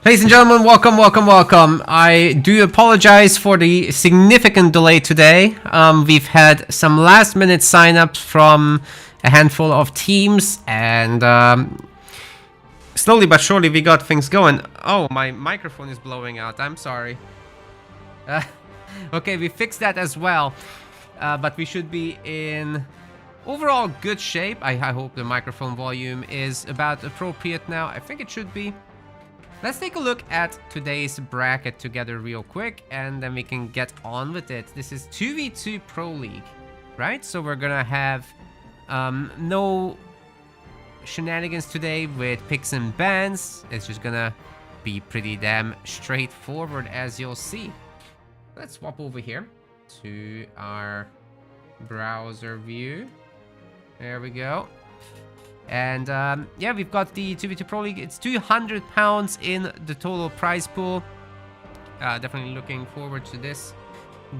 Ladies and gentlemen, welcome. I do apologize for the significant delay today. We've had some last-minute signups from a handful of teams, and slowly but surely we got things going. Oh, my microphone is blowing out. I'm sorry. Okay, we fixed that as well, but we should be in overall good shape. I hope the microphone volume is about appropriate now. I think it should be. Let's take a look at today's bracket together real quick, and then we can get on with it. This is 2v2 Pro League, right? So we're gonna have no shenanigans today with picks and bans. It's just gonna be pretty damn straightforward, as you'll see. Let's swap over here to our browser view. There we go. And yeah, we've got the 2v2 Pro League. It's £200 in the total prize pool. Definitely looking forward to this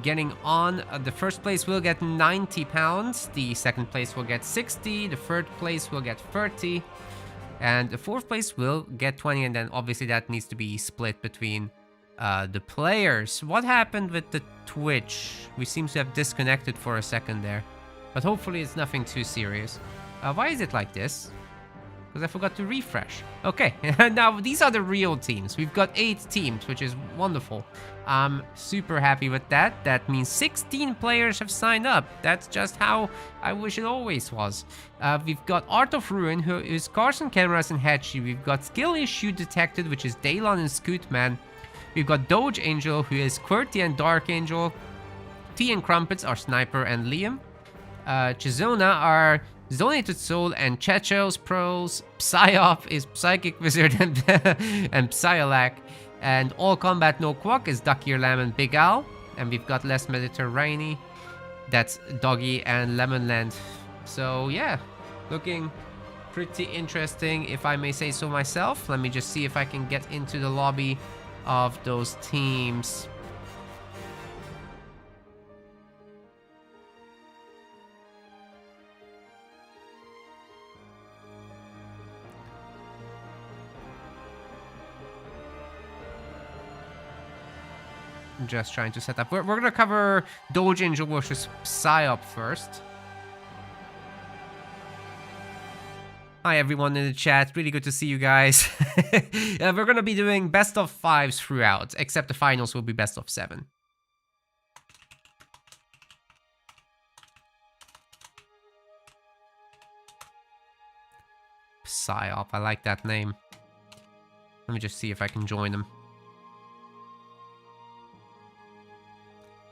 getting on. The first place will get £90. The second place will get 60. The third place will get 30. And the fourth place will get 20. And then obviously that needs to be split between the players. What happened with the Twitch? We seem to have disconnected for a second there. But hopefully it's nothing too serious. Why is it like this? Because I forgot to refresh. Okay, now these are the real teams. We've got 8 teams, which is wonderful. I'm super happy with that. That means 16 players have signed up. That's just how I wish it always was. We've got Art of Ruin, who is Carson, Cameras, and Hatchy. We've got Skill Issue Detected, which is Daylon and Scootman. We've got Doge Angel, who is QWERTY and Dark Angel. Tea and Crumpets are Sniper and Liam. Chisona are Zonated Soul and Chechos pros. Psyop is Psychic Wizard and Psyolac. And All Combat No Quack is Duck Ear Lamb and Big Al. And we've got Less Mediterranean. That's Doggy and Lemonland. So yeah, looking pretty interesting, if I may say so myself. Let me just see if I can get into the lobby of those teams. Just trying to set up. We're gonna cover Doge Angel versus Psyop first. Hi everyone in the chat, really good to see you guys. We're gonna be doing best of 5s throughout, except the finals will be best of 7. Psyop, I like that name. Let me just see if I can join them.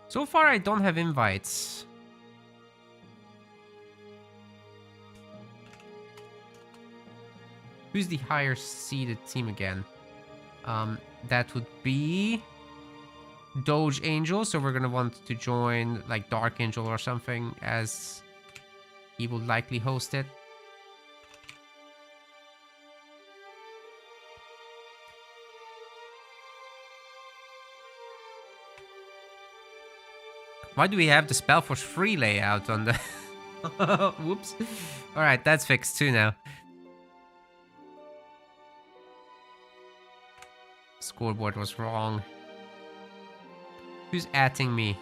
So far, I don't have invites. Who's the higher seeded team again? That would be Doge Angel. So we're gonna want to join like Dark Angel or something, as he will likely host it. Why do we have the Spellforce free layout on the... Whoops. Alright, that's fixed too now. Scoreboard was wrong. Who's atting me?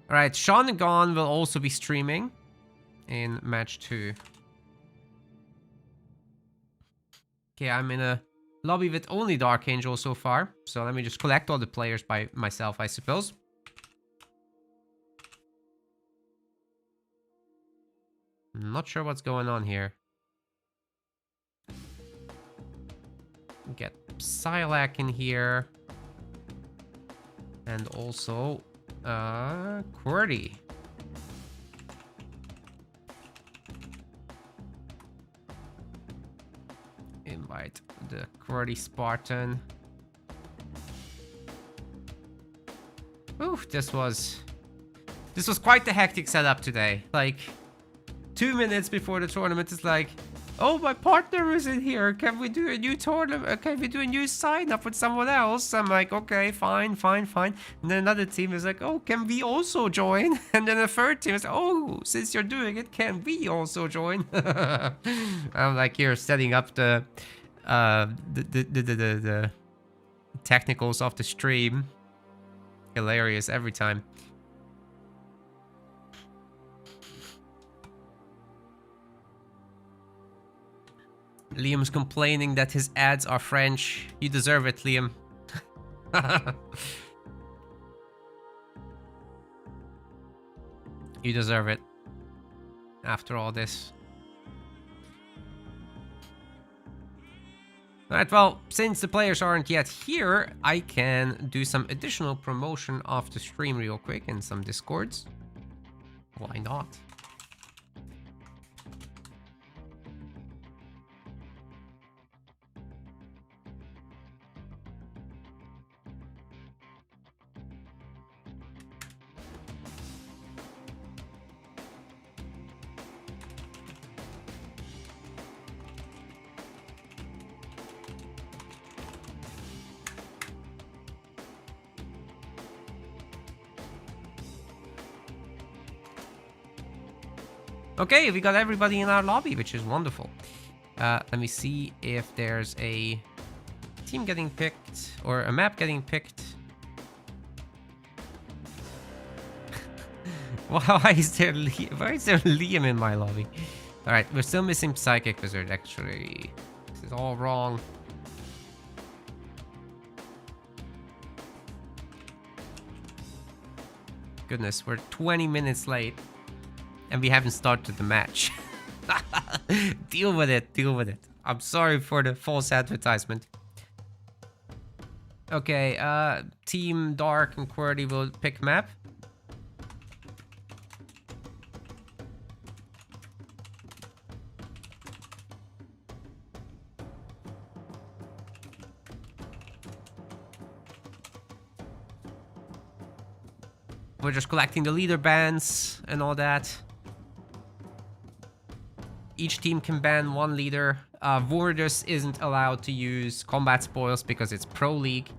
Alright, Sean and Gone will also be streaming in match 2. Okay, I'm in a lobby with only Dark Angel so far. So let me just collect all the players by myself, I suppose. I'm not sure what's going on here. Get Psylac in here. And also... QWERTY. Invite the QWERTY Spartan. Ooh, this was quite the hectic setup today. Like, 2 minutes before the tournament, it's like, Oh, my partner isn't here. Can we do a new tournament? Can we do a new sign up with someone else? I'm like, okay, fine. And then another team is like, oh, can we also join? And then a third team is, oh, since you're doing it, can we also join? I'm like here setting up the technicals of the stream. Hilarious every time. Liam's complaining that his ads are French. You deserve it, Liam. You deserve it. After all this. Alright, well, since the players aren't yet here, I can do some additional promotion of the stream real quick in some Discords. Why not? Okay, we got everybody in our lobby, which is wonderful. Let me see if there's a team getting picked or a map getting picked. Why is there Liam in my lobby? All right, we're still missing Psychic Wizard, actually. This is all wrong. Goodness, we're 20 minutes late. And we haven't started the match. Deal with it, deal with it. I'm sorry for the false advertisement. Okay, Team Dark and QWERTY will pick map. We're just collecting the leader bans and all that. Each team can ban one leader. Vordus isn't allowed to use combat spoils because it's Pro League.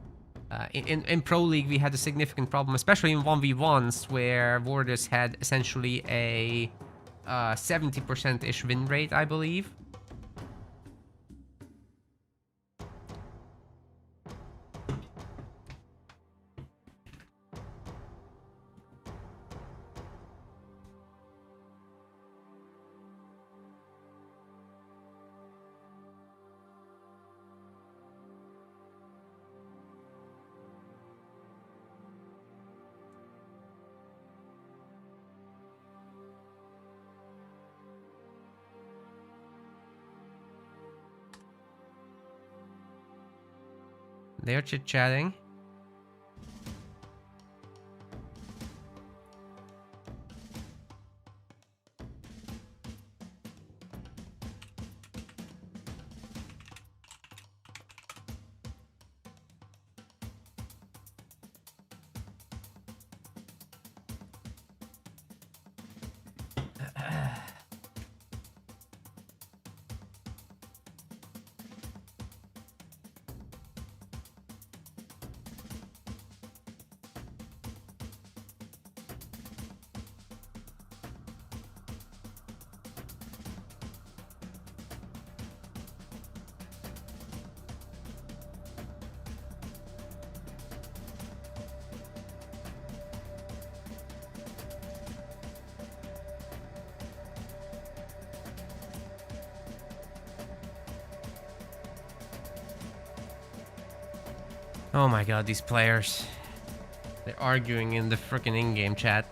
In Pro League, we had a significant problem, especially in 1v1s, where Vordus had essentially a 70%-ish win rate, I believe. They're chit-chatting. Oh my god, these players. They're arguing in the frickin' in-game chat.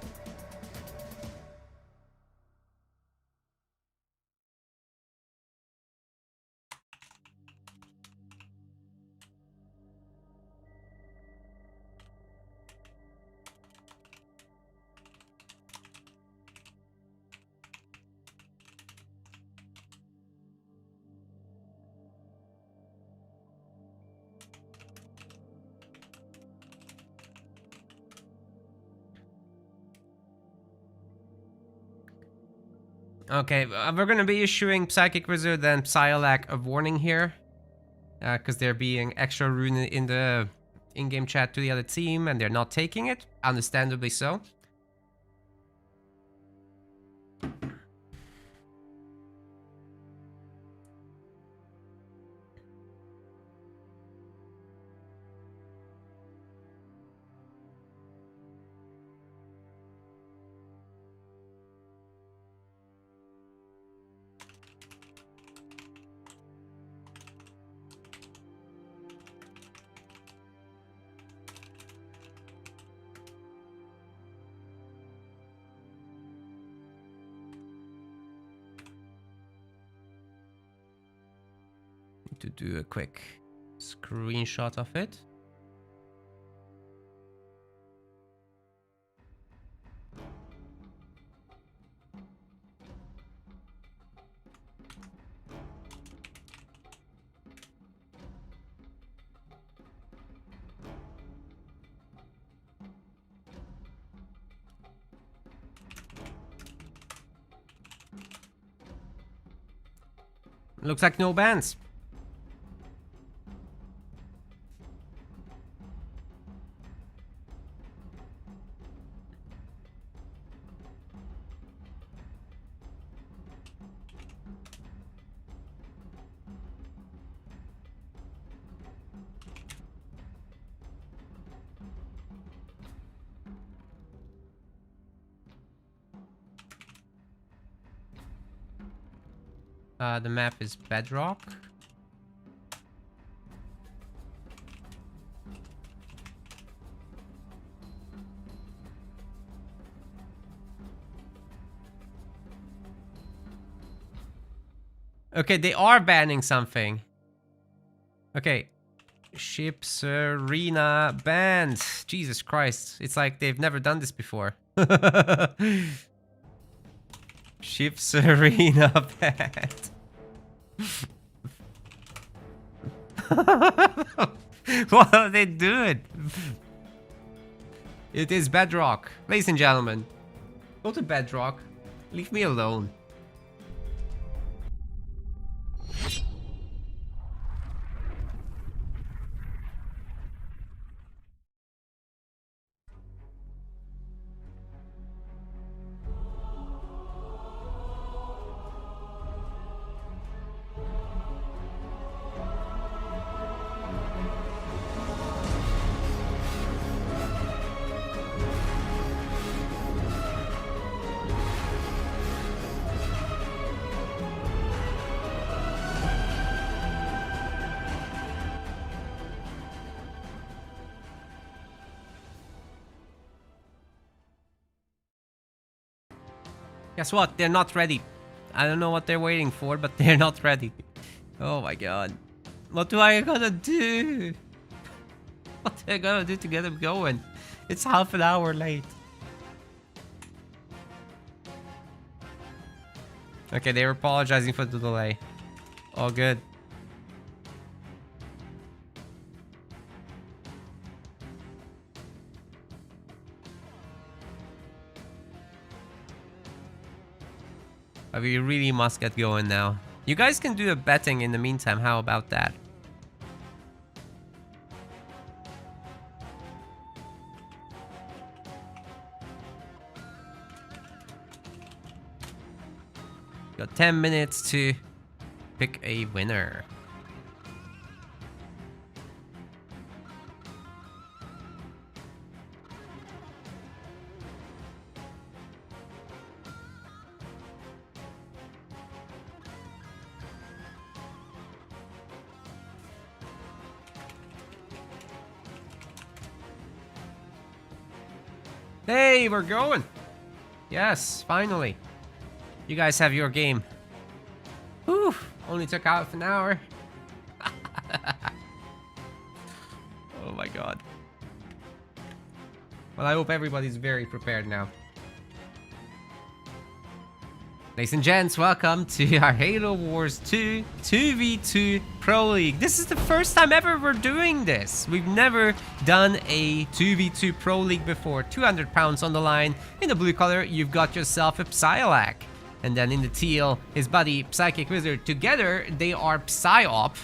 Okay, we're gonna be issuing Psychic Wizard and Psylocke a warning here. Because they're being extra rude in the in-game chat to the other team, and they're not taking it. Understandably so. To do a quick screenshot of it. Looks like no bans. The map is Bedrock. Okay, they are banning something. Okay. Ships Arena banned. Jesus Christ. It's like they've never done this before. Ships Arena banned. What are they doing? It is Bedrock. Ladies and gentlemen, go to Bedrock. Leave me alone. Guess what? They're not ready. I don't know what they're waiting for, but they're not ready. Oh my god. What do I gotta do? What do I gotta do to get them going? It's half an hour late. Okay, they were apologizing for the delay. All good. But we really must get going now. You guys can do the betting in the meantime. How about that? Got 10 minutes to pick a winner. Hey, we're going. Yes, finally. You guys have your game. Whew, only took half an hour. Oh my god. Well, I hope everybody's very prepared now. Ladies and gents, welcome to our Halo Wars 2 2v2 Pro League. This is the first time ever we're doing this. We've never done a 2v2 Pro League before. 200 pounds on the line. In the blue color, you've got yourself a Psylocke. And then in the teal, his buddy Psychic Wizard. Together, they are Psyop,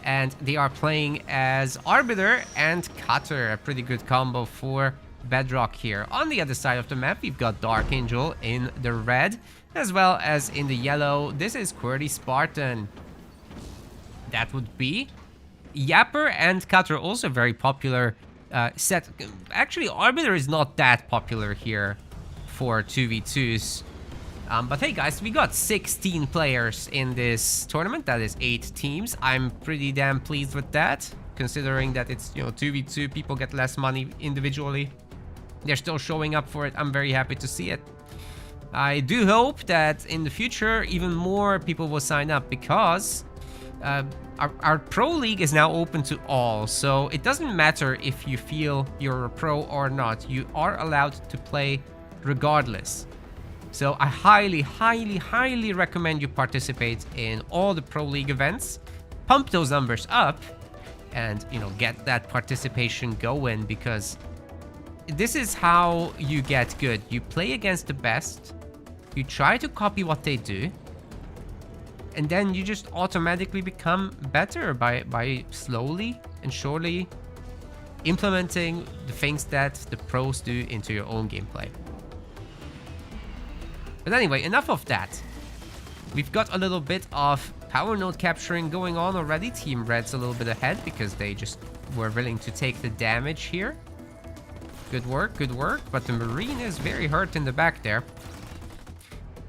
and they are playing as Arbiter and Cutter. A pretty good combo for Bedrock here. On the other side of the map, we've got Dark Angel in the red, as well as in the yellow. This is QWERTY Spartan. That would be Yapper and Cutter, also very popular set. Actually, Arbiter is not that popular here for 2v2s. But hey guys, we got 16 players in this tournament. That is 8 teams. I'm pretty damn pleased with that, considering that it's, 2v2, people get less money individually. They're still showing up for it. I'm very happy to see it. I do hope that in the future, even more people will sign up, because our pro league is now open to all. So it doesn't matter if you feel you're a pro or not. You are allowed to play regardless. So I highly, highly, highly recommend you participate in all the pro league events. Pump those numbers up and, get that participation going, because this is how you get good. You play against the best. You try to copy what they do. And then you just automatically become better by slowly and surely implementing the things that the pros do into your own gameplay. But anyway, enough of that. We've got a little bit of power node capturing going on already. Team Red's a little bit ahead because they just were willing to take the damage here. Good work, good work. But the Marine is very hurt in the back there.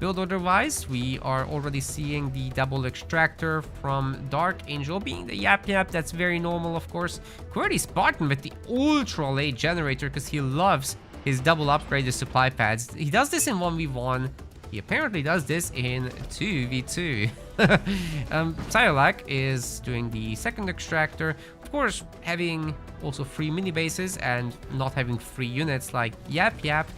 Build order-wise, we are already seeing the double extractor from Dark Angel being the Yap Yap. That's very normal, of course. QWERTY Spartan with the ultra late generator because he loves his double upgraded supply pads. He does this in 1v1. He apparently does this in 2v2. Psylocke is doing the second extractor. Of course, having also free mini bases and not having free units like Yap Yap.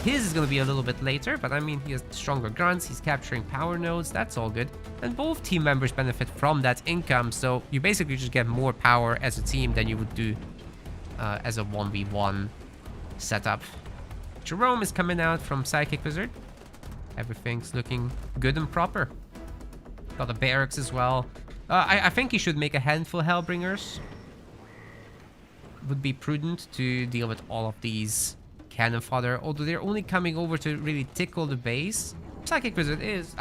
His is going to be a little bit later, but I mean, he has stronger grunts, he's capturing power nodes, that's all good. And both team members benefit from that income, so you basically just get more power as a team than you would do as a 1v1 setup. Jerome is coming out from Psychic Wizard. Everything's looking good and proper. Got the barracks as well. I think he should make a handful of Hellbringers. Would be prudent to deal with all of these cannon fodder, although they're only coming over to really tickle the base. Psychic Wizard is,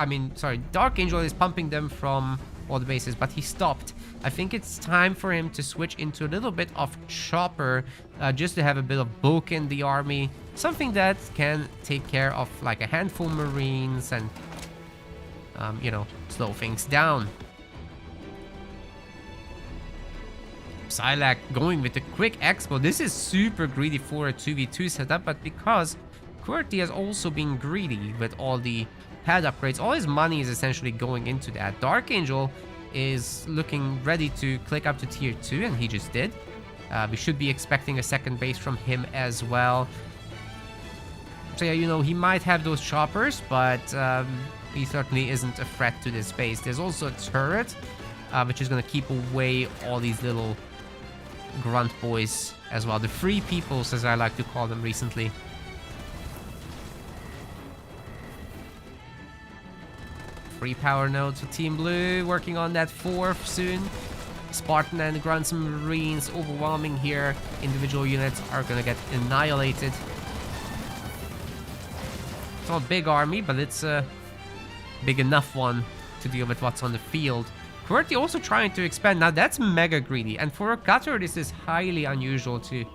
Dark Angel is pumping them from all the bases, but he stopped. I think it's time for him to switch into a little bit of Chopper, just to have a bit of bulk in the army. Something that can take care of like a handful of Marines and, slow things down. Psylocke going with the quick expo. This is super greedy for a 2v2 setup, but because QWERTY has also been greedy with all the pad upgrades, all his money is essentially going into that. Dark Angel is looking ready to click up to tier 2, and he just did. We should be expecting a second base from him as well. So yeah, he might have those choppers, but he certainly isn't a threat to this base. There's also a turret, which is going to keep away all these little grunt boys as well. The free peoples, as I like to call them recently. Free power nodes for Team Blue, working on that 4th soon. Spartan and Grunts and Marines overwhelming here. Individual units are gonna get annihilated. It's not a big army, but it's a big enough one to deal with what's on the field. QWERTY also trying to expand. Now that's mega greedy, and for a cutter this is highly unusual to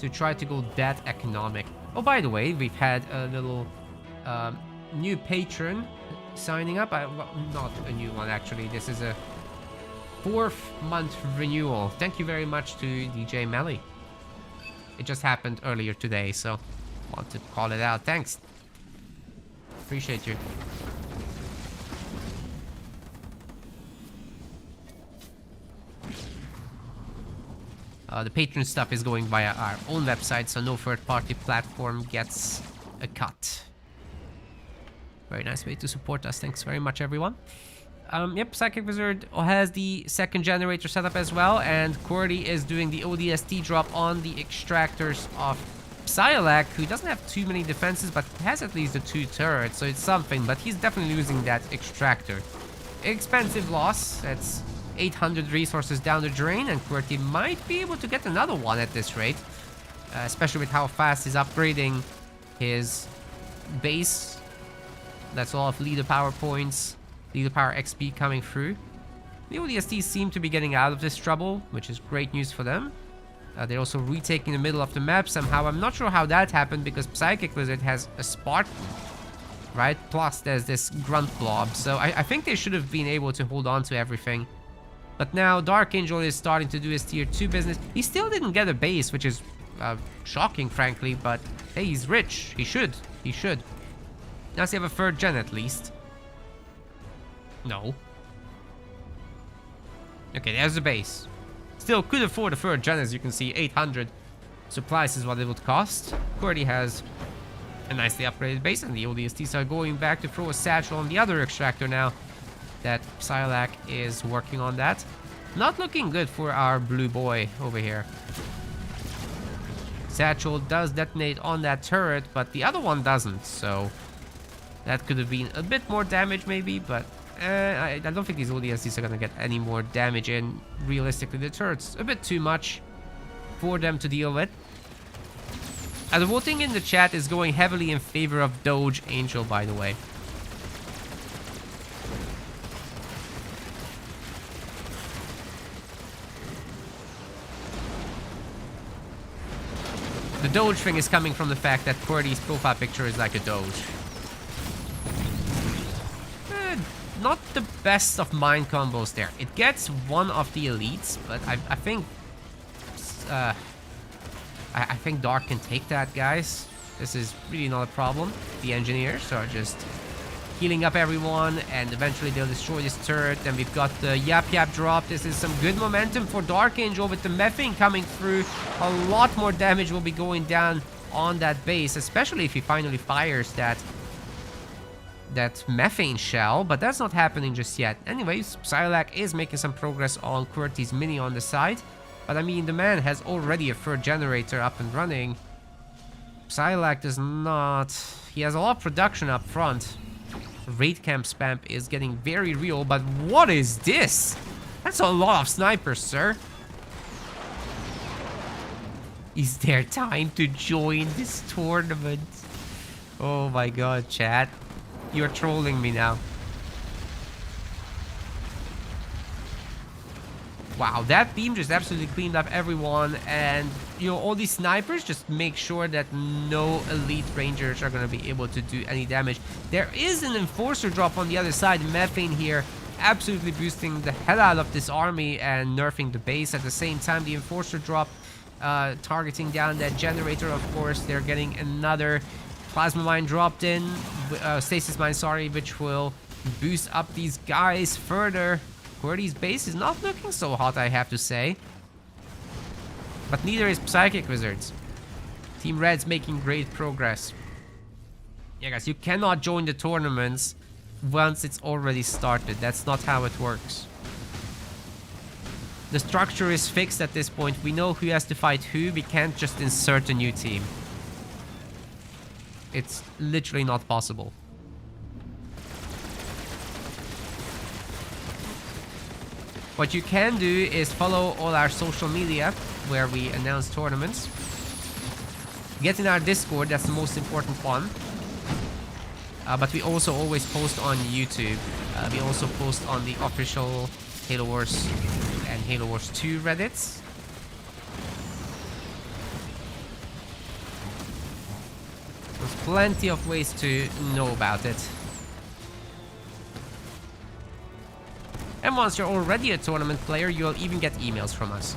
try to go that economic. Oh, by the way, we've had a little new patron signing up. Not a new one actually. This is a 4th month renewal. Thank you very much to DJ Melly. It just happened earlier today, so wanted to call it out. Thanks. Appreciate you. The patron stuff is going via our own website, so no third-party platform gets a cut. Very nice way to support us. Thanks very much, everyone. Yep, Psychic Wizard has the second generator setup as well, and QWERTY is doing the ODST drop on the extractors of Psylocke, who doesn't have too many defenses, but has at least the 2 turrets, so it's something, but he's definitely losing that extractor. Expensive loss. That's 800 resources down the drain, and QWERTY might be able to get another one at this rate, especially with how fast he's upgrading his base. That's all of leader power points, leader power XP coming through. The ODSTs seem to be getting out of this trouble, which is great news for them. They're also retaking the middle of the map somehow. I'm not sure how that happened because Psychic Lizard has a Spartan, right? Plus there's this Grunt Blob. So I think they should have been able to hold on to everything. But now Dark Angel is starting to do his tier 2 business. He still didn't get a base, which is shocking, frankly. But hey, he's rich. He should. He should. Now does he have a 3rd gen at least? No. Okay, there's the base. Still could afford a 3rd gen, as you can see. 800 supplies is what it would cost. QWERTY has a nicely upgraded base, and the ODSTs are going back to throw a satchel on the other extractor now that Psylocke is working on that. Not looking good for our blue boy over here. Satchel does detonate on that turret, but the other one doesn't, so that could have been a bit more damage maybe, but I don't think these ODSTs are going to get any more damage in. Realistically, the turret's a bit too much for them to deal with. The voting in the chat is going heavily in favor of Doge Angel, by the way. The Doge thing is coming from the fact that QWERTY's profile picture is like a Doge. Not the best of mind combos there. It gets one of the elites, but I think I think Dark can take that, guys. This is really not a problem. The engineers are just healing up everyone, and eventually they'll destroy this turret. And we've got the Yap Yap drop. This is some good momentum for Dark Angel with the methane coming through. A lot more damage will be going down on that base, especially if he finally fires that methane shell, but that's not happening just yet. Anyways, Psylocke is making some progress on QWERTY's mini on the side, but I mean, the man has already a 3rd generator up and running. Psylocke does not. He has a lot of production up front. Raid camp spam is getting very real, but what is this? That's a lot of snipers, sir. Is there time to join this tournament? Oh my god, chat. You're trolling me now. Wow, that beam just absolutely cleaned up everyone, and you know, all these snipers just make sure that no elite rangers are going to be able to do any damage. There is an enforcer drop on the other side. Methane here absolutely boosting the hell out of this army and nerfing the base at the same time. The enforcer drop targeting down that generator, of course. They're getting another plasma mine dropped in, stasis mine, sorry, which will boost up these guys further. QWERTY's base is not looking so hot, I have to say. But neither is Psychic Wizards. Team Red's making great progress. Yeah, guys, you cannot join the tournaments once it's already started. That's not how it works. The structure is fixed at this point. We know who has to fight who. We can't just insert a new team. It's literally not possible. What you can do is follow all our social media where we announce tournaments. Get in our Discord, that's the most important one. But we also always post on YouTube. We also post on the official Halo Wars and Halo Wars 2 Reddits. There's plenty of ways to know about it. And once you're already a tournament player, you'll even get emails from us.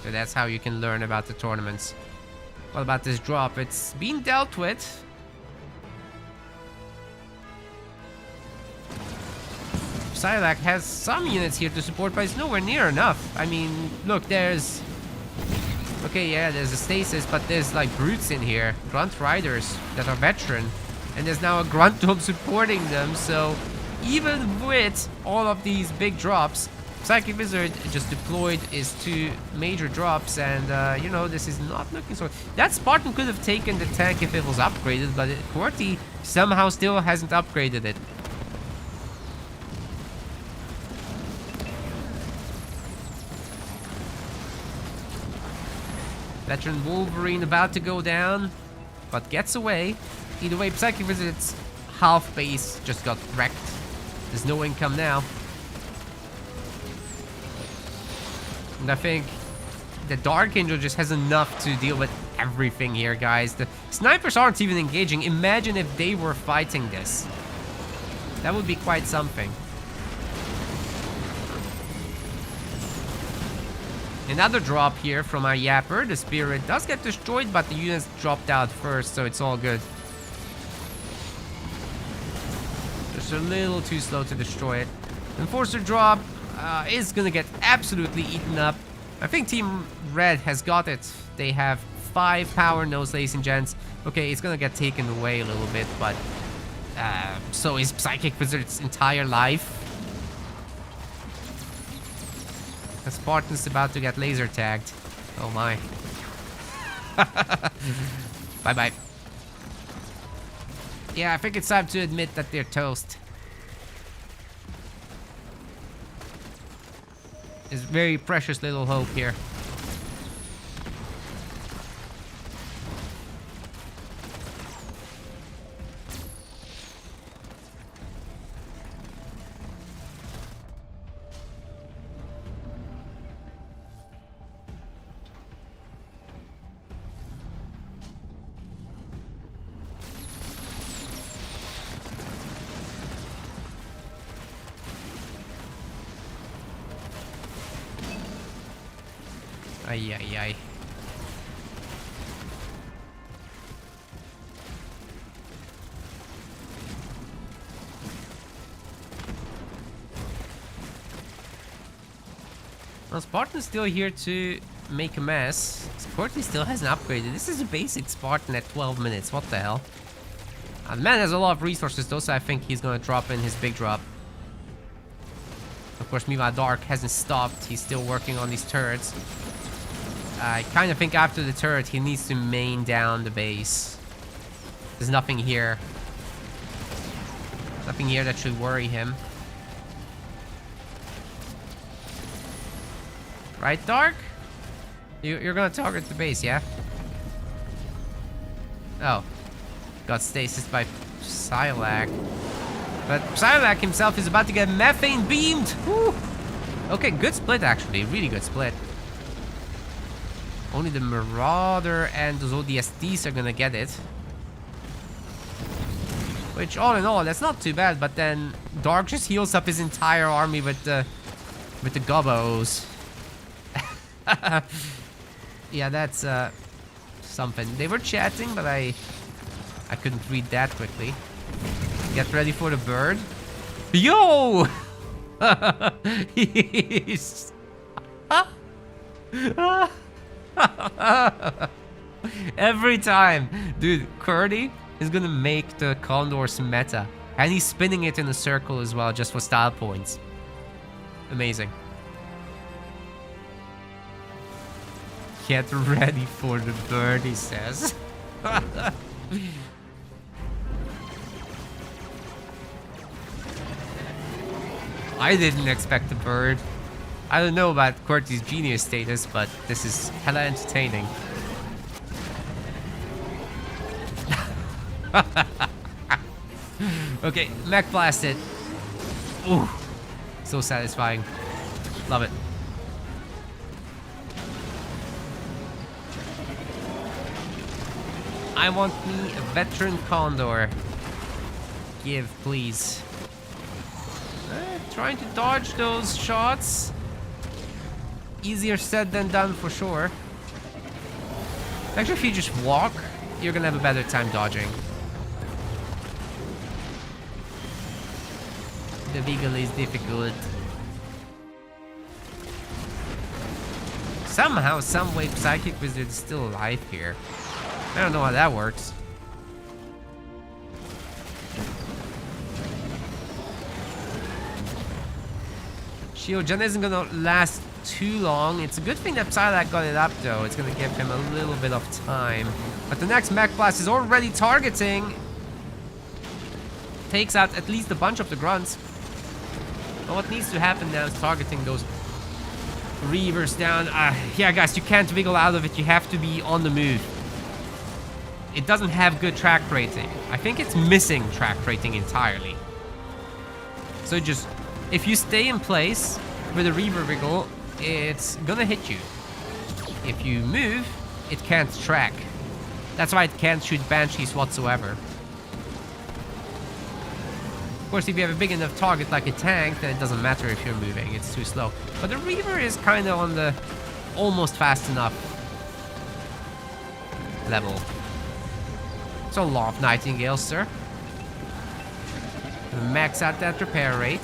So that's how you can learn about the tournaments. What about this drop? It's being dealt with. Psylocke has some units here to support, but it's nowhere near enough. I mean, look, there's... Okay, yeah, there's a stasis, but there's like brutes in here. Grunt riders that are veteran. And there's now a grunt dome supporting them, so even with all of these big drops, Psychic Wizard just deployed his 2 major drops, and you know, this is not looking so... That Spartan could have taken the tank if it was upgraded, but QWERTY somehow still hasn't upgraded it. Veteran Wolverine about to go down, but gets away. Either way, Psychic Wizard's half base just got wrecked. There's no income now. And I think the Dark Angel just has enough to deal with everything here, guys. The snipers aren't even engaging. Imagine if they were fighting this. That would be quite something. Another drop here from our Yapper. The Spirit does get destroyed, but the units dropped out first, so it's all good. Just a little too slow to destroy it. Enforcer drop is gonna get absolutely eaten up. I think Team Red has got it. They have 5 power nodes, ladies and gents. Okay, it's gonna get taken away a little bit, but so is Psychic Wizard's entire life. The Spartan's about to get laser tagged. Oh my. Bye-bye. Yeah, I think it's time to admit that they're toast. There's very precious little hope here. Ay, ay, ay. Well, Spartan's still here to make a mess. QWERTY still hasn't upgraded. This is a basic Spartan at 12 minutes. What the hell? The man has a lot of resources though, so I think he's gonna drop in his big drop. Of course, meanwhile, Dark hasn't stopped. He's still working on these turrets. I kind of think after the turret, he needs to main down the base. There's nothing here. Nothing here that should worry him. Right, Dark? You're gonna target the base, yeah? Oh. Got stasis by Psylocke. But Psylocke himself is about to get methane beamed! Woo! Okay, good split actually. Really good split. Only the Marauder and those ODSTs are gonna get it. Which, all in all, that's not too bad, but then Dark just heals up his entire army with the Gobbos. Yeah, that's something. They were chatting, but I couldn't read that quickly. Get ready for the bird. Yo! He's... Every time. Dude, QWERTY is gonna make the Condors meta. And he's spinning it in a circle as well, just for style points. Amazing. Get ready for the bird, he says. I didn't expect a bird. I don't know about QWERTY's genius status, but this is hella entertaining. Okay, mech blasted. Ooh, so satisfying. Love it. I want me a veteran Condor. Give, please. Trying to dodge those shots. Easier said than done for sure. Actually, if you just walk, you're gonna have a better time dodging. The Beagle is difficult. Somehow, some way, Psychic Wizard is still alive here. I don't know how that works. Shield gen isn't gonna last too long. It's a good thing that Psylocke got it up though. It's gonna give him a little bit of time. But the next mech blast is already targeting. Takes out at least a bunch of the grunts. And what needs to happen now is targeting those Reavers down. Yeah, guys, you can't wiggle out of it. You have to be on the move. It doesn't have good track rating. I think it's missing track rating entirely. So just, if you stay in place with a Reaver wiggle, it's gonna hit you. If you move, it can't track. That's why it can't shoot Banshees whatsoever. Of course, if you have a big enough target like a tank, then it doesn't matter if you're moving. It's too slow. But the Reaver is kind of on the almost fast enough level. So a lot of Nightingales, sir. Max out that repair rate.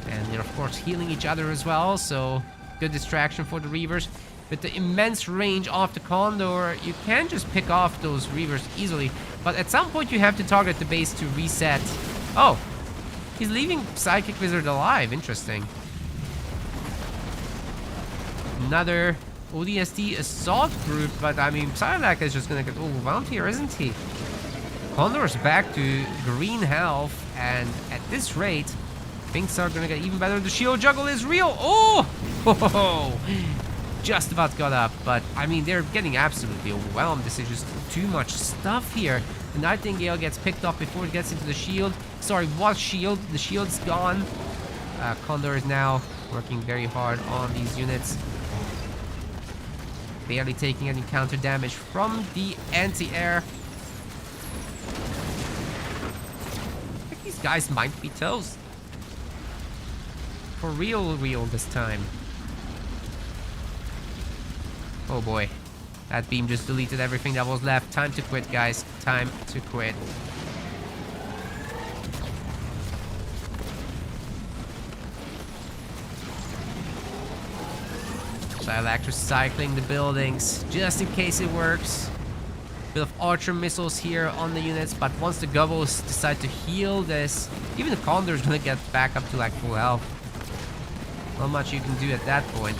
And they're, of course, healing each other as well. So good distraction for the Reavers. With the immense range of the Condor, you can just pick off those Reavers easily. But at some point, you have to target the base to reset. Oh, he's leaving Psychic Wizard alive. Interesting. Another ODST assault group, but I mean, Psylocke is just gonna get overwhelmed here, isn't he? Condor's back to green health, and at this rate, things are gonna get even better. The shield juggle is real. Oh, just about got up, but I mean, they're getting absolutely overwhelmed. This is just too much stuff here. The Nightingale gets picked up before it gets into the shield. Sorry, what shield? The shield's gone. Condor is now working very hard on these units. Barely taking any counter damage from the anti-air. I think these guys might be toast. For real this time. Oh boy. That beam just deleted everything that was left. Time to quit, guys. Time to quit. Psylocke recycling the buildings just in case it works. Bit of archer missiles here on the units, but once the Gobbles decide to heal this, even the Condor is gonna get back up to like full health. Not much you can do at that point.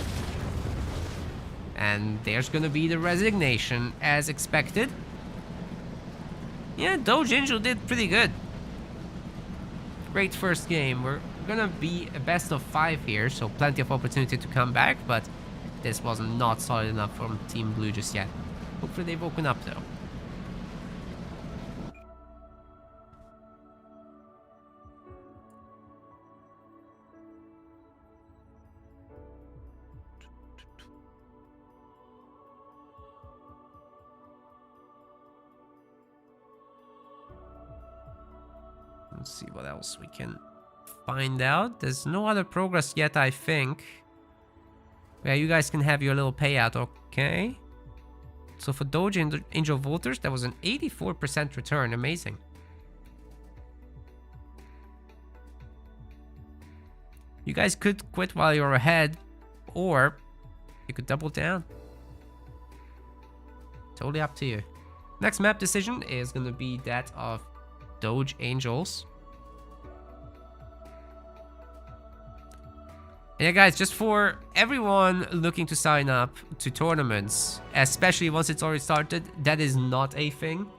And there's gonna be the resignation as expected. Yeah, Doge Angel did pretty good. Great first game. We're gonna be a best of 5 here, so plenty of opportunity to come back, but this was not solid enough from Team Blue just yet. Hopefully they've woken up though. Let's see what else we can find out. There's no other progress yet, I think. Yeah, you guys can have your little payout, okay? So for Doge Angel Voters, that was an 84% return. Amazing. You guys could quit while you're ahead, or you could double down. Totally up to you. Next map decision is going to be that of Doge Angels. Yeah, guys, just for everyone looking to sign up to tournaments, especially once it's already started, that is not a thing.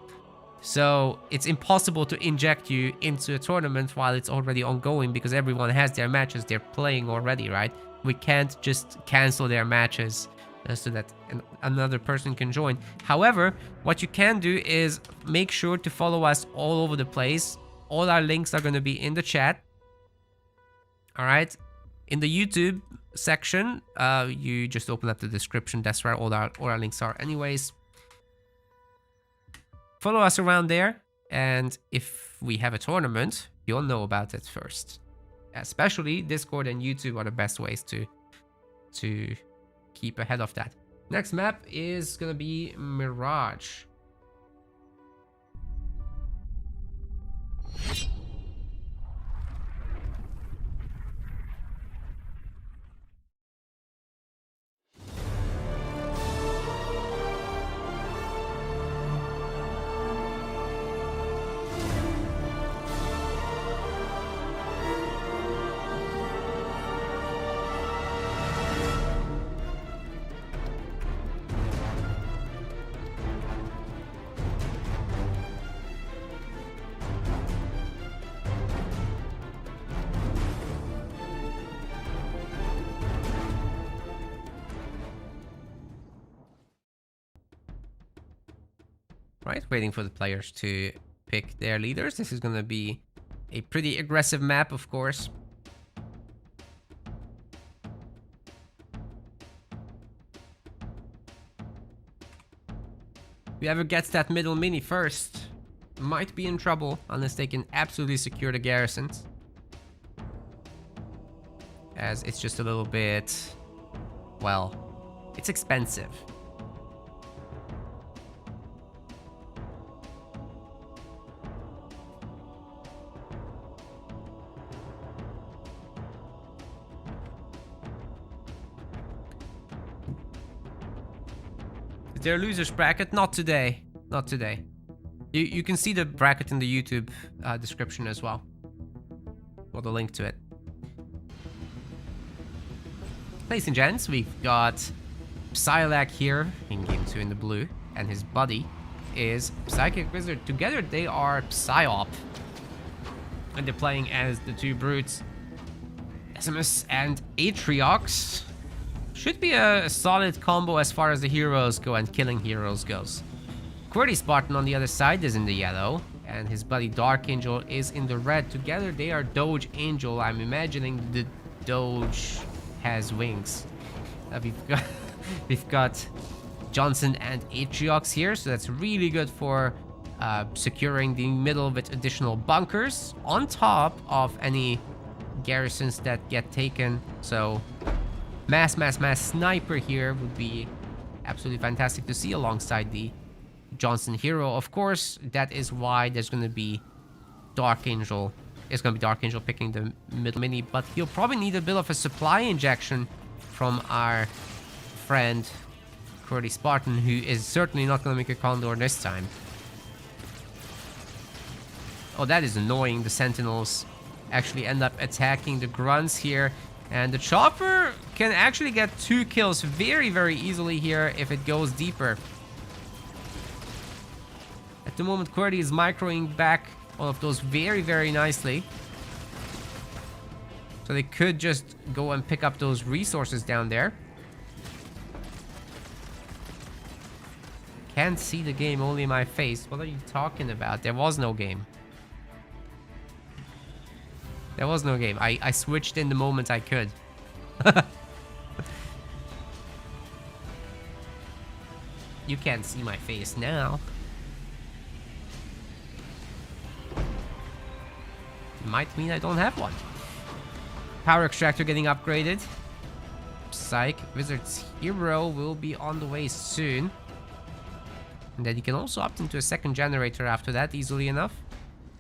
So it's impossible to inject you into a tournament while it's already ongoing because everyone has their matches they're playing already, right? We can't just cancel their matches so that another person can join. However, what you can do is make sure to follow us all over the place. All our links are going to be in the chat. All right. In the YouTube section, you just open up the description. That's where all our links are anyways. Follow us around there. And if we have a tournament, you'll know about it first. Especially Discord and YouTube are the best ways to keep ahead of that. Next map is going to be Mirage. Right, waiting for the players to pick their leaders. This is gonna be a pretty aggressive map, of course. Whoever gets that middle mini first might be in trouble unless they can absolutely secure the garrisons. As it's just a little bit, well, it's expensive. Is there a loser's bracket? Not today. Not today. You can see the bracket in the YouTube description as well. Or the link to it. Ladies and gents, we've got Psylocke here in game 2 in the blue, and his buddy is Psychic Wizard. Together they are Psyop, and they're playing as the two brutes, Esimus and Atriox. Should be a solid combo as far as the heroes go and killing heroes goes. QWERTY Spartan on the other side is in the yellow, and his buddy Dark Angel is in the red. Together they are Doge Angel. I'm imagining the Doge has wings. We've got Johnson and Atriox here, so that's really good for securing the middle with additional bunkers on top of any garrisons that get taken. So mass sniper here would be absolutely fantastic to see alongside the Johnson hero. Of course, that is why there's going to be Dark Angel. It's going to be Dark Angel picking the middle mini, but he'll probably need a bit of a supply injection from our friend QWERTY Spartan, who is certainly not going to make a Condor this time. Oh, that is annoying. The Sentinels actually end up attacking the Grunts here, and the Chopper can actually get 2 kills very, very easily here if it goes deeper. At the moment, QWERTY is microing back all of those very, very nicely. So they could just go and pick up those resources down there. Can't see the game, only my face. What are you talking about? There was no game. There was no game. I switched in the moment I could. You can't see my face now. Might mean I don't have one. Power Extractor getting upgraded. Psych Wizard's hero will be on the way soon. And then he can also opt into a second generator after that easily enough.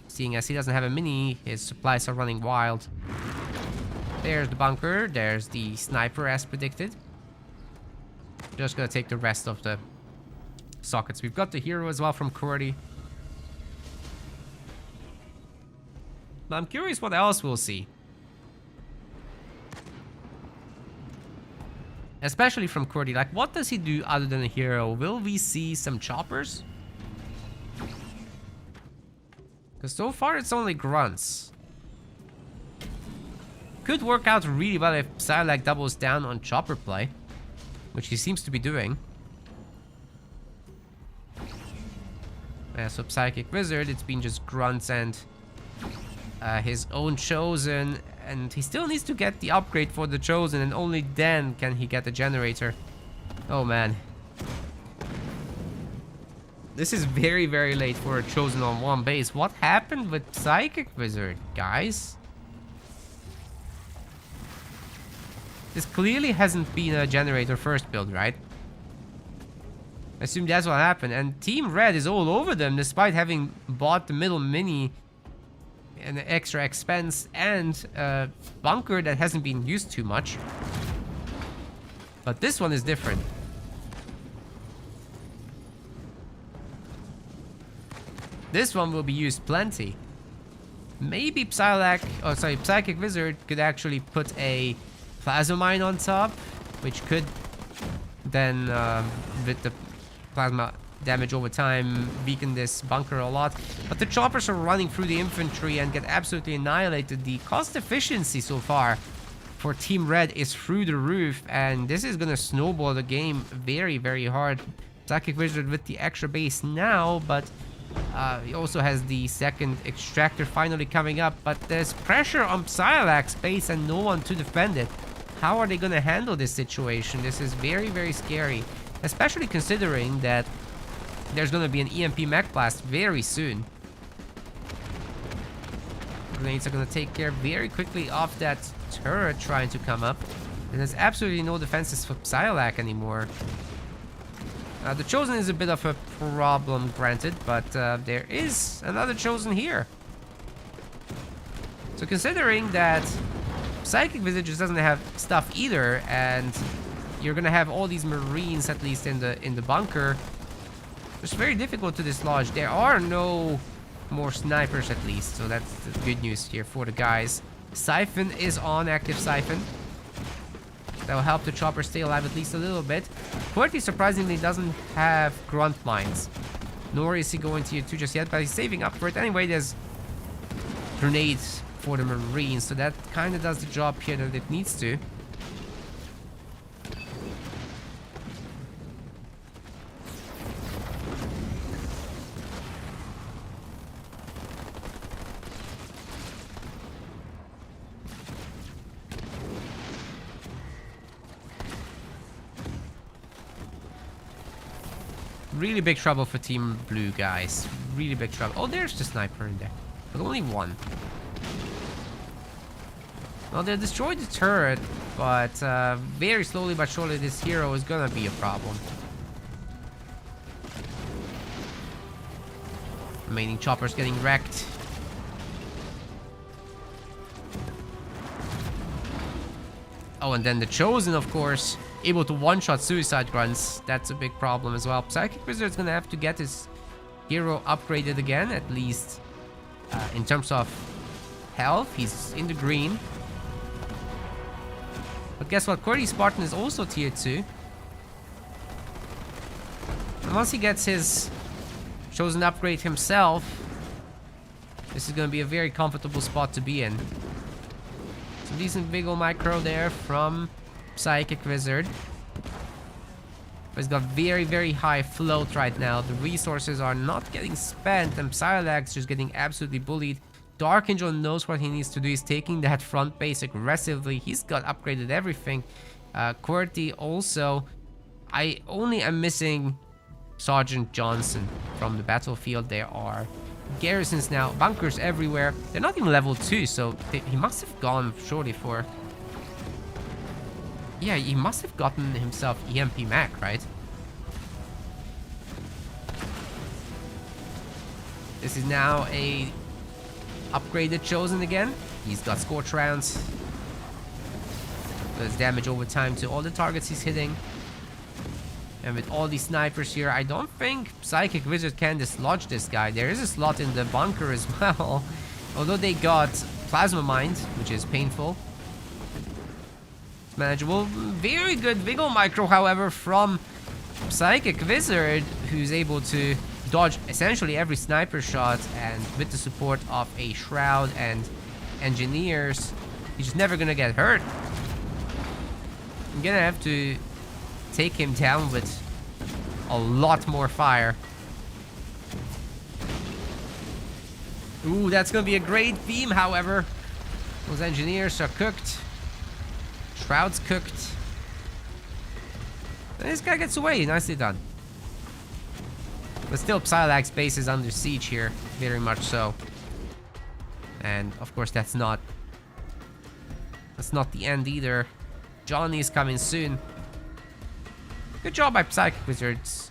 Seeing as he doesn't have a mini, his supplies are running wild. There's the bunker. There's the sniper as predicted. Just gonna take the rest of the sockets. We've got the hero as well from QWERTY. But I'm curious what else we'll see. Especially from QWERTY. Like, what does he do other than a hero? Will we see some choppers? Because so far it's only grunts. Could work out really well if Psylocke doubles down on chopper play, which he seems to be doing. Yeah, so Psychic Wizard, it's been just grunts and his own Chosen, and he still needs to get the upgrade for the Chosen, and only then can he get the generator. Oh man. This is very, very late for a Chosen on one base. What happened with Psychic Wizard, guys? This clearly hasn't been a generator first build, right? I assume that's what happened. And Team Red is all over them despite having bought the middle mini, an extra expense, and a bunker that hasn't been used too much. But this one is different. This one will be used plenty. Maybe Psychic Wizard could actually put a plasma mine on top, which could then, with the plasma damage over time, weaken this bunker a lot. But the choppers are running through the infantry and get absolutely annihilated. The cost efficiency so far for Team Red is through the roof, and this is gonna snowball the game very, very hard. Psychic Wizard with the extra base now, but he also has the second extractor finally coming up. But there's pressure on Psylocke's base and no one to defend it. How are they going to handle this situation? This is very, very scary. Especially considering that there's going to be an EMP mech blast very soon. Grenades are going to take care very quickly of that turret trying to come up. And there's absolutely no defenses for Psylocke anymore. The Chosen is a bit of a problem, granted, but there is another Chosen here. So considering that Psychic Wizard just doesn't have stuff either, and you're gonna have all these Marines at least in the bunker, it's very difficult to dislodge. There are no more snipers at least, so that's the good news here for the guys. Siphon is on, active Siphon. That will help the chopper stay alive at least a little bit. Quirky surprisingly doesn't have grunt mines, nor is he going to tier 2 just yet, but he's saving up for it. Anyway, there's grenades for the Marines, so that kind of does the job here that it needs to. Really big trouble for Team Blue, guys. Really big trouble. Oh, there's the sniper in there. But only one. Well, they destroyed the turret, but very slowly but surely this hero is gonna be a problem. Remaining choppers getting wrecked. Oh, and then the Chosen, of course, able to one-shot suicide grunts. That's a big problem as well. Psychic Wizard's gonna have to get his hero upgraded again, at least in terms of health. He's in the green. But guess what? Query Spartan is also tier 2. And once he gets his Chosen upgrade himself, this is gonna be a very comfortable spot to be in. Some decent Vigil micro there from Psychic Wizard. But he's got very, very high float right now. The resources are not getting spent, and Psylocke's just getting absolutely bullied. Dark Angel knows what he needs to do. He's taking that front base aggressively. He's got upgraded everything. QWERTY also. I only am missing Sergeant Johnson from the battlefield. There are garrisons now, bunkers everywhere. They're not even level 2, so he must have gone shortly for... Yeah, he must have gotten himself EMP Mac, right? This is now a upgraded Chosen again. He's got Scorch rounds. Does damage over time to all the targets he's hitting. And with all these snipers here, I don't think Psychic Wizard can dislodge this guy. There is a slot in the bunker as well. Although they got Plasma Mind, which is painful. It's manageable. Very good Vigil Micro, however, from Psychic Wizard, who's able to dodge essentially every sniper shot, and with the support of a Shroud and Engineers, he's just never gonna get hurt. I'm gonna have to take him down with a lot more fire. Ooh, that's gonna be a great theme, however. Those Engineers are cooked. Shroud's cooked. And this guy gets away. Nicely done. But still, Psylocke's base is under siege here. Very much so. And, of course, that's not the end either. Johnny is coming soon. Good job by Psychic Wizards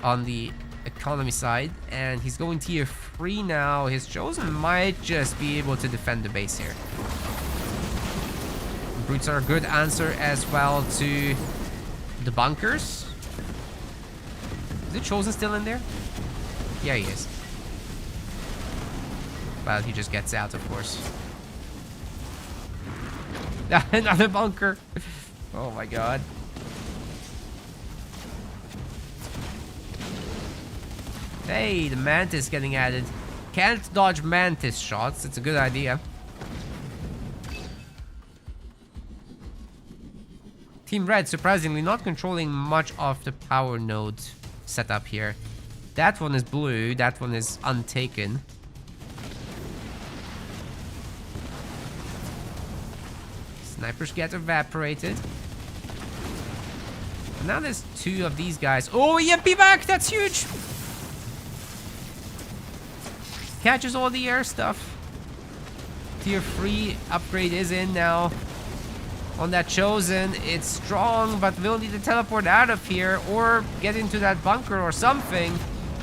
on the economy side. And he's going tier 3 now. His Chosen might just be able to defend the base here. Brutes are a good answer as well to the bunkers. Is the Chosen still in there? Yeah, he is. Well, he just gets out, of course. Another bunker. Oh my god. Hey, the Mantis getting added. Can't dodge Mantis shots. It's a good idea. Team Red, surprisingly, not controlling much of the power node setup here. That one is blue, that one is untaken. Snipers get evaporated. And now there's two of these guys. Oh, yippee back! That's huge! Catches all the air stuff. Tier 3 upgrade is in now. On that Chosen, it's strong, but we'll need to teleport out of here or get into that bunker or something.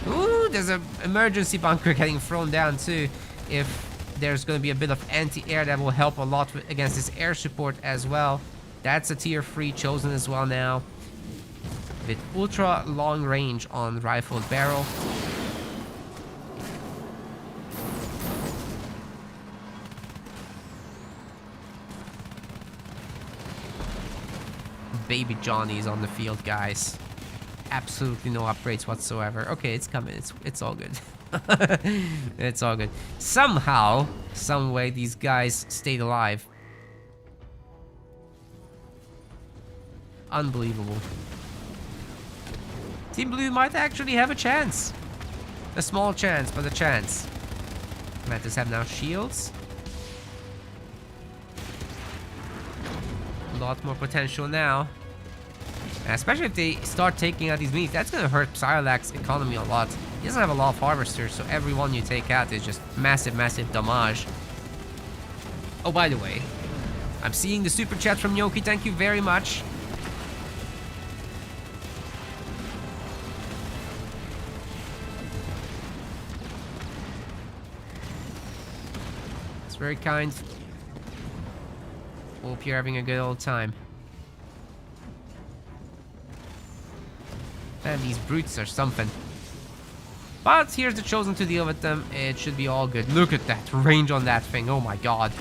Ooh, there's an emergency bunker getting thrown down too. If there's going to be a bit of anti-air, that will help a lot against this air support as well. That's a tier 3 Chosen as well now. With ultra long range on rifled barrel. Baby Johnny's on the field, guys. Absolutely no upgrades whatsoever. Okay, it's coming. It's all good. It's all good. Somehow, some way, these guys stayed alive. Unbelievable. Team Blue might actually have a chance. A small chance, but a chance. Mantis have now shields. A lot more potential now. Especially if they start taking out these minis, that's going to hurt Psylocke's economy a lot. He doesn't have a lot of harvesters, so every one you take out is just massive, massive damage. Oh, by the way, I'm seeing the super chat from Yoki. Thank you very much. It's very kind. Hope you're having a good old time. Man, these brutes are something. But here's the Chosen to deal with them. It should be all good. Look at that range on that thing. Oh my god.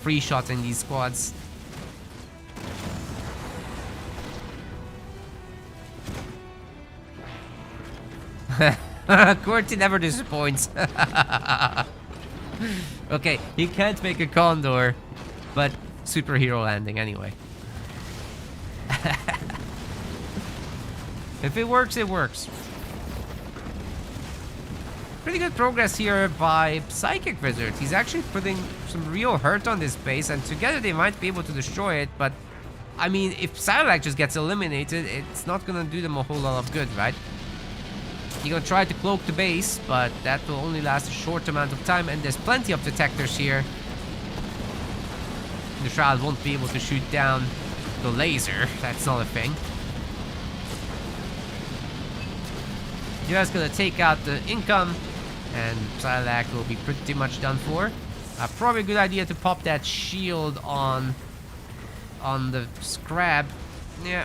Free shots in these squads. Corti never disappoints. Okay, he can't make a condor, but superhero landing anyway. If it works, it works. Pretty good progress here by Psychic Wizard. He's actually putting some real hurt on this base, and together they might be able to destroy it, but I mean, if Psylocke just gets eliminated, it's not gonna do them a whole lot of good, right? You're gonna try to cloak the base, but that will only last a short amount of time, and there's plenty of detectors here. The Shroud won't be able to shoot down the laser. That's not a thing. You're just gonna take out the income, and Psylocke will be pretty much done for. Probably a good idea to pop that shield on the scrap. Yeah,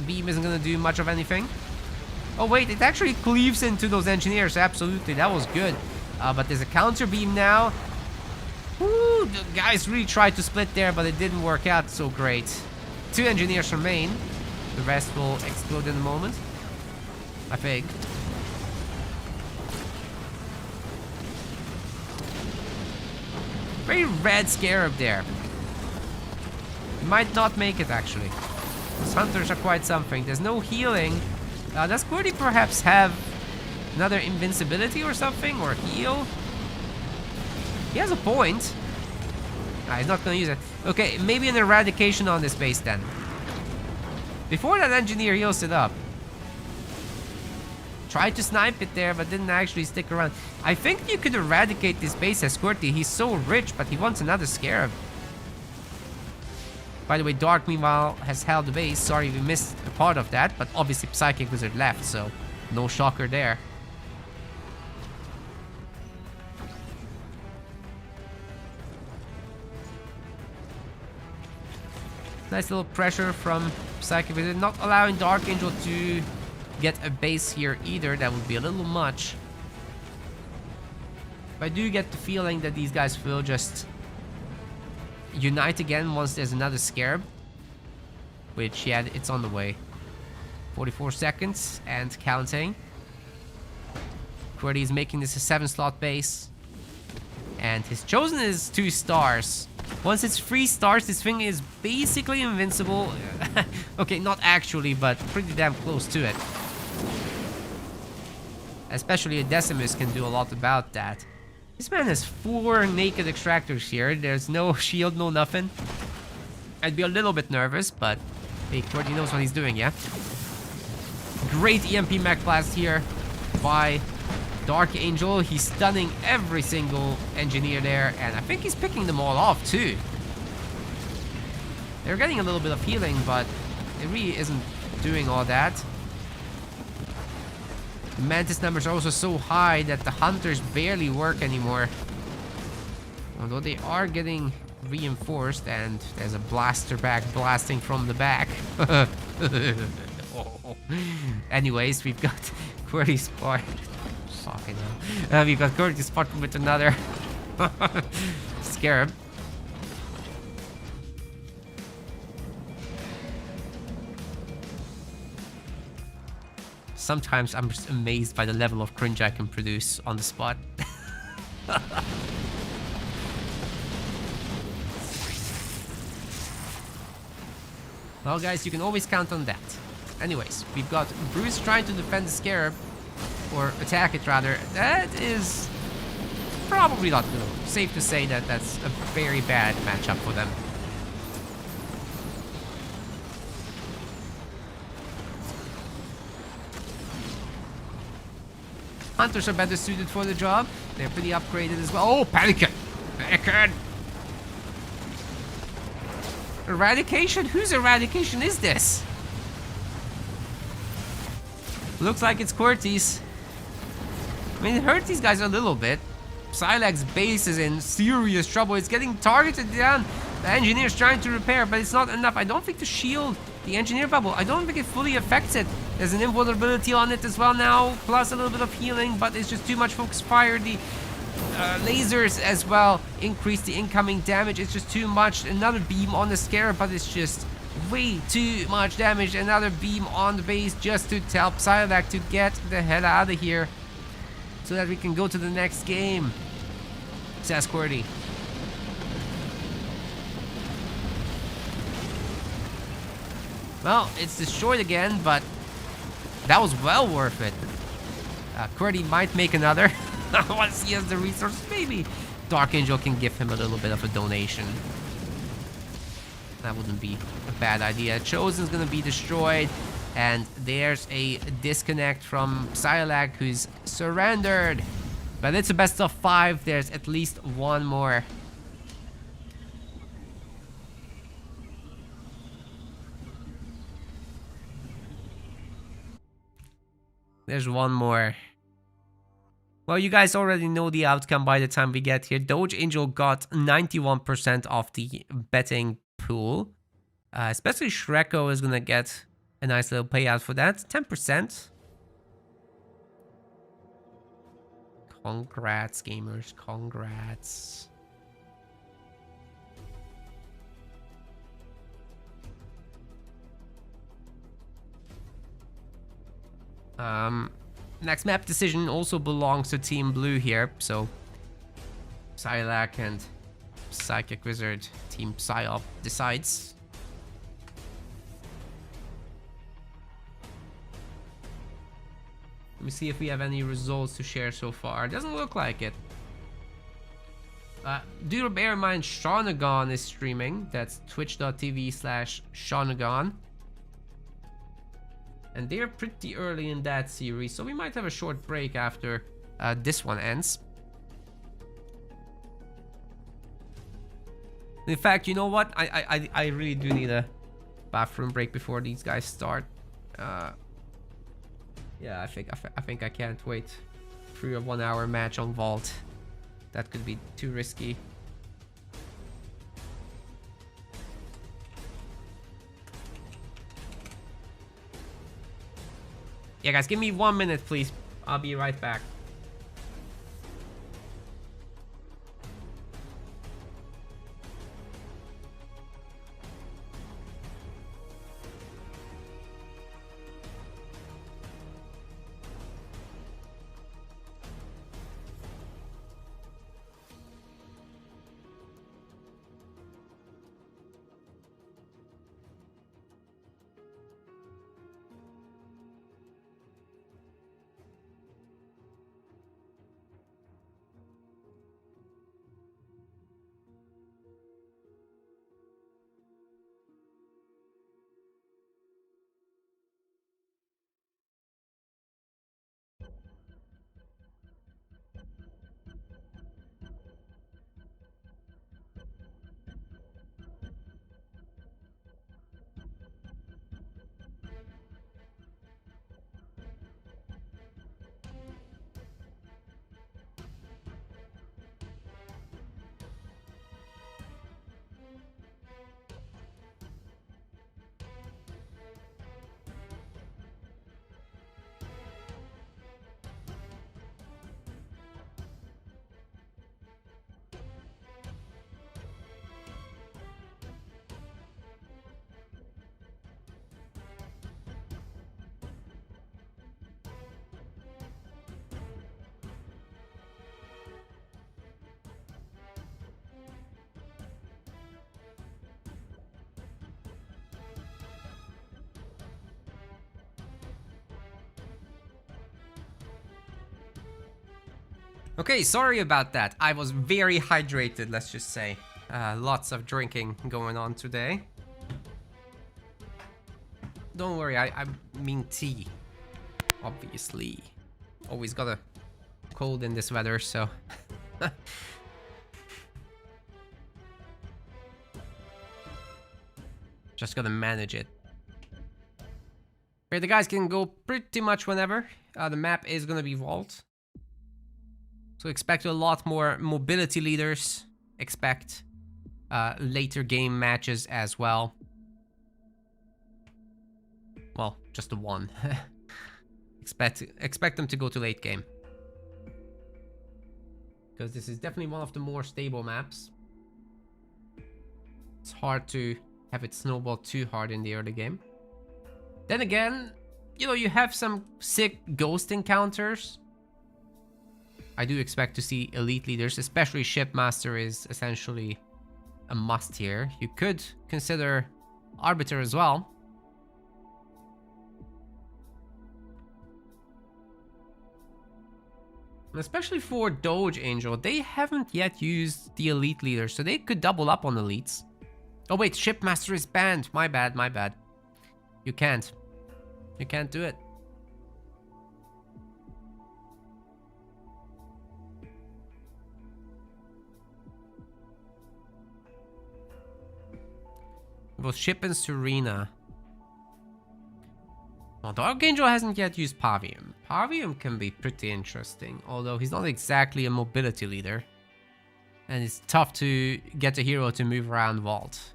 beam isn't gonna do much of anything. Oh wait, it actually cleaves into those engineers. Absolutely, that was good. But there's a counter beam now. Woo, the guys really tried to split there, but it didn't work out so great. 2 engineers remain. The rest will explode in a moment, I think. Very red scarab there. Might not make it, actually. Those hunters are quite something. There's no healing. Does Qwerty perhaps have another invincibility or something? Or heal? He has a point. He's not going to use it. Okay, maybe an eradication on this base then. Before that engineer heals it up. Tried to snipe it there, but didn't actually stick around. I think you could eradicate this base as Qwerty. He's so rich, but he wants another scarab. By the way, Dark, meanwhile, has held the base. Sorry we missed a part of that, but obviously Psychic Wizard left, so no shocker there. Nice little pressure from Psychic Wizard, not allowing Dark Angel to get a base here either. That would be a little much. But I do get the feeling that these guys will just unite again once there's another scarab. Which, yeah, it's on the way. 44 seconds and counting. Qwerty is making this a 7-slot base. And his Chosen is 2 stars. Once it's 3 stars, this thing is basically invincible. Okay, not actually, but pretty damn close to it. Especially a Decimus can do a lot about that. This man has 4 naked extractors here. There's no shield, no nothing. I'd be a little bit nervous, but hey, QWERTY knows what he's doing, yeah? Great EMP mech blast here by Dark Angel. He's stunning every single engineer there, and I think he's picking them all off too. They're getting a little bit of healing, but it really isn't doing all that. The Mantis numbers are also so high that the Hunters barely work anymore. Although they are getting reinforced, and there's a blaster back blasting from the back. Oh. Anyways, we've got QWERTY spot. Fucking hell. We've got QWERTY spot with another Scarab. Sometimes I'm just amazed by the level of cringe I can produce on the spot. Well, guys, you can always count on that. Anyways, we've got Bruce trying to defend the Scarab, or attack it rather. That is probably not good. Safe to say that that's a very bad matchup for them. Hunters are better suited for the job. They're pretty upgraded as well. Oh, Pelican! Pelican! Eradication? Whose eradication is this? Looks like it's QWERTY's. I mean, it hurt these guys a little bit. Psylag's base is in serious trouble. It's getting targeted down. The engineer's trying to repair, but it's not enough. I don't think the shield, the engineer bubble, I don't think it fully affects it. There's an invulnerability on it as well now, plus a little bit of healing, but it's just too much focus fire. The lasers as well increase the incoming damage. It's just too much. Another beam on the Scarab, but it's just way too much damage. Another beam on the base just to tell Psylocke to get the hell out of here so that we can go to the next game, says QWERTY. Well, it's destroyed again, but that was well worth it. QWERTY might make another once he has the resources. Maybe Dark Angel can give him a little bit of a donation. That wouldn't be a bad idea. Chosen's gonna be destroyed, and there's a disconnect from Psylocke, who's surrendered. But it's a best of 5. There's at least one more. There's one more. Well, you guys already know the outcome by the time we get here. Doge Angel got 91% of the betting pool. Especially Shreko is gonna get a nice little payout for that. 10%. Congrats, gamers. Congrats. Next map decision also belongs to Team Blue here, so Psylocke and Psychic Wizard Team Psyop decides. Let me see if we have any results to share so far. Doesn't look like it. Do bear in mind, Shonagon is streaming. That's twitch.tv/Shonagon. And they're pretty early in that series, so we might have a short break after this one ends. In fact, you know what? I really do need a bathroom break before these guys start. Yeah, I think I can't wait for a 1 hour match on Vault. That could be too risky. Yeah, guys, give me 1 minute, please. I'll be right back. Okay, sorry about that. I was very hydrated, let's just say. Lots of drinking going on today. Don't worry, I mean tea. Obviously. Always got a cold in this weather, so... Just gotta manage it. Okay, the guys can go pretty much whenever. The map is gonna be Vault. So expect a lot more mobility leaders. Expect later game matches as well. Well, just the one. Expect them to go to late game. Because this is definitely one of the more stable maps. It's hard to have it snowball too hard in the early game. Then again, you know, you have some sick ghost encounters. I do expect to see elite leaders, especially Shipmaster is essentially a must here. You could consider Arbiter as well. Especially for Doge Angel, they haven't yet used the elite leader, so they could double up on elites. Oh wait, Shipmaster is banned. My bad, my bad. You can't. You can't do it. Both Ship and Serena. Well, Dark Angel hasn't yet used Pavium. Pavium can be pretty interesting, although he's not exactly a mobility leader. And it's tough to get a hero to move around Vault.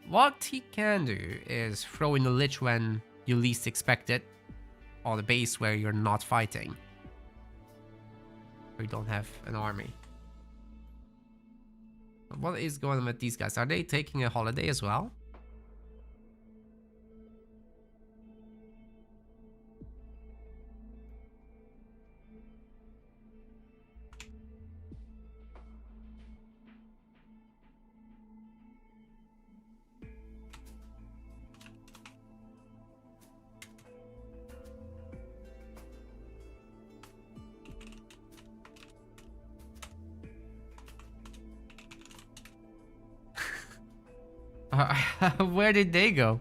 What he can do is throw in a Lich when you least expect it, on a base where you're not fighting. Or you don't have an army. What is going on with these guys? Are they taking a holiday as well? Where did they go?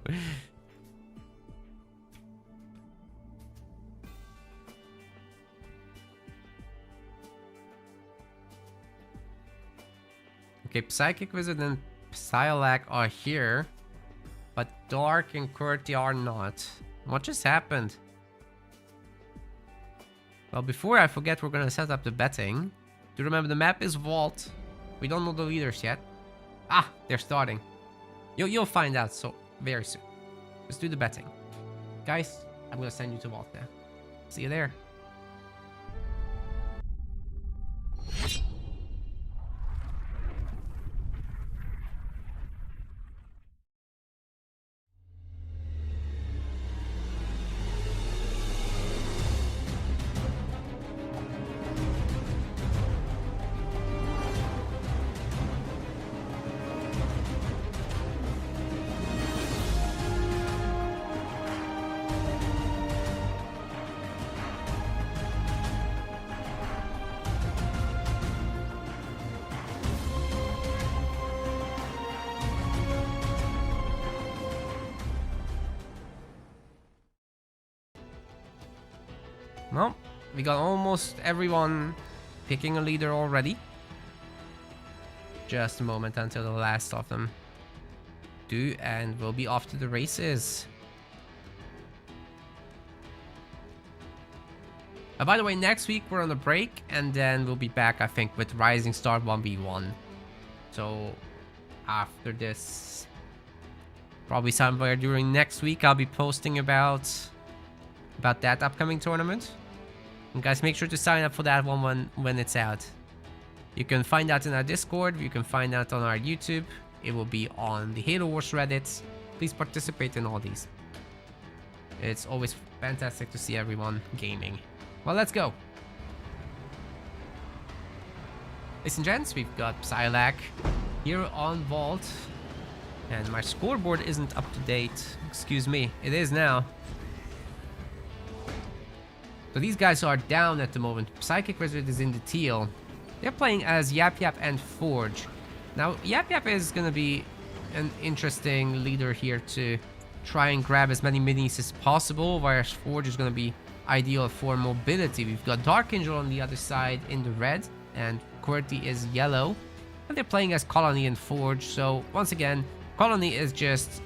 Okay, Psychic Wizard and Psylocke are here, but Dark and Curti are not. What just happened? Well, before I forget, we're gonna set up the betting. Do remember the map is Vault. We don't know the leaders yet. Ah, they're starting. You'll find out so very soon. Let's do the betting. Guys, I'm gonna send you to Vault now. See you there. Well, we got almost everyone picking a leader already. Just a moment until the last of them do, and we'll be off to the races. By the way, next week we're on a break, and then we'll be back, I think, with Rising Star 1v1. So after this, probably somewhere during next week, I'll be posting about that upcoming tournament. And guys, make sure to sign up for that one when it's out. You can find out in our Discord, you can find out on our YouTube, it will be on the Halo Wars Reddit. Please participate in all these. It's always fantastic to see everyone gaming. Well, let's go. Ladies and gents, we've got Psylocke here on Vault. And my scoreboard isn't up to date. Excuse me, it is now. So these guys are down at the moment. Psychic Wizard is in the teal. They're playing as Yap Yap and Forge. Now, Yap Yap is going to be an interesting leader here to try and grab as many minis as possible, whereas Forge is going to be ideal for mobility. We've got Dark Angel on the other side in the red, and QWERTY is yellow. And they're playing as Colony and Forge, so once again, Colony is just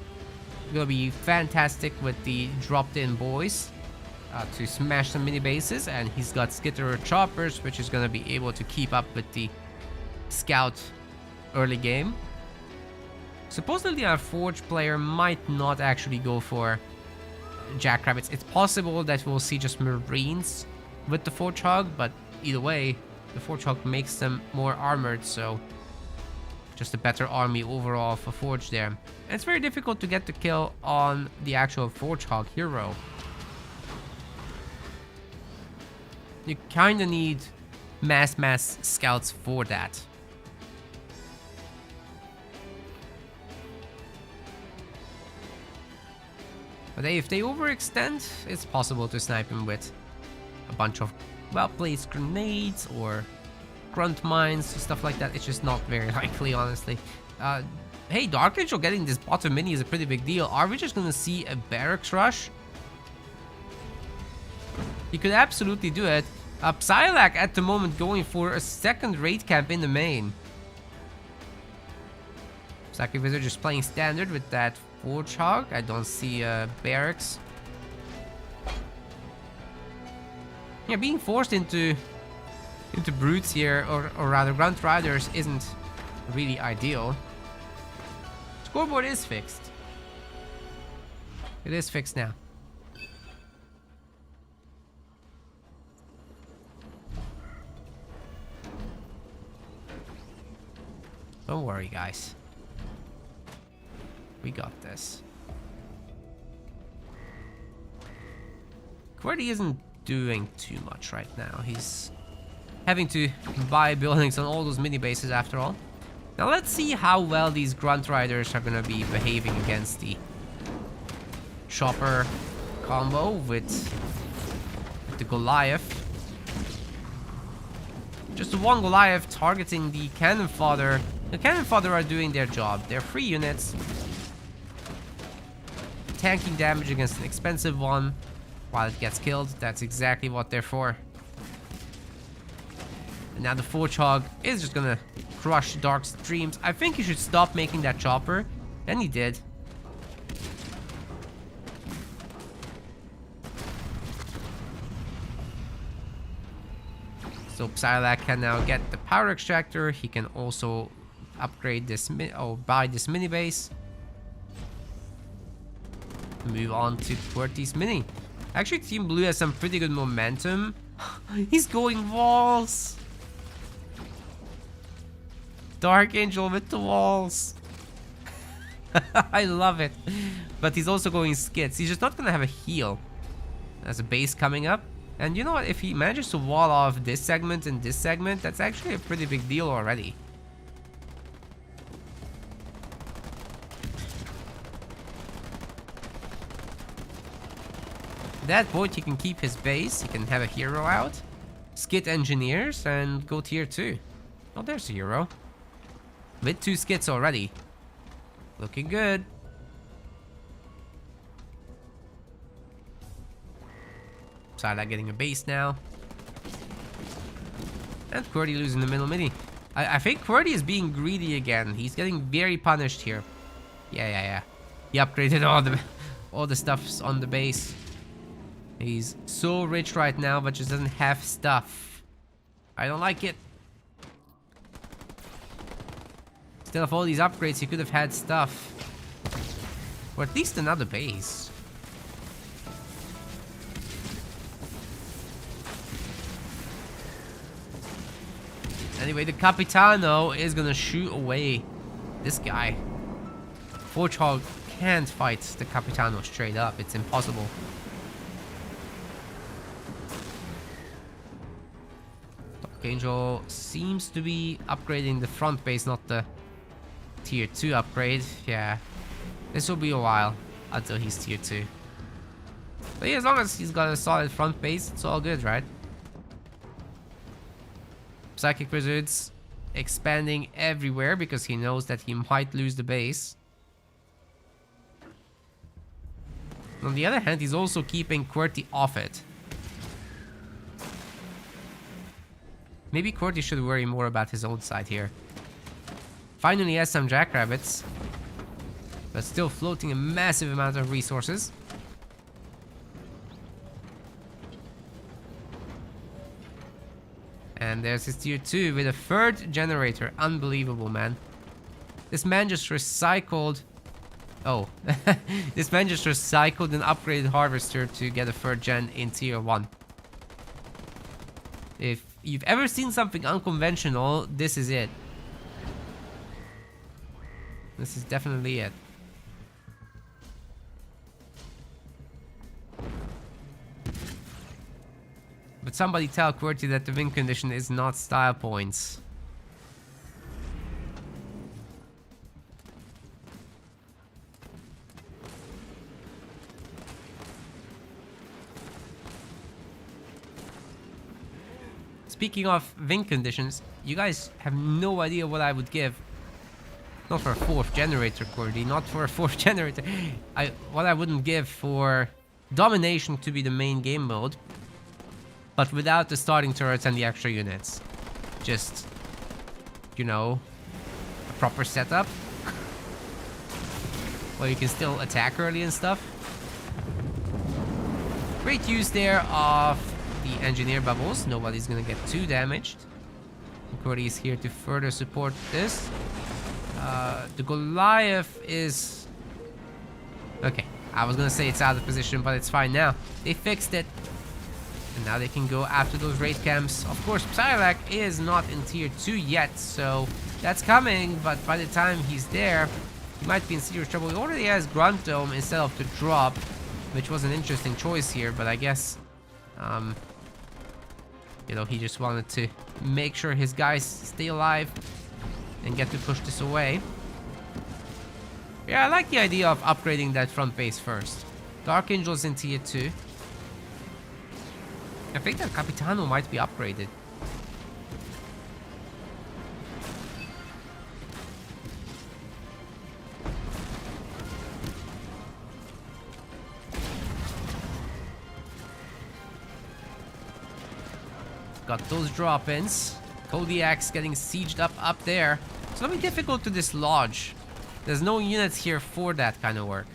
going to be fantastic with the dropped-in boys to smash some mini bases, and he's got Skitterer Choppers, which is going to be able to keep up with the Scout early game. Supposedly our Forge player might not actually go for Jackrabbits. It's possible that we'll see just Marines with the Forge Hog, but either way, the Forge Hog makes them more armored, so just a better army overall for Forge there. And it's very difficult to get the kill on the actual Forge Hog hero. You kinda need mass scouts for that. But if they overextend, it's possible to snipe him with a bunch of well-placed grenades or grunt mines, stuff like that. It's just not very likely, honestly. Hey, Dark Angel getting this bottom mini is a pretty big deal. Are we just gonna see a barracks rush? He could absolutely do it. Psylocke at the moment going for a second raid camp in the main. Psychic Wizard just playing standard with that Forge Hog. I don't see barracks. Yeah, being forced into brutes here, or rather grunt riders, isn't really ideal. Scoreboard is fixed. It is fixed now. Don't worry, guys. We got this. QWERTY isn't doing too much right now. He's having to buy buildings on all those mini bases after all. Now let's see how well these grunt riders are gonna be behaving against the chopper combo with the Goliath. Just the one Goliath targeting the cannon fodder. The cannon fodder are doing their job. They're free units, tanking damage against an expensive one while it gets killed. That's exactly what they're for. And now the Forge Hog is just gonna crush Dark's dreams. I think he should stop making that chopper, and he did. So Psylocke can now get the power extractor. He can also upgrade this buy this mini base. Move on to QWERTY's mini. Actually, Team Blue has some pretty good momentum. He's going walls. Dark Angel with the walls. I love it. But he's also going skits. He's just not gonna have a heal. There's a base coming up. And you know what? If he manages to wall off this segment and this segment, that's actually a pretty big deal already. At that point, he can keep his base. He can have a hero out, skit engineers, and go tier 2. Oh, there's a hero. With 2 skits already. Looking good. Psylocke getting a base now. And QWERTY losing the middle mini. I think QWERTY is being greedy again. He's getting very punished here. Yeah. He upgraded all the stuffs on the base. He's so rich right now, but just doesn't have stuff. I don't like it. Instead of all these upgrades, he could have had stuff. Or at least another base. Anyway, the Capitano is gonna shoot away this guy. Forge Hog can't fight the Capitano straight up. It's impossible. Dark Angel seems to be upgrading the front base, not the tier 2 upgrade. Yeah, this will be a while until he's tier 2. But yeah, as long as he's got a solid front base, it's all good, right? Psychic Wizards expanding everywhere because he knows that he might lose the base. On the other hand, he's also keeping QWERTY off it. Maybe QWERTY should worry more about his own side here. Finally has some Jackrabbits, but still floating a massive amount of resources. And there's his tier 2 with a third generator. Unbelievable, man. This man just recycled... Oh. This man just recycled an upgraded harvester to get a third gen in tier 1. If you've ever seen something unconventional, this is it. This is definitely it. But somebody tell QWERTY that the win condition is not style points. Speaking of win conditions, you guys have no idea what I would give. Not for a 4th generator, QWERTY, not for a 4th generator. What I wouldn't give for domination to be the main game mode. But without the starting turrets and the extra units. Just, you know, a proper setup. Where you can still attack early and stuff. Great use there of the engineer bubbles. Nobody's gonna get too damaged. QWERTY is here to further support this. The Goliath is... Okay, I was gonna say it's out of position, but it's fine now. They fixed it. And now they can go after those raid camps. Of course, Psylocke is not in tier 2 yet, so that's coming. But by the time he's there, he might be in serious trouble. He already has Grunt Dome instead of the drop, which was an interesting choice here. But I guess, you know, he just wanted to make sure his guys stay alive and get to push this away. Yeah, I like the idea of upgrading that front base first. Dark Angel's in tier 2. I think that Capitano might be upgraded. Got those drop-ins. Kodiak's getting sieged up there. It's gonna be difficult to dislodge. There's no units here for that kind of work.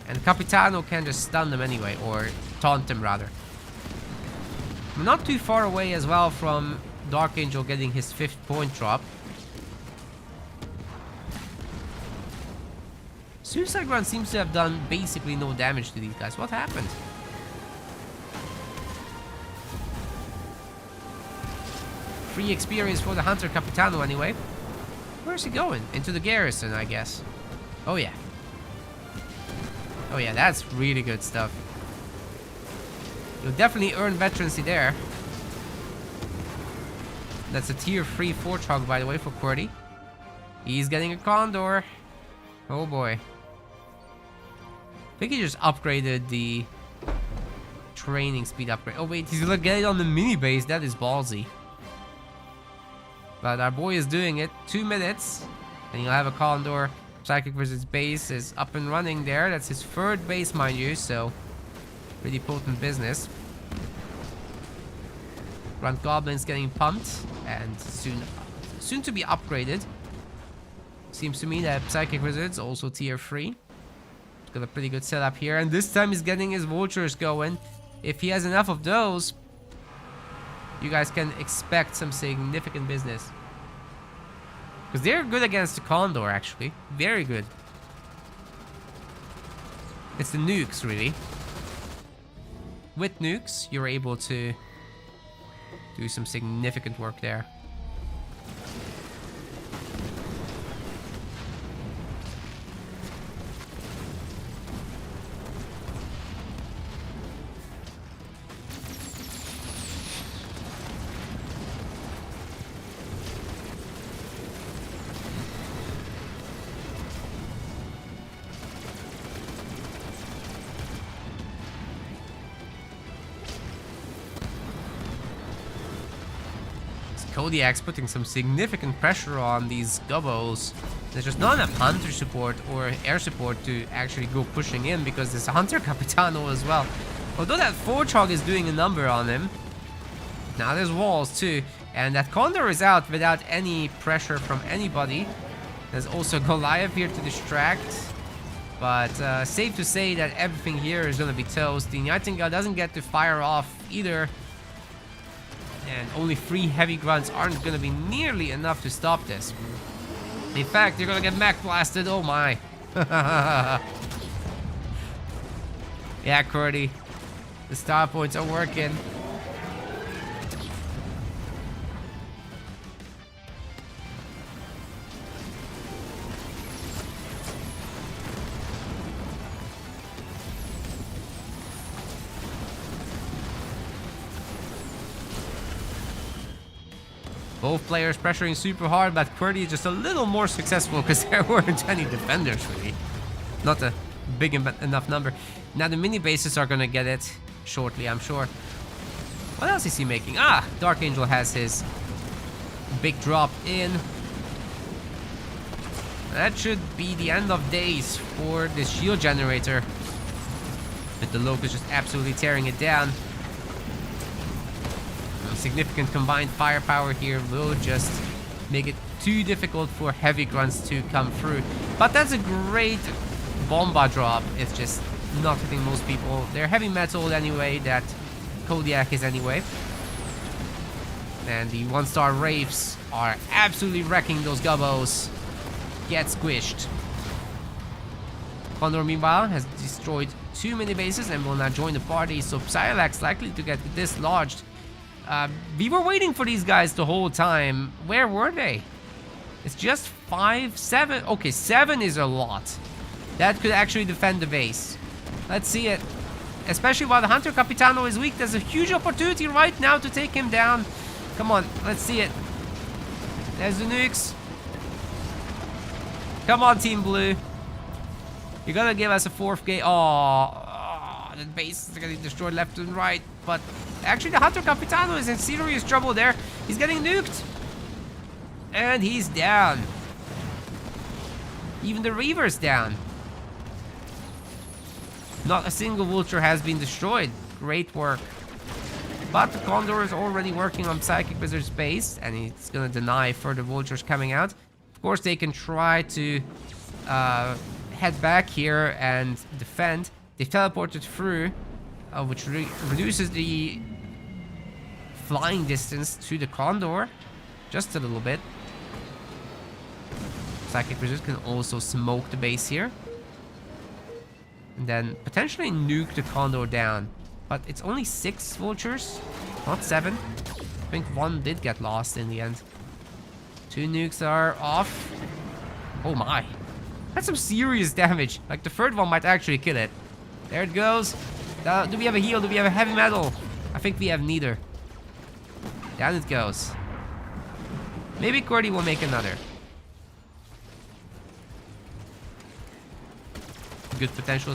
And Capitano can just stun them anyway, or taunt them rather. I'm not too far away as well from Dark Angel getting his 5th point drop. Suicide Ground seems to have done basically no damage to these guys. What happened? Free experience for the Hunter Capitano anyway. Where's he going? Into the garrison, I guess. Oh yeah. Oh yeah, that's really good stuff. You'll definitely earn veterancy there. That's a tier 3 Fortrog, by the way, for QWERTY. He's getting a Condor. Oh boy. I think he just upgraded the training speed upgrade. Oh wait, he's gonna get it on the mini base. That is ballsy. But our boy is doing it. 2 minutes. And he'll have a Condor. Psychic Wizard's base is up and running there. That's his 3rd base, mind you, so... pretty potent business. Grunt Goblin's getting pumped and soon to be upgraded. Seems to me that Psychic Wizard's also tier 3. Got a pretty good setup here, and this time he's getting his vultures going. If he has enough of those, you guys can expect some significant business. Because they're good against the Condor, actually. Very good. It's the nukes, really. With nukes, you're able to do some significant work there. Kodiak's putting some significant pressure on these Gobos. There's just not enough Hunter support or air support to actually go pushing in because there's a Hunter Capitano as well. Although that Forge is doing a number on him. Now there's walls too. And that Condor is out without any pressure from anybody. There's also Goliath here to distract. But safe to say that everything here is going to be toast. The Nightingale doesn't get to fire off either. And only 3 heavy grunts aren't going to be nearly enough to stop this. In fact, they're going to get mech blasted. Oh my. Yeah, Cordy. The star points are working. Both players pressuring super hard, but Qwerty is just a little more successful because there weren't any defenders really. Not a big enough number. Now the mini bases are gonna get it shortly, I'm sure. What else is he making? Ah, Dark Angel has his big drop in. That should be the end of days for this shield generator. But the Locust just absolutely tearing it down. Significant combined firepower here will just make it too difficult for heavy grunts to come through. But that's a great bomba drop. It's just not hitting most people. They're heavy metal anyway, that Kodiak is anyway. And the 1-star Wraiths are absolutely wrecking those Gubbos. Get squished. Condor meanwhile has destroyed 2 mini bases and will now join the party, so Psylocke's likely to get dislodged. We were waiting for these guys the whole time. Where were they? It's just 5, 7. Okay, 7 is a lot. That could actually defend the base. Let's see it. Especially while the Hunter Capitano is weak, there's a huge opportunity right now to take him down. Come on, let's see it. There's the nukes. Come on, Team Blue. You're gonna give us a 4th gate. Oh, the base is getting destroyed left and right. But actually, the Hunter Capitano is in serious trouble there. He's getting nuked. And he's down. Even the Reaver's down. Not a single Vulture has been destroyed. Great work. But the Condor is already working on Psychic Wizard's base, and he's going to deny further Vultures coming out. Of course, they can try to head back here and defend. They've teleported through, which reduces the flying distance to the Condor just a little bit. Psychic Wizard can also smoke the base here. And then potentially nuke the Condor down. But it's only 6 Vultures, not 7. I think 1 did get lost in the end. 2 nukes are off. Oh my. That's some serious damage. Like the 3rd one might actually kill it. There it goes. Do we have a heal? Do we have a heavy metal? I think we have neither. Down it goes. Maybe Qwerty will make another. Good potential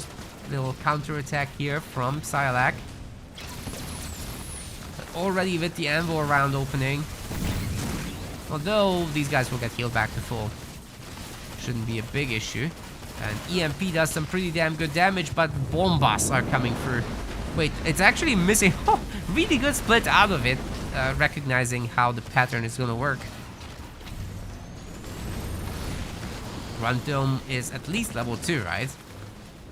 little counter attack here from Psylocke. But already with the Anvil round opening. Although these guys will get healed back to full. Shouldn't be a big issue. And EMP does some pretty damn good damage, but bombas are coming through. Wait, it's actually missing. Oh, really good split out of it, recognizing how the pattern is gonna work. Grunt Dome is at least level 2, right?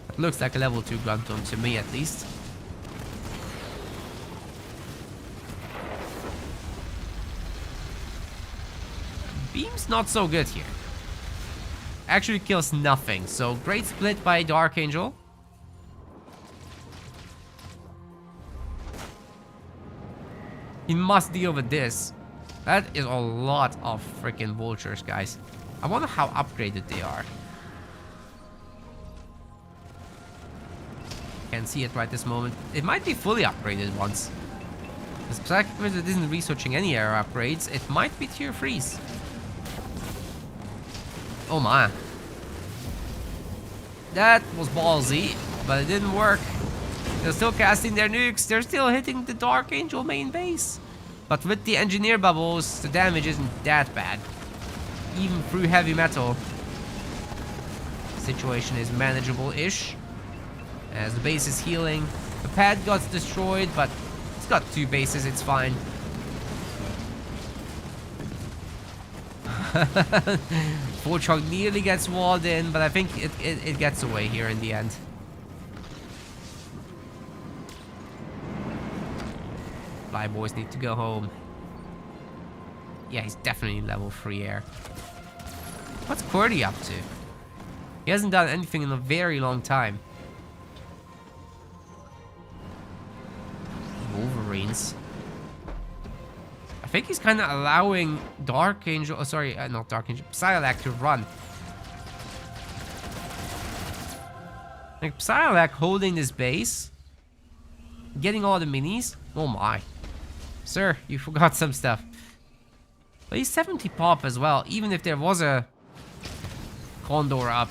It looks like a level 2 Grunt Dome to me, at least. Beam's not so good here. Actually kills nothing, so great split by Dark Angel. He must deal with this. That is a lot of freaking Vultures, guys. I wonder how upgraded they are. Can't see it right this moment. It might be fully upgraded once. The Psychic Wizard isn't researching any air upgrades. It might be tier 3s. Oh my. That was ballsy, but it didn't work. They're still casting their nukes. They're still hitting the Dark Angel main base. But with the engineer bubbles, the damage isn't that bad. Even through heavy metal, the situation is manageable-ish. As the base is healing. The pad got destroyed, but it's got 2 bases, it's fine. Bedrock nearly gets walled in, but I think it gets away here in the end. Fly boys need to go home. Yeah, he's definitely level 3 air. What's QWERTY up to? He hasn't done anything in a very long time. Wolverines. I think he's kind of allowing Dark Angel, oh sorry, not Dark Angel, Psylocke to run. Like Psylocke holding this base, getting all the minis. Oh my. Sir, you forgot some stuff. But he's 70 pop as well, even if there was a Condor up.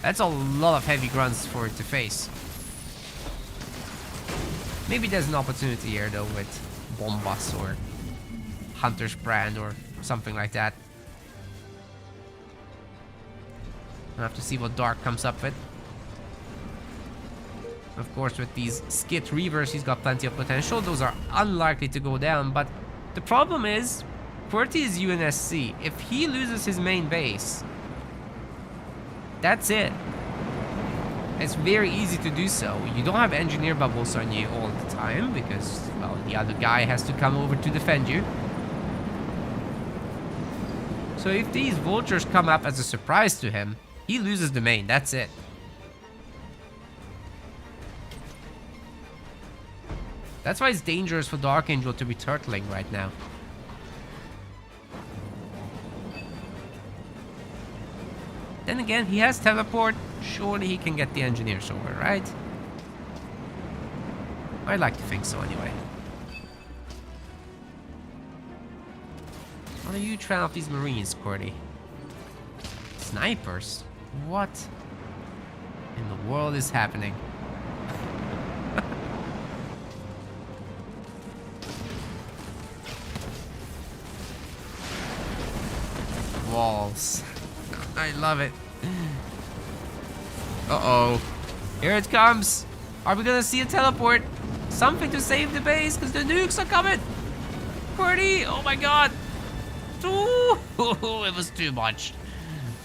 That's a lot of heavy grunts for it to face. Maybe there's an opportunity here though with Bombas or Hunter's Brand or something like that. I'll have to see what Dark comes up with. Of course, with these Skit Reavers, he's got plenty of potential. Those are unlikely to go down, but the problem is, QWERTY is UNSC. If he loses his main base, that's it. It's very easy to do so. You don't have engineer bubbles on you all the time because, well, the other guy has to come over to defend you. So if these vultures come up as a surprise to him, he loses the main, that's it. That's why it's dangerous for Dark Angel to be turtling right now. Then again, he has teleport. Surely he can get the engineers over, right? I'd like to think so anyway. What are you trying off these Marines, QWERTY? Snipers? What in the world is happening? Walls. I love it. Uh-oh. Here it comes. Are we gonna see a teleport? Something to save the base, because the nukes are coming. QWERTY! Oh my god. Ooh, it was too much.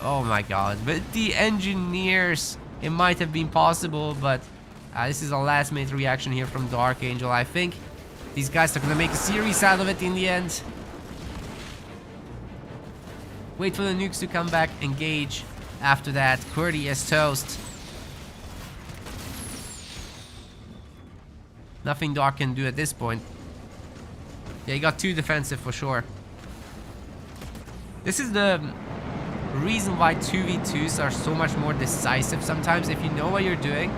Oh my god. With the engineers, it might have been possible, but this is a last minute reaction here from Dark Angel. I think these guys are gonna make a series out of it in the end. Wait for the nukes to come back, engage. After that, QWERTY is toast. Nothing Dark can do at this point. Yeah, he got too defensive for sure. This is the reason why 2v2s are so much more decisive sometimes. If you know what you're doing,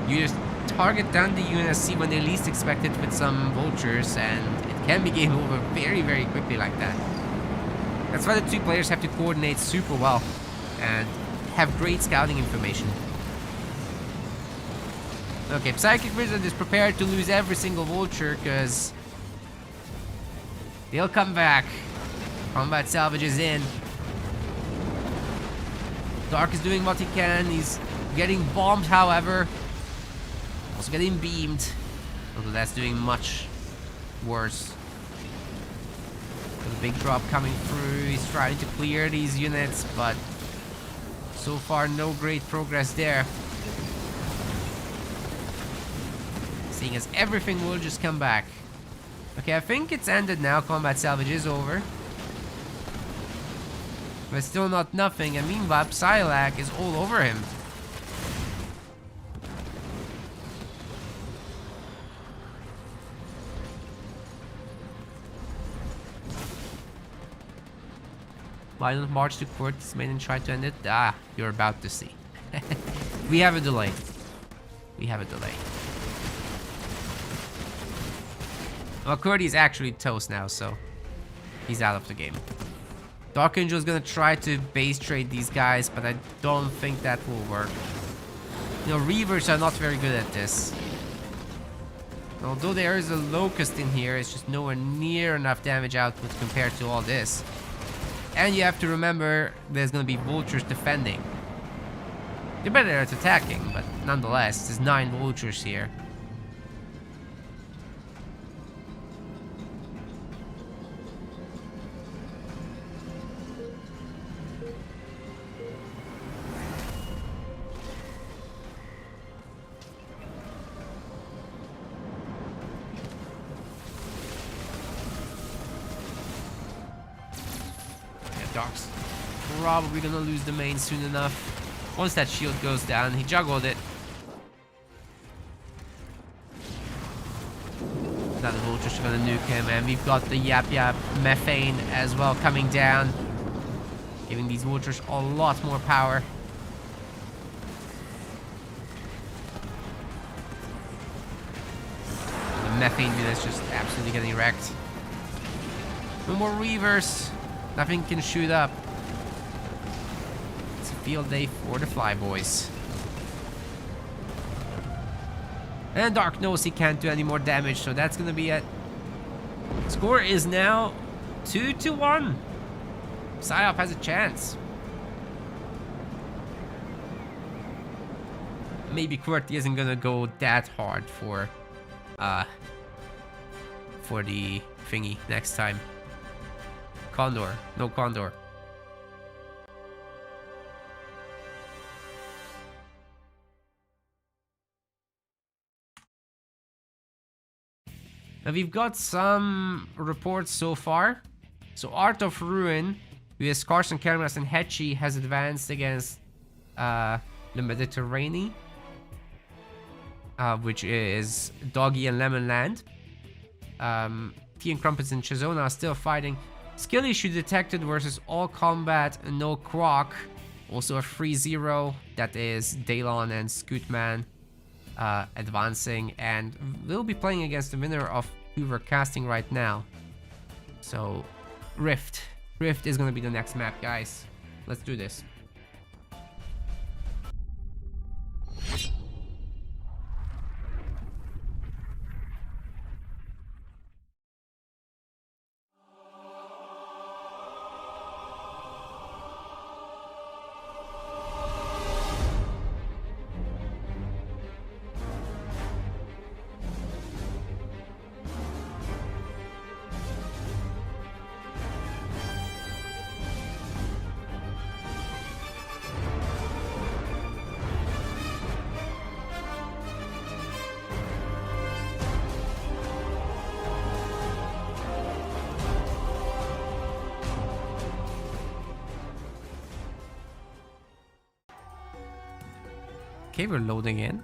you just target down the UNSC when they least expect it with some vultures, and it can be game over very, very quickly like that. That's why the two players have to coordinate super well and have great scouting information. Okay, Psychic Wizard is prepared to lose every single vulture because they'll come back. Combat salvage is in. Dark is doing what he can. He's getting bombed, however. Also getting beamed. Although that's doing much worse. The big drop coming through. He's trying to clear these units, but so far no great progress there. Seeing as everything will just come back. Okay, I think it's ended now. Combat salvage is over. But still not nothing, and meanwhile Psylocke is all over him. Why don't march to QWERTY's main and try to end it? Ah, you're about to see. We have a delay. We have a delay. Well, QWERTY is actually toast now, so he's out of the game. Dark Angel is gonna try to base trade these guys, but I don't think that will work. You know, Reavers are not very good at this. Although there is a Locust in here, it's just nowhere near enough damage output compared to all this. And you have to remember, there's gonna be Vultures defending. They're better at attacking, but nonetheless, there's 9 Vultures here. Dark's probably gonna lose the main soon enough. Once that shield goes down, he juggled it. Now the Vultures are gonna nuke him, and we've got the Yap Yap Methane as well coming down, giving these Vultures a lot more power. The Methane unit's just absolutely getting wrecked. No more Reavers. Nothing can shoot up. It's a field day for the Flyboys. And Dark knows he can't do any more damage, so that's gonna be it. Score is now 2-1. Psyop has a chance. Maybe QWERTY isn't gonna go that hard for the thingy next time. Condor. No Condor. Now we've got some reports so far. So Art of Ruin, with Carson Cameras and Hetchy, has advanced against the Mediterranean, which is Doggy and Lemonland. Tea and Crumpets and Chisona are still fighting. Skill issue detected versus all combat, no Croc. Also a 3-0, that is Daylon and Scootman advancing, and we'll be playing against the winner of who we're casting right now. So Rift is gonna be the next map, guys. Let's do this. Okay, we're loading in.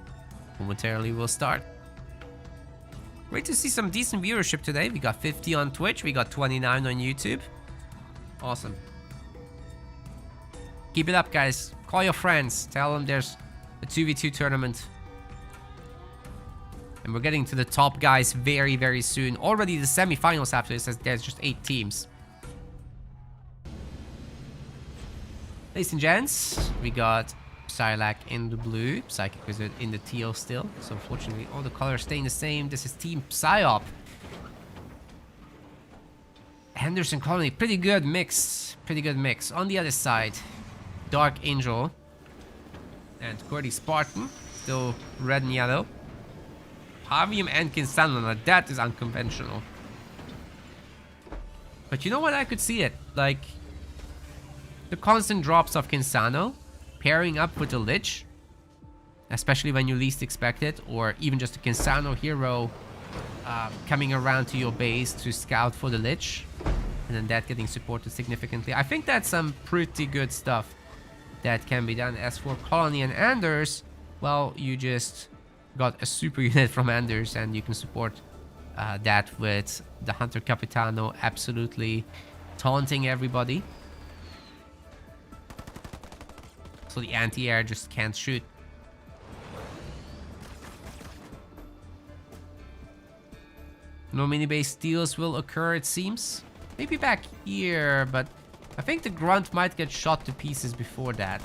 Momentarily we'll start. Great to see some decent viewership today. We got 50 on Twitch, we got 29 on YouTube. Awesome. Keep it up, guys. Call your friends. Tell them there's a 2v2 tournament. And we're getting to the top, guys, very, very soon. Already the semifinals after this, as there's just 8 teams. Ladies and gents, we got Psylac in the blue, Psychic Wizard in the teal still. So unfortunately all the colors staying the same. This is Team Psyop. Henderson Colony, pretty good mix. Pretty good mix. On the other side, Dark Angel and QWERTY Spartan, still red and yellow. Pavium and Kinsano, now that is unconventional. But you know what, I could see it. Like, the constant drops of Kinsano pairing up with a Lich, especially when you least expect it, or even just a Kinsano hero coming around to your base to scout for the Lich, and then that getting supported significantly. I think that's some pretty good stuff that can be done. As for Colony and Anders, well, you just got a super unit from Anders, and you can support that with the Hunter Capitano absolutely taunting everybody. So the anti-air just can't shoot. No mini-base steals will occur, it seems. Maybe back here, but I think the Grunt might get shot to pieces before that.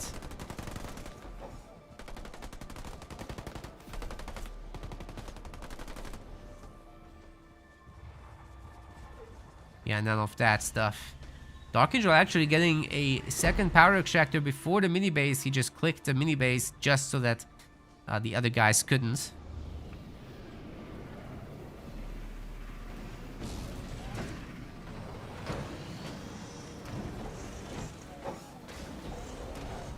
Yeah, none of that stuff. Dark Angel actually getting a second power extractor before the mini base. He just clicked the mini base just so that the other guys couldn't.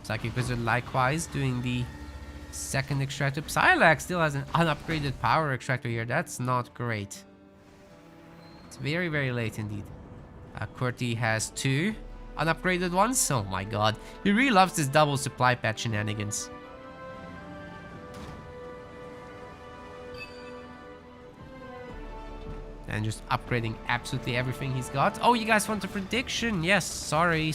Psychic Wizard likewise doing the second extractor. Psylocke still has an unupgraded power extractor here. That's not great. It's very, very late indeed. Qwerty has 2 unupgraded ones. Oh my god. He really loves this double supply pad shenanigans. And just upgrading absolutely everything he's got. Oh, you guys want a prediction? Yes, sorry.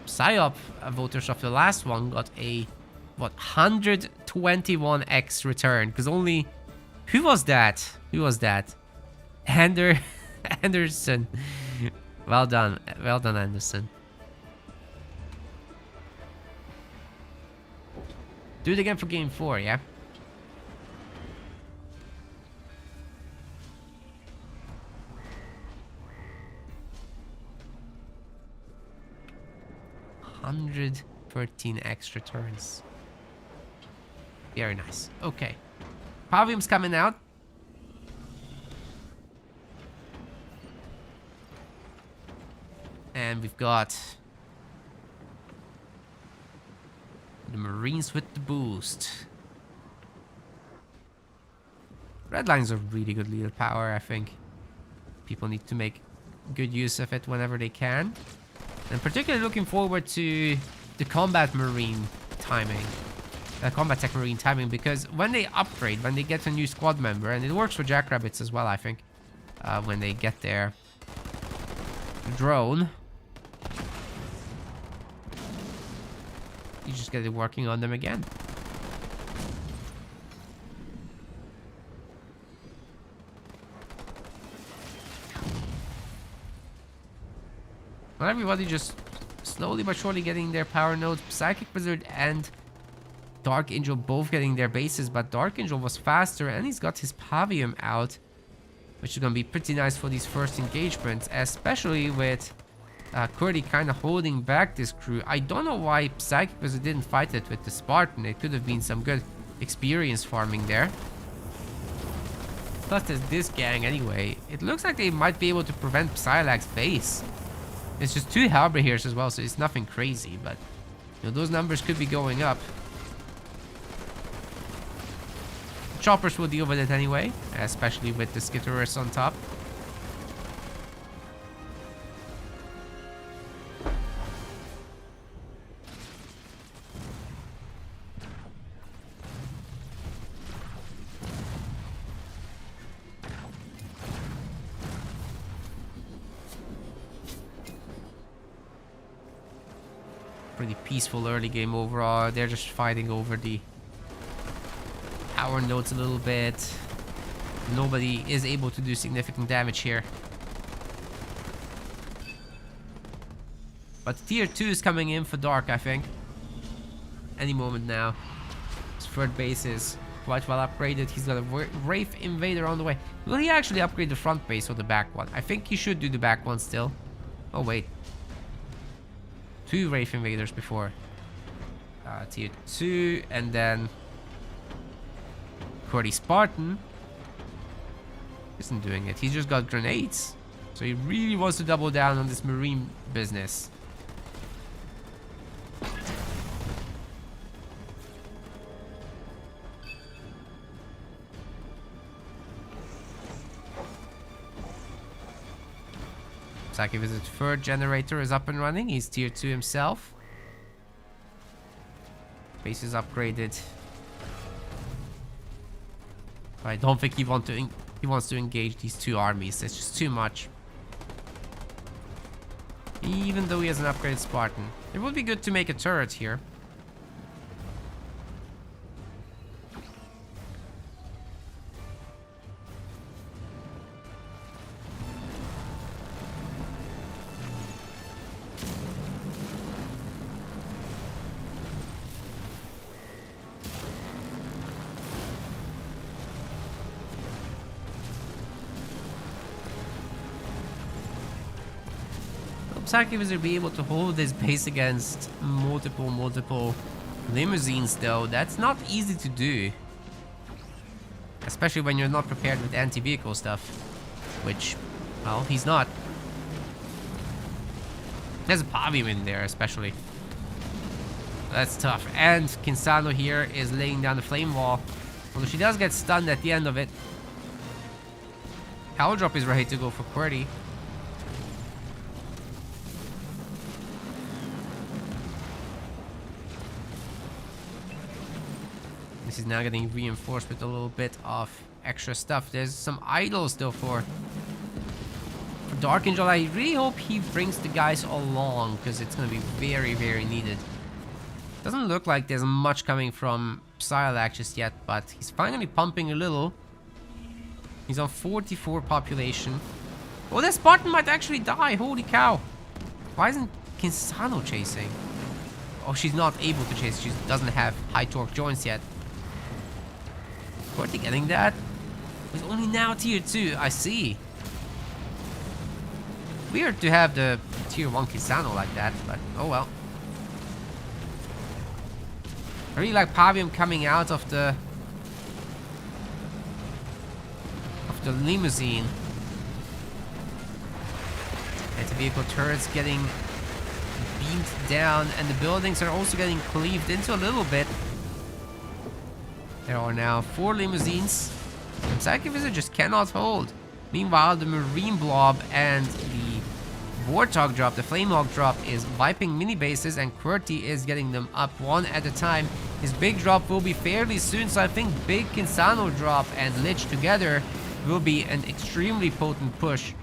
Psyop voters of the last one got a, what, 121x return. Because only... Who was that? Anderson. Well done, Anderson. Do it again for game 4, yeah? $113 returns. Very nice. Okay. Pavium's coming out. And we've got the Marines with the boost. Redline's a really good leader power, I think. People need to make good use of it whenever they can. And particularly looking forward to the combat marine timing. Combat tech marine timing, because when they upgrade, when they get a new squad member, and it works for Jackrabbits as well, I think, when they get their drone, you just get it working on them again. Not everybody just slowly but surely getting their power nodes. Psychic Wizard and Dark Angel both getting their bases, but Dark Angel was faster and he's got his Pavium out, which is going to be pretty nice for these first engagements, especially with Qwerty kind of holding back this crew. I don't know why Psychic Wizard didn't fight it with the Spartan. It could have been some good experience farming there. Plus there's this gang anyway. It looks like they might be able to prevent Psylocke's base. It's just 2 Halberdiers as well, so it's nothing crazy, but you know, those numbers could be going up. Choppers will deal with it anyway, especially with the Skitterus on top. Pretty peaceful early game overall. They're just fighting over the power nodes a little bit. Nobody is able to do significant damage here. But tier 2 is coming in for Dark, I think. Any moment now. His third base is quite well upgraded. He's got a Wraith Invader on the way. Will he actually upgrade the front base or the back one? I think he should do the back one still. Oh, wait. 2 Wraith Invaders before tier 2, and then Qwerty Spartan isn't doing it. He's just got grenades. So he really wants to double down on this marine business. Psychic Wizard's third generator is up and running. He's tier 2 himself. Base is upgraded. I don't think he wants to engage these 2 armies. It's just too much. Even though he has an upgraded Spartan. It would be good to make a turret here. Psychic Wizard be able to hold this base against multiple limousines though? That's not easy to do. Especially when you're not prepared with anti-vehicle stuff. Which, well, he's not. There's a Pavium in there especially. That's tough. And Chisona here is laying down the flame wall. Although she does get stunned at the end of it. Drop is ready to go for QWERTY. This is now getting reinforced with a little bit of extra stuff. There's some idols though for Dark Angel. I really hope he brings the guys along because it's going to be very needed. Doesn't look like there's much coming from Psylocke just yet, but he's finally pumping a little. He's on 44 population. Oh, that Spartan might actually die. Holy cow. Why isn't Chisona chasing? Oh, she's not able to chase. She doesn't have high torque joints yet. QWERTY getting that? He's only now tier 2. I see. Weird to have the tier 1 Chisona like that, but oh well. I really like Pavium coming out of the limousine. Anti-vehicle turrets getting beamed down, and the buildings are also getting cleaved into a little bit. There are now 4 limousines. And Psychic Wizard just cannot hold. Meanwhile, the Marine Blob and the Warthog drop, the Flamehawk drop, is wiping mini bases, and QWERTY is getting them up one at a time. His big drop will be fairly soon, so I think big Chisona drop and Lich together will be an extremely potent push.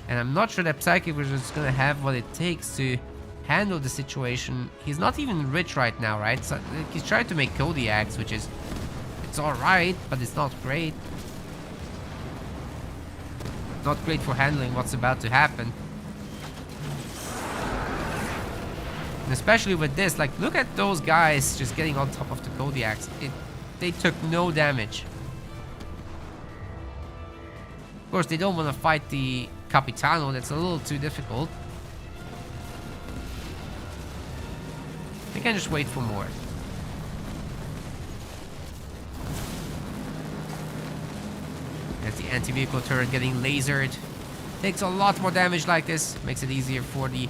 And I'm not sure that Psychic Wizard is going to have what it takes to handle the situation. He's not even rich right now, right? So he's trying to make Kodiaks, which is... it's alright, but it's not great. Not great for handling what's about to happen. And especially with this, like, look at those guys just getting on top of the Kodiaks. They took no damage. Of course, they don't want to fight the Capitano. That's a little too difficult. They can just wait for more. There's the anti-vehicle turret getting lasered. Takes a lot more damage like this. Makes it easier for the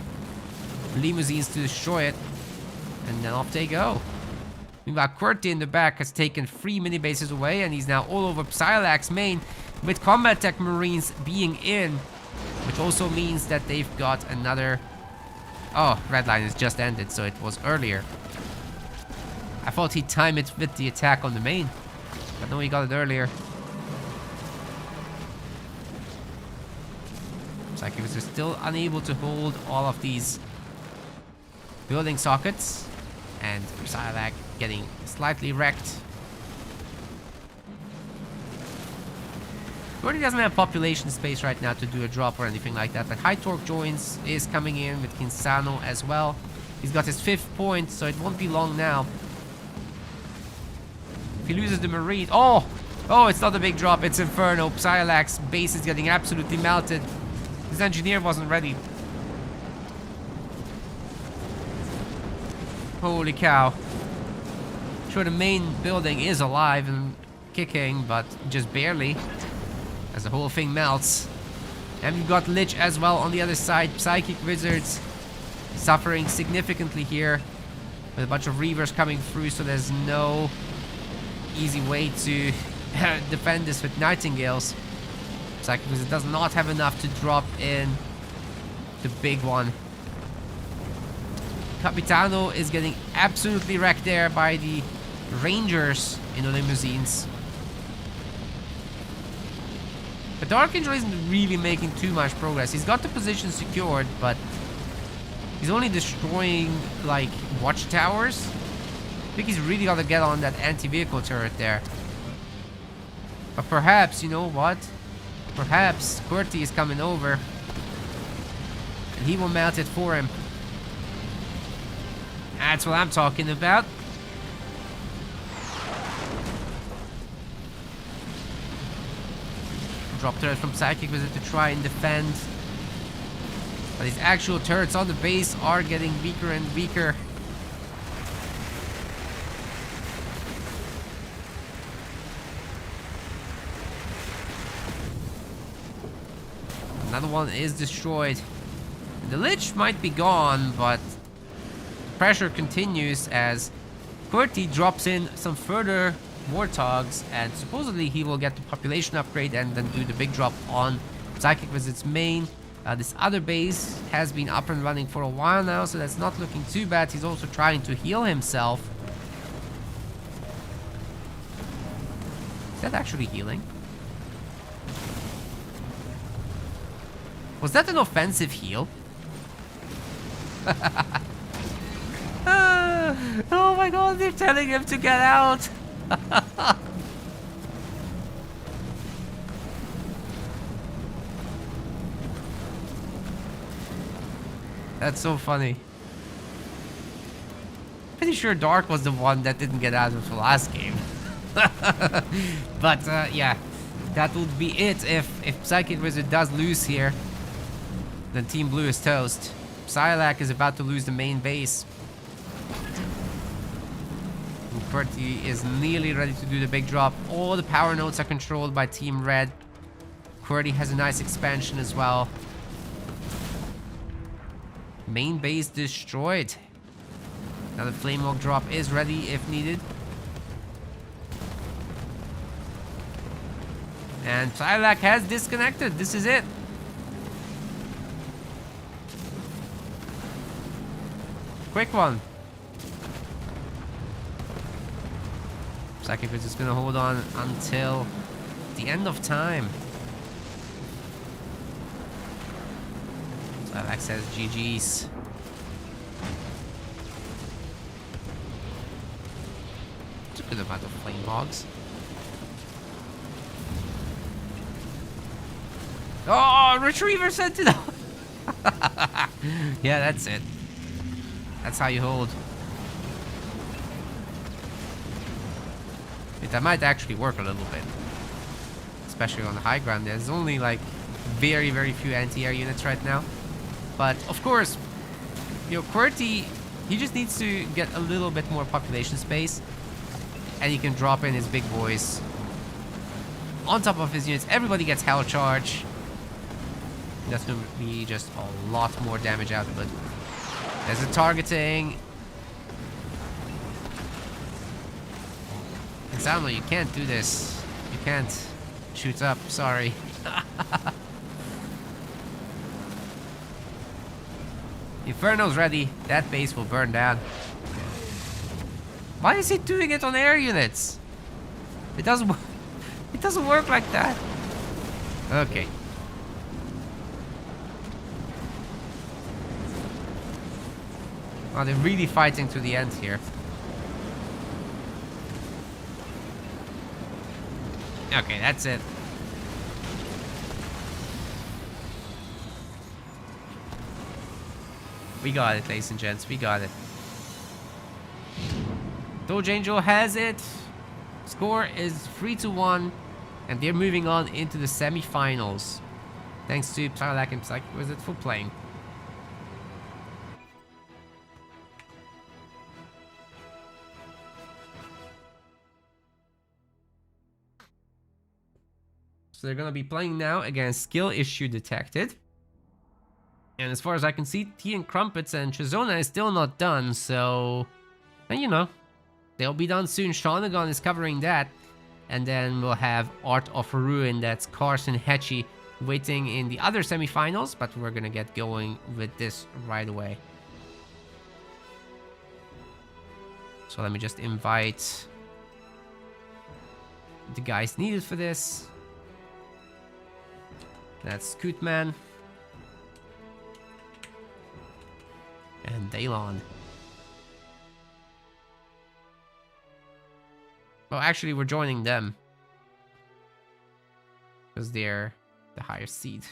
limousines to destroy it. And then off they go. Meanwhile, QWERTY in the back has taken 3 mini bases away, and he's now all over Psylocke's main, with Combat Tech Marines being in, which also means that they've got another... oh, red line has just ended, so it was earlier. I thought he'd time it with the attack on the main, but no, he got it earlier. Psychic Wizard is still unable to hold all of these building sockets, and Psylocke getting slightly wrecked. QWERTY doesn't have population space right now to do a drop or anything like that, but high torque joints is coming in with Chisona as well. He's got his 5th point, so it won't be long now. If he loses the Marine... oh! Oh, it's not a big drop, it's Inferno. Psylocke's base is getting absolutely melted. His engineer wasn't ready. Holy cow. Sure, the main building is alive and kicking, but just barely. As the whole thing melts. And we've got Lich as well on the other side. Psychic Wizards suffering significantly here. With a bunch of Reavers coming through, so there's no easy way to defend this with Nightingales. Psychic Wizard does not have enough to drop in the big one. Capitano is getting absolutely wrecked there by the Rangers in the limousines. But Dark Angel isn't really making too much progress. He's got the position secured, but he's only destroying, like, watchtowers. I think he's really got to get on that anti-vehicle turret there. But perhaps, you know what? Perhaps QWERTY is coming over, and he will melt it for him. That's what I'm talking about. Drop turret from Psychic Wizard to try and defend But these actual turrets on the base are getting weaker and weaker. Another one is destroyed. The Lich might be gone, but the pressure continues as QWERTY drops in some further Warthogs, and supposedly he will get the population upgrade and then do the big drop on Psychic Wizard's main. This other base has been up and running for a while now, so that's not looking too bad. He's also trying to heal himself. Is that actually healing? Was that an offensive heal? Oh my god, they're telling him to get out! That's so funny. Pretty sure Dark was the one that didn't get out of the last game. But yeah, that would be it. If Psychic Wizard does lose here, then Team Blue is toast. Psylocke is about to lose the main base. And QWERTY is nearly ready to do the big drop. All the power nodes are controlled by Team Red. QWERTY has a nice expansion as well. Main base destroyed. Now the Flame Walk drop is ready if needed. And Psylocke has disconnected. This is it. Quick one. Psychic is just gonna hold on until the end of time. Psylocke says GG's. It's a good amount of flame hogs. Oh, Retriever Sentinel! Yeah, that's it. That's how you hold. That might actually work a little bit. Especially on the high ground. There's only like very, very few anti-air units right now. But of course, you know, QWERTY, he just needs to get a little bit more population space. And he can drop in his big boys on top of his units. Everybody gets Hell Charge. That's going to be just a lot more damage output. There's a targeting. Example, you can't do this. You can't shoot up, sorry. Inferno's ready. That base will burn down. Why is he doing it on air units? It doesn't work like that. Okay. Oh, they're really fighting to the end here. Okay, that's it. We got it, ladies and gents. We got it. Doge Angel has it. Score is 3-1. And they're moving on into the semifinals. Thanks to Psylocke and Psychic Wizard for playing. So they're going to be playing now against Skill Issue Detected. And as far as I can see, Tea and Crumpets and Chisona is still not done, so... And you know, they'll be done soon. Shawnagon is covering that. And then we'll have Art of Ruin, that's Carson Hetchy, waiting in the other semifinals. But we're going to get going with this right away. So let me just invite the guys needed for this. That's Scootman. And Daylon. Well, actually, we're joining them. Because they're the higher seed.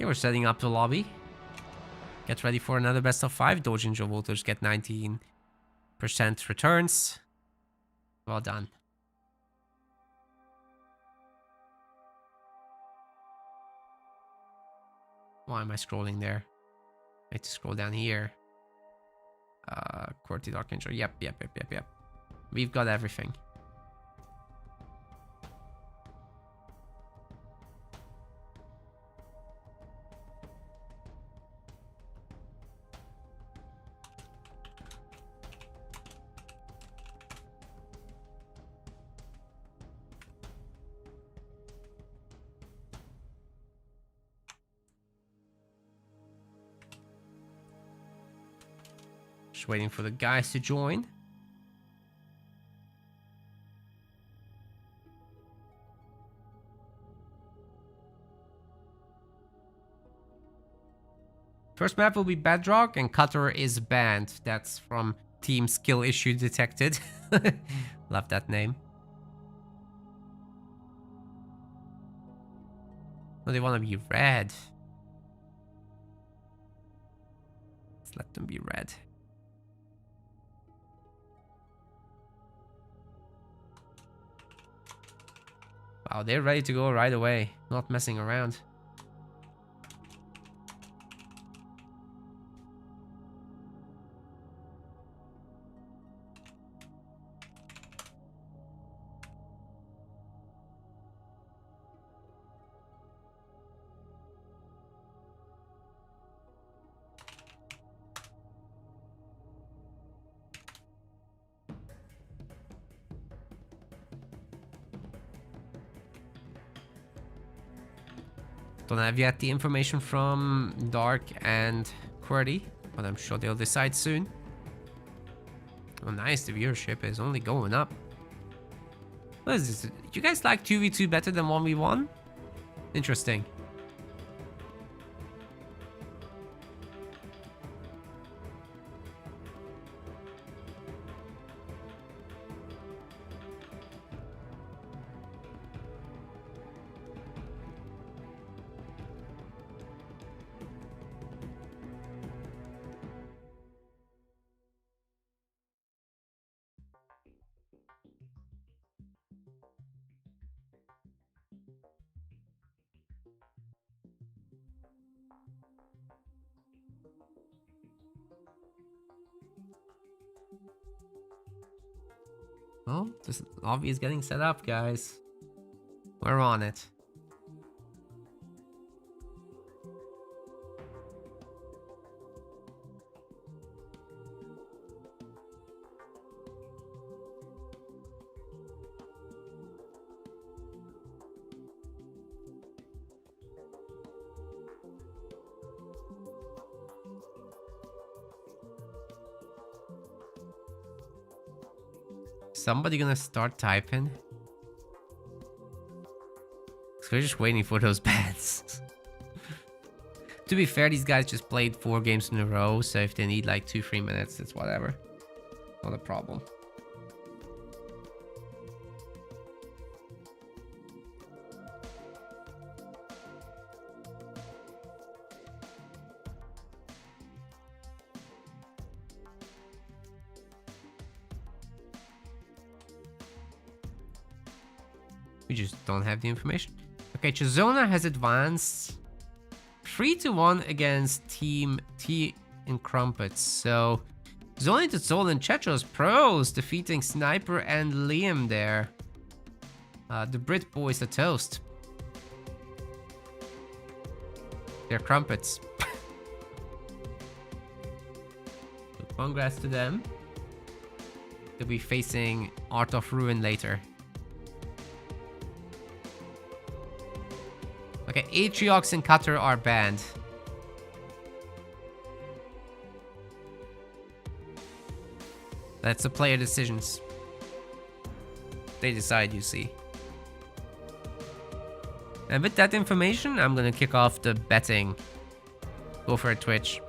Okay, we're setting up the lobby. Get ready for another best of 5. Doge and Joe Voters get 19% returns. Well done. Why am I scrolling there? I need to scroll down here. QWERTY Dark Angel. Yep. We've got everything. Just waiting for the guys to join. First map will be Bedrock, and Cutter is banned. That's from Team Skill Issue Detected. Love that name. Oh, they want to be red. Let's let them be red. Wow, they're ready to go right away. Not messing around. Don't have yet the information from Dark and QWERTY, but I'm sure they'll decide soon. Oh, nice. The viewership is only going up. What is this? You guys like 2v2 better than 1v1? Interesting. Oh, this lobby is getting set up, guys. We're on it. Somebody gonna start typing? So we're just waiting for those bans. To be fair, these guys just played 4 games in a row, so if they need like 2-3 minutes, it's whatever. Not a problem. We just don't have the information. Okay, Chisona has advanced 3-1 against Team T and Crumpets. So, Zoni to Soul and Chetros pros defeating Sniper and Liam there. The Brit boys are toast. They're Crumpets. So congrats to them. They'll be facing Art of Ruin later. Okay, Atriox and Cutter are banned. That's the player decisions. They decide, you see. And with that information, I'm gonna kick off the betting. Go for a Twitch.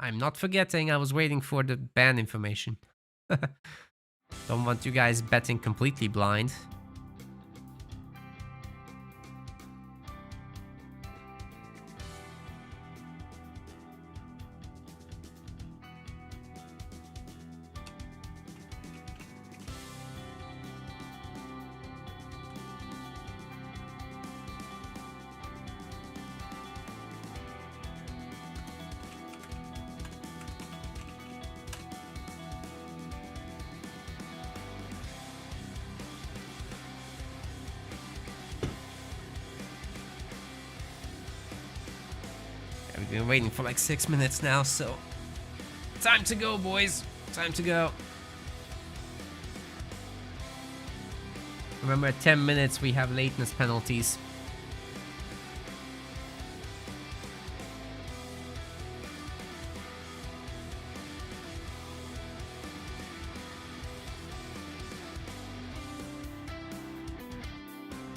I'm not forgetting, I was waiting for the ban information. Don't want you guys betting completely blind. We've been waiting for like 6 minutes now, so time to go, boys. Time to go. Remember, at 10 minutes we have lateness penalties.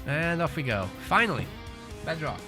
And off we go. Finally, Bedrock.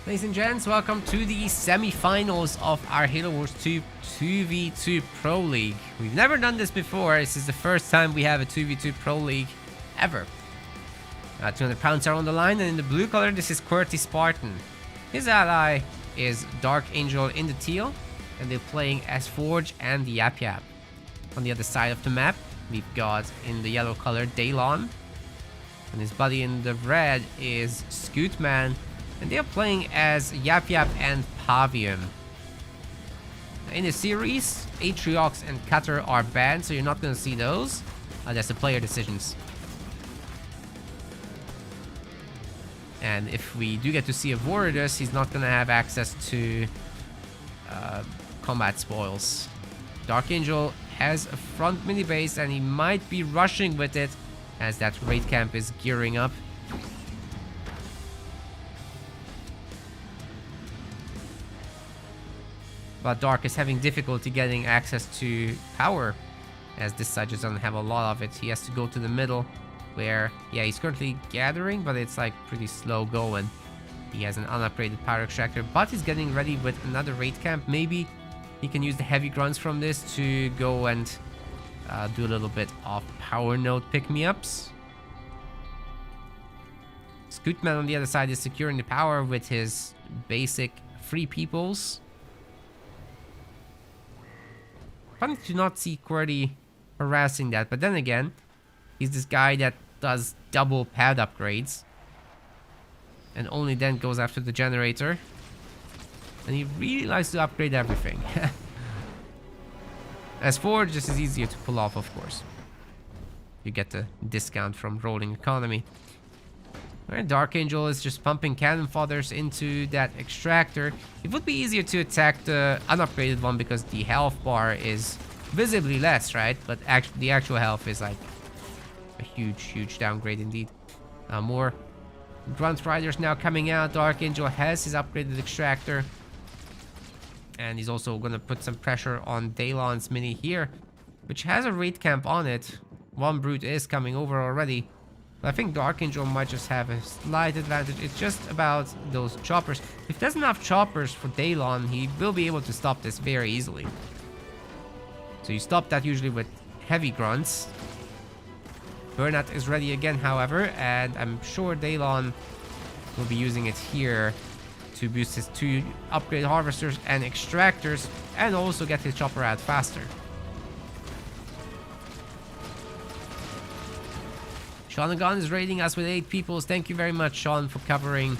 Ladies and gents, welcome to the semifinals of our Halo Wars 2 2v2 Pro League. We've never done this before. This is the first time we have a 2v2 Pro League ever. 200 pounds are on the line, and in the blue color, this is QWERTY Spartan. His ally is Dark Angel in the teal, and they're playing as Forge and the Yap Yap. On the other side of the map, we've got in the yellow color Daylon, and his buddy in the red is Scootman. And they're playing as Yap Yap and Pavium. In the series, Atriox and Cutter are banned, so you're not going to see those. That's the player decisions. And if we do get to see a Voridus, he's not going to have access to combat spoils. Dark Angel has a front mini base, and he might be rushing with it as that raid camp is gearing up. But Dark is having difficulty getting access to power, as this side just doesn't have a lot of it. He has to go to the middle, where, yeah, he's currently gathering, but it's like pretty slow going. He has an unupgraded power extractor, but he's getting ready with another raid camp. Maybe he can use the heavy grunts from this to go and do a little bit of power node pick-me-ups. Scootman on the other side is securing the power with his basic free peoples. Funny to not see QWERTY harassing that, but then again, he's this guy that does double pad upgrades and only then goes after the generator, and he really likes to upgrade everything. As Forge, this is easier to pull off, of course. You get the discount from rolling economy. Alright, Dark Angel is just pumping cannon fodders into that extractor. It would be easier to attack the unupgraded one because the health bar is visibly less, right? But the actual health is like a huge downgrade indeed. More Grunt Riders now coming out. Dark Angel has his upgraded extractor. And he's also going to put some pressure on Daylon's mini here, which has a raid camp on it. One brute is coming over already. But I think Dark Angel might just have a slight advantage. It's just about those choppers. If he doesn't have choppers for Daylon, he will be able to stop this very easily. So you stop that usually with heavy grunts. Burnout is ready again, however, and I'm sure Daylon will be using it here to boost his 2 upgrade harvesters and extractors, and also get his chopper out faster. Sean is raiding us with 8 people. Thank you very much, Sean, for covering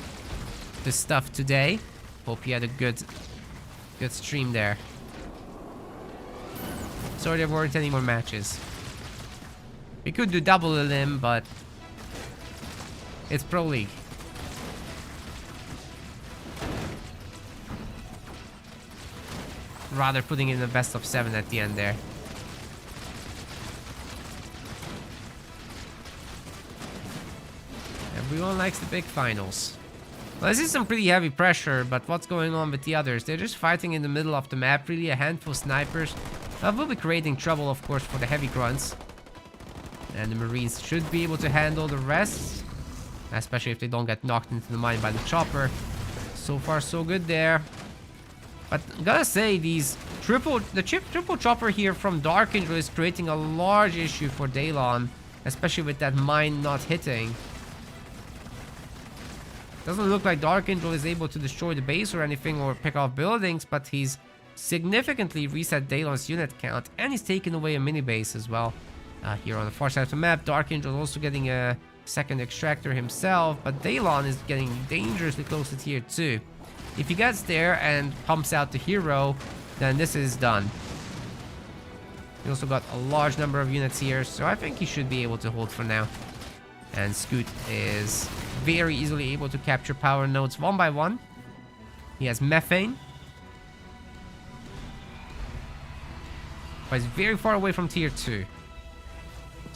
this stuff today. Hope you had a good stream there. Sorry there weren't any more matches. We could do double elim, but it's Pro League. Rather putting in the best of 7 at the end there. Everyone likes the big finals. Well, this is some pretty heavy pressure, but what's going on with the others? They're just fighting in the middle of the map, really, a handful of snipers. Will be creating trouble, of course, for the heavy grunts. And the Marines should be able to handle the rest, especially if they don't get knocked into the mine by the chopper. So far, so good there. But gotta say, the triple chopper here from Dark Angel is creating a large issue for Daylon, especially with that mine not hitting. Doesn't look like Dark Angel is able to destroy the base or anything or pick off buildings, but he's significantly reset Daylon's unit count, and he's taken away a mini base as well. Here on the far side of the map, Dark Angel also getting a second extractor himself, but Daylon is getting dangerously close to tier 2. If he gets there and pumps out the hero, then this is done. He also got a large number of units here, so I think he should be able to hold for now. And Scoot is very easily able to capture power nodes one by one. He has methane, but he's very far away from tier 2.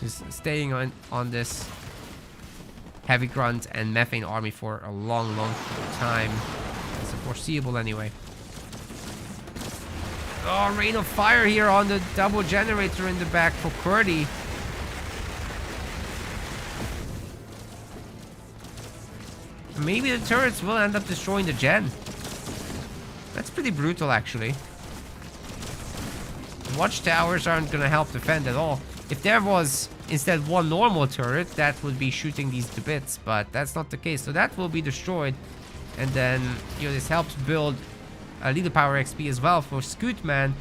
Just staying on this heavy grunt and methane army for a long time. It's foreseeable anyway. Oh, rain of fire here on the double generator in the back for Qwerty. Maybe the turrets will end up destroying the gen. That's pretty brutal, actually. Watchtowers aren't gonna help defend at all. If there was instead one normal turret, that would be shooting these to bits, but that's not the case. So that will be destroyed. And then, you know, this helps build a leader power XP as well for Scootman.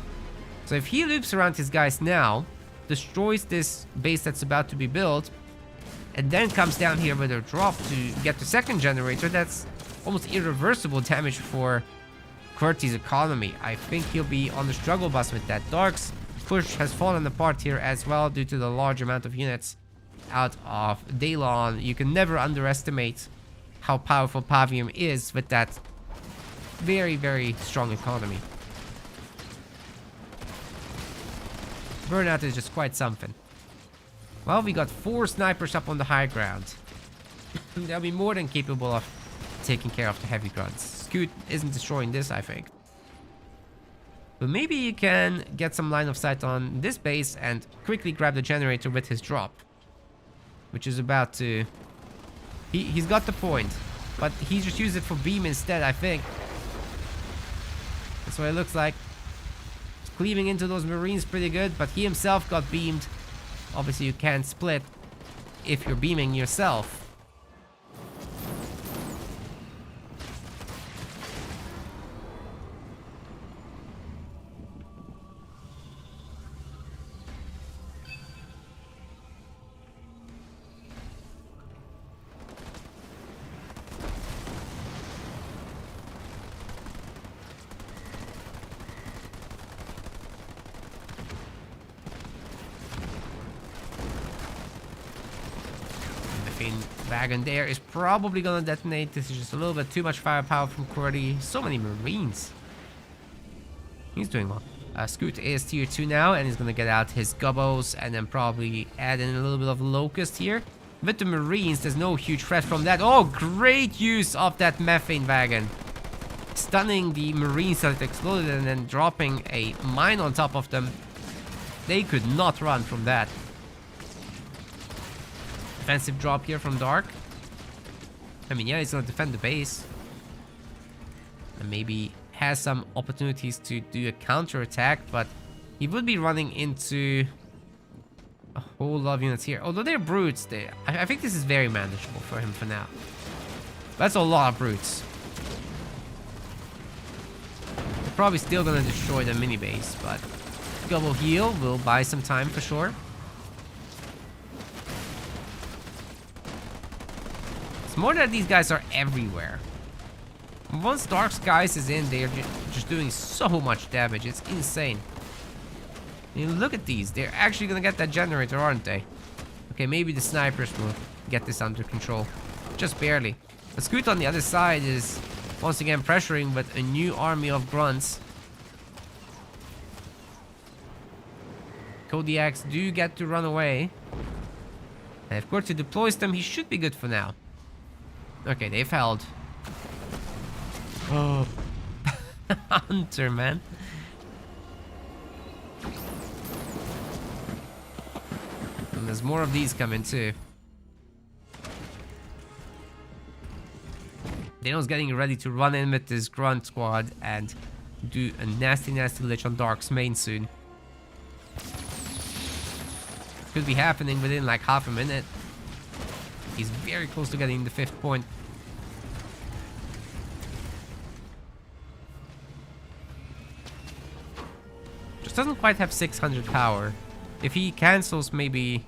So if he loops around his guys now, destroys this base that's about to be built, and then comes down here with a drop to get the second generator, that's almost irreversible damage for Qwerty's economy. I think he'll be on the struggle bus with that. Dark's push has fallen apart here as well due to the large amount of units out of Daylon. You can never underestimate how powerful Pavium is with that very strong economy. Burnout is just quite something. Well, we got 4 snipers up on the high ground. They'll be more than capable of taking care of the heavy grunts. Scoot isn't destroying this, I think. But maybe you can get some line of sight on this base and quickly grab the generator with his drop, which is about to... He's got the point, but he just used it for beam instead, I think. That's what it looks like. He's cleaving into those Marines pretty good, but he himself got beamed. Obviously, you can't split if you're beaming yourself. Wagon there is probably gonna detonate. This is just a little bit too much firepower from Qwerty. So many Marines. He's doing well. Scoot is tier 2 now, and he's gonna get out his Gubbos and then probably add in a little bit of Locust here. With the Marines, there's no huge threat from that. Oh, great use of that methane wagon. Stunning the Marines that exploded and then dropping a mine on top of them. They could not run from that. Defensive drop here from Dark. I mean, yeah, he's gonna defend the base. And maybe has some opportunities to do a counter attack, but he would be running into a whole lot of units here. Although they're brutes, I think this is very manageable for him for now. That's a lot of brutes. They're probably still gonna destroy the mini base, but Gobble heal will buy some time for sure. It's more that these guys are everywhere. Once Dark's guys is in, they're just doing so much damage. It's insane. You look at these. They're actually gonna get that generator, aren't they? Okay, maybe the snipers will get this under control. Just barely. But Scoot on the other side is once again pressuring with a new army of grunts. Kodiaks do get to run away. And if QWERTY deploys them, he should be good for now. Okay, they've held. Oh. Hunter, man. And there's more of these coming too. Dano's getting ready to run in with this grunt squad and do a nasty lich on Dark's main soon. Could be happening within like half a minute. He's very close to getting the 5th point. Just doesn't quite have 600 power. If he cancels maybe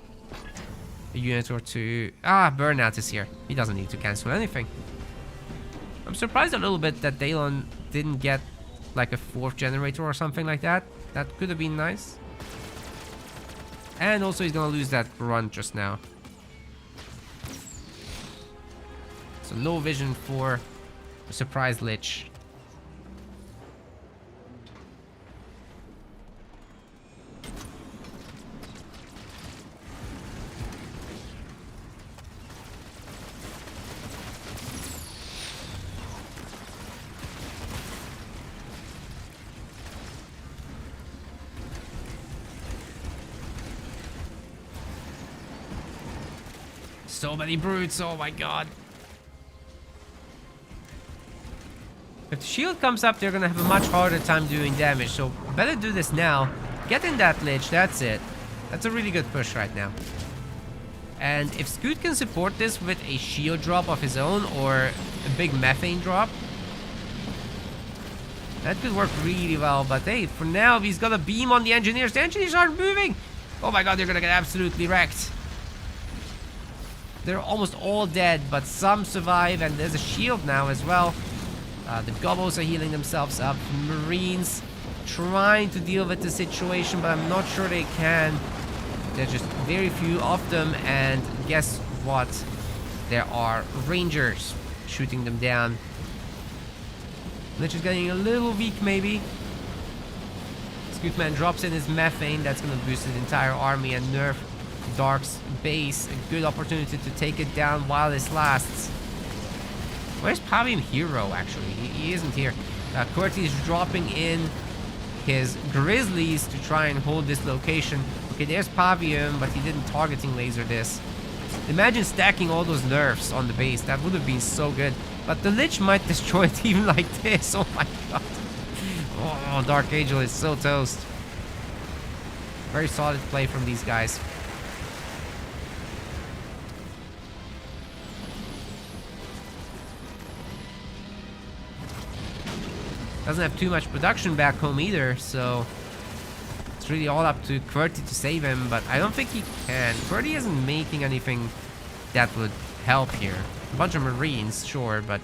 a unit or two... Ah, Burnout is here. He doesn't need to cancel anything. I'm surprised a little bit that Dalon didn't get like a 4th generator or something like that. That could have been nice. And also he's gonna lose that run just now. So no vision for a surprise lich. So many brutes, oh my god. If the shield comes up, they're gonna have a much harder time doing damage, so better do this now. Get in that lich, that's it. That's a really good push right now. And if Scoot can support this with a shield drop of his own or a big methane drop, that could work really well. But hey, for now, he's got a beam on the engineers. The engineers aren't moving. Oh my god, they're gonna get absolutely wrecked. They're almost all dead, but some survive, and there's a shield now as well. The gobos are healing themselves up. Marines trying to deal with the situation, but I'm not sure they can. There's just very few of them, and guess what? There are rangers shooting them down. Lich is getting a little weak, maybe. Scootman drops in his methane. That's going to boost his entire army and nerf Dark's base. A good opportunity to take it down while this lasts. Where's Pavian Hero, actually? He isn't here. QWERTY is dropping in his Grizzlies to try and hold this location. Okay, there's Pavian, but he didn't targeting laser this. Imagine stacking all those nerfs on the base. That would have been so good. But the Lich might destroy it even like this. Oh my god. Oh, Dark Angel is so toast. Very solid play from these guys. Doesn't have too much production back home either, so it's really all up to QWERTY to save him, but I don't think he can. QWERTY isn't making anything that would help here. A bunch of Marines, sure, but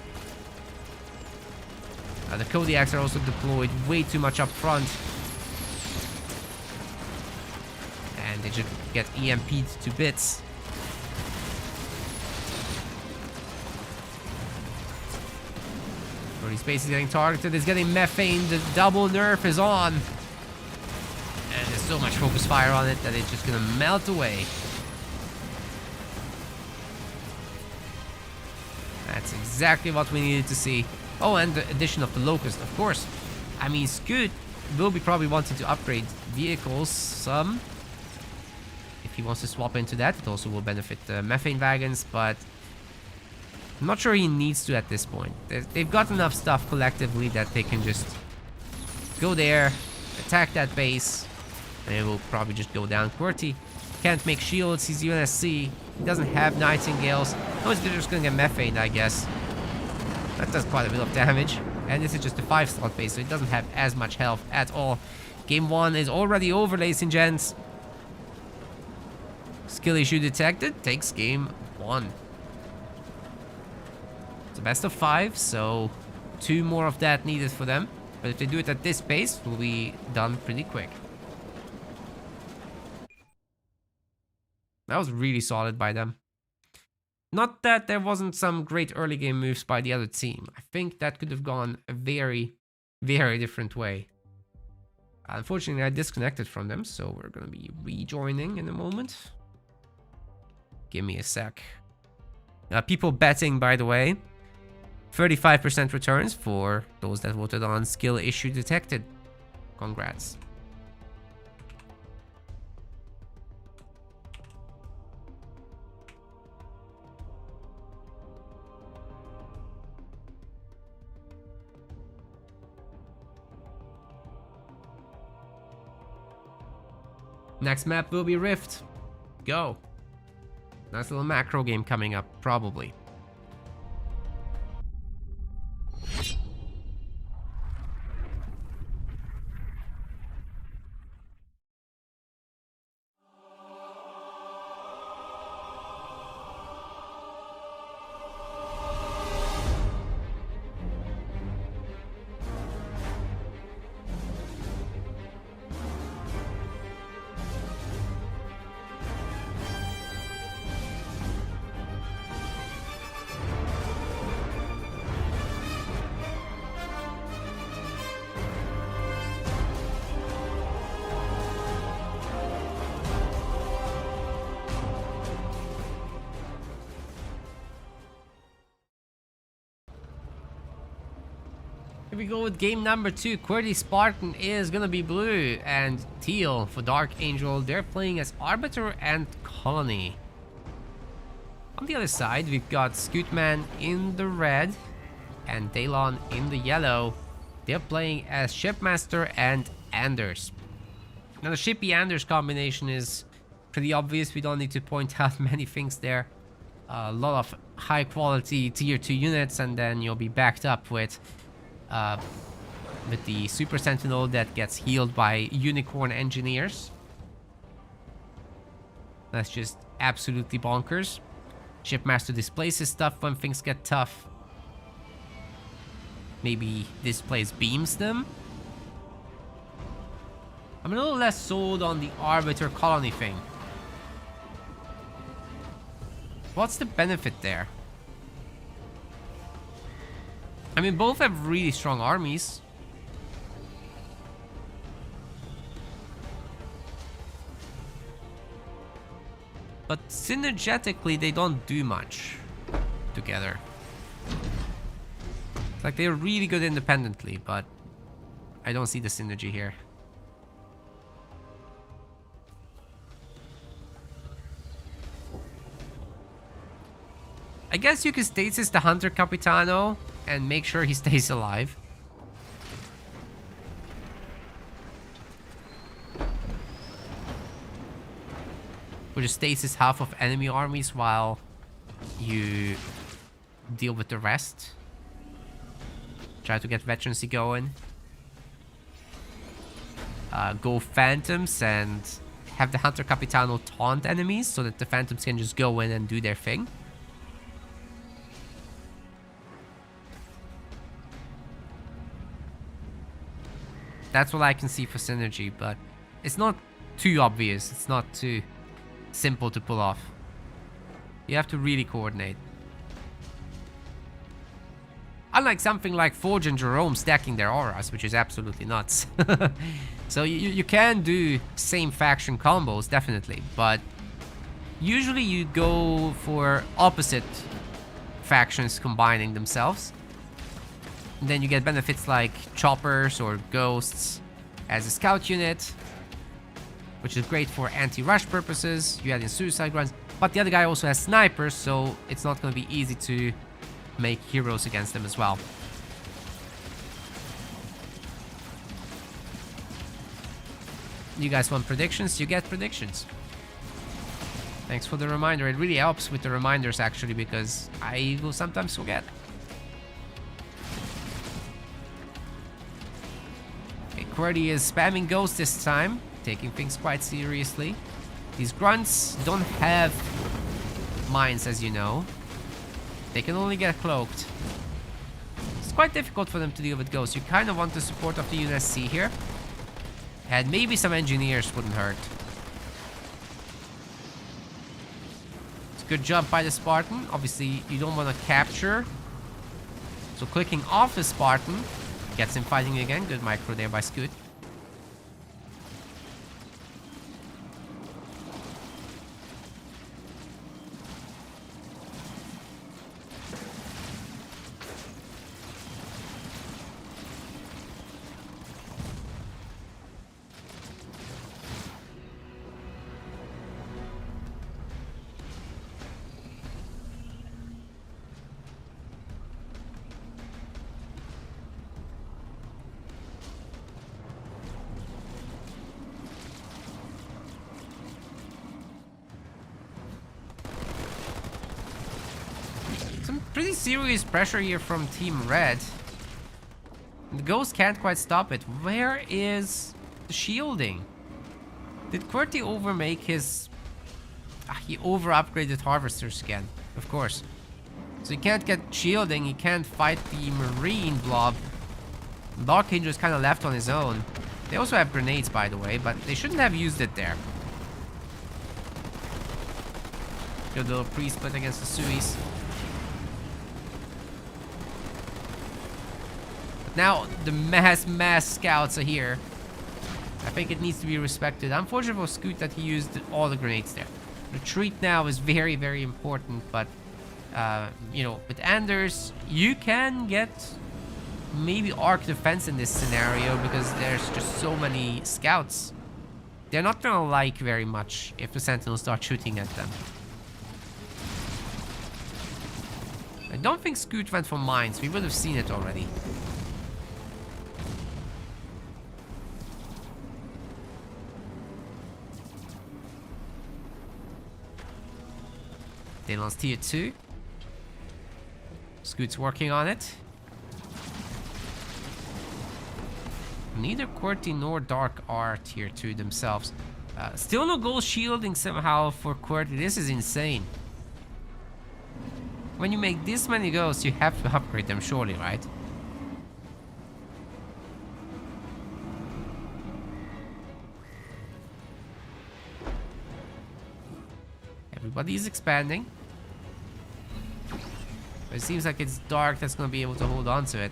the Kodiaks are also deployed way too much up front. And they just get EMP'd to bits. His base is getting targeted, is getting methane, the double nerf is on. And there's so much focus fire on it that it's just gonna melt away. That's exactly what we needed to see. Oh, and the addition of the Locust, of course. I mean, Scoot will be probably wanting to upgrade vehicles some. If he wants to swap into that, it also will benefit the methane wagons, but I'm not sure he needs to at this point. They've got enough stuff collectively that they can just go there, attack that base, and it will probably just go down. QWERTY can't make shields, he's UNSC, he doesn't have Nightingales. Oh, they're just gonna get methane, I guess. That does quite a bit of damage. And this is just a 5-slot base, so it doesn't have as much health at all. Game 1 is already over, ladies and gents. Skill issue detected, takes game 1. It's a best of 5, so 2 more of that needed for them. But if they do it at this pace, it will be done pretty quick. That was really solid by them. Not that there wasn't some great early game moves by the other team. I think that could have gone a very, very different way. Unfortunately, I disconnected from them, so we're going to be rejoining in a moment. Give me a sec. People betting, by the way. 35% returns for those that voted on skill issue detected. Congrats. Next map will be Rift. Go. Nice little macro game coming up, probably. Here we go with game number 2. QWERTY Spartan is gonna be blue, and teal for Dark Angel. They're playing as Arbiter and Colony. On the other side, we've got Scootman in the red and Daylon in the yellow. They're playing as Shipmaster and Anders. Now the Shippy Anders combination is pretty obvious. We don't need to point out many things there. A lot of high quality tier 2 units, and then you'll be backed up with the Super Sentinel that gets healed by Unicorn Engineers. That's just absolutely bonkers. Shipmaster displaces stuff when things get tough. Maybe displays beams them. I'm a little less sold on the Arbiter Colony thing. What's the benefit there? I mean, both have really strong armies. But synergetically, they don't do much together. It's like they're really good independently, but I don't see the synergy here. I guess you can stasis the Hunter Capitano and make sure he stays alive. Or just stasis half of enemy armies while you deal with the rest. Try to get veterancy going. Go Phantoms and have the Hunter Capitano taunt enemies so that the Phantoms can just go in and do their thing. That's what I can see for synergy, but it's not too obvious. It's not too simple to pull off. You have to really coordinate. Unlike something like Forge and Jerome stacking their auras, which is absolutely nuts. So you can do same faction combos, definitely, but usually you go for opposite factions combining themselves. And then you get benefits like choppers or ghosts as a scout unit, which is great for anti-rush purposes. You add in suicide runs, but the other guy also has snipers, so it's not going to be easy to make heroes against them as well. You guys want predictions? You get predictions. Thanks for the reminder. It really helps with the reminders, actually, because I will sometimes forget. QWERTY is spamming Ghost this time, taking things quite seriously. These grunts don't have mines, as you know. They can only get cloaked. It's quite difficult for them to deal with Ghosts. You kind of want the support of the UNSC here. And maybe some engineers wouldn't hurt. Good jump by the Spartan. Obviously, you don't want to capture. So clicking off the Spartan gets him fighting again. Good micro there by Scoot. Pretty serious pressure here from Team Red. The Ghost can't quite stop it. Where is the shielding? Did QWERTY overmake his... he over-upgraded Harvesters again, of course. So he can't get shielding, he can't fight the Marine blob. Dark Angel is kind of left on his own. They also have grenades, by the way, but they shouldn't have used it there. Good little pre-split against the Suis. Now the mass scouts are here. I think it needs to be respected. Unfortunate for Scoot that he used all the grenades there. Retreat now is very, very important, but you know, with Anders, you can get maybe arc defense in this scenario because there's just so many scouts. They're not gonna like very much if the Sentinels start shooting at them. I don't think Scoot went for mines. We would have seen it already. They lost tier 2. Scoot's working on it. Neither QWERTY nor Dark are tier 2 themselves. Still no gold shielding somehow for QWERTY. This is insane. When you make this many ghosts, you have to upgrade them surely, right? Everybody's expanding. But it seems like it's Dark that's going to be able to hold on to it.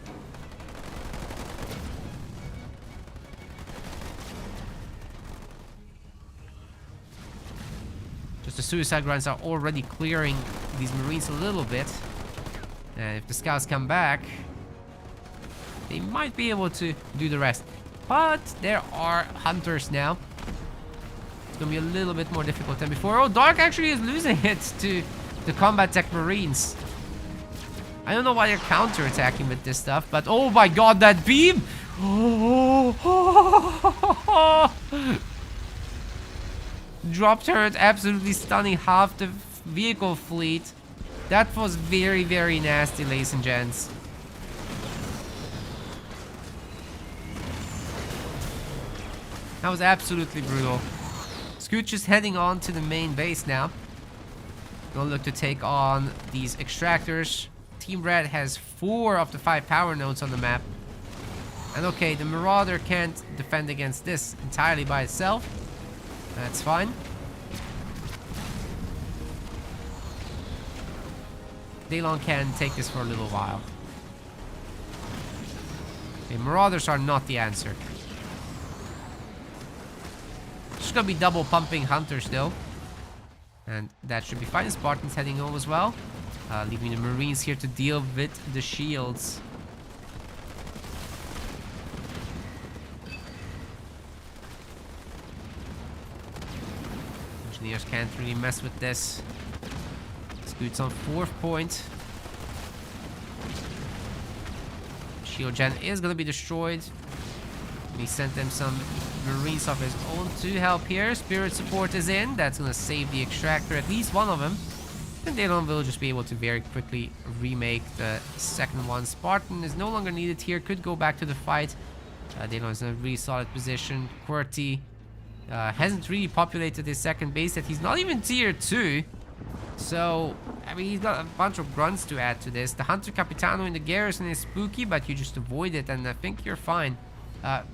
Just the suicide runs are already clearing these Marines a little bit. And if the scouts come back, they might be able to do the rest. But there are hunters now. It's going to be a little bit more difficult than before. Oh, Dark actually is losing it to the combat tech Marines. I don't know why they're counter-attacking with this stuff, but oh my god, that beam! Drop turret absolutely stunning half the vehicle fleet. That was very, very nasty, ladies and gents. That was absolutely brutal. Scoot just heading on to the main base now. Gonna look to take on these extractors. Team Red has 4 of the 5 power nodes on the map. And okay, the Marauder can't defend against this entirely by itself. That's fine. Daylon can take this for a little while. Okay, Marauders are not the answer. Just gonna be double pumping Hunters though. And that should be fine. Spartan's heading home as well. Leaving the Marines here to deal with the shields. Engineers can't really mess with this. Scoot's on 4th point. Shield gen is going to be destroyed. He sent them some Marines of his own to help here. Spirit support is in. That's going to save the extractor, at least one of them. And Daylon will just be able to very quickly remake the second one. Spartan is no longer needed here. Could go back to the fight. Daylon is in a really solid position. QWERTY hasn't really populated his second base yet. He's not even tier 2. So, I mean, he's got a bunch of grunts to add to this. The Hunter Capitano in the garrison is spooky, but you just avoid it, and I think you're fine.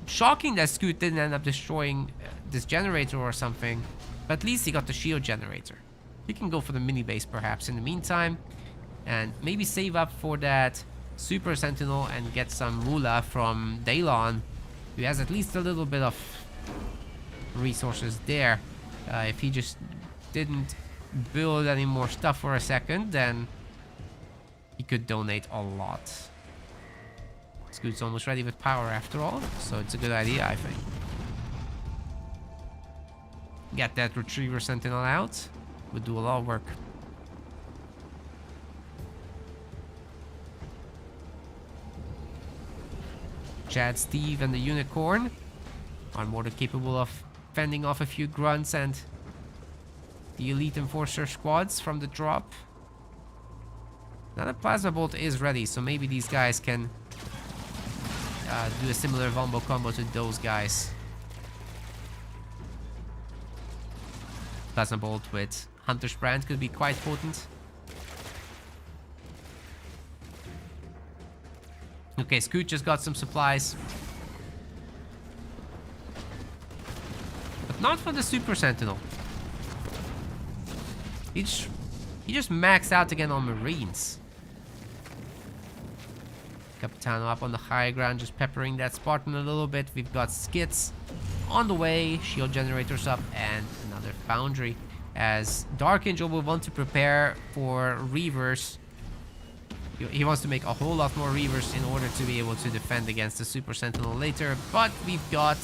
Shocking that Scoot didn't end up destroying this generator or something. But at least he got the shield generator. He can go for the mini base perhaps in the meantime. And maybe save up for that Super Sentinel and get some moolah from Daylon, who has at least a little bit of resources there. If he just didn't build any more stuff for a second, then he could donate a lot. Scoot's almost ready with power after all, so it's a good idea, I think. Get that Retriever Sentinel out. Would do a lot of work. Chad, Steve, and the Unicorn are more than capable of fending off a few grunts and the Elite Enforcer squads from the drop. Now the Plasma Bolt is ready, so maybe these guys can do a similar Vombo combo to those guys. Plasma Bolt with Hunter's Brand could be quite potent. Okay, Scoot just got some supplies. But not for the Super Sentinel. He just maxed out again on Marines. Capitano up on the high ground, just peppering that Spartan a little bit. We've got skits on the way, shield generators up, and another foundry. As Dark Angel will want to prepare for Reavers. He wants to make a whole lot more Reavers in order to be able to defend against the Super Sentinel later. But we've got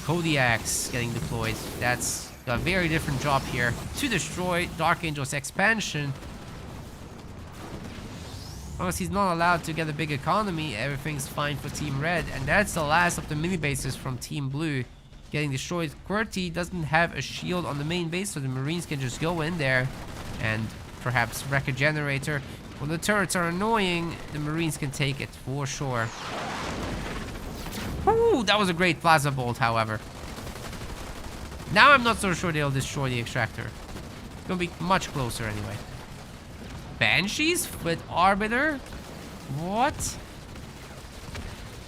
Kodiaks getting deployed. That's a very different job here to destroy Dark Angel's expansion. As long as he's not allowed to get a big economy, everything's fine for Team Red. And that's the last of the mini bases from Team Blue getting destroyed. QWERTY doesn't have a shield on the main base, so the Marines can just go in there and perhaps wreck a generator. When the turrets are annoying, the Marines can take it for sure. Ooh, that was a great Plasma Bolt, however. Now I'm not so sure they'll destroy the extractor. It's gonna be much closer anyway. Banshees with Arbiter? What?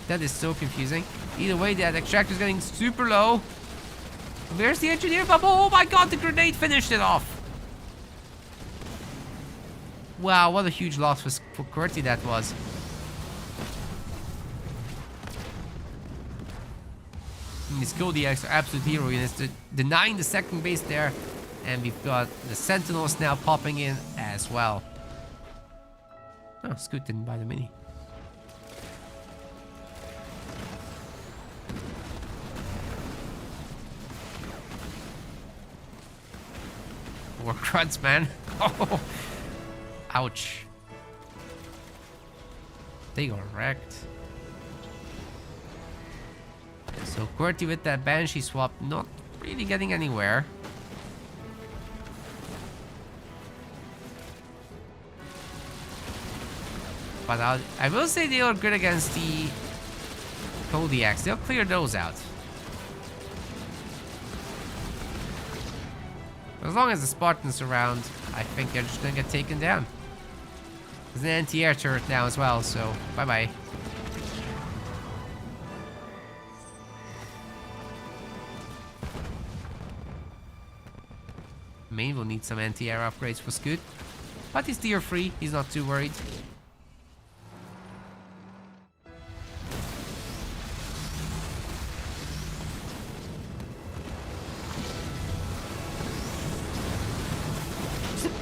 That is so confusing. Either way, that extractor's getting super low. Where's the engineer bubble? Oh my god, the grenade finished it off. Wow, what a huge loss for QWERTY that was. And these Kodiaks are absolute hero units, denying the second base there. And we've got the Sentinels now popping in as well. Oh, Scoot didn't buy the mini. More grunts, man. Oh, ouch. They got wrecked. So QWERTY with that Banshee swap, not really getting anywhere. But I will say they are good against the Kodiaks. They'll clear those out. As long as the Spartan's around, I think they're just gonna get taken down. There's an anti-air turret now as well, so bye-bye. Main will need some anti-air upgrades for Scoot. But he's tier 3, he's not too worried.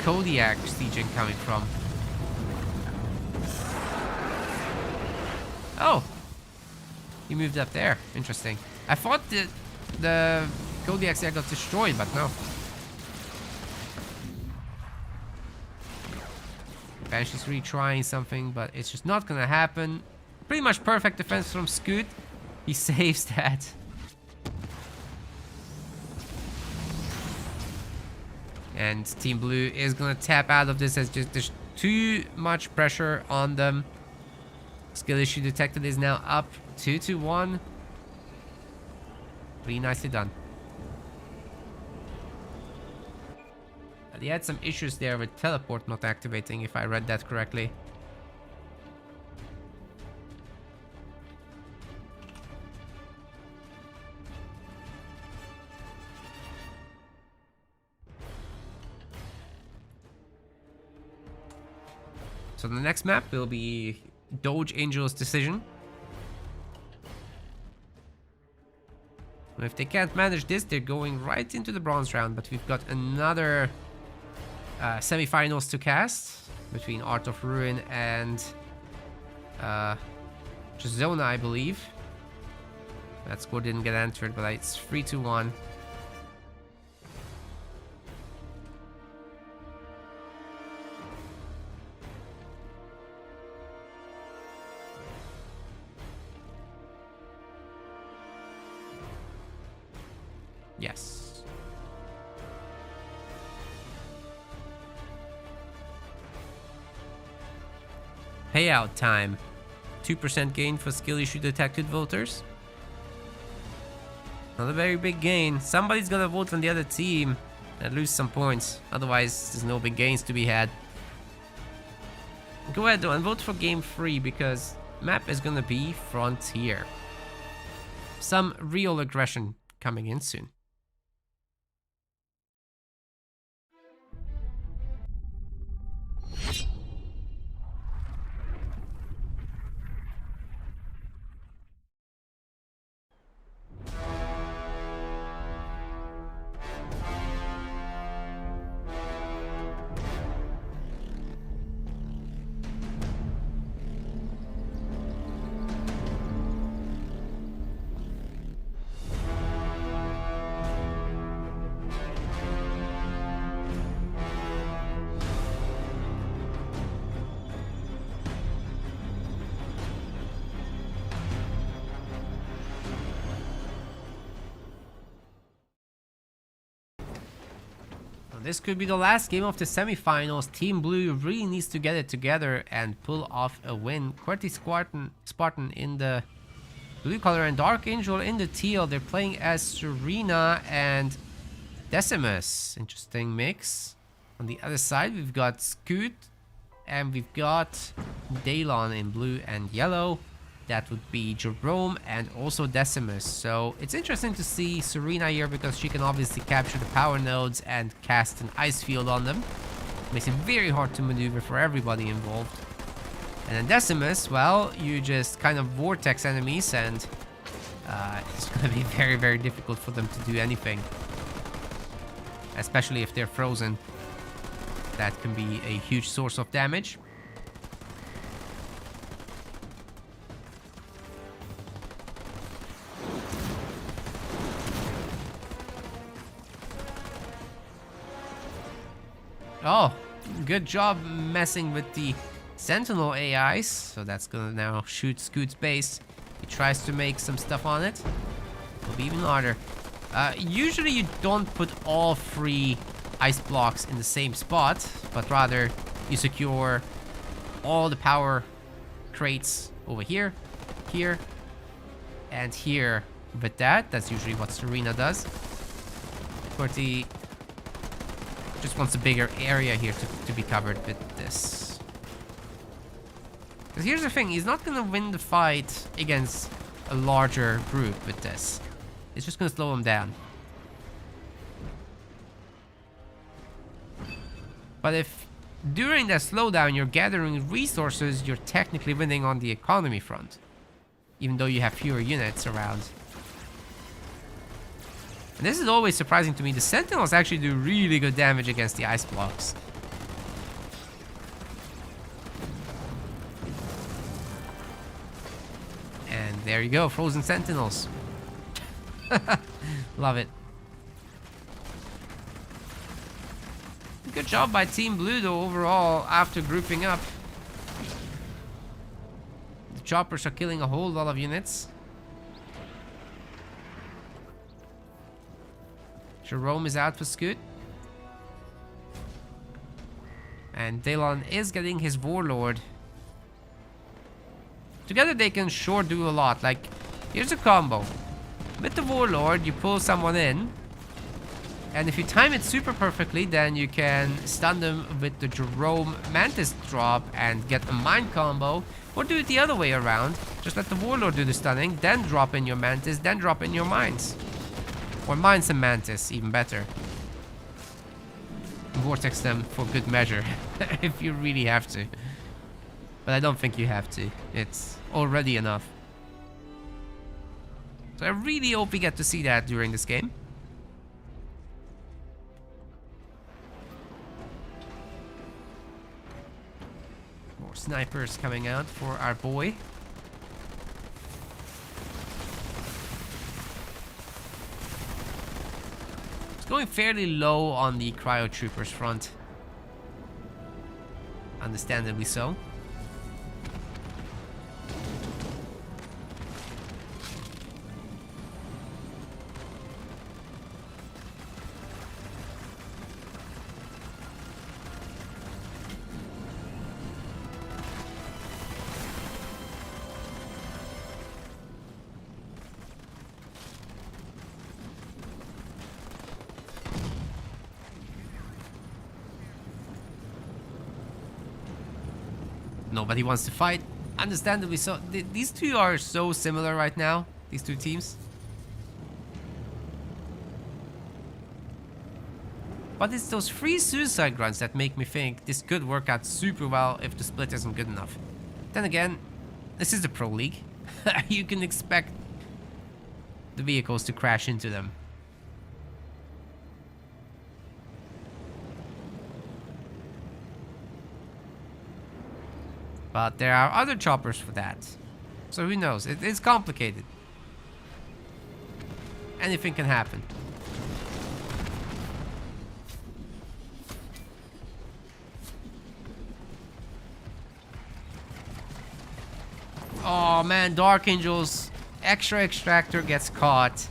Kodiak sieging coming from? Oh, he moved up there. Interesting. I thought that the Kodiaks there got destroyed, but no. Banshee's retrying something, but it's just not gonna happen. Pretty much perfect defense from Scoot. He saves that. And Team Blue is gonna tap out of this as just there's too much pressure on them. Skill issue detected is now up 2-1. Pretty nicely done. But he had some issues there with teleport not activating, if I read that correctly. So the next map will be Doge Angel's Decision. If they can't manage this, they're going right into the bronze round. But we've got another semifinals to cast between Art of Ruin and Chisona, I believe. That score didn't get entered, but it's 3-1. Yes. Payout time. 2% gain for skill issue detected voters. Not a very big gain. Somebody's gonna vote on the other team and lose some points. Otherwise, there's no big gains to be had. Go ahead though and vote for game 3 because map is gonna be Frontier. Some real aggression coming in soon. This could be the last game of the semifinals. Team Blue really needs to get it together and pull off a win. QWERTY Spartan in the blue color and Dark Angel in the teal. They're playing as Serena and Decimus. Interesting mix. On the other side, we've got Scoot and we've got Daylon in blue and yellow. That would be Jerome and also Decimus. So it's interesting to see Serena here because she can obviously capture the power nodes and cast an ice field on them. Makes it very hard to maneuver for everybody involved. And then Decimus, well, you just kind of vortex enemies and it's going to be very, very difficult for them to do anything. Especially if they're frozen. That can be a huge source of damage. Oh, good job messing with the Sentinel AIs. So that's gonna now shoot Scoot's base. He tries to make some stuff on it. It'll be even harder. Usually you don't put all 3 ice blocks in the same spot, but rather you secure all the power crates over here, here, and here. With that, that's usually what Serena does. QWERTY just wants a bigger area here to be covered with this. Because here's the thing, he's not gonna win the fight against a larger group with this. It's just gonna slow him down. But if during that slowdown you're gathering resources, you're technically winning on the economy front. Even though you have fewer units around. And this is always surprising to me. The Sentinels actually do really good damage against the ice blocks. And there you go, Frozen Sentinels. Love it. Good job by Team Blue though overall after grouping up. The choppers are killing a whole lot of units. Jerome is out for Scoot. And Daylon is getting his Warlord. Together they can sure do a lot. Like, here's a combo. With the Warlord, you pull someone in. And if you time it super perfectly, then you can stun them with the Jerome Mantis drop and get a Mind combo. Or do it the other way around. Just let the Warlord do the stunning, then drop in your Mantis, then drop in your Mines. Or Mines and Mantis, even better. Vortex them for good measure, if you really have to. But I don't think you have to. It's already enough. So I really hope we get to see that during this game. More snipers coming out for our boy. It's going fairly low on the cryo troopers front. Understandably so. Nobody wants to fight. Understandably so. These two are so similar right now. These two teams. But it's those free suicide grunts that make me think this could work out super well if the split isn't good enough. Then again, this is the Pro League. You can expect the vehicles to crash into them. But there are other choppers for that. So who knows? It's complicated. Anything can happen. Oh man, Dark Angel's extra extractor gets caught.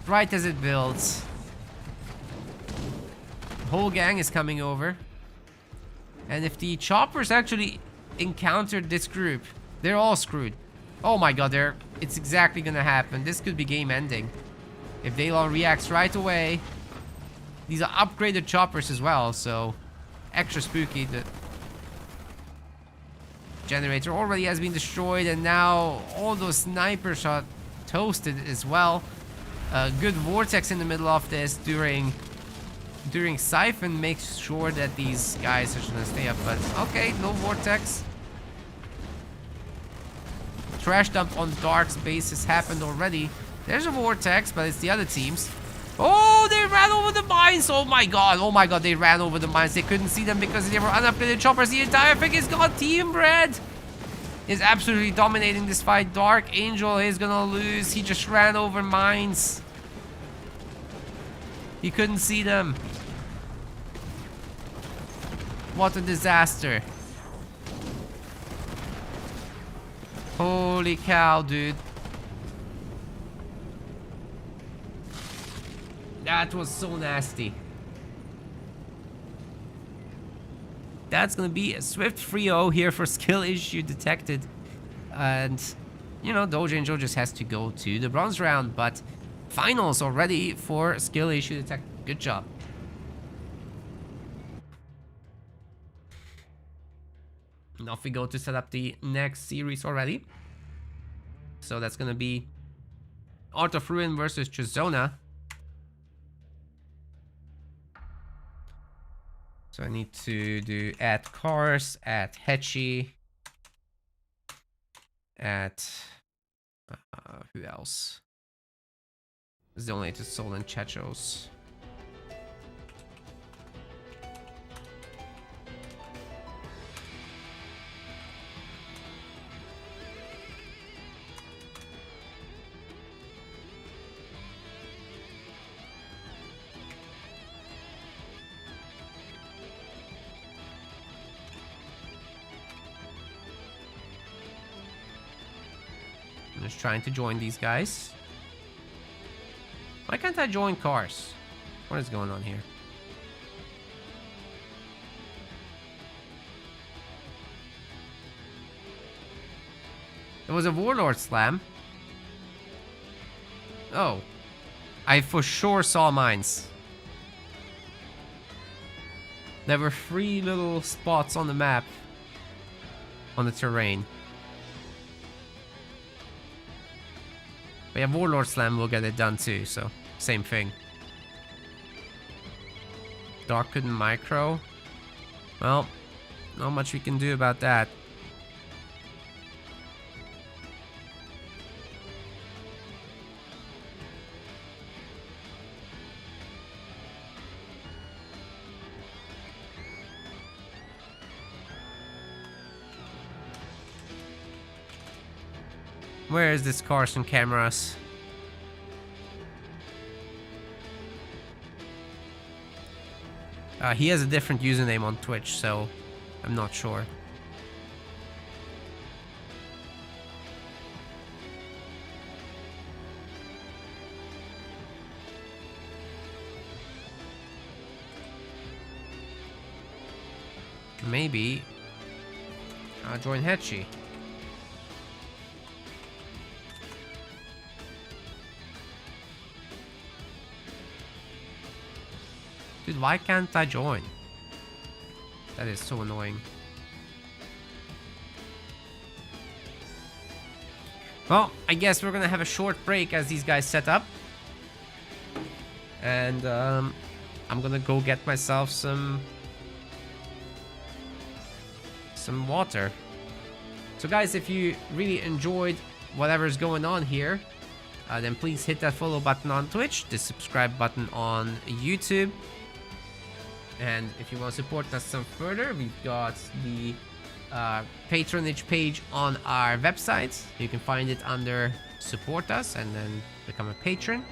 Right as it builds. The whole gang is coming over. And if the choppers actually encountered this group, they're all screwed. Oh my god, it's exactly gonna happen. This could be game ending. If Daylon reacts right away. These are upgraded choppers as well, so extra spooky. The generator already has been destroyed, and now all those snipers are toasted as well. Good vortex in the middle of this during Siphon makes sure that these guys are gonna stay up, but okay, no vortex. Trash dump on Dark's base has happened already. There's a vortex, but it's the other teams. Oh, they ran over the mines. Oh my god, they ran over the mines. They couldn't see them because they were unupgraded choppers. The entire thing is gone. Team Bread is absolutely dominating this fight. Dark Angel is gonna lose. He just ran over mines. He couldn't see them. What a disaster. Holy cow, dude. That was so nasty. That's gonna be a swift 3-0 here for skill issue detected. And, you know, Doge Angel just has to go to the bronze round. But finals already for skill issue detected. Good job. Now if we go to set up the next series already. So that's gonna be Art of Ruin versus Chisona. So I need to do add cars, add Hetchy, add who else? This is the only to Soul and Chechos. Just trying to join these guys. Why can't I join cars? What is going on here? There was a Warlord slam. Oh. I for sure saw mines. There were 3 little spots on the map. On the terrain. But yeah, Warlord Slam will get it done too, so same thing. Dark couldn't micro. Well, not much we can do about that. Where is this Carson Cameras? He has a different username on Twitch, so I'm not sure. Maybe I'll join Hetchy. Dude, why can't I join? That is so annoying. Well, I guess we're gonna have a short break as these guys set up. And I'm gonna go get myself some water. So guys, if you really enjoyed whatever's going on here, then please hit that follow button on Twitch, the subscribe button on YouTube. And if you want to support us some further, we've got the patronage page on our website. You can find it under support us and then become a patron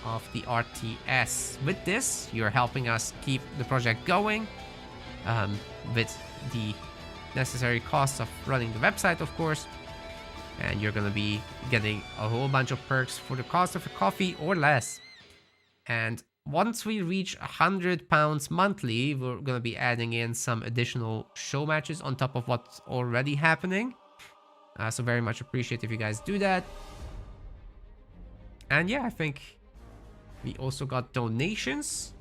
of the RTS. With this, you're helping us keep the project going with the necessary costs of running the website, of course. And you're going to be getting a whole bunch of perks for the cost of a coffee or less. And once we reach £100 monthly, we're going to be adding in some additional show matches on top of what's already happening. So very much appreciate if you guys do that. And yeah, I think we also got donations.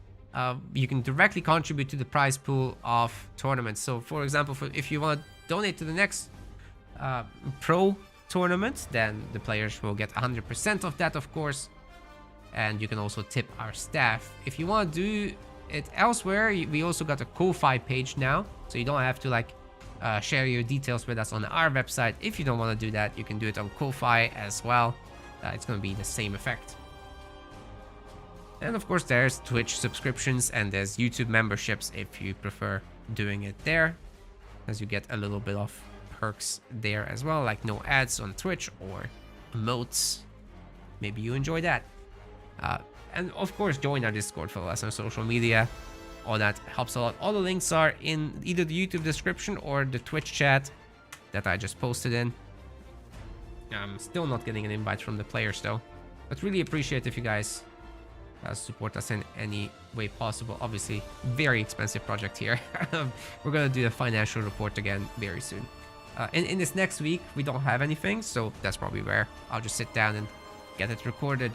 You can directly contribute to the prize pool of tournaments. So for example, if you want to donate to the next pro tournament, then the players will get 100% of that, of course. And you can also tip our staff. If you want to do it elsewhere, we also got a Ko-Fi page now, so you don't have to like share your details with us on our website. If you don't want to do that, you can do it on Ko-Fi as well. It's going to be the same effect. And of course, there's Twitch subscriptions and there's YouTube memberships if you prefer doing it there, as you get a little bit of perks there as well, like no ads on Twitch or emotes. Maybe you enjoy that. And of course, join our Discord, follow us on social media. All that helps a lot. All the links are in either the YouTube description or the Twitch chat that I just posted in. I'm still not getting an invite from the players though, but really appreciate if you guys support us in any way possible. Obviously, very expensive project here. We're gonna do a financial report again very soon. In this next week, we don't have anything, so that's probably where I'll just sit down and get it recorded.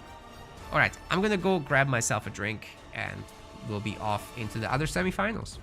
All right, I'm gonna go grab myself a drink and we'll be off into the other semifinals.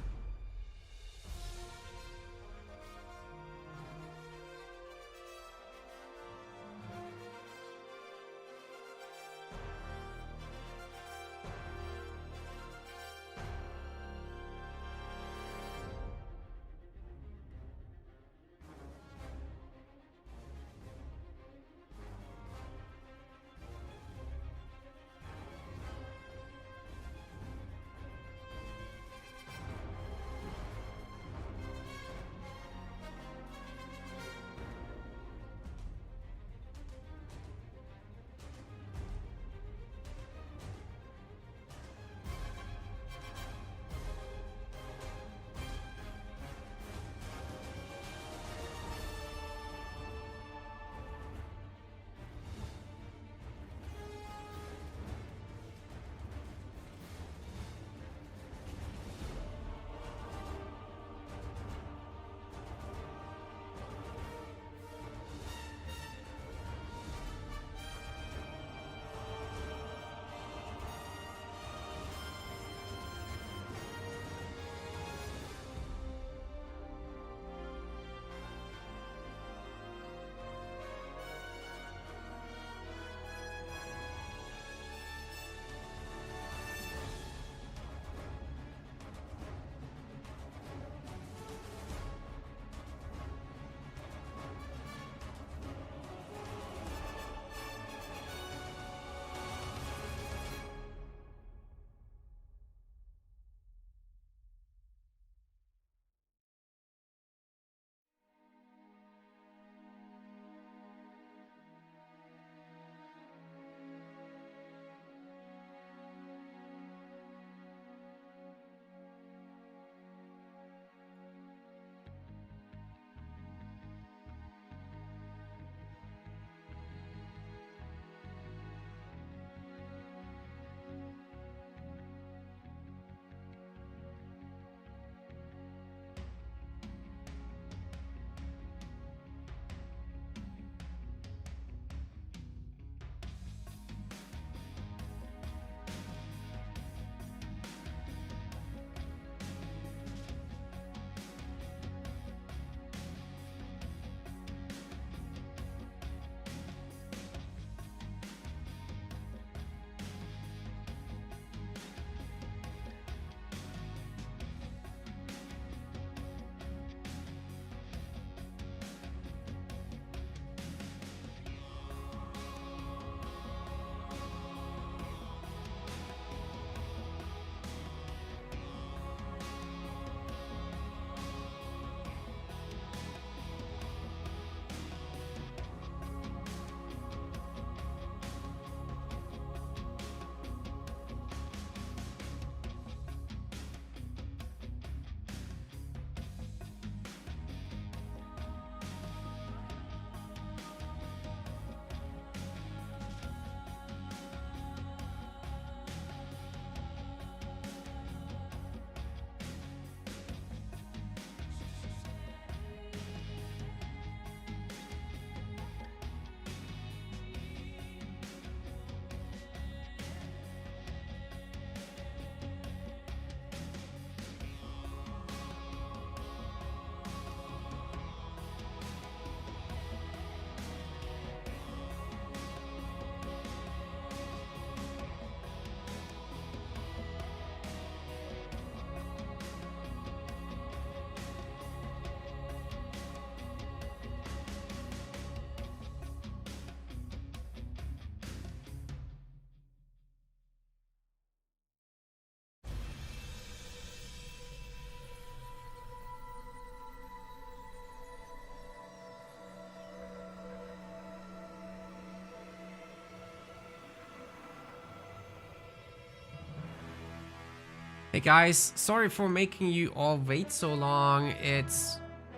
Hey guys, sorry for making you all wait so long.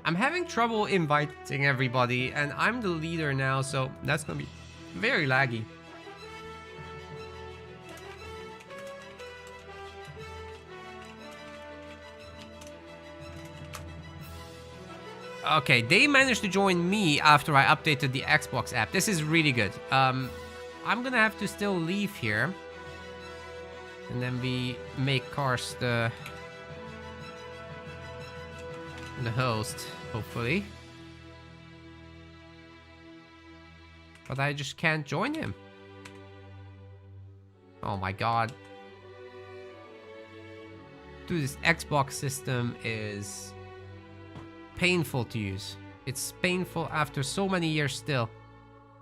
I'm having trouble inviting everybody, and I'm the leader now, so that's gonna be very laggy. Okay, they managed to join me after I updated the Xbox app. This is really good. I'm gonna have to still leave here. And then we make Cars the host, hopefully. But I just can't join him. Oh my god. Dude, this Xbox system is painful to use. It's painful after so many years still.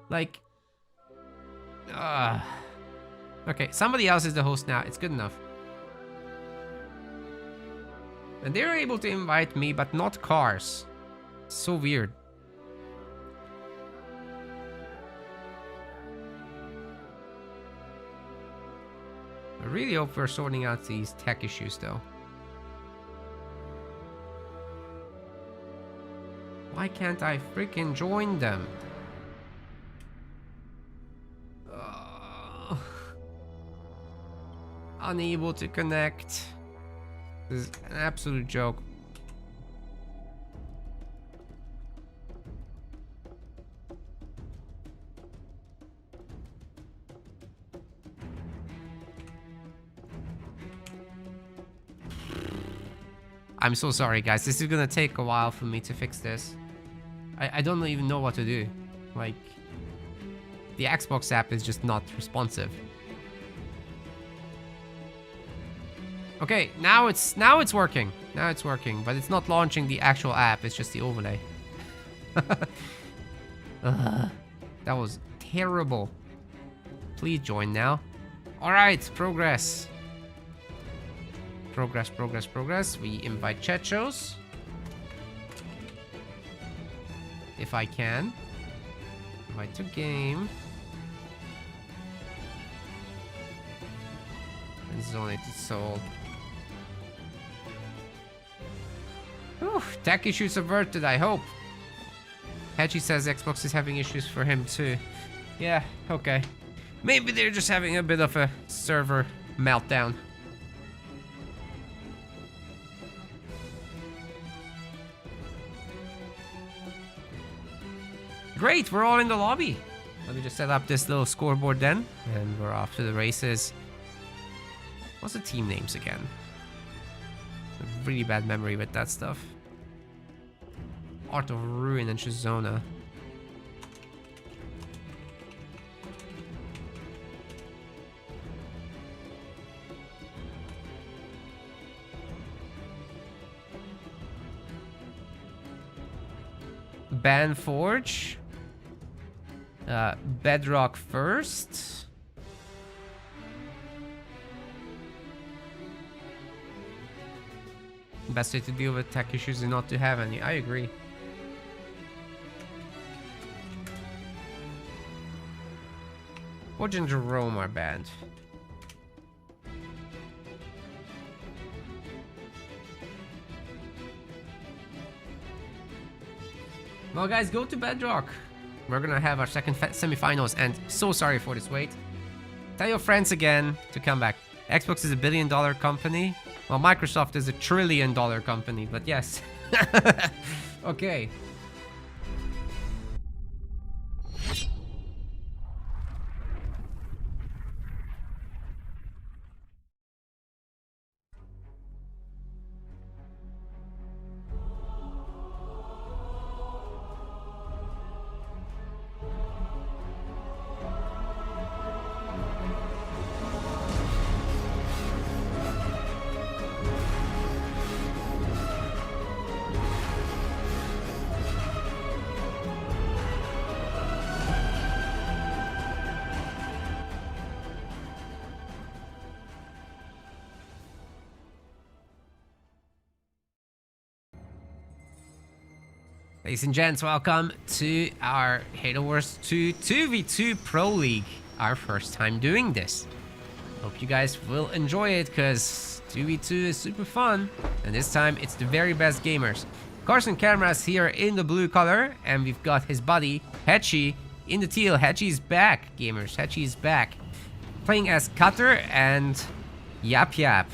Like... Okay, somebody else is the host now. It's good enough. And they're able to invite me, but not Cars. So weird. I really hope we're sorting out these tech issues, though. Why can't I freaking join them? Unable to connect. This is an absolute joke. I'm so sorry, guys. This is gonna take a while for me to fix this. I don't even know what to do. Like, the Xbox app is just not responsive. Okay, now it's working. Now it's working, but it's not launching the actual app. It's just the overlay. That was terrible. Please join now. All right, progress. Progress. We invite chat shows. If I can. Invite to game. And zone it is sold. Whew, tech issues averted, I hope. Hedgie says Xbox is having issues for him too. Yeah, okay. Maybe they're just having a bit of a server meltdown. Great, we're all in the lobby. Let me just set up this little scoreboard then, and we're off to the races. What's the team names again? A really bad memory with that stuff. Art of Ruin and Chisona. Banforge. Bedrock first. Best way to deal with tech issues is not to have any. I agree. Forge and Jerome are banned. Well, guys, go to Bedrock. We're gonna have our second semifinals, and so sorry for this wait. Tell your friends again to come back. Xbox is $1 billion company. Well, Microsoft is $1 trillion company, but yes. Okay. Ladies and gents, welcome to our Halo Wars 2 2v2 Pro League. Our first time doing this. Hope you guys will enjoy it, because 2v2 is super fun, and this time it's the very best gamers. Carson Cameras here in the blue color, and we've got his buddy Hetchy in the teal. Hetchy's back, gamers. Hetchy's back. Playing as Cutter and Yap Yap.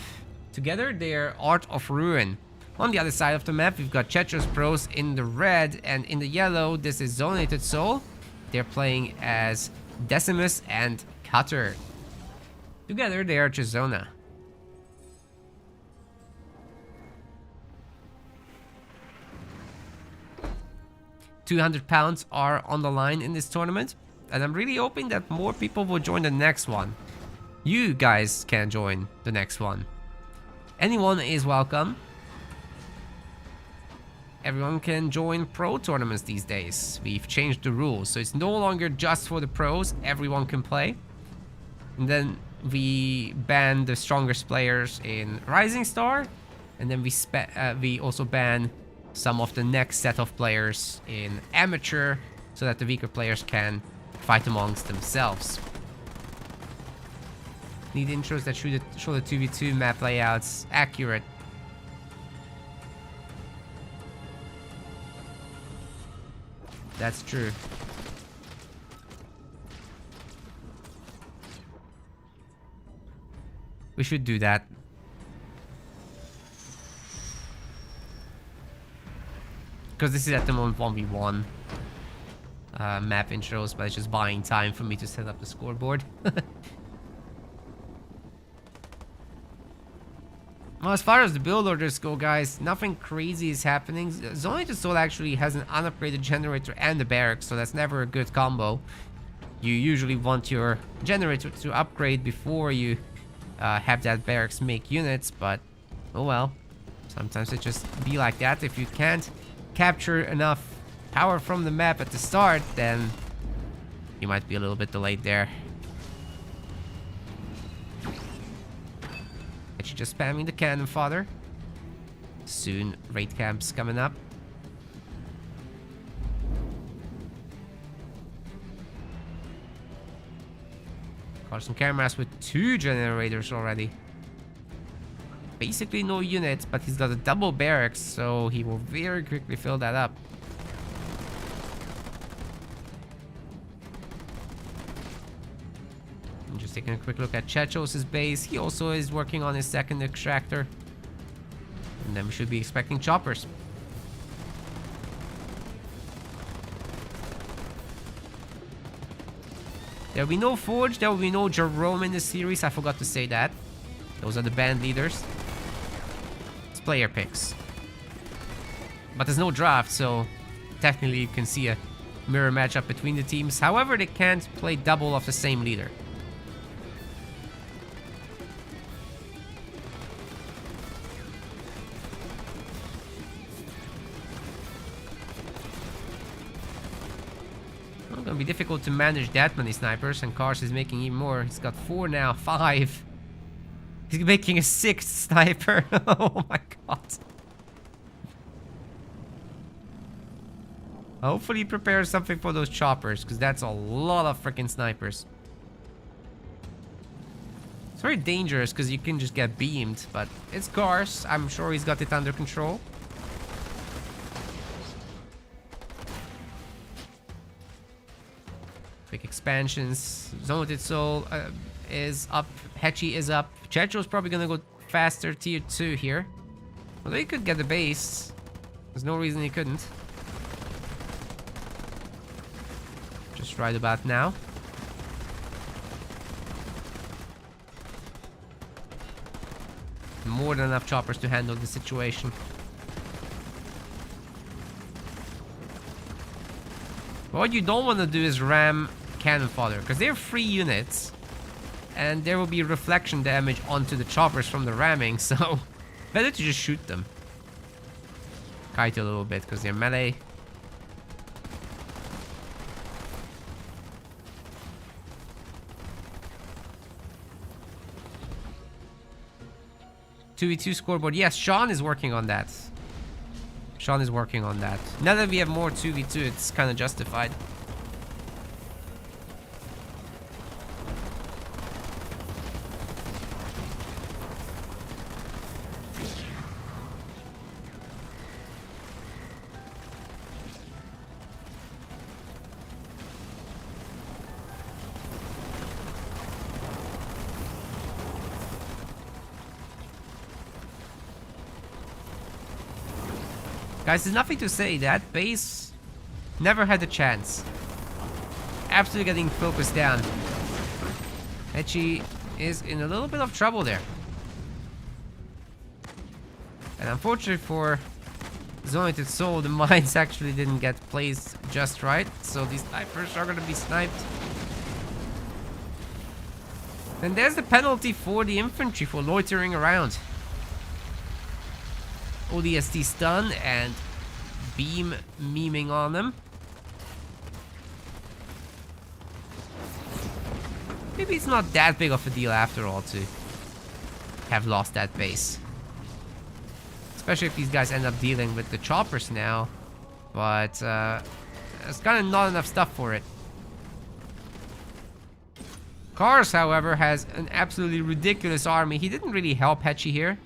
Together, they're Art of Ruin. On the other side of the map, we've got Chetros Pros in the red, and in the yellow, this is Zonated Soul. They're playing as Decimus and Cutter. Together, they are Chisona. £200 are on the line in this tournament, and I'm really hoping that more people will join the next one. You guys can join the next one. Anyone is welcome. Everyone can join pro tournaments these days. We've changed the rules, so it's no longer just for the pros. Everyone can play. And then we ban the strongest players in Rising Star, and then we also ban some of the next set of players in Amateur, so that the weaker players can fight amongst themselves. Need intros that show the 2v2 map layouts accurate. That's true. We should do that. Because this is at the moment 1v1 map intros, but it's just buying time for me to set up the scoreboard. Well, as far as the build orders go, guys, nothing crazy is happening. Zonated Soul actually has an unupgraded generator and a barracks, so that's never a good combo. You usually want your generator to upgrade before you have that barracks make units, but oh well. Sometimes it just be like that. If you can't capture enough power from the map at the start, then you might be a little bit delayed there. Actually just spamming the cannon fodder. Soon raid camps coming up. Carson Cameras with 2 generators already. Basically no units, but he's got a double barracks, so he will very quickly fill that up. I'm just taking a quick look at Chechos' base. He also is working on his second extractor. And then we should be expecting choppers. There will be no Forge, there will be no Jerome in this series. I forgot to say that. Those are the band leaders. It's player picks. But there's no draft, so technically you can see a mirror matchup between the teams. However, they can't play double of the same leader. It's gonna be difficult to manage that many snipers, and Kars is making even more. He's got 4 now, 5. He's making a 6th sniper. Oh my god. Hopefully he prepares something for those choppers, because that's a lot of freaking snipers. It's very dangerous because you can just get beamed, but it's Kars. I'm sure he's got it under control. Quick expansions. Zonated Soul is up. Hetchy is up. Checho's probably gonna go faster tier 2 here. Although he could get the base. There's no reason he couldn't. Just right about now. More than enough choppers to handle the situation. What you don't want to do is ram cannon fodder, because they're free units. And there will be reflection damage onto the choppers from the ramming, so better to just shoot them. Kite a little bit, because they're melee. (2v2) scoreboard. Yes, Sean is working on that. Sean is working on that. Now that we have more 2v2, it's kind of justified. Guys, there's nothing to say. That base never had a chance. Absolutely getting focused down. Hechi is in a little bit of trouble there. And unfortunately for Zonated Soul, the mines actually didn't get placed just right. So these snipers are going to be sniped. And there's the penalty for the infantry for loitering around. ODST stun and beam memeing on them. Maybe it's not that big of a deal after all to have lost that base. Especially if these guys end up dealing with the choppers now. But there's kind of not enough stuff for it. Cars, however, has an absolutely ridiculous army. He didn't really help Hechi here.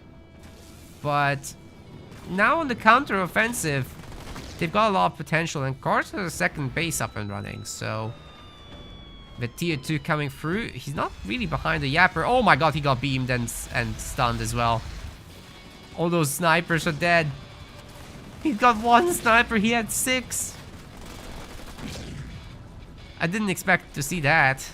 But now on the counter-offensive, they've got a lot of potential. And Cars has a second base up and running. So with tier 2 coming through, he's not really behind the Yapper. Oh my god, he got beamed and stunned as well. All those snipers are dead. He's got one sniper, he had 6. I didn't expect to see that.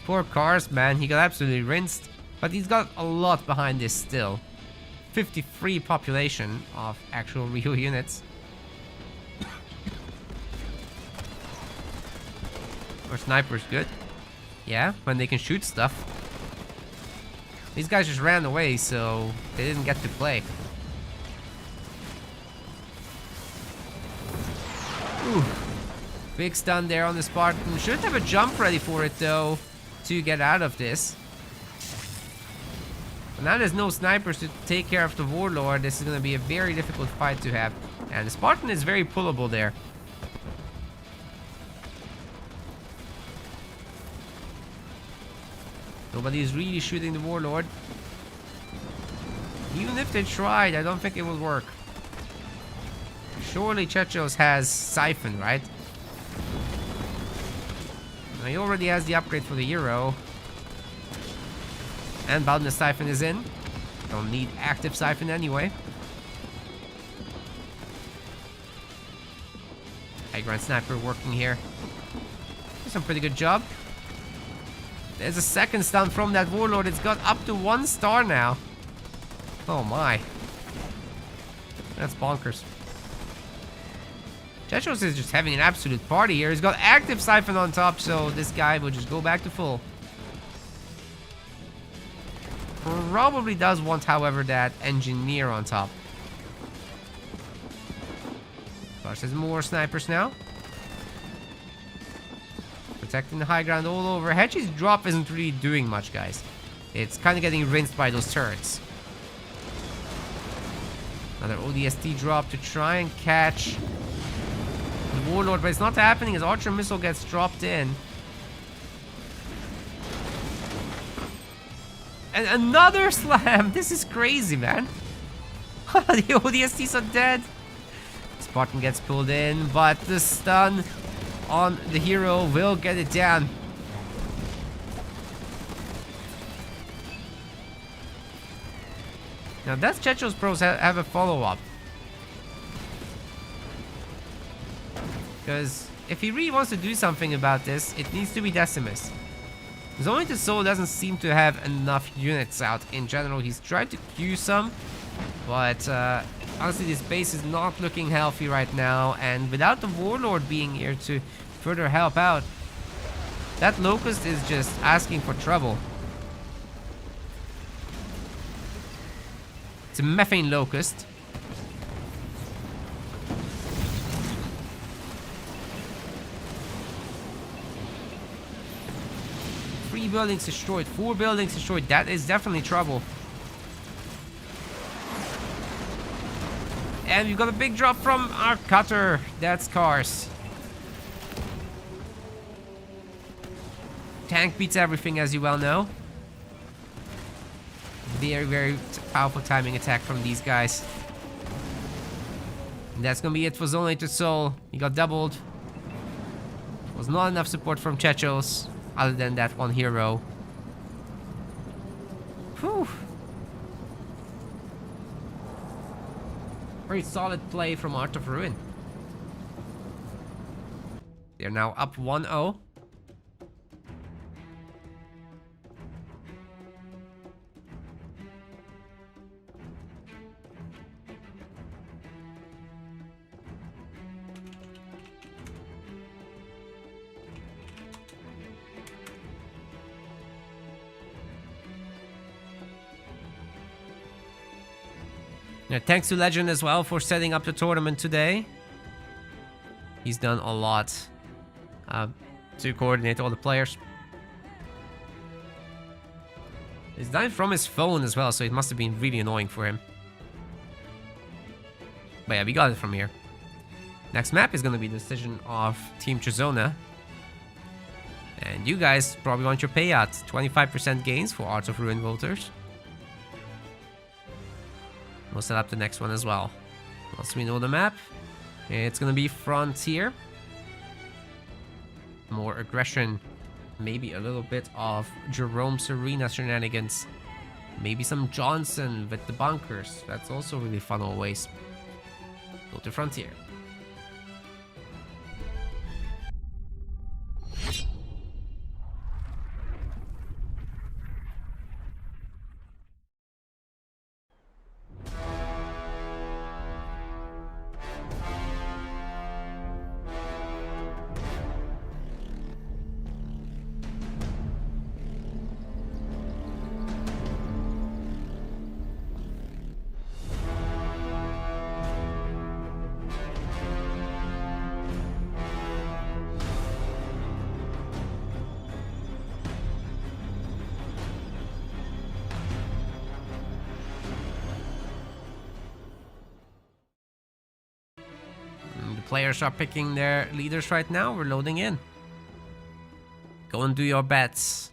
Poor Cars, man, he got absolutely rinsed. But he's got a lot behind this still. 53 population of actual real units. Or snipers good. Yeah, when they can shoot stuff. These guys just ran away, so they didn't get to play. Ooh. Big stun there on the Spartan. Should have a jump ready for it though, to get out of this. But now there's no snipers to take care of the Warlord. This is going to be a very difficult fight to have. And the Spartan is very pullable there. Nobody's really shooting the Warlord. Even if they tried, I don't think it will work. Surely Chechos has Siphon, right? Now he already has the upgrade for the Euro. And Boundless Siphon is in. Don't need active Siphon anyway. High Ground Sniper working here. Doing some pretty good job. There's a second stun from that Warlord. It's got up to 1 star now. Oh my. That's bonkers. Chechos is just having an absolute party here. He's got active Siphon on top, so this guy will just go back to full. Probably does want, however, that Engineer on top. Gosh, there's more snipers now. Protecting the high ground all over. Hechi's drop isn't really doing much, guys. It's kind of getting rinsed by those turrets. Another ODST drop to try and catch the Warlord, but it's not happening as Archer Missile gets dropped in. And another slam! This is crazy, man. The ODSTs are dead. Spartan gets pulled in, but the stun on the hero will get it down. Now that's Chechos Pros have a follow-up. Because if he really wants to do something about this, it needs to be Decimus. Zonated Soul doesn't seem to have enough units out in general. He's tried to queue some, but honestly this base is not looking healthy right now, and without the Warlord being here to further help out, that Locust is just asking for trouble. It's a Methane Locust. Three buildings destroyed, 4 buildings destroyed. That is definitely trouble. And we've got a big drop from our cutter. That's Cars. Tank beats everything, as you well know. Very, very powerful timing attack from these guys. And that's gonna be it for Zonated Soul. He got doubled. not enough support from Chechos, other than that one hero. Whew. Very solid play from Art of Ruin. They're now up 1-0. Yeah, thanks to Legend as well for setting up the tournament today. He's done a lot to coordinate all the players. He's done it from his phone as well, so it must have been really annoying for him. But yeah, we got it from here. Next map is going to be the decision of Team Chisona. And you guys probably want your payout. 25% gains for Art of Ruin voters. We'll set up the next one as well. Once we know the map, it's gonna be Frontier. More aggression. Maybe a little bit of Jerome Serena shenanigans. Maybe some Johnson with the bunkers. That's also really fun always. Go to Frontier. Players are picking their leaders right now. We're loading in. Go and do your bets.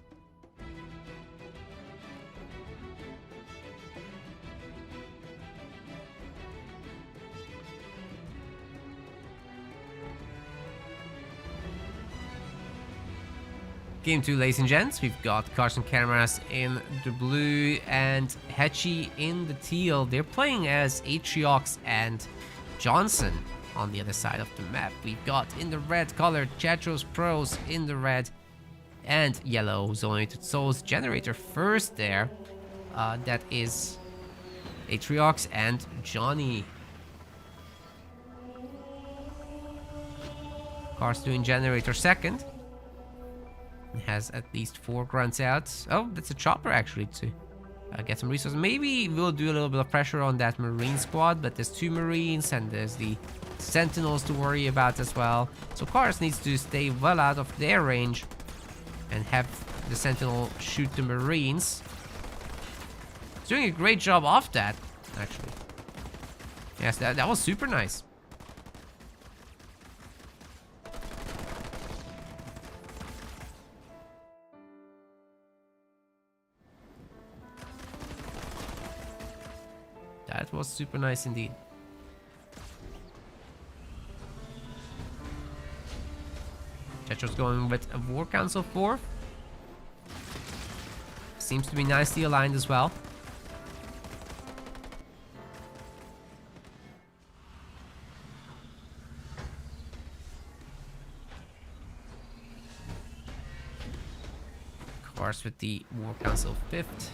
Game 2, ladies and gents. We've got Carson Cameras in the blue and Hetchy in the teal. They're playing as Atriox and Johnson. On the other side of the map, we've got in the red color Chatros Pros in the red and yellow Zonated Souls generator first there. That is Atriox and Johnny. Cars doing generator second. It has at least 4 grunts out. Oh, that's a chopper actually to get some resources. Maybe we'll do a little bit of pressure on that Marine squad, but there's 2 Marines and there's the Sentinels to worry about as well. So Cars needs to stay well out of their range and have the Sentinel shoot the Marines. He's doing a great job off that, actually. Yes, that was super nice. That was super nice indeed. Checho's going with a War Council 4. Seems to be nicely aligned as well. Of course, with the War Council 5th.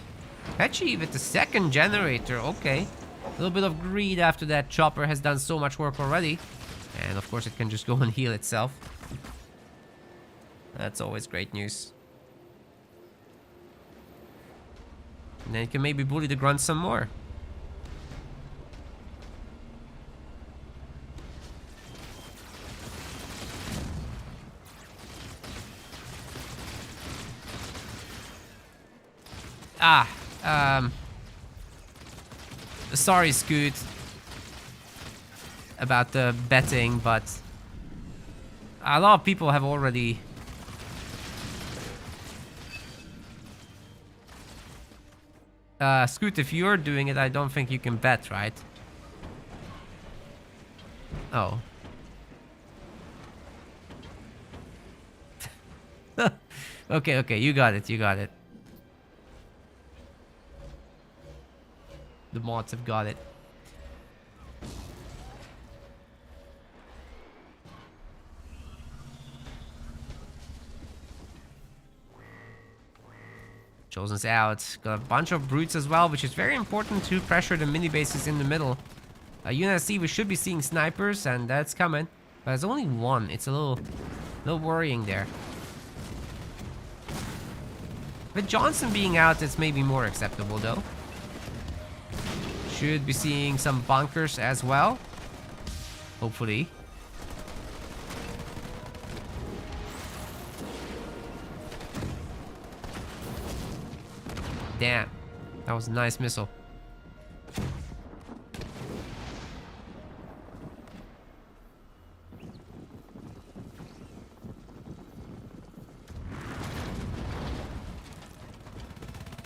Hetchy with the 2nd generator, okay. A little bit of greed after that chopper has done so much work already. And of course it can just go and heal itself. That's always great news. And then you can maybe bully the grunt some more. Sorry, Scoot, about the betting, but a lot of people have already Scoot, if you're doing it, I don't think you can bet, right? Oh. Okay, okay, you got it, you got it. The mods have got it. Chosen's out. Got a bunch of brutes as well, which is very important to pressure the mini bases in the middle. You can see we should be seeing snipers, and that's coming. But there's only one. It's a little worrying there. With Johnson being out, it's maybe more acceptable though. Should be seeing some bunkers as well. Hopefully. Damn. That was a nice missile.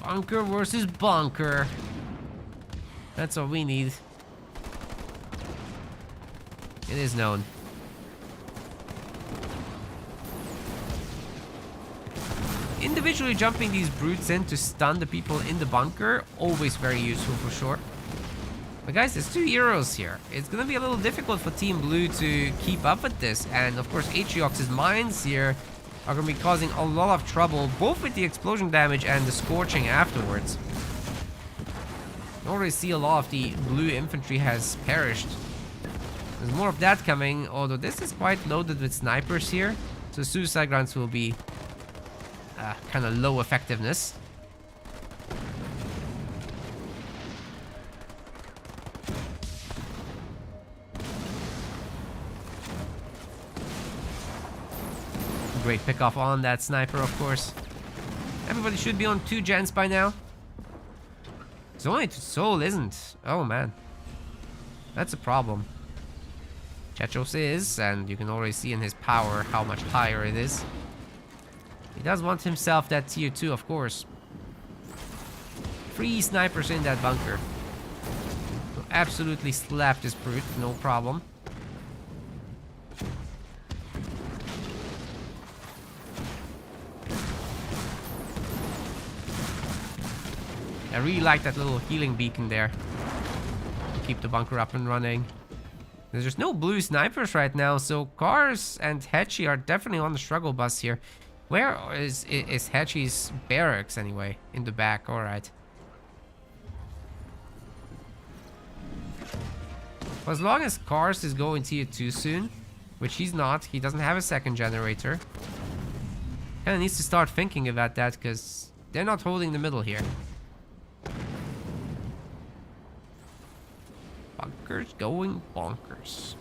Bunker versus bunker. That's all we need. It is known. Individually jumping these brutes in to stun the people in the bunker, always very useful for sure. But guys, there's 2 heroes here. It's gonna be a little difficult for Team Blue to keep up with this. And of course, Atriox's mines here are gonna be causing a lot of trouble, both with the explosion damage and the scorching afterwards. You already see a lot of the blue infantry has perished. There's more of that coming, although this is quite loaded with snipers here. So suicide grunts will be kind of low effectiveness. Great pick off on that sniper, of course. Everybody should be on 2 gens by now. It's only Soul isn't. Oh man, that's a problem. Chechos is, and you can already see in his power how much higher it is. He does want himself that tier 2, of course. 3 snipers in that bunker. So absolutely slap this brute, no problem. I really like that little healing beacon there to keep the bunker up and running. There's just no blue snipers right now, so Cars and Hetchy are definitely on the struggle bus here. Where is Hetchy's barracks anyway? In the back, alright. Well, as long as Cars is going tier 2 soon, which he's not, he doesn't have a second generator. Kinda needs to start thinking about that, because they're not holding the middle here. Bunkers going bonkers.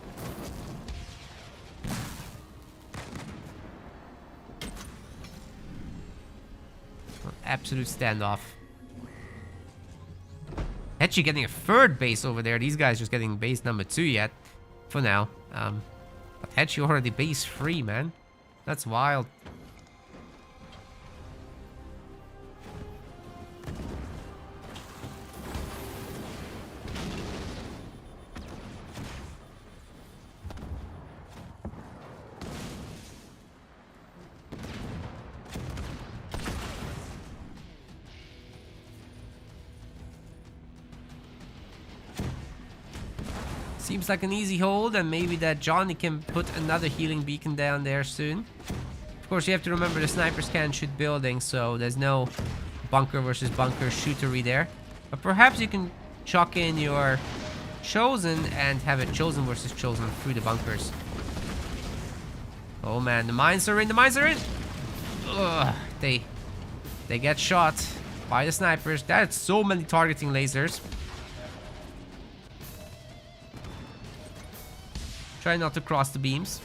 Absolute standoff. Actually getting a 3rd base over there. These guys just getting base number 2 yet. For now. But Hetchy already base 3, man. That's wild. Seems like an easy hold, and maybe that Johnny can put another healing beacon down there soon. Of course, you have to remember the snipers can't shoot buildings, so there's no bunker versus bunker shootery there. But perhaps you can chuck in your Chosen and have it Chosen versus Chosen through the bunkers. Oh man, the mines are in, the mines are in! Ugh, they get shot by the snipers. That's so many targeting lasers. Try not to cross the beams.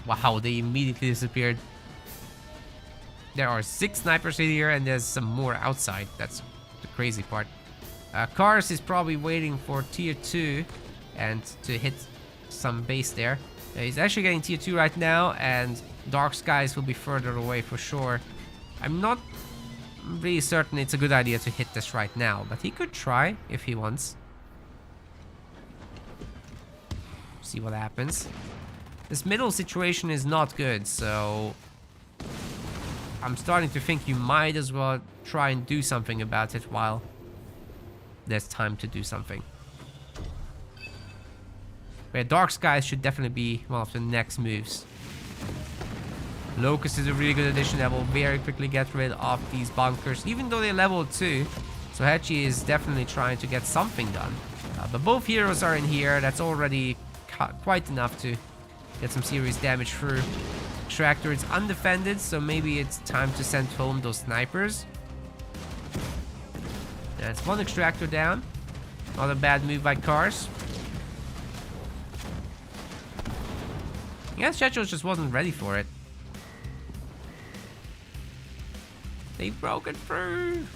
Wow, they immediately disappeared. There are 6 snipers in here, and there's some more outside. That's the crazy part. Cars is probably waiting for tier 2 and to hit some base there. He's actually getting tier 2 right now, and Dark Skies will be further away for sure. I'm not really certain it's a good idea to hit this right now, but he could try if he wants. See what happens. This middle situation is not good, so I'm starting to think you might as well try and do something about it while there's time to do something. But Dark Skies should definitely be one of the next moves. Locust is a really good addition that will very quickly get rid of these bunkers, even though they're level 2. So Hechi is definitely trying to get something done. But both heroes are in here. That's already quite enough to get some serious damage through. Extractor is undefended, so maybe it's time to send home those snipers. That's one extractor down. Not a bad move by Cars. I guess Checho just wasn't ready for it. They broke it through.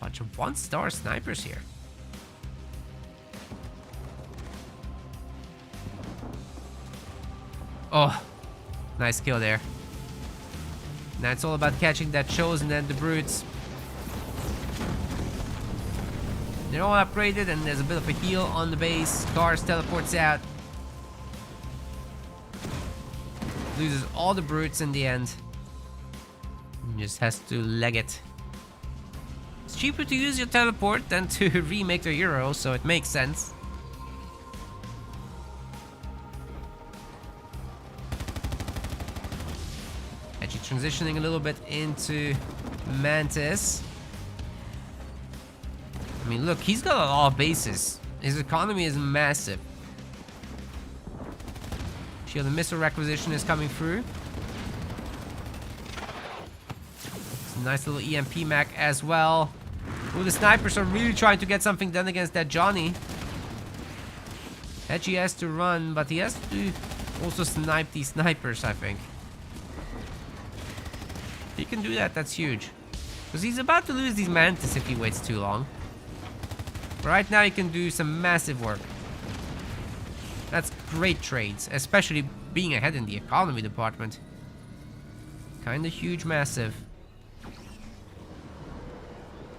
Bunch of 1-star snipers here. Oh, nice kill there. Now it's all about catching that Chosen and the Brutes. They're all upgraded and there's a bit of a heal on the base. Cars teleports out. Loses all the Brutes in the end. Just has to leg it. It's cheaper to use your teleport than to remake the hero, so it makes sense. Actually transitioning a little bit into Mantis. I mean, look, he's got a lot of bases. His economy is massive. Shield and missile requisition is coming through. It's a nice little EMP mech as well. Ooh, the snipers are really trying to get something done against that Johnny. Hechi has to run, but he has to also snipe these snipers, I think. If he can do that, that's huge. Because he's about to lose these Mantis if he waits too long. Right now he can do some massive work. That's great trades, especially being ahead in the economy department. Kinda huge, massive.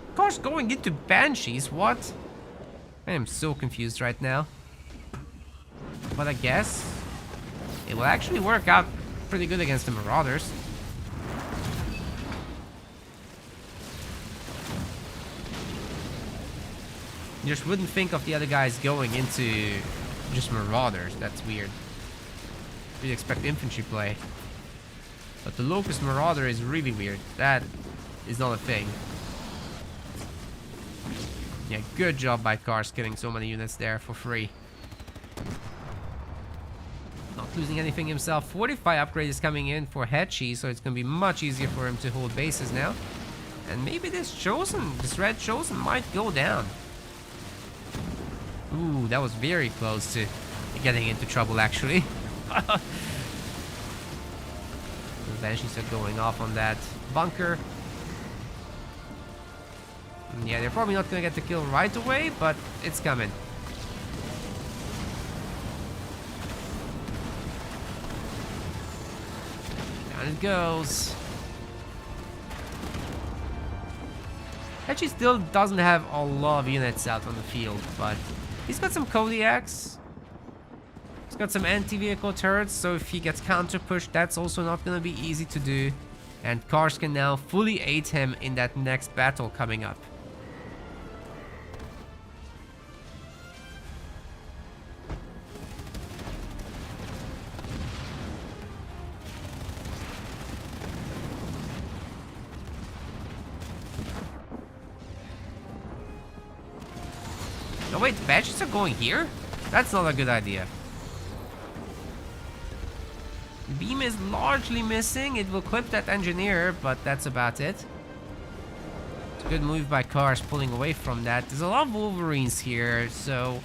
Of course, going into Banshees, what? I am so confused right now. But I guess it will actually work out pretty good against the Marauders. You just wouldn't think of the other guys going into just Marauders. That's weird. You'd expect infantry play. But the Locust Marauder is really weird. That is not a thing. Yeah, good job by Cars killing so many units there for free. Not losing anything himself. 45 upgrade is coming in for Hechi, so it's going to be much easier for him to hold bases now. And maybe this Chosen, this red Chosen might go down. Ooh, that was very close to getting into trouble, actually. The Banshees are going off on that bunker. Yeah, they're probably not going to get the kill right away, but it's coming. Down it goes. Actually, still doesn't have a lot of units out on the field, but he's got some Kodiaks. He's got some anti-vehicle turrets, so if he gets counter-pushed, that's also not going to be easy to do. And Cars can now fully aid him in that next battle coming up. Oh wait, the badges are going here? That's not a good idea. Beam is largely missing. It will clip that engineer, but that's about it. It's a good move by Cars pulling away from that. There's a lot of Wolverines here, so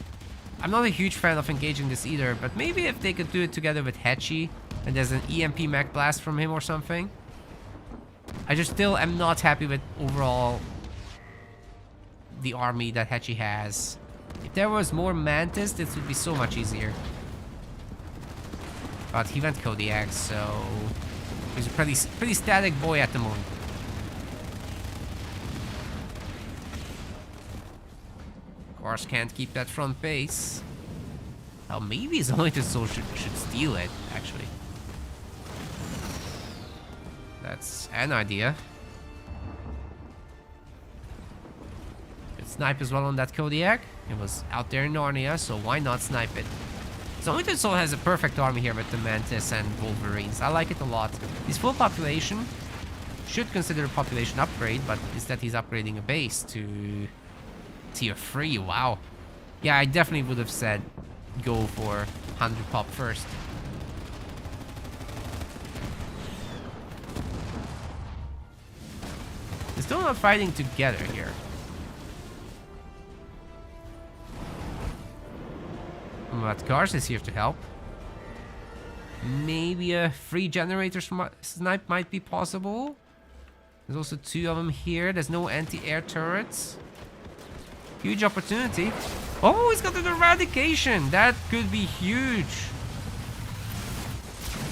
I'm not a huge fan of engaging this either, but maybe if they could do it together with Hechi and there's an EMP mech blast from him or something. I just still am not happy with overall the army that Hechi has. If there was more Mantis, this would be so much easier. But he went Kodiak, so he's a pretty static boy at the moment. Of course, can't keep that front base. Oh, maybe Zoetis Soul should steal it, actually. That's an idea. Could snipe as well on that Kodiak. It was out there in Narnia, so why not snipe it? Zoetis Soul has a perfect army here with the Mantis and Wolverines. I like it a lot. His full population should consider a population upgrade, but instead he's upgrading a base to tier 3. Wow. Yeah, I definitely would have said go for 100 pop first. They're still not fighting together here. But Cars is here to help. Maybe a free generator snipe might be possible. There's also 2 of them here. There's no anti-air turrets. Huge opportunity. Oh, he's got an eradication. That could be huge.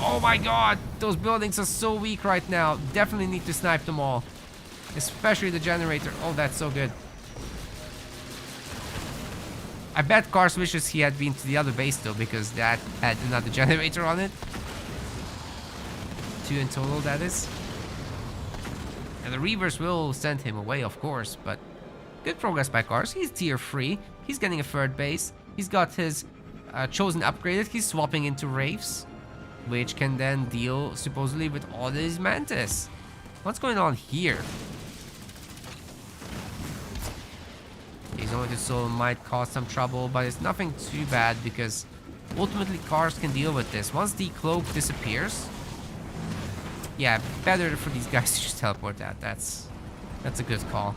Oh my god. Those buildings are so weak right now. Definitely need to snipe them all. Especially the generator. Oh, that's so good. I bet Cars wishes he had been to the other base though, because that had another generator on it. 2 in total, that is. And the Reavers will send him away, of course, but good progress by Cars. He's tier 3. He's getting a 3rd base. He's got his Chosen upgraded. He's swapping into Wraiths, which can then deal supposedly with all these Mantis. What's going on here? Zoetis Soul might cause some trouble, but it's nothing too bad because ultimately Cars can deal with this. Once the cloak disappears, yeah, better for these guys to just teleport that. That's a good call.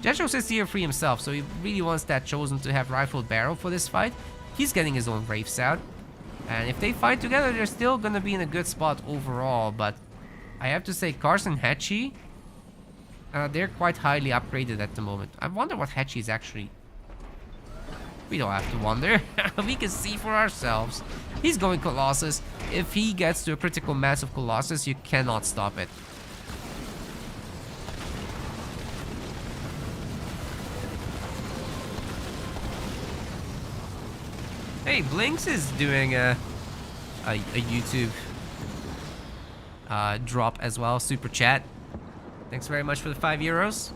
Jetros is tier 3 himself, so he really wants that Chosen to have rifled barrel for this fight. He's getting his own Wraiths out. And if they fight together, they're still gonna be in a good spot overall, but I have to say Cars and Hetchy, they're quite highly upgraded at the moment. I wonder what Hetchy is actually... We don't have to wonder. We can see for ourselves. He's going Colossus. If he gets to a critical mass of Colossus, you cannot stop it. Hey, Blinks is doing a YouTube drop as well. Super chat. Thanks very much for the 5 euros.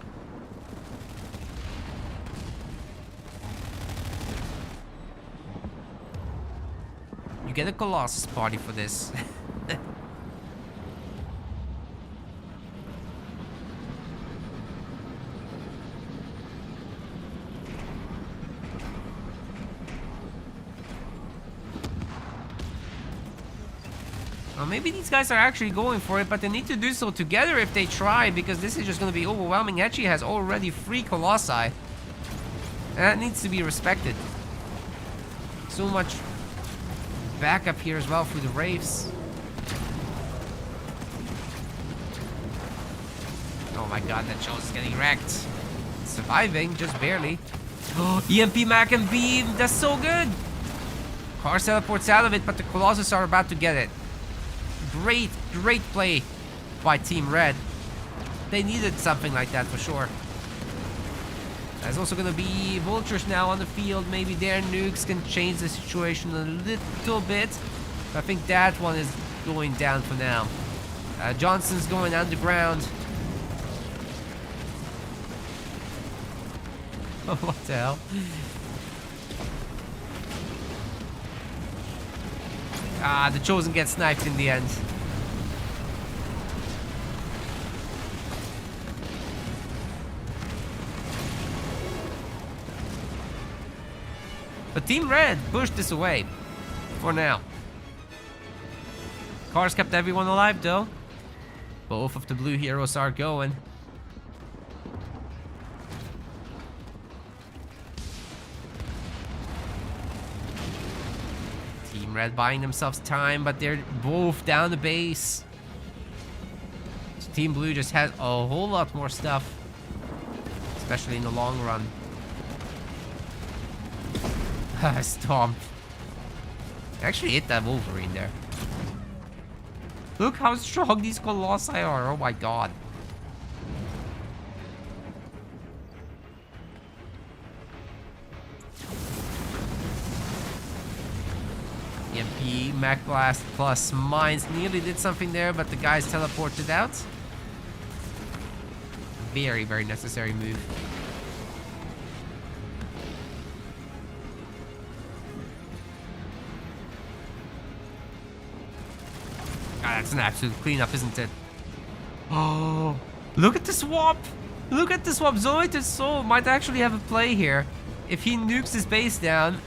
You get a Colossus party for this. Well, maybe these guys are actually going for it, but they need to do so together if they try, because this is just going to be overwhelming. Hetchy has already 3 Colossi. And that needs to be respected. So much backup here as well for the Wraiths. Oh my god, that show is getting wrecked. Surviving, just barely. Oh, EMP Mac and Beam, that's so good! Cars teleports out of it, but the Colossus are about to get it. Great, great play by Team Red. They needed something like that for sure. There's also going to be Vultures now on the field. Maybe their nukes can change the situation a little bit. I think that one is going down for now. Johnson's going underground. Oh, what the hell? Ah, the Chosen gets sniped in the end. But Team Red pushed this away. For now. Cars kept everyone alive though. Both of the blue heroes are going. Team Red buying themselves time, but they're both down the base. So Team Blue just has a whole lot more stuff. Especially in the long run. Stomp. Actually hit that Wolverine there. Look how strong these Colossi are. Oh my god. EMP, Mech Blast plus Mines nearly did something there, but the guys teleported out. Very, very necessary move. Ah, that's an absolute cleanup, isn't it? Oh, look at the swap! Look at the swap! Zoid Soul might actually have a play here. If he nukes his base down,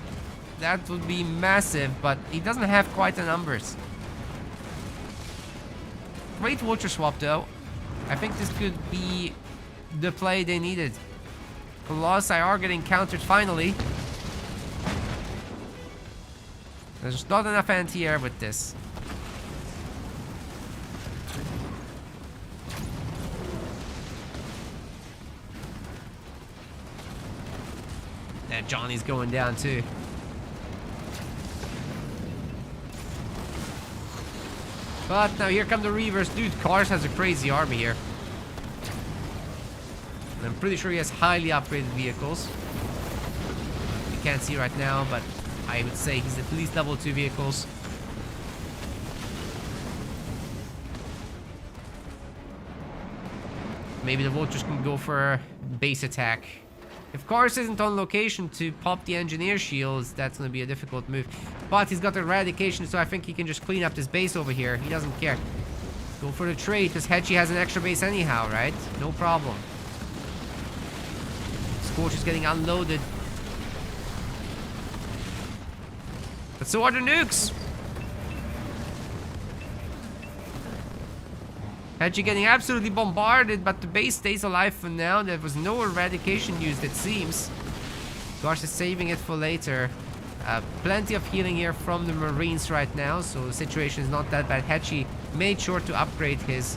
that would be massive, but he doesn't have quite the numbers. Great Vulture swap though. I think this could be the play they needed. Colossi are getting countered finally. There's not enough anti-air with this. And Johnny's going down too. But now here come the Reavers. Dude, Cars has a crazy army here. And I'm pretty sure he has highly upgraded vehicles. You can't see right now, but I would say he's at least level 2 vehicles. Maybe the Vultures can go for a base attack. If Cars isn't on location to pop the Engineer shields, that's going to be a difficult move. But he's got Eradication, so I think he can just clean up this base over here. He doesn't care. Go for the trade, because Hechi has an extra base anyhow, right? No problem. Scorch is getting unloaded. But so are the nukes! Hechi getting absolutely bombarded, but the base stays alive for now. There was no eradication used, it seems. Gosh is saving it for later. Plenty of healing here from the Marines right now, so the situation is not that bad. Hechi made sure to upgrade his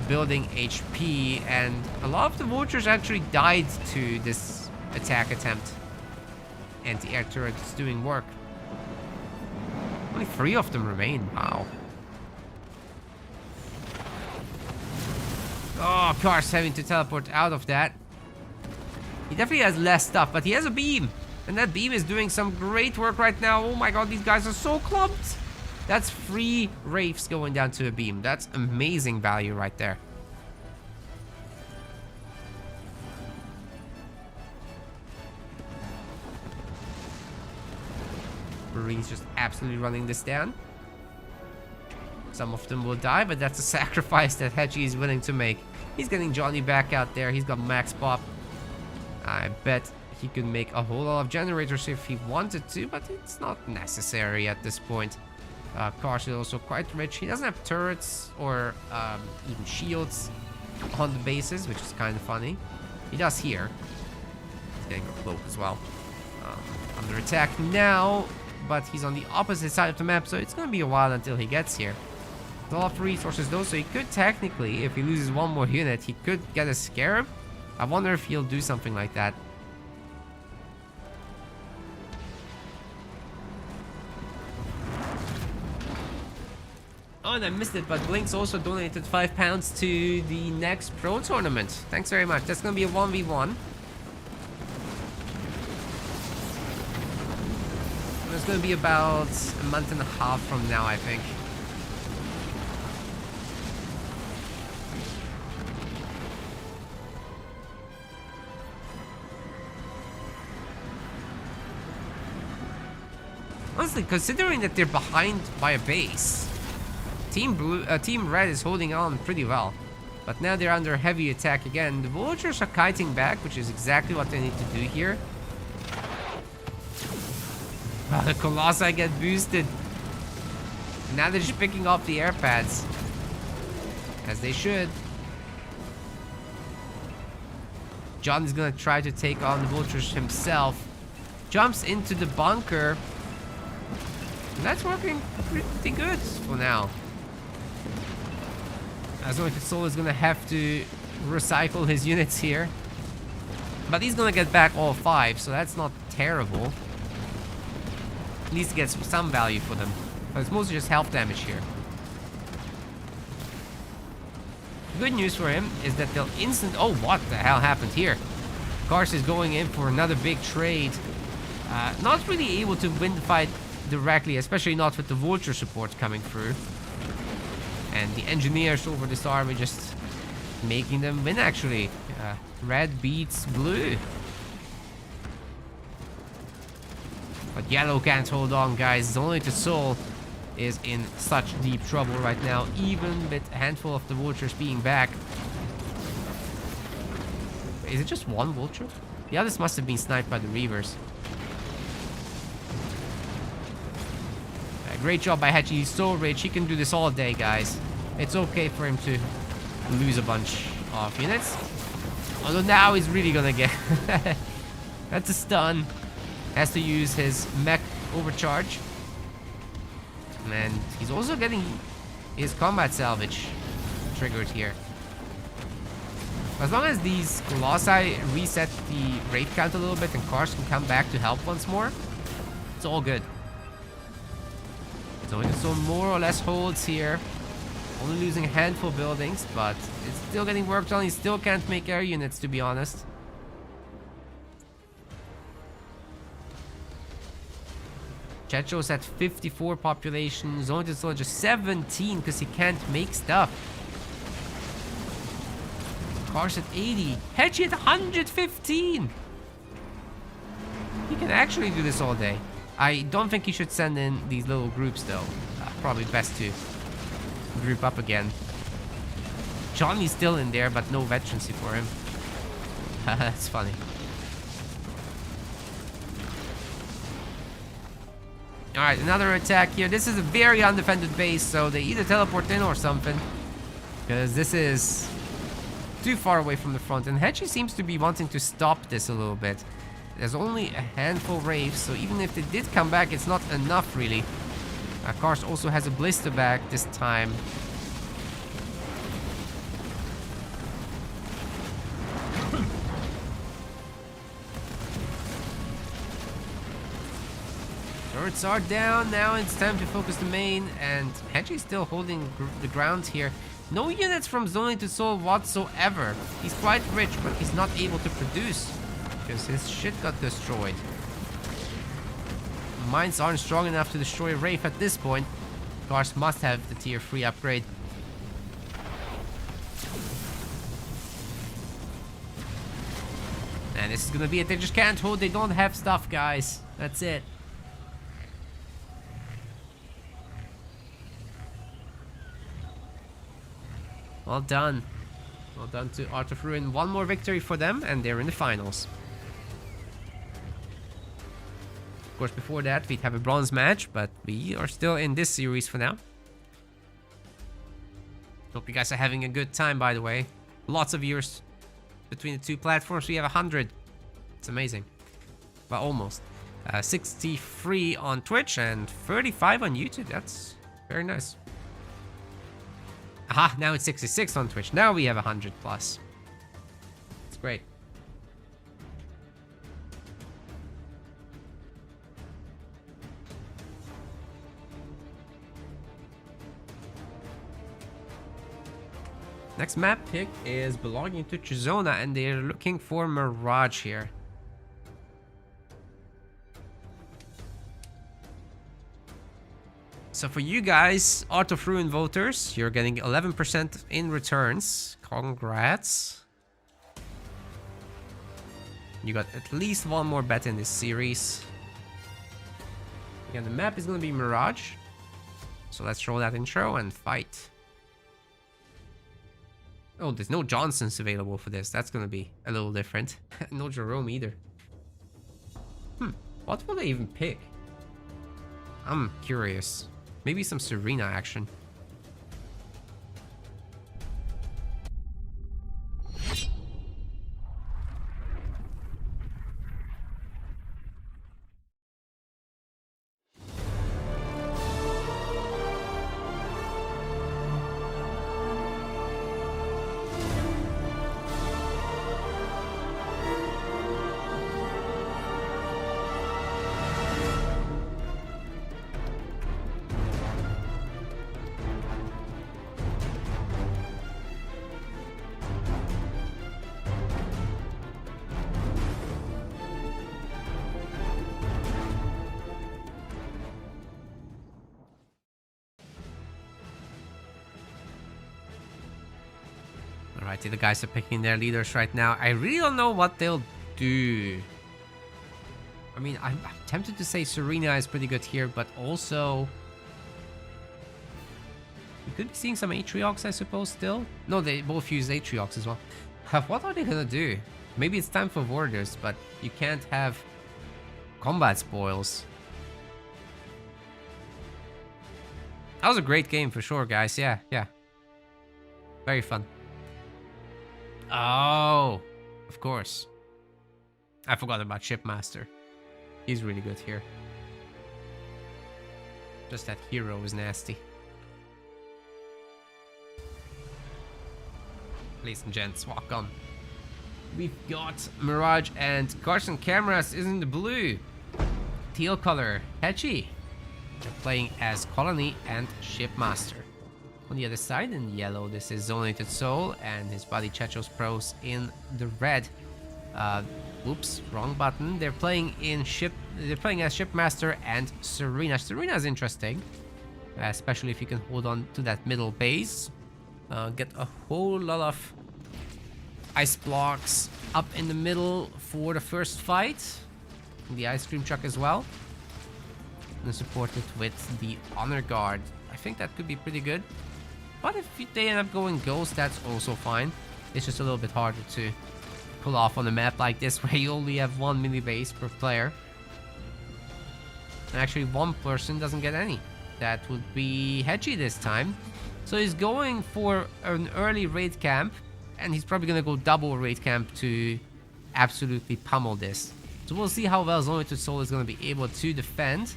building HP, and a lot of the Vultures actually died to this attack attempt. Anti-air turret is doing work. Only 3 of them remain. Wow. Oh, Cars having to teleport out of that. He definitely has less stuff, but he has a beam. And that beam is doing some great work right now. Oh my god, these guys are so clumped. That's 3 Wraiths going down to a beam. That's amazing value right there. Marines just absolutely running this down. Some of them will die, but that's a sacrifice that Hechi is willing to make. He's getting Johnny back out there. He's got max pop. I bet he could make a whole lot of generators if he wanted to, but it's not necessary at this point. Cars is also quite rich. He doesn't have turrets or even shields on the bases, which is kind of funny. He does here. He's getting a cloak as well. Under attack now, but he's on the opposite side of the map, so it's going to be a while until he gets here. A lot of resources though, so he could technically, if he loses one more unit, he could get a Scarab. I wonder if he'll do something like that. Oh, and I missed it, but Blinks also donated £5 to the next pro tournament. Thanks very much. That's going to be a 1v1. It's going to be about a month and a half from now, I think. Honestly, considering that they're behind by a base, Team Red is holding on pretty well. But now they're under heavy attack again. The Vultures are kiting back, which is exactly what they need to do here. Wow, the Colossi get boosted. Now they're just picking off the air pads. As they should. John is gonna try to take on the Vultures himself. Jumps into the bunker. And that's working pretty good for now. Zoid Soul is gonna have to recycle his units here. But he's gonna get back all 5, so that's not terrible. At least gets some value for them. But it's mostly just health damage here. Good news for him is that they'll oh, what the hell happened here? Cars is going in for another big trade. Not really able to win the fight directly, especially not with the vulture support coming through. And the engineers over this army just making them win, actually. Red beats blue. But yellow can't hold on, guys. Only the soul is in such deep trouble right now, even with a handful of the vultures being back. Is it just one vulture? The others must have been sniped by the reavers. Great job by Hedgie. He's so rich. He can do this all day, guys. It's okay for him to lose a bunch of units. Although now he's really gonna get... That's a stun. Has to use his mech overcharge. And he's also getting his combat salvage triggered here. As long as these Colossi reset the raid count a little bit and cars can come back to help once more, it's all good. So more or less holds here. Only losing a handful of buildings, but it's still getting worked on. He still can't make air units, to be honest. Checho's at 54 population. Zone is just 17 because he can't make stuff. Cars at 80. Hedgie at 115. He can actually do this all day. I don't think he should send in these little groups, though. Probably best to group up again. Johnny's still in there, but no veterancy for him. That's funny. Alright, another attack here. This is a very undefended base, so they either teleport in or something. Because this is too far away from the front. And Hedgie seems to be wanting to stop this a little bit. There's only a handful of Wraiths, so even if they did come back, it's not enough, really. Kars also has a blister back this time. Turrets are down. Now it's time to focus the main, and Hedgie's still holding the ground here. No units from Zone to Soul whatsoever. He's quite rich, but he's not able to produce because his shit got destroyed. Mines aren't strong enough to destroy Wraith at this point. Cars must have the tier 3 upgrade. And this is gonna be it. They just can't hold. They don't have stuff, guys. That's it. Well done. Well done to Art of Ruin. One more victory for them, and they're in the finals. Of course, before that, we'd have a bronze match, but we are still in this series for now. Hope you guys are having a good time, by the way. Lots of viewers between the two platforms. We have 100. It's amazing. Well, almost. 63 on Twitch and 35 on YouTube. That's very nice. Aha, now it's 66 on Twitch. Now we have 100 plus. It's great. Next map pick is belonging to Chisona, and they're looking for Mirage here. So for you guys, Art of Ruin voters, you're getting 11% in returns. Congrats. You got at least one more bet in this series. Again, the map is going to be Mirage. So let's roll that intro and fight. Oh, there's no Johnsons available for this. That's going to be a little different. No Jerome either. What will they even pick? I'm curious. Maybe some Serena action. Alright, the guys are picking their leaders right now. I really don't know what they'll do. I mean, I'm tempted to say Serena is pretty good here, but also... we could be seeing some Atriox, I suppose, still. No, they both use Atriox as well. What are they gonna do? Maybe it's time for Warders, but you can't have combat spoils. That was a great game for sure, guys. Yeah. Very fun. Oh, of course. I forgot about Shipmaster. He's really good here. Just that hero is nasty. Ladies and gents, walk on. We've got Mirage and Carson Cameras is in the blue. Teal color, Hechi. They're playing as Colony and Shipmaster. On the other side, in yellow, this is Zonated Soul and his buddy Chechos Pros in the red. Oops, wrong button. They're playing as Shipmaster and Serena. Serena's interesting, especially if you can hold on to that middle base. Get a whole lot of ice blocks up in the middle for the first fight. The ice cream truck as well. And support it with the honor guard. I think that could be pretty good. But if they end up going ghost, that's also fine. It's just a little bit harder to pull off on a map like this where you only have one mini base per player. And actually one person doesn't get any. That would be Hechi this time. So he's going for an early raid camp, and he's probably going to go double raid camp to absolutely pummel this. So we'll see how well Zonated Soul is going to be able to defend.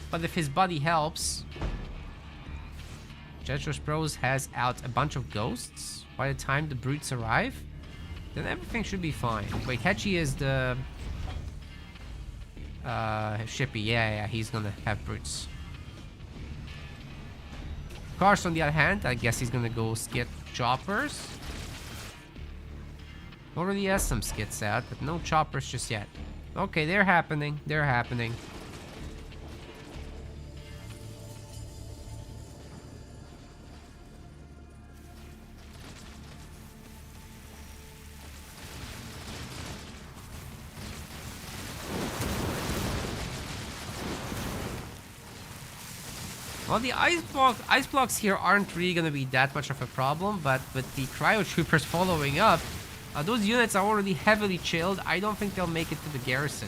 But if his buddy helps, Jetros Pros has out a bunch of ghosts by the time the brutes arrive, then everything should be fine. Wait, Hechi is the Shippy. Yeah, he's gonna have brutes. Cars, on the other hand, I guess he's gonna go skit choppers. Already has some skits out, but no choppers just yet. Okay, they're happening. They're happening. Well, the ice blocks here aren't really going to be that much of a problem, but with the cryo troopers following up, those units are already heavily chilled. I don't think they'll make it to the garrison.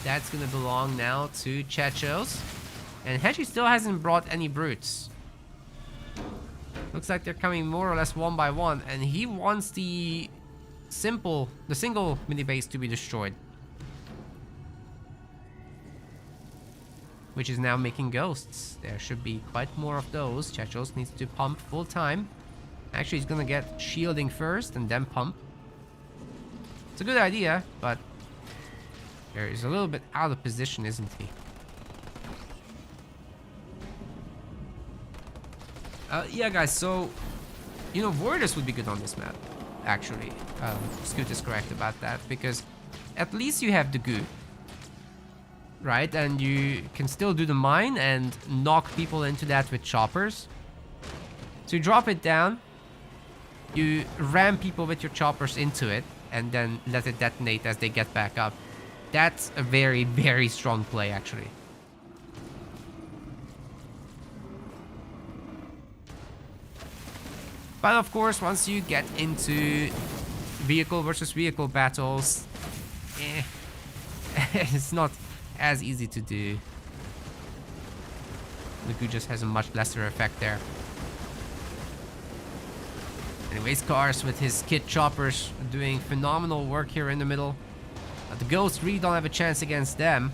That's going to belong now to Chechos. And Hechi still hasn't brought any brutes. Looks like they're coming more or less one by one, and he wants the single mini base to be destroyed. Which is now making ghosts. There should be quite more of those. Chechos needs to pump full time. Actually, he's gonna get shielding first and then pump. It's a good idea, but there is a little bit out of position, isn't he? Yeah, guys, so, you know, Warriors would be good on this map, actually. Scoot is correct about that, because at least you have the goo. Right, and you can still do the mine and knock people into that with choppers. So you drop it down, you ram people with your choppers into it, and then let it detonate as they get back up. That's a very, very strong play, actually. But of course, once you get into vehicle versus vehicle battles, it's not as easy to do. The goo just has a much lesser effect there. Anyways, Cars with his kit choppers doing phenomenal work here in the middle. The ghosts really don't have a chance against them.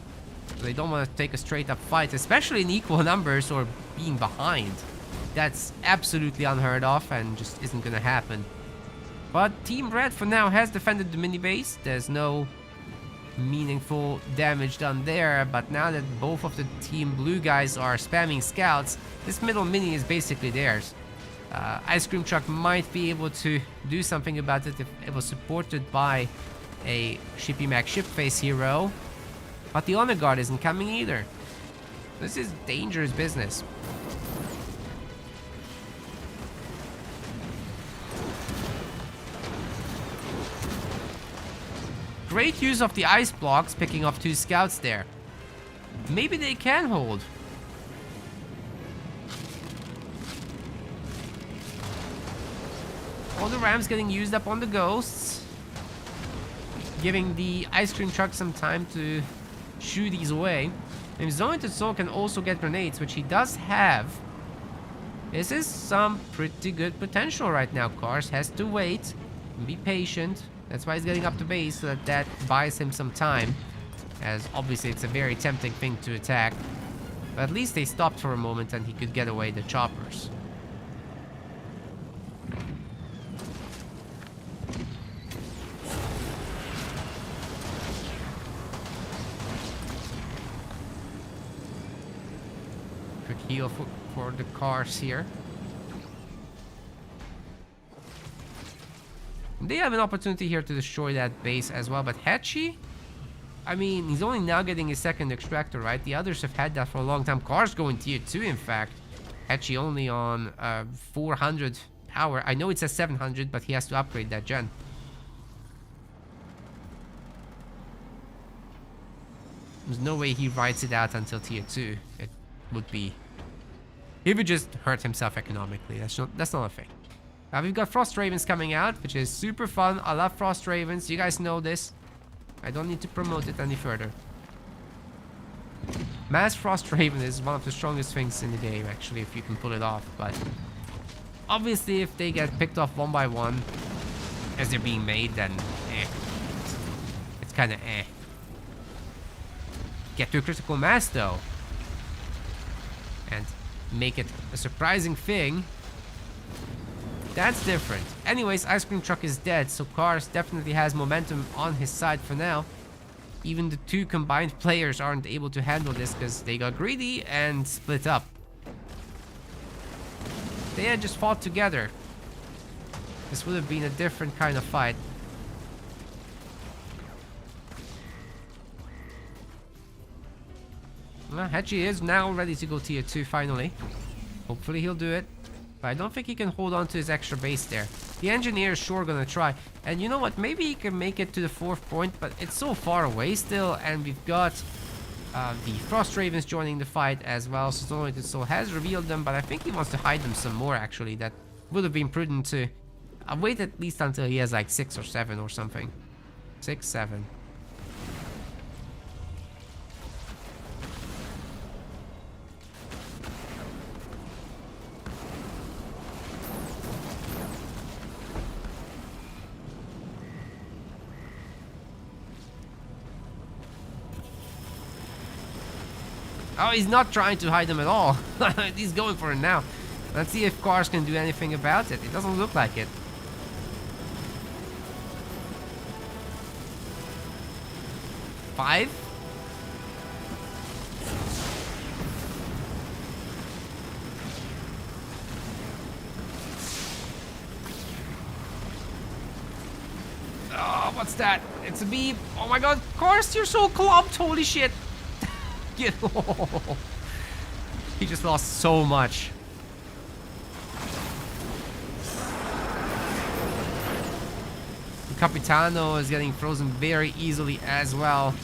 So they don't want to take a straight up fight, especially in equal numbers or being behind. That's absolutely unheard of and just isn't gonna happen. But Team Red for now has defended the mini base. There's no meaningful damage done there, but now that both of the Team Blue guys are spamming scouts, this middle mini is basically theirs. Ice Cream Truck might be able to do something about it if it was supported by a Shippy Mac Shipface hero, but the Honor Guard isn't coming either. This is dangerous business. great use of the ice blocks, picking off 2 scouts there. Maybe they can hold. All the rams getting used up on the ghosts, giving the ice cream truck some time to shoo these away. And Zoned Soul can also get grenades, which he does have. This is some pretty good potential right now. Cars has to wait and be patient. That's why he's getting up to base, so that buys him some time. As obviously it's a very tempting thing to attack. But at least they stopped for a moment and he could get away the choppers. Quick heal for the cars here. They have an opportunity here to destroy that base as well, but Hachi, I mean, he's only now getting his second extractor, right? The others have had that for a long time. Cars going tier 2, in fact. Hachi only on 400 power. I know it says 700, but he has to upgrade that gen. There's no way he rides it out until tier 2. It would be... He would just hurt himself economically. That's not a thing. We've got Frost Ravens coming out, which is super fun. I love Frost Ravens. You guys know this. I don't need to promote it any further. Mass Frost Raven is one of the strongest things in the game, actually, if you can pull it off. But obviously, if they get picked off one by one as they're being made, then it's kind of Get to a critical mass, though. And make it a surprising thing. That's different. Anyways, Ice Cream Truck is dead, so Cars definitely has momentum on his side for now. Even the 2 combined players aren't able to handle this because they got greedy and split up. They had just fought together. This would have been a different kind of fight. Well, Hachi is now ready to go tier 2 finally. Hopefully he'll do it. But I don't think he can hold on to his extra base there. The engineer is sure gonna try. And you know what? Maybe he can make it to the 4th point, but it's so far away still. And we've got the Frost Ravens joining the fight as well. So Soul has revealed them, but I think he wants to hide them some more actually. That would have been prudent to wait at least until he has like 6 or 7 or something. 6, 7. Oh, he's not trying to hide them at all. He's going for it now. Let's see if Cars can do anything about it. It doesn't look like it. Five? Oh, what's that? It's a beep. Oh my god, Cars, you're so clumped. Holy shit. He just lost so much. The Capitano is getting frozen very easily as well.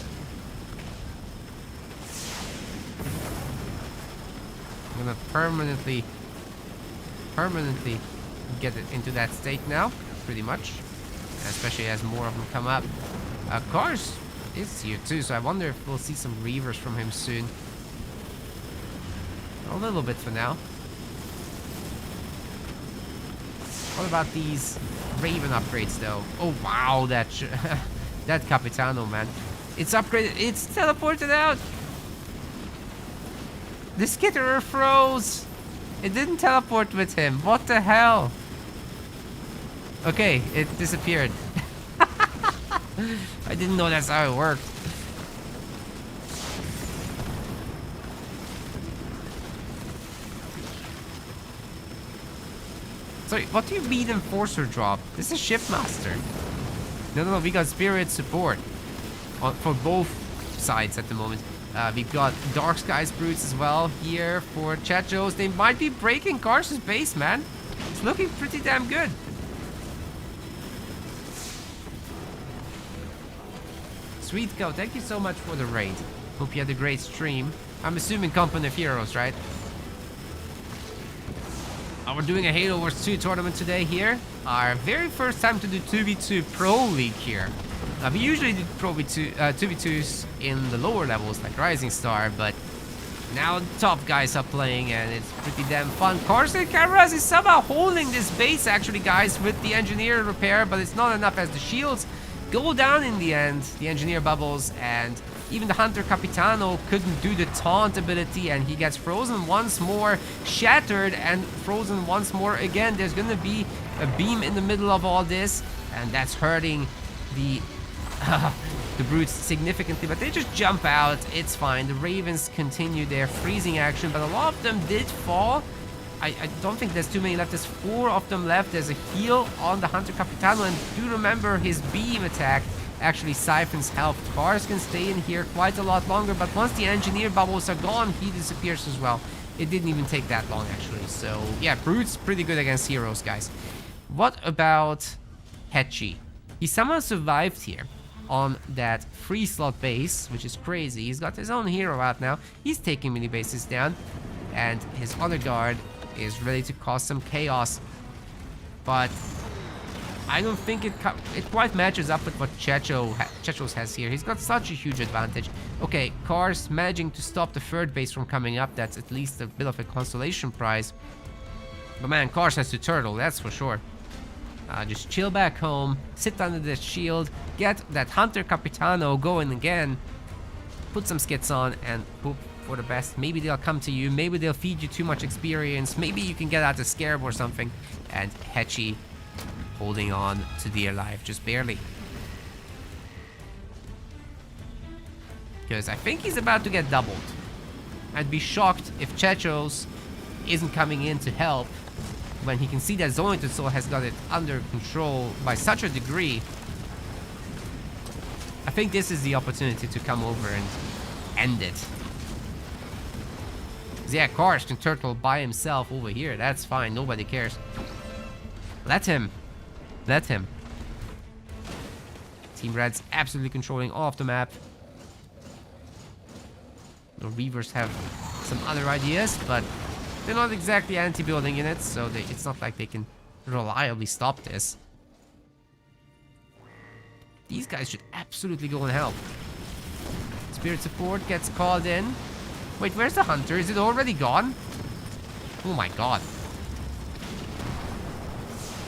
I'm gonna permanently get it into that state now, pretty much. Especially as more of them come up. Cars is here too, so I wonder if we'll see some Reavers from him soon. A little bit for now. What about these Raven upgrades though? Oh wow, that that Capitano, man. It's upgraded, it's teleported out! The Skitterer froze! It didn't teleport with him, what the hell? Okay, it disappeared. I didn't know that's how it worked. Sorry, what do you mean Enforcer drop? This is Shipmaster. No, we got Spirit support for both sides at the moment. We've got Dark Skies Brutes as well here for Chachos. They might be breaking Cars' base, man. It's looking pretty damn good. Sweet Coat, thank you so much for the raid. Hope you had a great stream. I'm assuming Company of Heroes, right? We're doing a Halo Wars 2 tournament today here. Our very first time to do 2v2 Pro League here. We usually do 2v2s in the lower levels like Rising Star, but now the top guys are playing and it's pretty damn fun. Carson Carras is somehow holding this base actually, guys, with the Engineer repair, but it's not enough as the shields go down in the end. The Engineer bubbles, and even the Hunter Capitano couldn't do the taunt ability, and he gets frozen once more, shattered, and frozen once more again. There's gonna be a beam in the middle of all this, and that's hurting the the brutes significantly, but they just jump out. It's fine. The Ravens continue their freezing action, but a lot of them did fall. I don't think there's too many left. There's 4 of them left. There's a heal on the Hunter Capitano, and do remember his beam attack actually siphons health. Cars can stay in here quite a lot longer, but once the Engineer bubbles are gone, he disappears as well. It didn't even take that long, actually. So, yeah, Brute's pretty good against heroes, guys. What about Hetchy? He somehow survived here on that free slot base, which is crazy. He's got his own hero out now. He's taking mini bases down, and his other guard is ready to cause some chaos. But I don't think it quite matches up with what Chechos has here. He's got such a huge advantage. Okay, Cars managing to stop the third base from coming up. That's at least a bit of a consolation prize. But man, Cars has to turtle, that's for sure. Just chill back home, sit under the shield, get that Hunter Capitano going again, put some skits on, and hope for the best. Maybe they'll come to you, maybe they'll feed you too much experience, maybe you can get out a scarab or something. And Hetchy holding on to dear life, just barely. Because I think he's about to get doubled. I'd be shocked if Chechos isn't coming in to help when he can see that Zonated Soul has got it under control by such a degree. I think this is the opportunity to come over and end it. Yeah, Karsh can turtle by himself over here. That's fine, nobody cares. Let him. Let him. Team Red's absolutely controlling all of the map. The Reavers have some other ideas, but they're not exactly anti-building units, so it's not like they can reliably stop this. These guys should absolutely go and help. Spirit support gets called in. Wait, where's the Hunter? Is it already gone? Oh my god.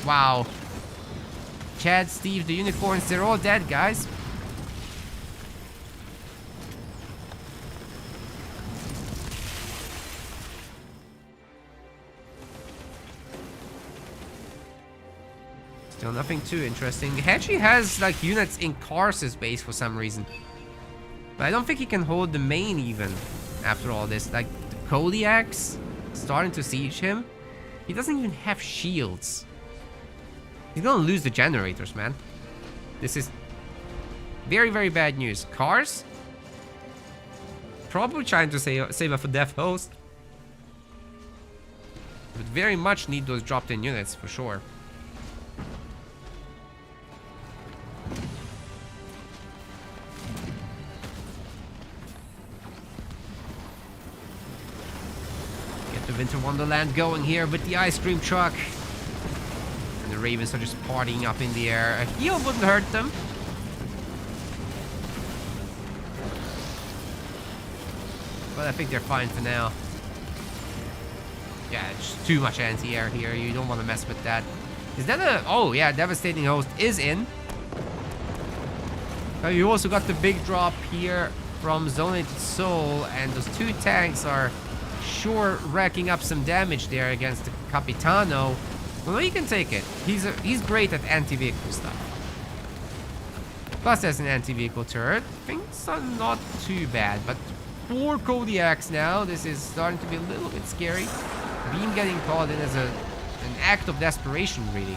Wow. Chad, Steve, the unicorns, they're all dead, guys. Still nothing too interesting. Hetchy has like units in Kars's base for some reason. But I don't think he can hold the main even after all this. Like the Kodiak's starting to siege him. He doesn't even have shields. He's gonna lose the generators, man. This is very, very bad news. Cars? Probably trying to save up for Death Host. But very much need those dropped in units for sure. Get the Winter Wonderland going here with the ice cream truck. And the Ravens are just partying up in the air. A heal wouldn't hurt them. But I think they're fine for now. Yeah, it's too much anti-air here. You don't want to mess with that. Is that a... Oh, yeah, Devastating Host is in. You also got the big drop here from Zonated Soul. And those two tanks are sure racking up some damage there against the Capitano. Well, you can take it. He's great at anti-vehicle stuff. Plus, there's an anti-vehicle turret. Things are not too bad, but 4 Kodiaks now. This is starting to be a little bit scary. Beam getting called in as an act of desperation, really.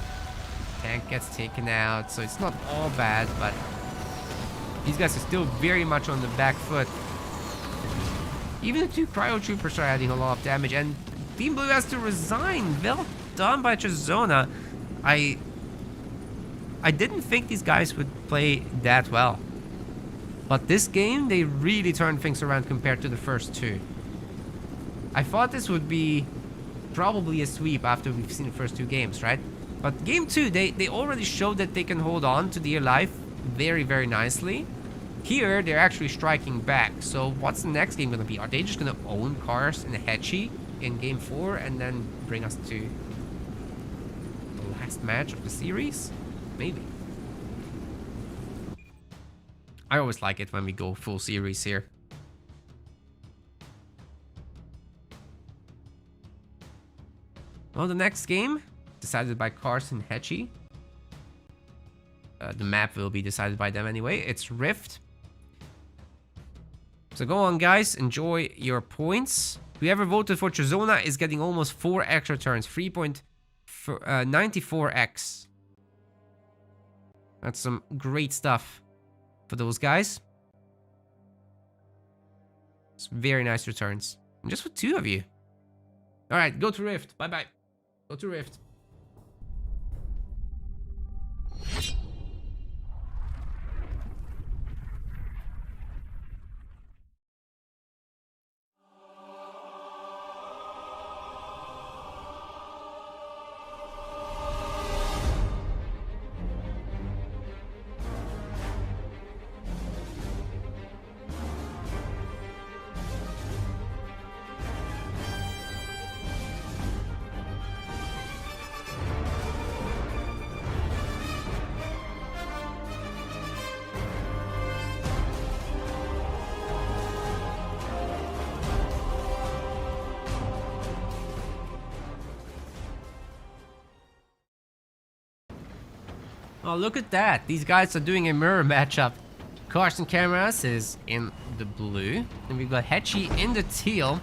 Tank gets taken out, so it's not all bad, but these guys are still very much on the back foot. Even the 2 Cryo Troopers are adding a lot of damage, and Team Blue has to resign. Well done by Chisona. I didn't think these guys would play that well. But this game, they really turned things around compared to the first two. I thought this would be probably a sweep after we've seen the first two games, right? But game two, they already showed that they can hold on to dear life very, very nicely. Here, they're actually striking back. So what's the next game going to be? Are they just going to own Cars and Hetchy in game 4 and then bring us to the last match of the series? Maybe. I always like it when we go full series here. Well, the next game, decided by Cars and Hetchy. The map will be decided by them anyway. It's Rift. So go on, guys. Enjoy your points. Whoever voted for Chisona is getting almost 4 extra turns. 3.94x. That's some great stuff for those guys. It's very nice returns. And just for 2 of you. Alright, go to Rift. Bye-bye. Go to Rift. Oh, look at that. These guys are doing a mirror matchup. Cars and Cameras is in the blue. And we've got Hetchy in the teal.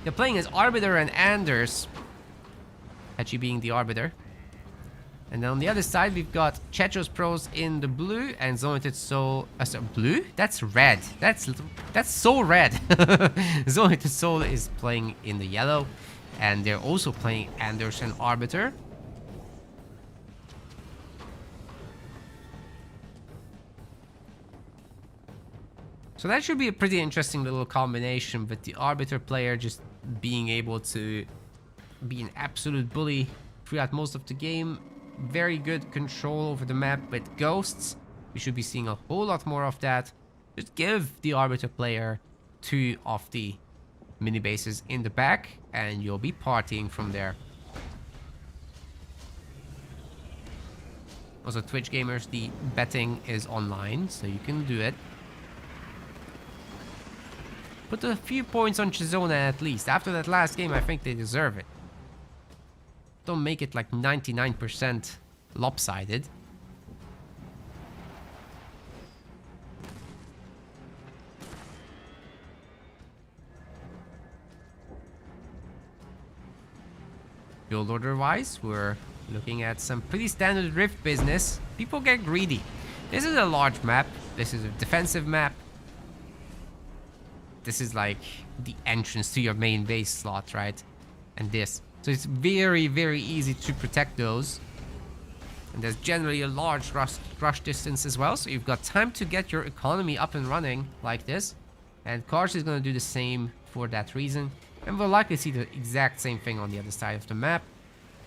They're playing as Arbiter and Anders. Hetchy being the Arbiter. And then on the other side, we've got Checho's Pros in the blue and Zoneted Soul... blue? That's red. That's so red. Zoneted Soul is playing in the yellow. And they're also playing Anders and Arbiter. So that should be a pretty interesting little combination with the Arbiter player just being able to be an absolute bully throughout most of the game. Very good control over the map with ghosts. We should be seeing a whole lot more of that. Just give the Arbiter player 2 of the mini bases in the back and you'll be partying from there. Also, Twitch gamers, the betting is online, so you can do it. Put a few points on Chisona at least. After that last game, I think they deserve it. Don't make it like 99% lopsided. Build order wise, we're looking at some pretty standard Rift business. People get greedy. This is a large map. This is a defensive map. This is like the entrance to your main base slot, right? And this. So it's very, very easy to protect those. And there's generally a large rush distance as well. So you've got time to get your economy up and running like this. And Cars is going to do the same for that reason. And we'll likely see the exact same thing on the other side of the map.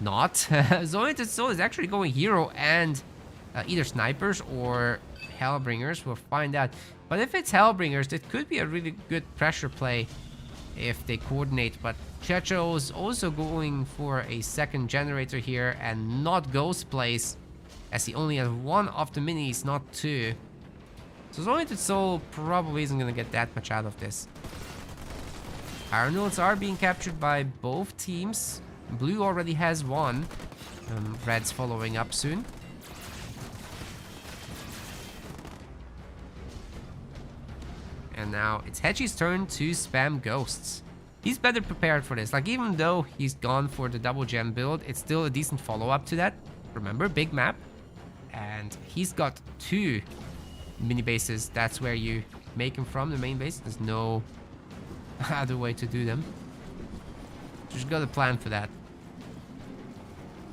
Not. Zoneted Soul is actually going hero and either snipers or Hellbringers. We'll find out. But if it's Hellbringers, it could be a really good pressure play if they coordinate. But Checho is also going for a second generator here and not Ghost Place, as he only has 1 of the minis, not 2. So Zoneted Soul probably isn't going to get that much out of this. Power nodes are being captured by both teams. Blue already has 1. Red's following up soon. And now it's Hetchy's turn to spam ghosts. He's better prepared for this. Like, even though he's gone for the double gem build, it's still a decent follow-up to that. Remember, big map. And he's got 2 mini bases. That's where you make him from, the main base. There's no other way to do them. Just got a plan for that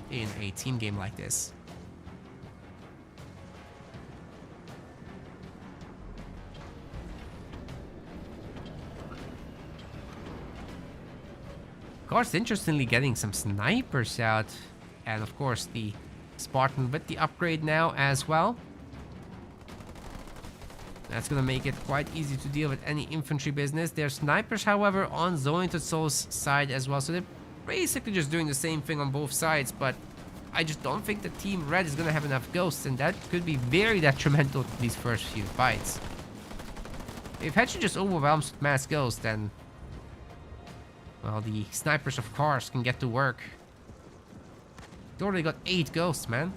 in a team game like this. Cars, interestingly, getting some snipers out. And of course, the Spartan with the upgrade now as well. That's gonna make it quite easy to deal with any infantry business. There's snipers, however, on Zointed Soul's side as well. So they're basically just doing the same thing on both sides. But I just don't think that Team Red is gonna have enough ghosts. And that could be very detrimental to these first few fights. If Hetchy just overwhelms with mass ghosts, then... well, the snipers of Cars can get to work. They already got 8 ghosts, man.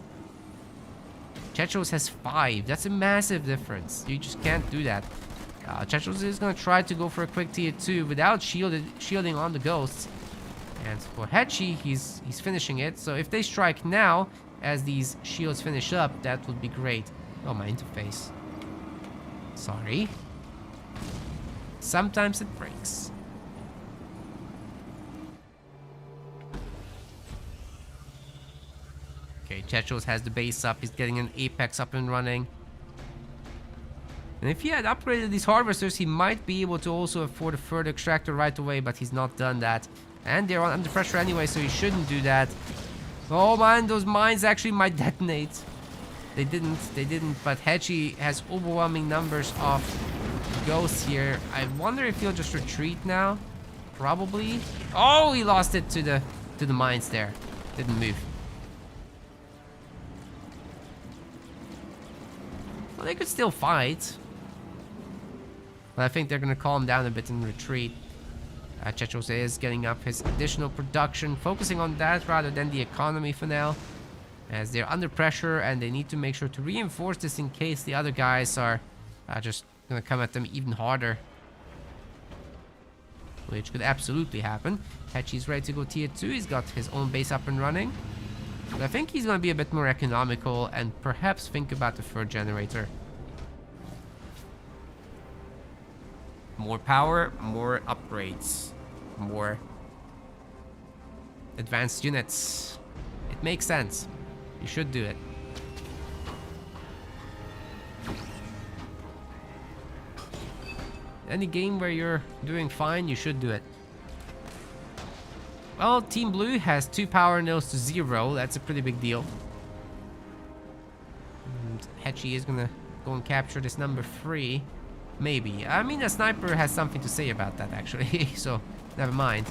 Chechos has 5. That's a massive difference. You just can't do that. Chechos is going to try to go for a quick tier 2 without shielding on the ghosts. And for Hetchy, he's finishing it. So if they strike now, as these shields finish up, that would be great. Oh, my interface. Sorry. Sometimes it breaks. Okay, Chechos has the base up. He's getting an Apex up and running. And if he had upgraded these harvesters, he might be able to also afford a third extractor right away, but he's not done that. And they're under pressure anyway, so he shouldn't do that. Oh man, those mines actually might detonate. They didn't, but Hetchy has overwhelming numbers of ghosts here. I wonder if he'll just retreat now. Probably. Oh, he lost it to the mines there. Didn't move. Well, they could still fight. But I think they're gonna calm down a bit and retreat. Chechos is getting up his additional production, focusing on that rather than the economy for now. As they're under pressure and they need to make sure to reinforce this in case the other guys are just gonna come at them even harder. Which could absolutely happen. Hetchy's ready to go tier 2. He's got his own base up and running. But I think he's gonna be a bit more economical and perhaps think about the third generator. More power, more upgrades, more advanced units. It makes sense. You should do it. Any game where you're doing fine, you should do it. Well, Team Blue has 2 power nodes to 0. That's a pretty big deal. And Hetchy is gonna go and capture this number 3. Maybe. I mean, a sniper has something to say about that, actually. So, never mind.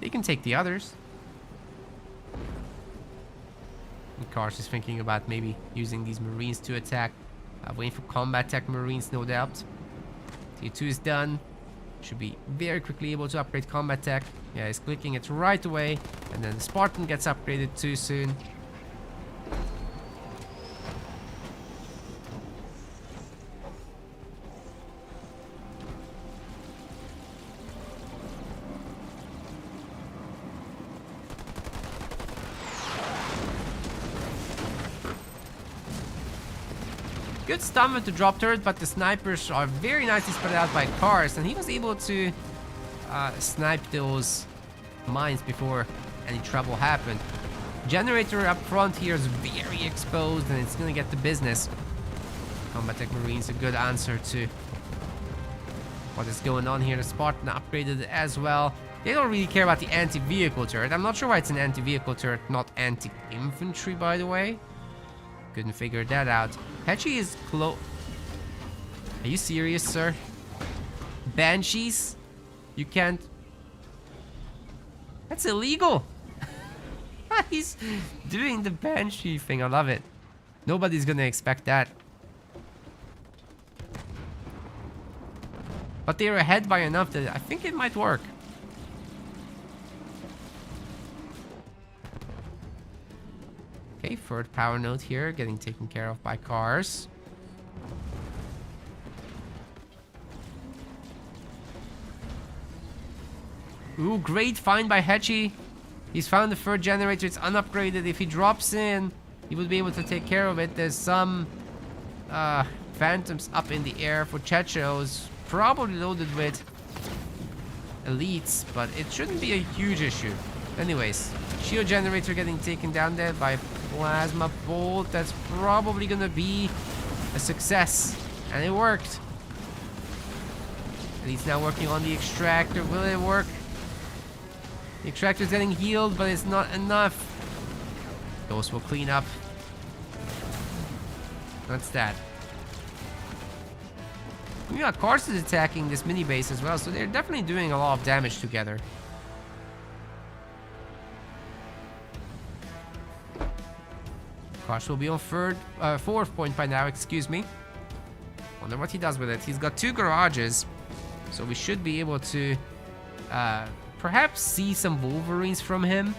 They can take the others. And Cars is thinking about maybe using these Marines to attack. Waiting for combat tech Marines, no doubt. Tier 2 is done. Should be very quickly able to upgrade combat tech. Yeah, he's clicking it right away. And then the Spartan gets upgraded too soon. Good stun with the drop turret, but the snipers are very nicely spread out by Cars, and he was able to snipe those mines before any trouble happened. Generator up front here is very exposed, and it's gonna get the business. Combat Tech Marine's a good answer to what is going on here. The Spartan upgraded as well. They don't really care about the anti-vehicle turret. I'm not sure why it's an anti-vehicle turret, not anti-infantry, by the way. Couldn't figure that out. Hetchy is close. Are you serious, sir? Banshees? You can't... That's illegal! He's doing the Banshee thing. I love it. Nobody's gonna expect that. But they're ahead by enough that I think it might work. Okay, third power node here, getting taken care of by Cars. Ooh, great find by Hetchy. He's found the third generator. It's unupgraded. If he drops in, he will be able to take care of it. There's some phantoms up in the air for Chechos. Probably loaded with elites, but it shouldn't be a huge issue. Anyways, shield generator getting taken down there by plasma bolt. That's probably gonna be a success, and it worked. And he's now working on the extractor. Will it work? The extractor's getting healed, but it's not enough. Ghost will clean up. That's that. We got Karst is attacking this mini base as well, so they're definitely doing a lot of damage together. Karst will be on fourth point by now, excuse me. Wonder what he does with it. He's got 2 garages, so we should be able to perhaps see some Wolverines from him.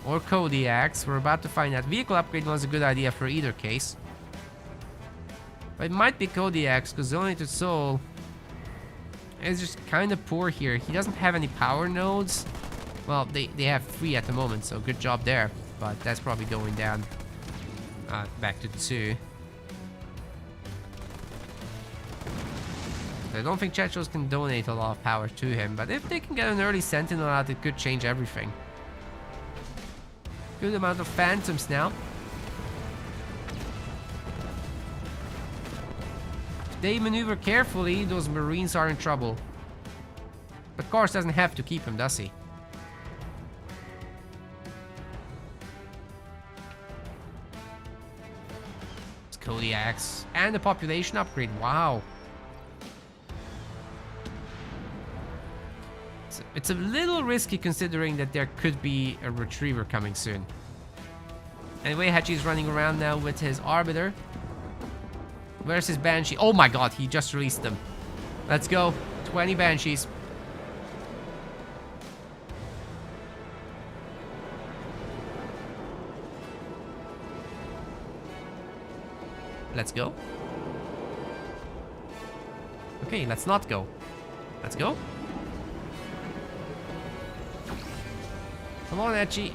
Or Kodiaks. We're about to find out. Vehicle upgrade was a good idea for either case. But it might be Kodiaks, because Zonated Soul is just kind of poor here. He doesn't have any power nodes. Well, they have 3 at the moment, so good job there. But that's probably going down back to 2. I don't think Chechos can donate a lot of power to him, but if they can get an early Sentinel out, it could change everything. Good amount of Phantoms now. If they maneuver carefully, those Marines are in trouble. But Karst doesn't have to keep him, does he? It's Kodiaks. And the population upgrade, wow. It's a little risky considering that there could be a Retriever coming soon. Anyway, Hachi's running around now with his Arbiter. Where's his Banshee? Oh my god, he just released them. Let's go. 20 Banshees. Let's go. Okay, let's not go. Let's go. Come on, Hachi.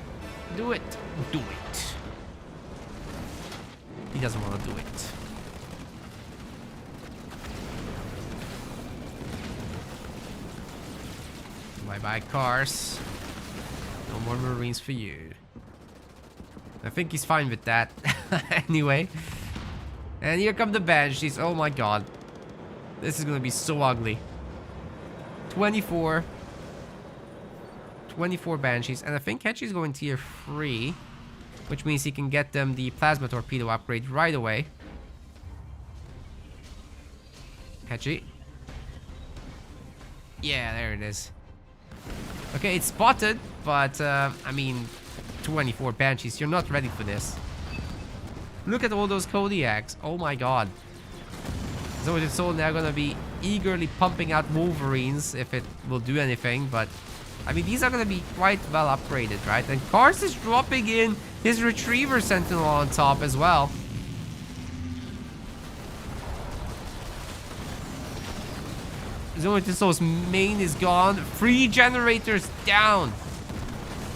Do it. Do it. He doesn't want to do it. Bye-bye, cars. No more Marines for you. I think he's fine with that. Anyway. And here come the Banshees. Oh my god. This is going to be so ugly. 24 Banshees. And I think Hachi's going tier 3. Which means he can get them the Plasma Torpedo upgrade right away. Hachi. Yeah, there it is. Okay, it's spotted, but I mean, 24 Banshees. You're not ready for this. Look at all those Kodiaks. Oh my god. So it's all now gonna be eagerly pumping out Wolverines if it will do anything, but I mean, these are gonna be quite well upgraded, right? And Karst is dropping in his Retriever Sentinel on top as well. Zonatisso's main is gone. 3 generators down.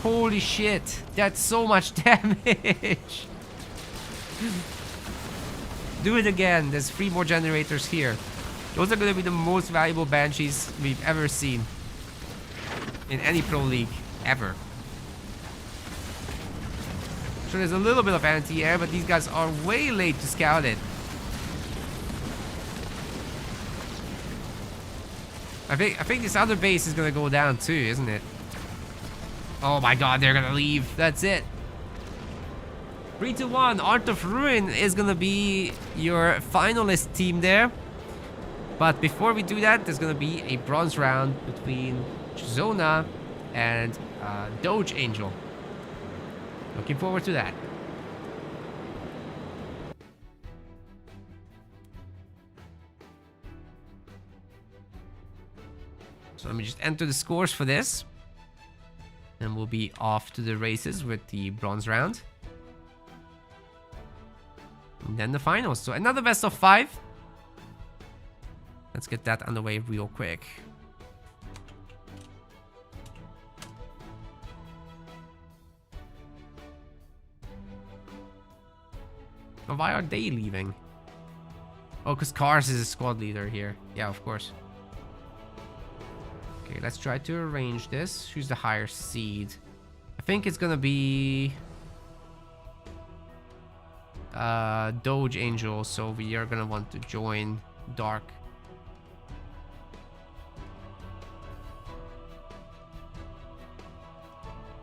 Holy shit. That's so much damage. Do it again. There's 3 more generators here. Those are going to be the most valuable Banshees we've ever seen. In any pro league. Ever. So there's a little bit of anti-air, but these guys are way late to scout it. I think this other base is gonna go down too, isn't it? Oh my god, they're gonna leave. That's it. 3-1. Art of Ruin is gonna be your finalist team there. But before we do that, there's gonna be a bronze round between Chisona and Doge Angel. Looking forward to that. So let me just enter the scores for this. And we'll be off to the races with the bronze round. And then the finals. So another best of 5. Let's get that underway real quick. Oh, why are they leaving? Oh, because Karst is a squad leader here. Yeah, of course. Okay, let's try to arrange this. Who's the higher seed? I think it's gonna be Doge Angel, so we are gonna want to join Dark.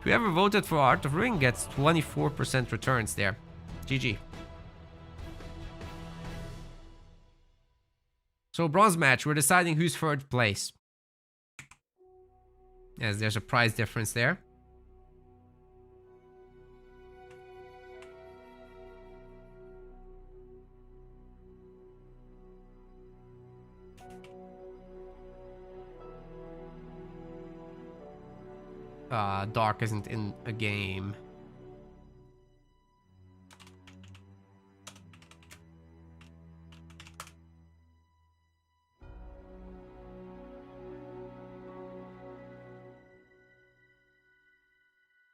Whoever voted for Art of Ring gets 24% returns there. GG. So bronze match, we're deciding who's third place. Yes, there's a prize difference there. Dark isn't in a game.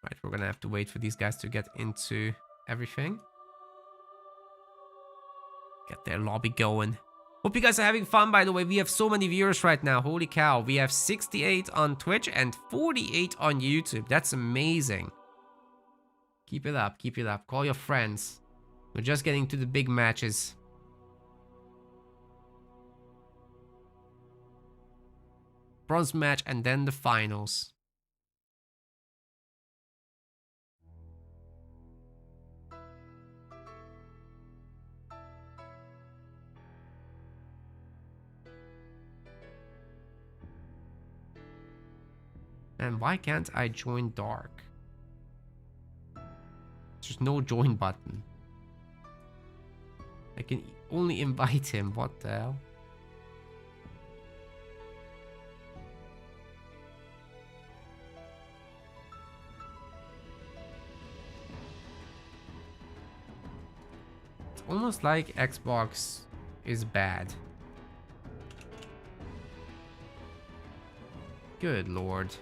Right, we're gonna have to wait for these guys to get into everything. Get their lobby going. Hope you guys are having fun, by the way. We have so many viewers right now. Holy cow. We have 68 on Twitch and 48 on YouTube. That's amazing. Keep it up. Keep it up. Call your friends. We're just getting to the big matches. Bronze match and then the finals. And why can't I join Dark? There's no join button. I can only invite him. What the hell? It's almost like Xbox is bad. Good lord.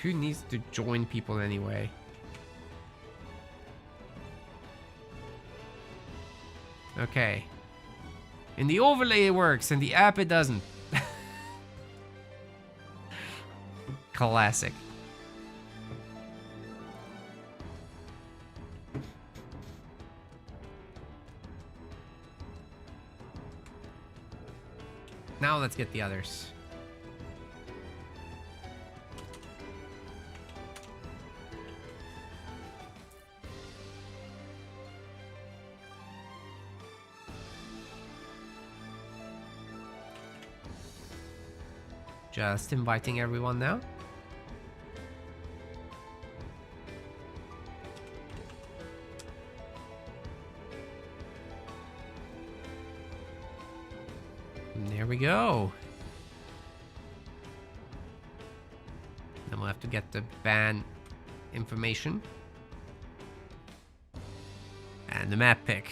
Who needs to join people anyway? Okay. In the overlay it works, in the app it doesn't. Classic. Now let's get the others. Just inviting everyone now. And there we go. Then we'll have to get the ban information. And the map pick.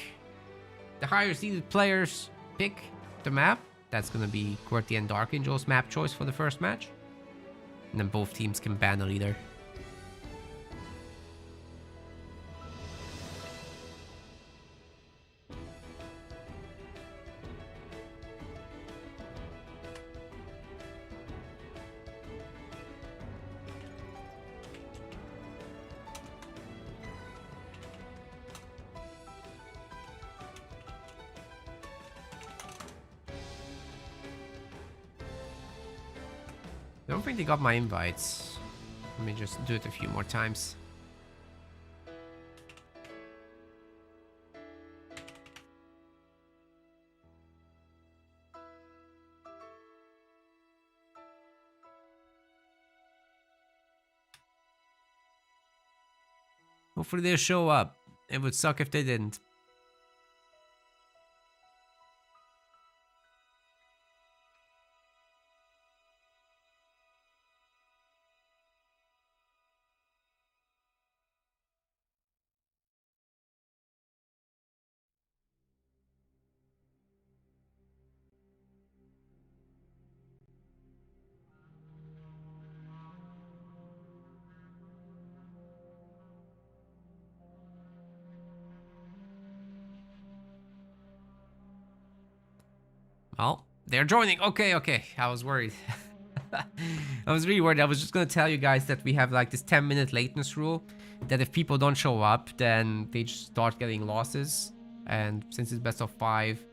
The higher seeded players pick the map. That's going to be QWERTY and Dark Angel's map choice for the first match. And then both teams can ban a leader. I don't think they got my invites. Let me just do it a few more times. Hopefully they'll show up. It would suck if they didn't. Oh, they're joining. Okay, okay. I was worried. I was really worried. I was just going to tell you guys that we have like this 10-minute lateness rule. That if people don't show up, then they just start getting losses. And since it's best of 5,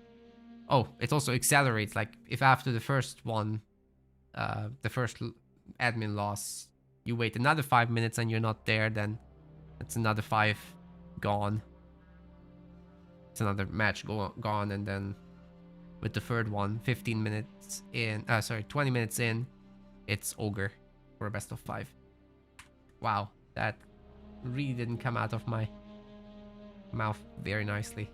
Oh, it also accelerates. Like if after the first one, the first admin loss, you wait another 5 minutes and you're not there, then it's another 5 gone. It's another match gone, and then with the third one, 15 minutes in, 20 minutes in, it's Ogre for a best of 5. Wow, that really didn't come out of my mouth very nicely.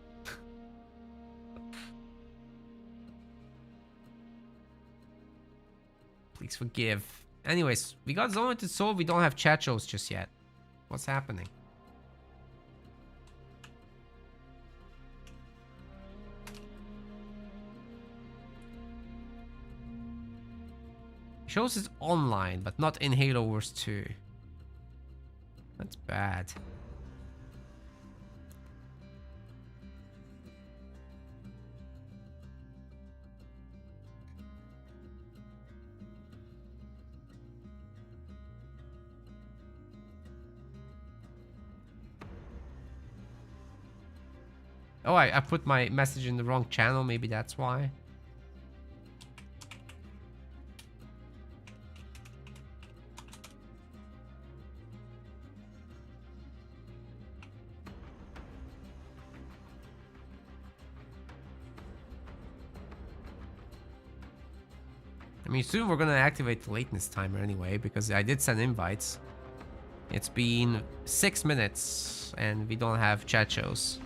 Please forgive. Anyways, we got Zone to solve. We don't have chat shows just yet. What's happening? Shows is online, but not in Halo Wars 2. That's bad. Oh, I put my message in the wrong channel. Maybe that's why. I mean, soon we're gonna activate the lateness timer anyway, because I did send invites. It's been 6 minutes and we don't have chat shows.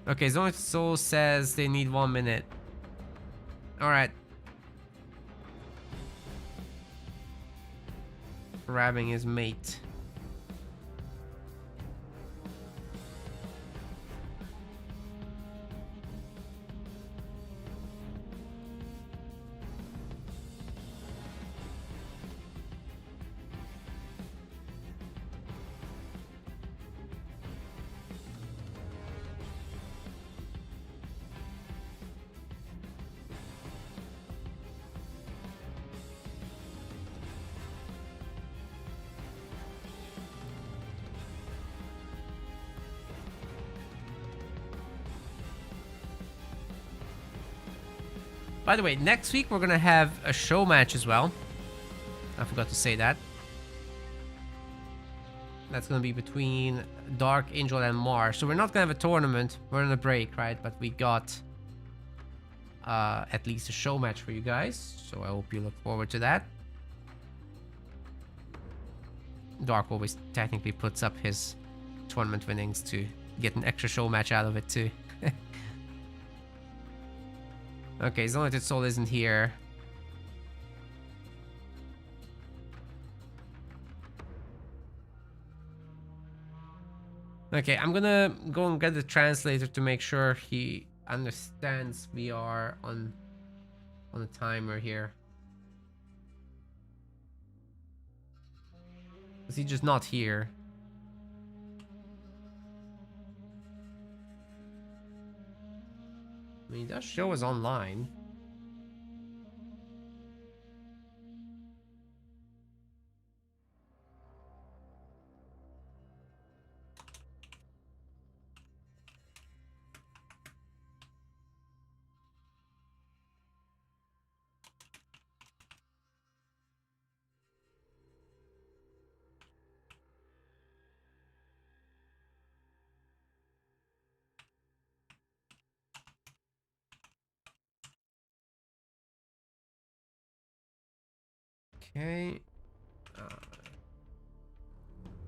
Okay, Zone Soul says they need 1 minute. Alright. Grabbing his mate. By the way, next week we're gonna have a show match as well. I forgot to say that. That's gonna be between Dark Angel and Mars. So we're not gonna have a tournament. We're on a break, right? But we got at least a show match for you guys. So I hope you look forward to that. Dark always technically puts up his tournament winnings to get an extra show match out of it too. Okay, Zonited Soul isn't here. Okay, I'm gonna go and get the translator to make sure he understands we are on a timer here. Is he just not here? I mean, that show is online. Okay.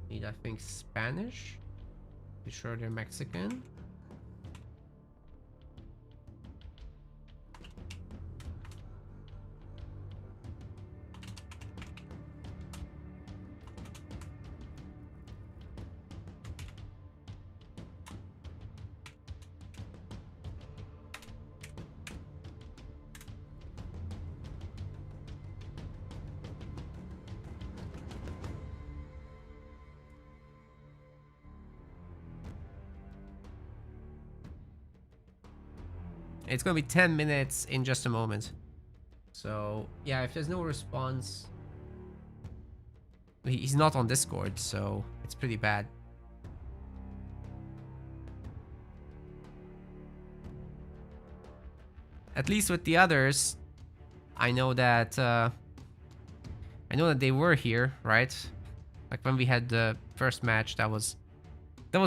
Need, I think, Spanish. Be sure they're Mexican. It's gonna be 10 minutes in just a moment. So, yeah, if there's no response, He's not on Discord, so it's pretty bad. At least with the others, I know that they were here, right? Like when we had the first match, that was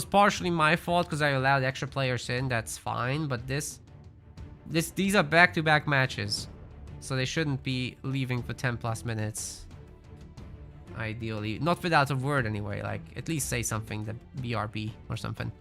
partially my fault because I allowed extra players in. That's fine, but these are back-to-back matches, so they shouldn't be leaving for 10 plus minutes. Ideally, not without a word anyway. Like at least say something, the BRB or something.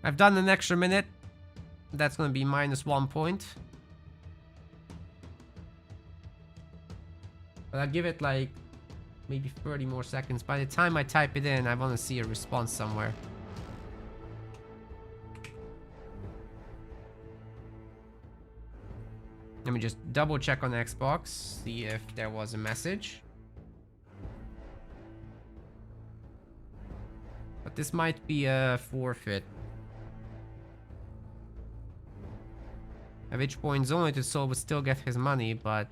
I've done an extra minute. That's gonna be -1 point. But I'll give it like maybe 30 more seconds. By the time I type it in, I want to see a response somewhere. Let me just double check on Xbox, see if there was a message. But this might be a forfeit. At which point Zoned Soul would still get his money, but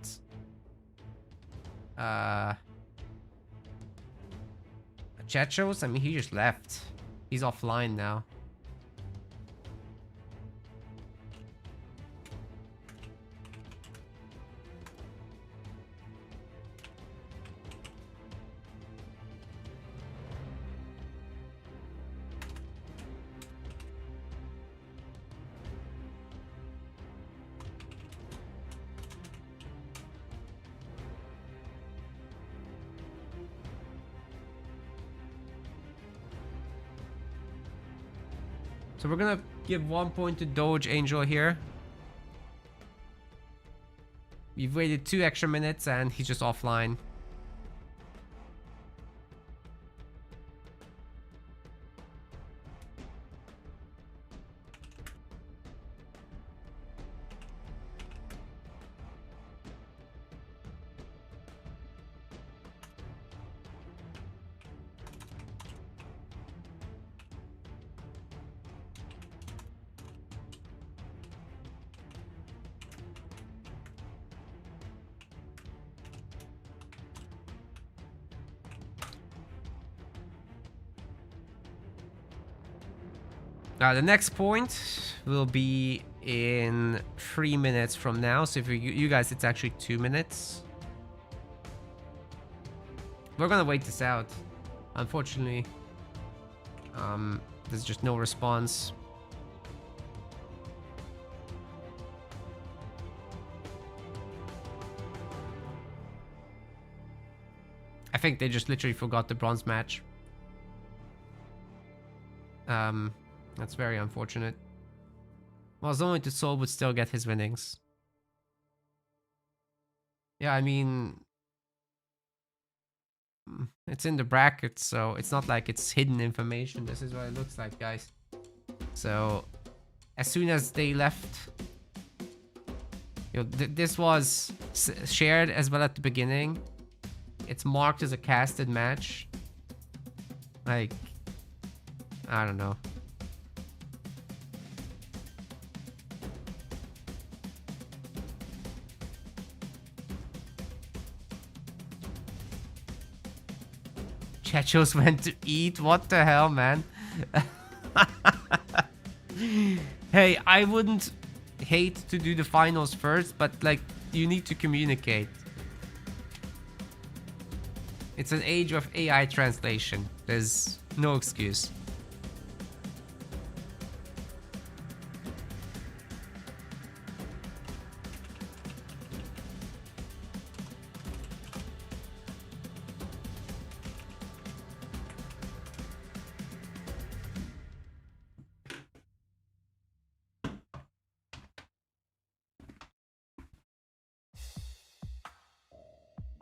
chat shows? I mean, he just left. He's offline now. So we're gonna give 1 point to Doge Angel here. We've waited 2 extra minutes and he's just offline. The next point will be in 3 minutes from now. So if you guys, it's actually 2 minutes. We're gonna wait this out. Unfortunately, there's just no response. I think they just literally forgot the bronze match. That's very unfortunate. Well, Zoned Soul would still get his winnings. Yeah, I mean, it's in the brackets, so it's not like it's hidden information. This is what it looks like, guys. So, as soon as they left, this was shared as well at the beginning. It's marked as a casted match. Like, I don't know. Chechos went to eat? What the hell, man? Hey, I wouldn't hate to do the finals first, but like, you need to communicate. It's an age of AI translation. There's no excuse.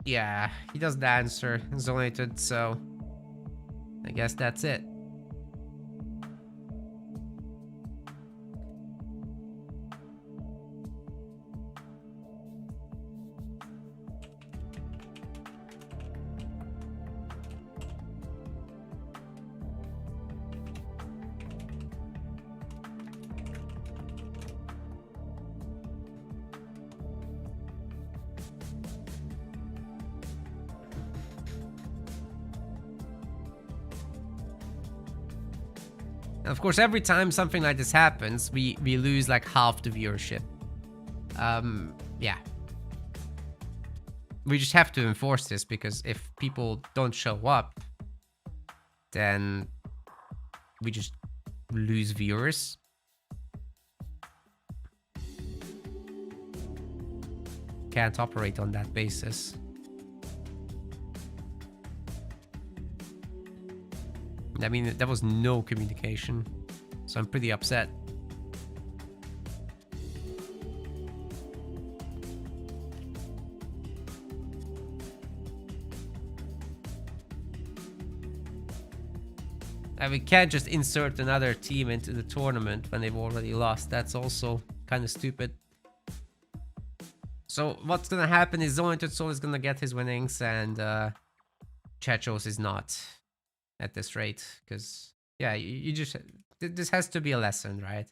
Yeah, he doesn't answer. Zonated, so I guess that's it. Of course, every time something like this happens, we lose like half the viewership. Yeah. We just have to enforce this, because if people don't show up, then we just lose viewers. Can't operate on that basis. I mean, there was no communication, so I'm pretty upset. And we can't just insert another team into the tournament when they've already lost. That's also kind of stupid. So what's gonna happen is Zonitutso is gonna get his winnings, and Chechos is not at this rate, because yeah, you just, this has to be a lesson, right?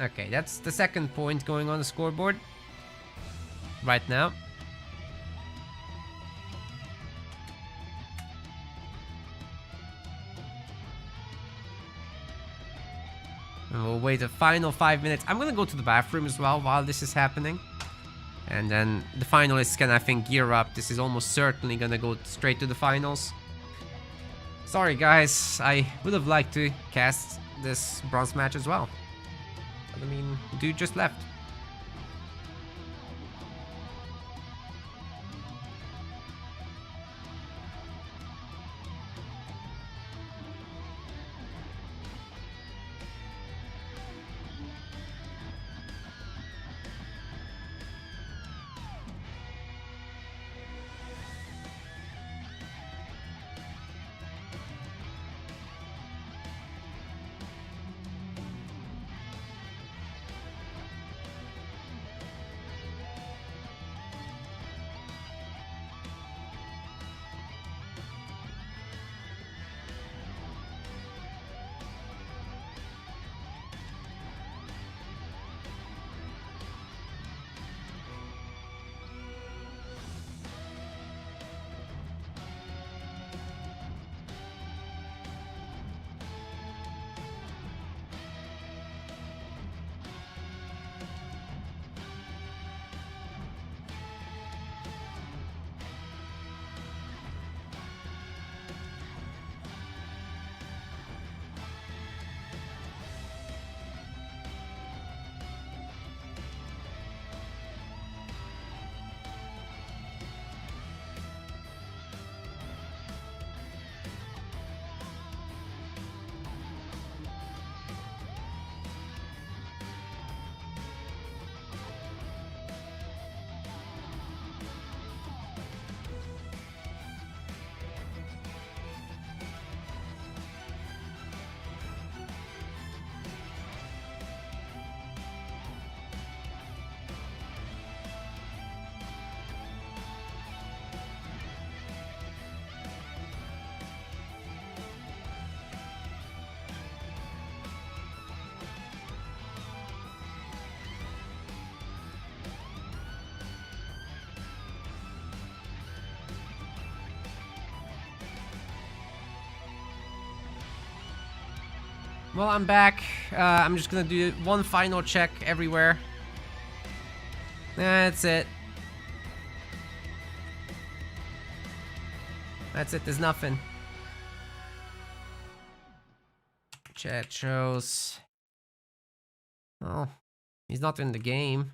Okay, that's the second point going on the scoreboard right now. And we'll wait a final 5 minutes. I'm gonna go to the bathroom as well while this is happening. And then the finalists can, I think, gear up. This is almost certainly gonna go straight to the finals. Sorry guys, I would have liked to cast this bronze match as well. But I mean, dude just left. Well, I'm back. I'm just gonna do one final check everywhere. That's it. That's it, there's nothing. Chat shows. Oh, he's not in the game.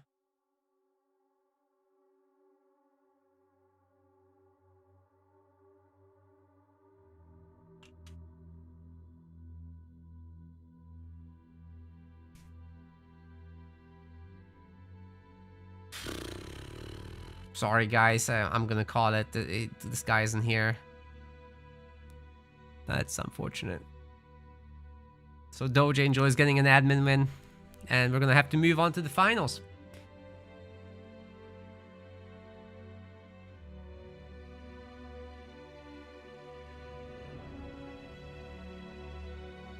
Sorry, guys. I'm gonna call it. This guy isn't here. That's unfortunate. So Doge Angel is getting an admin win. And we're gonna have to move on to the finals.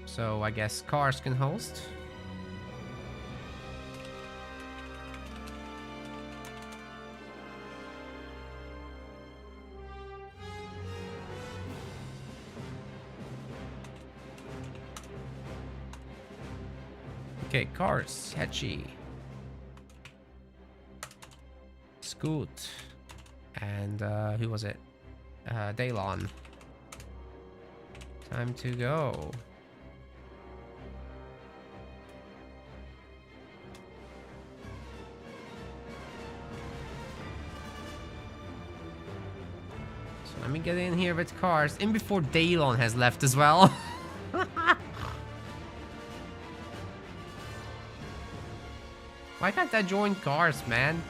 So I guess Cars can host. Okay, Cars, Hetchy, Scoot, and who was it? Daylon. Time to go. So let me get in here with Cars, in before Daylon has left as well. Why can't I join Cars, man?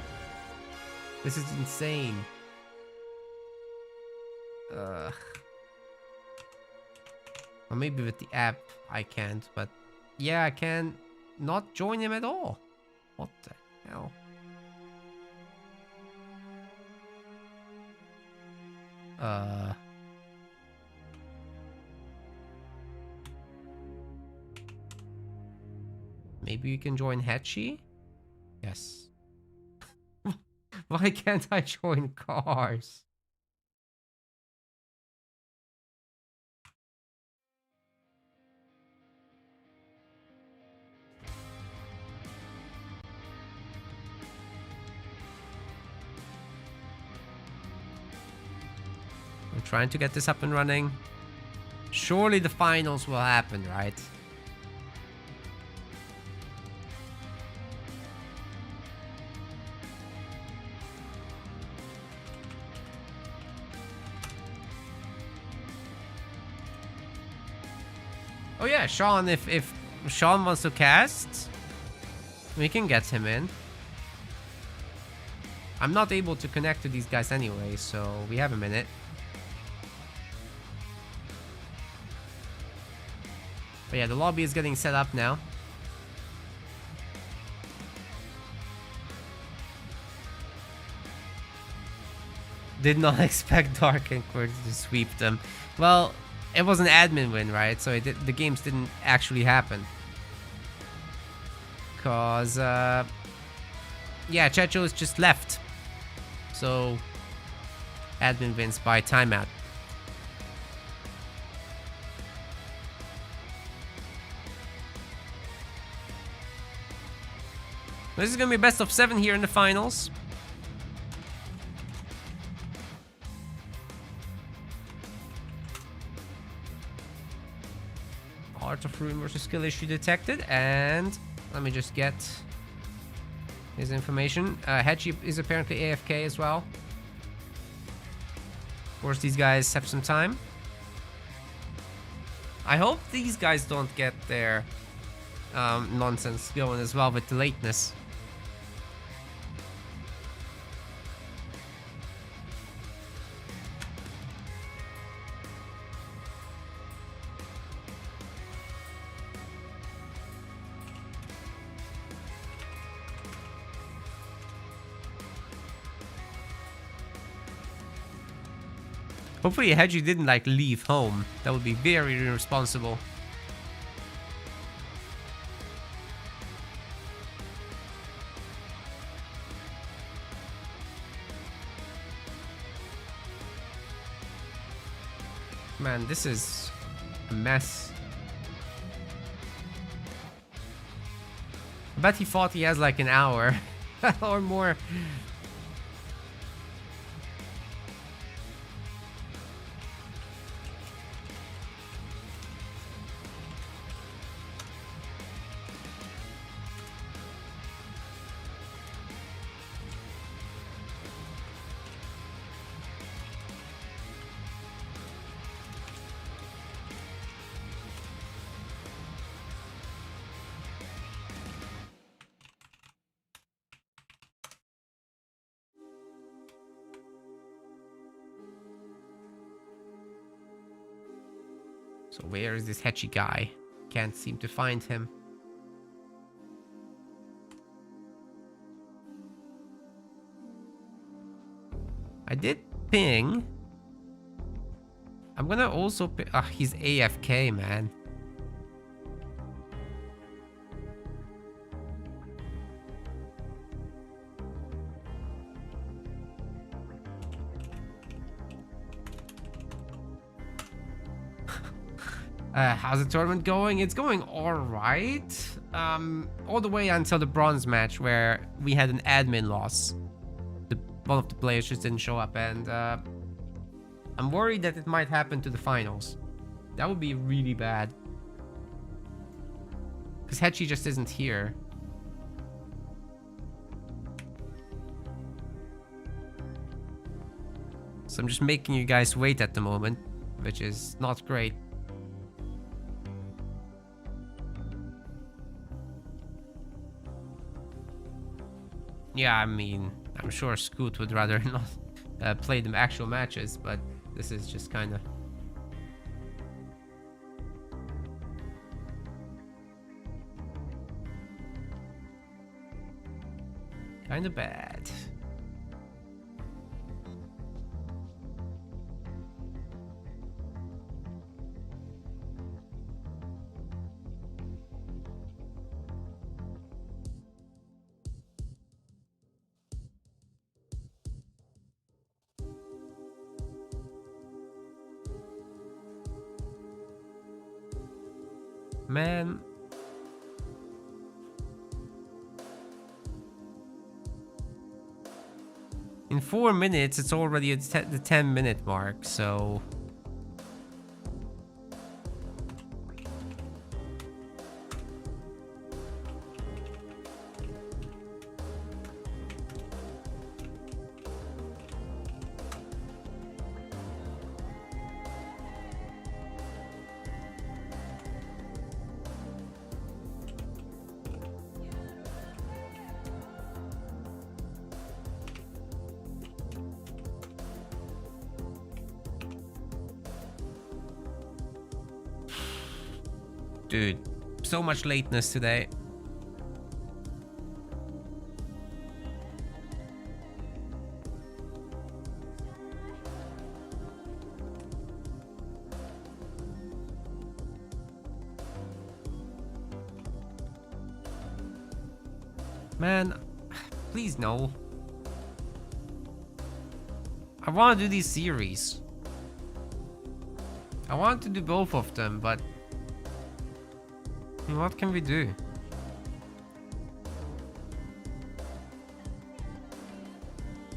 This is insane. Ugh. Or maybe with the app I can't, but yeah, I can not join him at all. What the hell? Maybe you can join Hetchy? Yes. Why can't I join Cars? We're trying to get this up and running. Surely the finals will happen, right? Oh yeah, Sean, if Sean wants to cast, we can get him in. I'm not able to connect to these guys anyway, so we have a minute. But yeah, the lobby is getting set up now. Did not expect Dark Inquire to sweep them. Well, it was an admin win, right? So the games didn't actually happen. Cause, yeah, Checho is just left. So, admin wins by timeout. This is gonna be best of 7 here in the finals. Art of Ruin versus skill issue detected, and let me just get his information. Hetchy is apparently AFK as well. Of course, these guys have some time. I hope these guys don't get their nonsense going as well with the lateness. Hopefully Hedgie didn't like leave home. That would be very irresponsible. Man, this is a mess. I bet he thought he has like an hour or more. So where is this Hetchy guy? Can't seem to find him. I did ping. I'm gonna also ping. Ah, he's AFK, man. How's the tournament going? It's going all right. All the way until the bronze match where we had an admin loss. One of the players just didn't show up, and I'm worried that it might happen to the finals. That would be really bad. Because Hetchy just isn't here. So I'm just making you guys wait at the moment, which is not great. Yeah, I mean, I'm sure Scoot would rather not play the actual matches, but this is just kind of... kind of bad. Man. In 4 minutes, it's already at the 10-minute mark, so... Dude, so much lateness today. Man, please no. I want to do these series. I want to do both of them, but what can we do?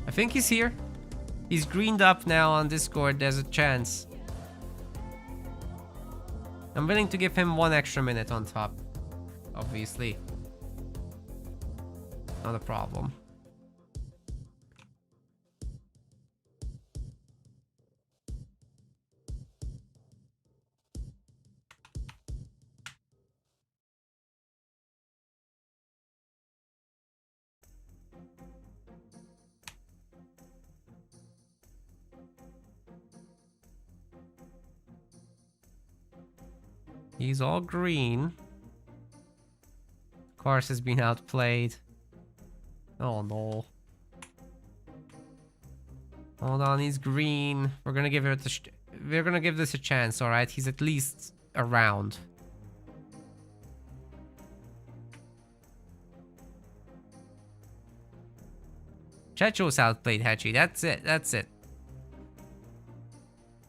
I think he's here. He's greened up now on Discord. There's a chance. I'm willing to give him 1 extra minute on top. Obviously. Not a problem. He's all green. Of course, has been outplayed. Oh no. Hold on, he's green. We're gonna give it we're gonna give this a chance, all right? He's at least around. Checho's outplayed Hetchy. That's it. That's it.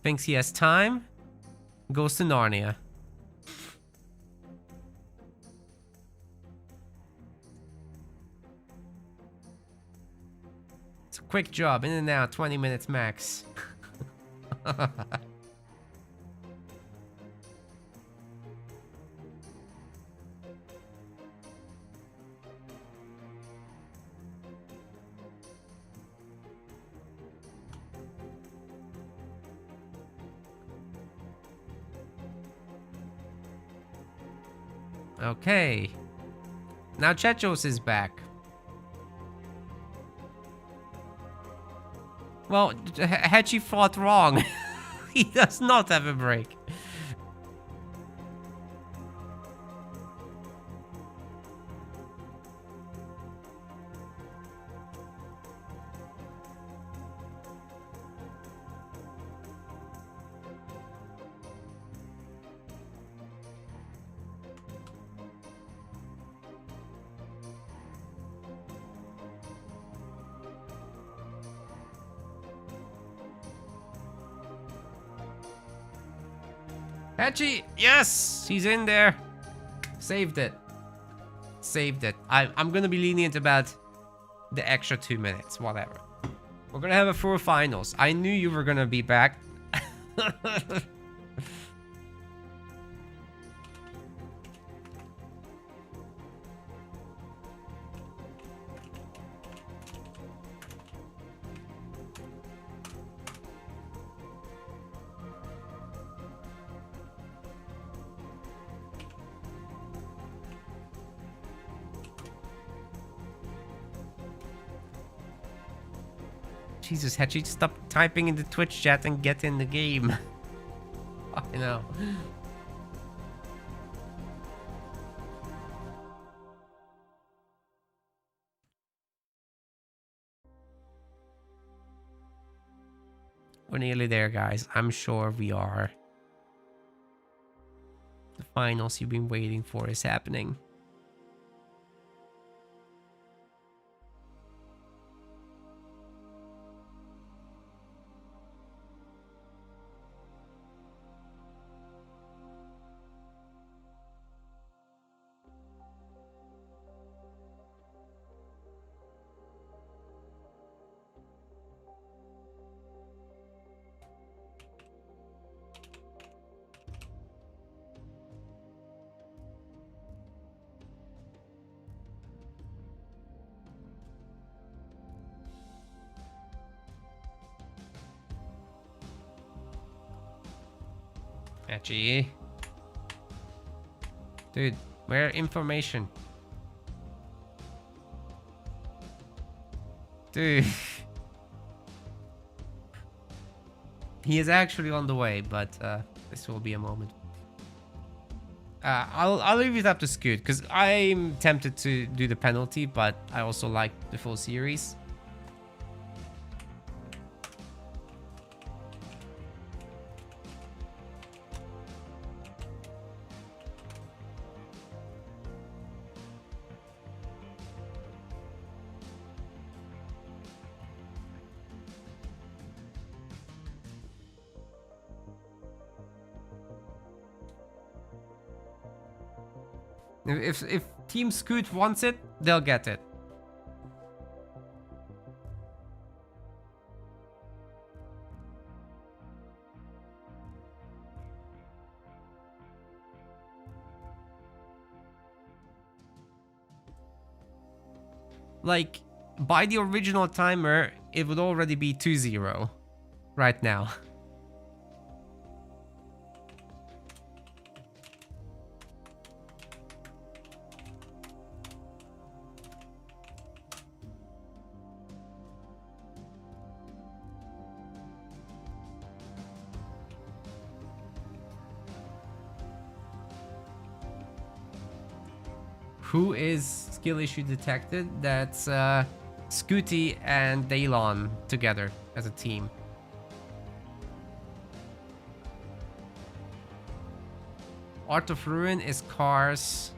Thinks he has time. Goes to Narnia. It's a quick job. In and out. 20 minutes max. Okay. Now Chechos is back. Well, Hetchy fought wrong. He does not have a break. Hachi, yes, he's in there. Saved it. Saved it. I'm gonna be lenient about the extra 2 minutes, whatever. We're gonna have a 4 finals. I knew you were gonna be back. Jesus, Hachi, stop typing in the Twitch chat and get in the game. I know. We're nearly there, guys. I'm sure we are. The finals you've been waiting for is happening. Hachi. Dude, where information? Dude. He is actually on the way, but this will be a moment. I'll leave it up to Scoot, because I'm tempted to do the penalty, but I also like the full series. If Team Scoot wants it, they'll get it. Like, by the original timer, it would already be 2-0 right now. Who is skill issue detected? That's Scooty and Daylon together as a team. Art of Ruin is Cars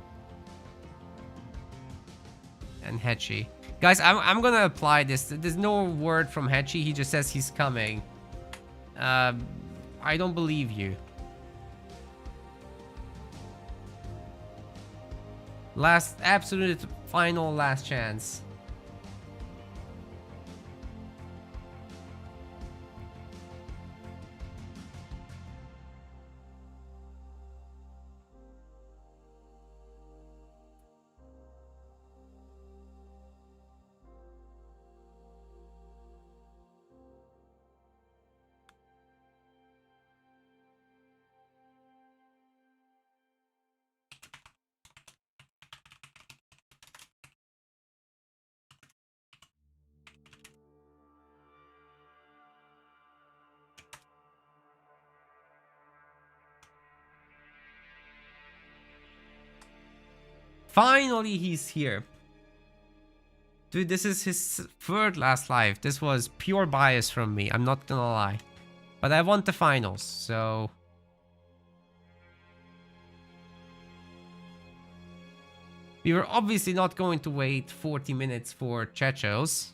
and Hachi. Guys, I'm gonna apply this. There's no word from Hachi. He just says he's coming. I don't believe you. Absolute final last chance. Finally, he's here. Dude, this is his third last live. This was pure bias from me. I'm not gonna lie. But I want the finals, so... We were obviously not going to wait 40 minutes for Chechos.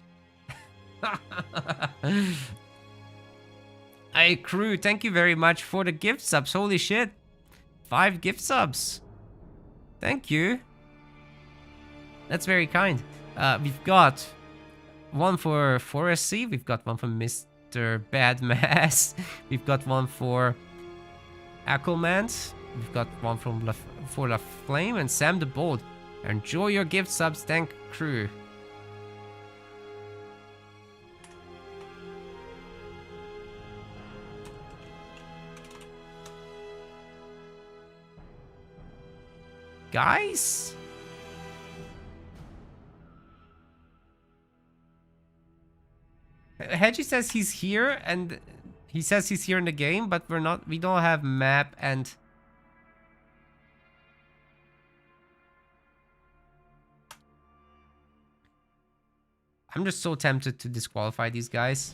Hey, crew, thank you very much for the gift subs. Holy shit. 5 gift subs. Thank you. That's very kind. We've got one for Forest Sea. We've got one for Mr. Badmass. We've got one for Aquamans. We've got one from for La Flame and Sam the Bold. Enjoy your gift subs, thank crew. Guys? Hedgie says he's here, and he says he's here in the game, but we don't have map and... I'm just so tempted to disqualify these guys.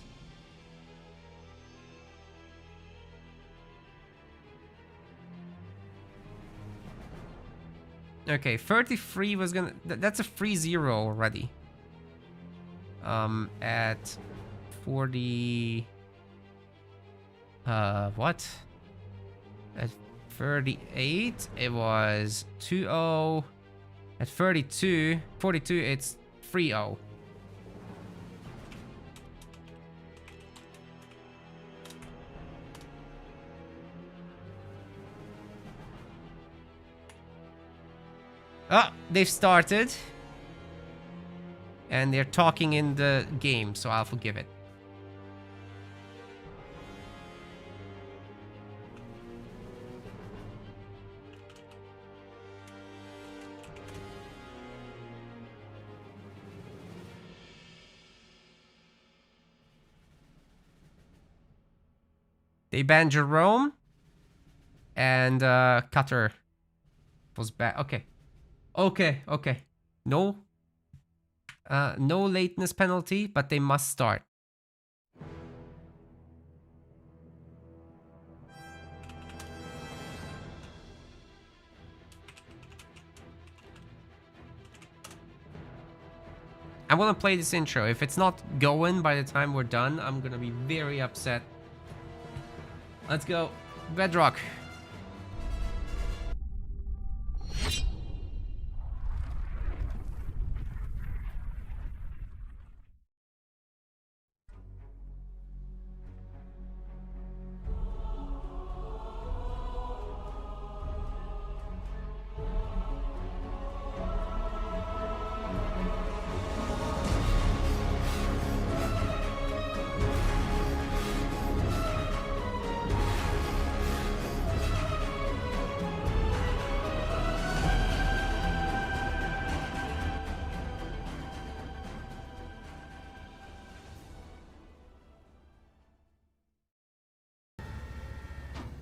Okay, 33 was gonna... That's a free 0 already. At 40... what? At 38, it was 2-0. At 42, it's 3-0. Oh, they've started. And they're talking in the game, so I'll forgive it. They banned Jerome. And Cutter was bad. Okay. Okay. No lateness penalty, but they must start. I'm gonna play this intro. If it's not going by the time we're done, I'm gonna be very upset. Let's go. Bedrock.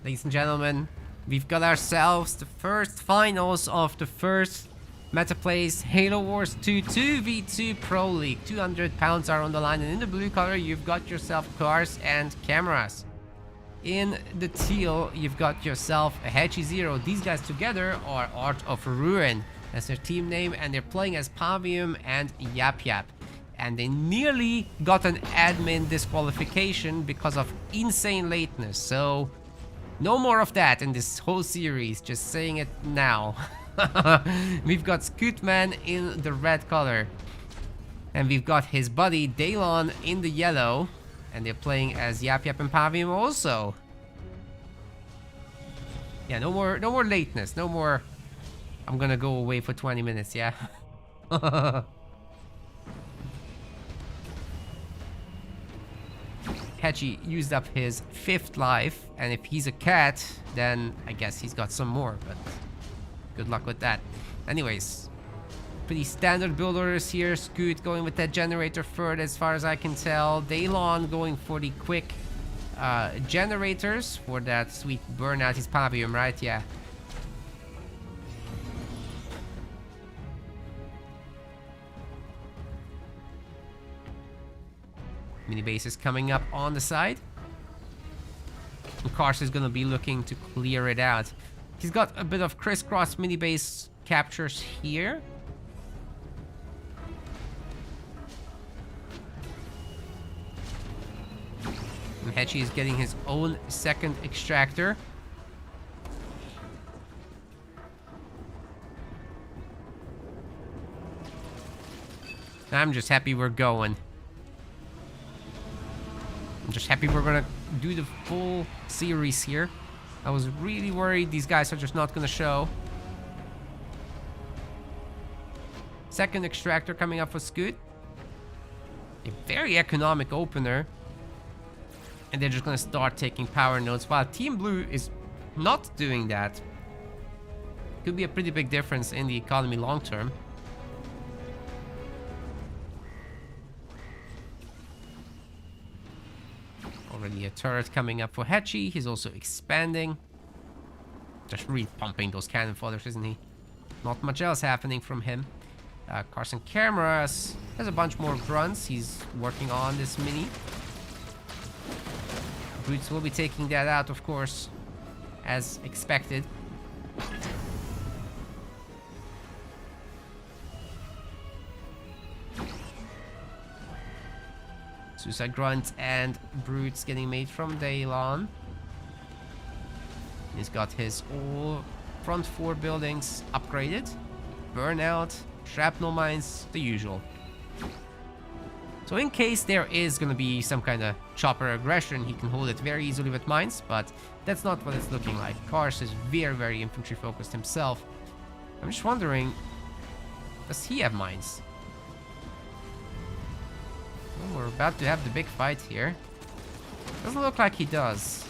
Ladies and gentlemen, we've got ourselves the first finals of the first Metaplays Halo Wars 2 2v2 Pro League. 200 pounds are on the line, and in the blue color you've got yourself cars and cameras. In the teal you've got yourself a Hedgie Zero. These guys together are Art of Ruin. That's their team name, and they're playing as Pavium and Yap Yap. And they nearly got an admin disqualification because of insane lateness, so... no more of that in this whole series, just saying it now. We've got Scootman in the red color. And we've got his buddy Daylon in the yellow. And they're playing as Yap Yap and Pavium also. Yeah, no more lateness, no more... I'm gonna go away for 20 minutes, yeah? Hedgie used up his 5th life, and if he's a cat, then I guess he's got some more, but good luck with that. Anyways, pretty standard build orders here. Scoot going with that generator third as far as I can tell. Daylon going for the quick generators for that sweet burnout. He's Pavium, right? Yeah. Mini base is coming up on the side. And Kars is going to be looking to clear it out. He's got a bit of crisscross mini base captures here. And Hedgie is getting his own second extractor. I'm just happy we're going. I'm just happy we're gonna do the full series here. I was really worried these guys are just not gonna show. Second extractor coming up for Scoot. A very economic opener. And they're just gonna start taking power nodes while Team Blue is not doing that. Could be a pretty big difference in the economy long term. Already a turret coming up for Hetchy. He's also expanding. Just really pumping those cannon fodders, isn't he? Not much else happening from him. Carson Cameras has a bunch more grunts. He's working on this mini. Brutes will be taking that out, of course, as expected. Suicide Grunt and Brutes getting made from Daylon. He's got his all front 4 buildings upgraded. Burnout, shrapnel mines, the usual. So in case there is going to be some kind of chopper aggression, he can hold it very easily with mines, but that's not what it's looking like. Kars is very, very infantry focused himself. I'm just wondering, does he have mines? Well, we're about to have the big fight here. Doesn't look like he does.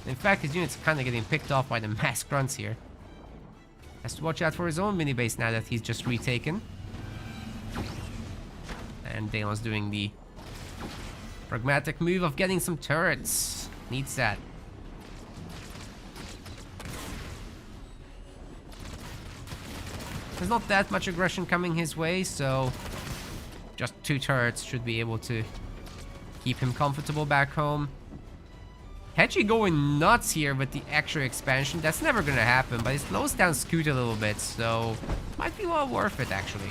In fact, his unit's kind of getting picked off by the mass grunts here. Has to watch out for his own mini base now that he's just retaken. And Daylon's doing the pragmatic move of getting some turrets. Needs that. There's not that much aggression coming his way, so just 2 turrets should be able to keep him comfortable back home. Hetchy going nuts here with the extra expansion. That's never gonna happen, but it slows down Scoot a little bit, so might be well worth it actually.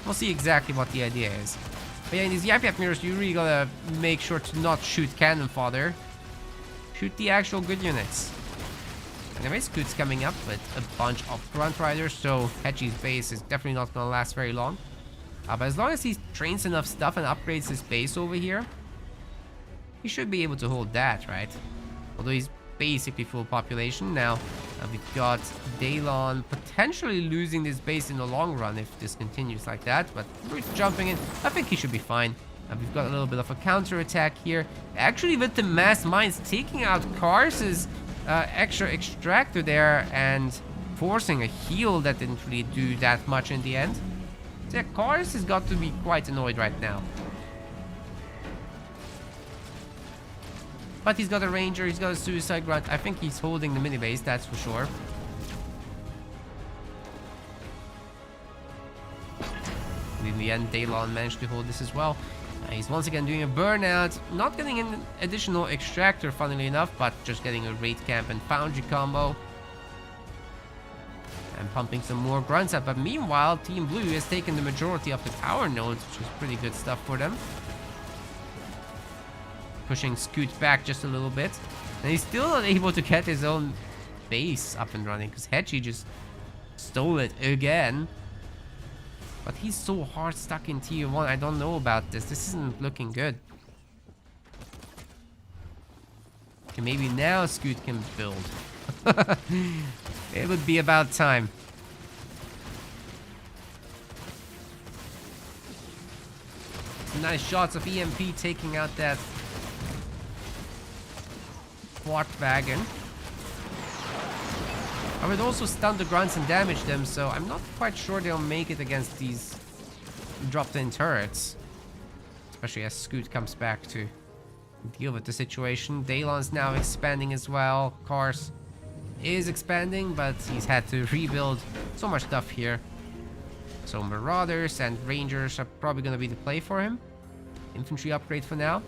We'll see exactly what the idea is. But yeah, in these Yap mirrors, you really gotta make sure to not shoot cannon fodder. Shoot the actual good units. Anyway, Scoot's coming up with a bunch of Grunt Riders, so Hetchy's base is definitely not gonna last very long. But as long as he trains enough stuff and upgrades his base over here, he should be able to hold that, right? Although he's basically full population now. We've got Daylon potentially losing this base in the long run if this continues like that, but Brute's jumping in. I think he should be fine. We've got a little bit of a counter attack here. Actually, with the mass mines taking out Kars's extra extractor there and forcing a heal that didn't really do that much in the end. So yeah, Kars has got to be quite annoyed right now. But he's got a ranger, he's got a suicide grunt. I think he's holding the mini base, that's for sure. And in the end, Daylon managed to hold this as well. He's once again doing a burnout, not getting an additional extractor, funnily enough, but just getting a raid camp and foundry combo. And pumping some more grunts up. But meanwhile, Team Blue has taken the majority of the power nodes, which is pretty good stuff for them. Pushing Scoot back just a little bit. And he's still not able to get his own base up and running, because Hetchy just stole it again. But he's so hard stuck in tier 1. I don't know about this. This isn't looking good. Okay, maybe now Scoot can build. It would be about time. Some nice shots of EMP taking out that quart wagon. I would also stun the grunts and damage them, so I'm not quite sure they'll make it against these dropped-in turrets. Especially as Scoot comes back to deal with the situation. Daylon's now expanding as well. Kars is expanding, but he's had to rebuild so much stuff here. So Marauders and Rangers are probably going to be the play for him. Infantry upgrade for now.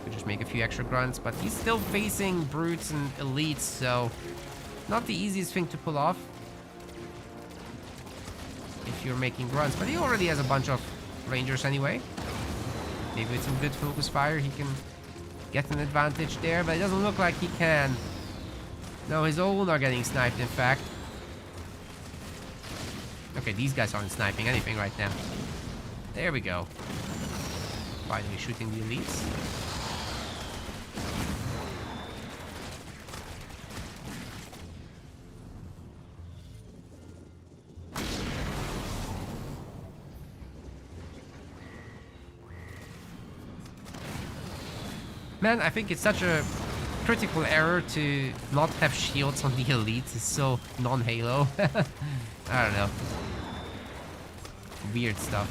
Could just make a few extra grunts, but he's still facing brutes and elites, so not the easiest thing to pull off if you're making grunts. But he already has a bunch of Rangers anyway. Maybe with some good focus fire he can get an advantage there, but it doesn't look like he can. No, his own are getting sniped, in fact. Okay, these guys aren't sniping anything right now. There we go. Finally shooting the elites. Man, I think it's such a critical error to not have shields on the elites. It's so non-Halo. I don't know. Weird stuff.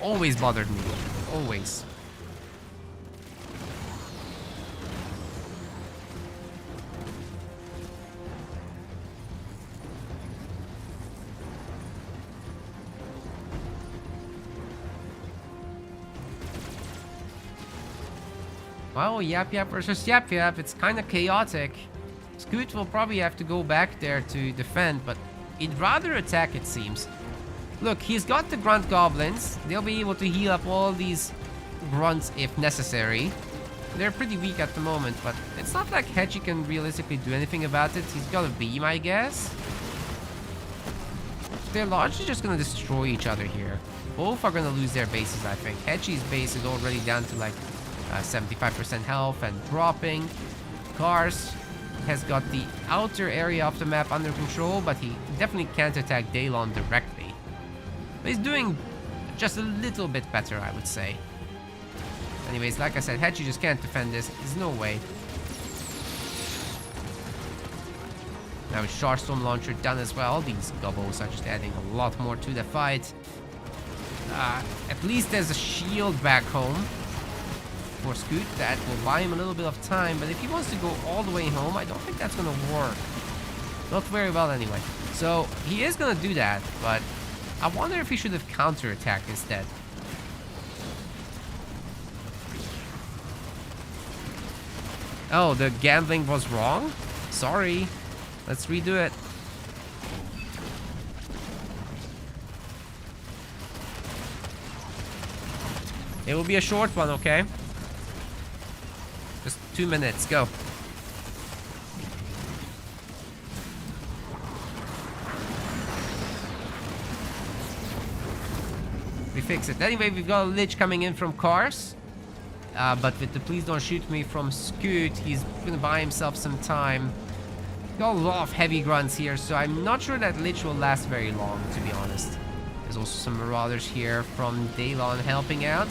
Always bothered me. Always. Well, Yap Yap versus Yap Yap, it's kind of chaotic. Scoot will probably have to go back there to defend, but he'd rather attack, it seems. Look, he's got the Grunt Goblins. They'll be able to heal up all these grunts if necessary. They're pretty weak at the moment, but it's not like Hedgie can realistically do anything about it. He's got a beam, I guess. They're largely just going to destroy each other here. Both are going to lose their bases, I think. Hedgie's base is already down to like 75% health and dropping. Cars has got the outer area of the map under control, but he definitely can't attack Daylon directly. But he's doing just a little bit better, I would say. Anyways, like I said, Hedgie just can't defend this. There's no way. Now with Starstorm Launcher done as well, these gobos are just adding a lot more to the fight. At least there's a shield back home for Scoot that will buy him a little bit of time, but if he wants to go all the way home, I don't think that's gonna work. Not very well anyway. So he is gonna do that, but I wonder if he should have counterattacked instead. Oh, the gambling was wrong? Sorry. Let's redo it. It will be a short one, okay? Just 2 minutes, go. We fix it. Anyway, we've got a Lich coming in from Cars. But with the Please Don't Shoot Me from Scoot, he's gonna buy himself some time. Got a lot of heavy grunts here, so I'm not sure that Lich will last very long, to be honest. There's also some Marauders here from Daylon helping out.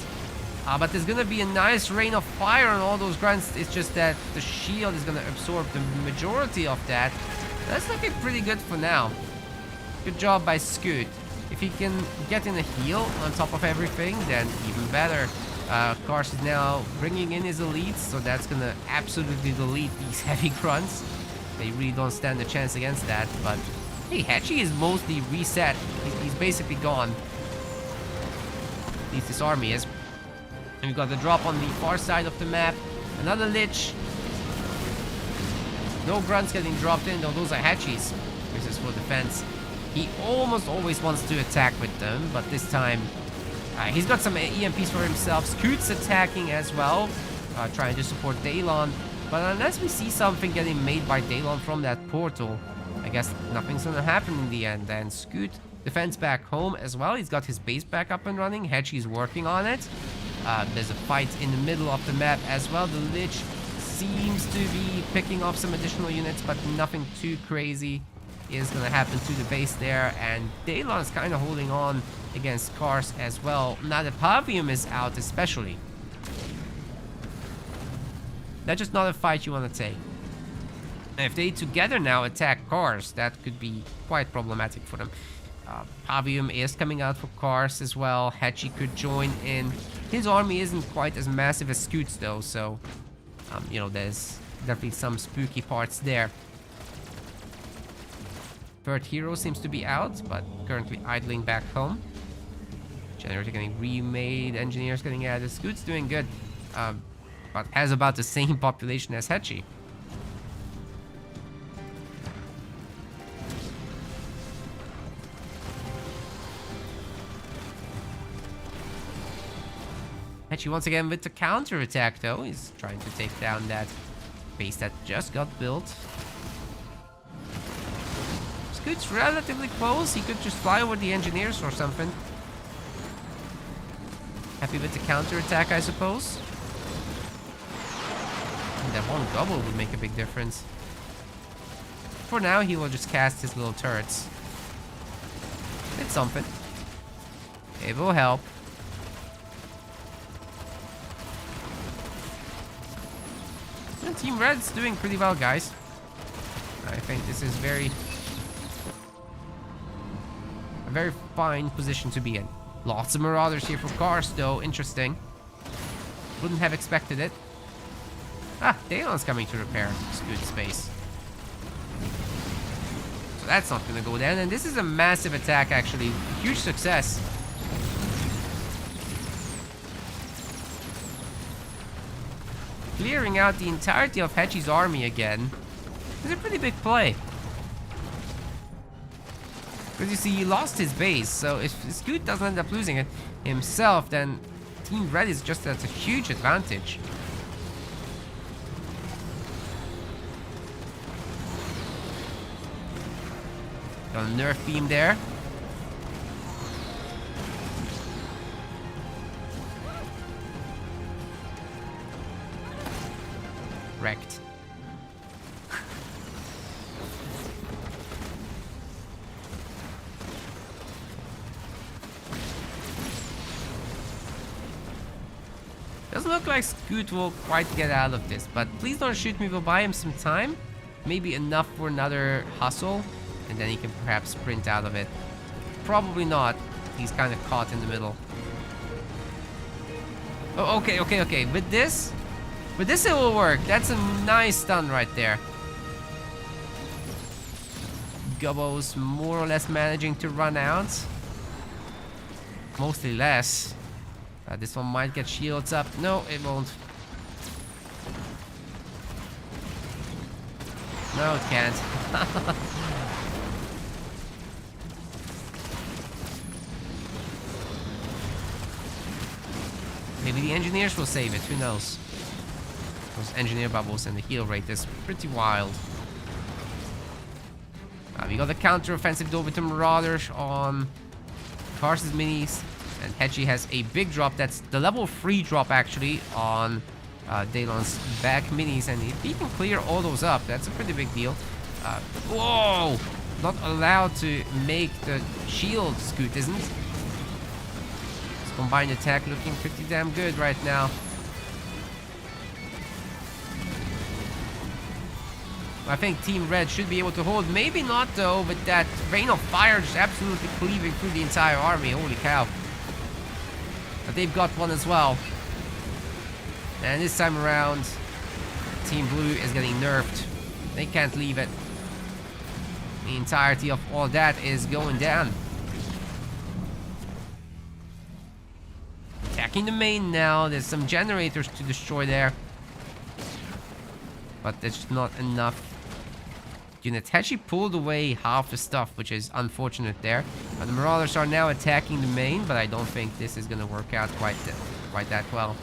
But there's gonna be a nice rain of fire on all those grunts. It's just that the shield is gonna absorb the majority of that. That's looking pretty good for now. Good job by Scoot. If he can get in a heal on top of everything, then even better. Kars is now bringing in his elites, so that's gonna absolutely delete these heavy grunts. They really don't stand a chance against that, but hey, Hedgie is mostly reset. He's basically gone. At least his army is. And we've got the drop on the far side of the map. Another Lich. No grunts getting dropped in, though those are Hedgies. This is for defense. He almost always wants to attack with them, but this time he's got some EMPs for himself. Scoot's attacking as well, trying to support Daylon. But unless we see something getting made by Daylon from that portal, I guess nothing's gonna happen in the end. And Scoot defends back home as well. He's got his base back up and running. Hedgie's working on it. There's a fight in the middle of the map as well. The Lich seems to be picking off some additional units, but nothing too crazy is gonna happen to the base there. And Daylon's kind of holding on against Kars as well. Now the Pavium is out especially. That's just not a fight you want to take. And if they together now attack Kars, that could be quite problematic for them. Pavium is coming out for Kars as well. Hedgie could join in. His army isn't quite as massive as Scoot's though, so you know, there's definitely some spooky parts there. Third hero seems to be out, but currently idling back home. Generator getting remade, engineers getting added. Scoot's doing good, but has about the same population as Hedgie. Hedgie once again with the counter attack though. He's trying to take down that base that just got built. Scoot's relatively close. He could just fly over the engineers or something. Happy with the counter-attack, I suppose. And that one double would make a big difference. For now, he will just cast his little turrets. It's something. It will help. And Team Red's doing pretty well, guys. I think this is a very fine position to be in. Lots of Marauders here for cars, though. Interesting. Wouldn't have expected it. Ah, Daylon's coming to repair Scoot space. So that's not going to go down. And this is a massive attack, actually. Huge success. Clearing out the entirety of Hechi's army again is a pretty big play. Because you see, he lost his base, so if Scoot doesn't end up losing it himself, then Team Red is just at a huge advantage. Got a nerf beam there. Wrecked. Doesn't look like Scoot will quite get out of this, but please don't shoot me. We'll buy him some time. Maybe enough for another hustle, and then he can perhaps sprint out of it. Probably not. He's kind of caught in the middle. Oh, okay. With this it will work. That's a nice stun right there. Gobbo's more or less managing to run out. Mostly less. This one might get shields up. No, it won't. No, it can't. Maybe the engineers will save it. Who knows? Those engineer bubbles and the heal rate is pretty wild. We got the counter-offensive though with the Marauders on Kars's minis. And Hechi has a big drop. That's the level 3 drop, actually, on Daylon's back minis. And if he can clear all those up, that's a pretty big deal. Whoa! Not allowed to make the shield Scoot, isn't? His combined attack looking pretty damn good right now. I think Team Red should be able to hold. Maybe not, though, with that Rain of Fire just absolutely cleaving through the entire army. Holy cow. But they've got one as well. And this time around, Team Blue is getting nerfed. They can't leave it. The entirety of all that is going down. Attacking the main now. There's some generators to destroy there. But that's not enough. Units actually pulled away half the stuff, which is unfortunate there. The Marauders are now attacking the main, but I don't think this is going to work out quite that well.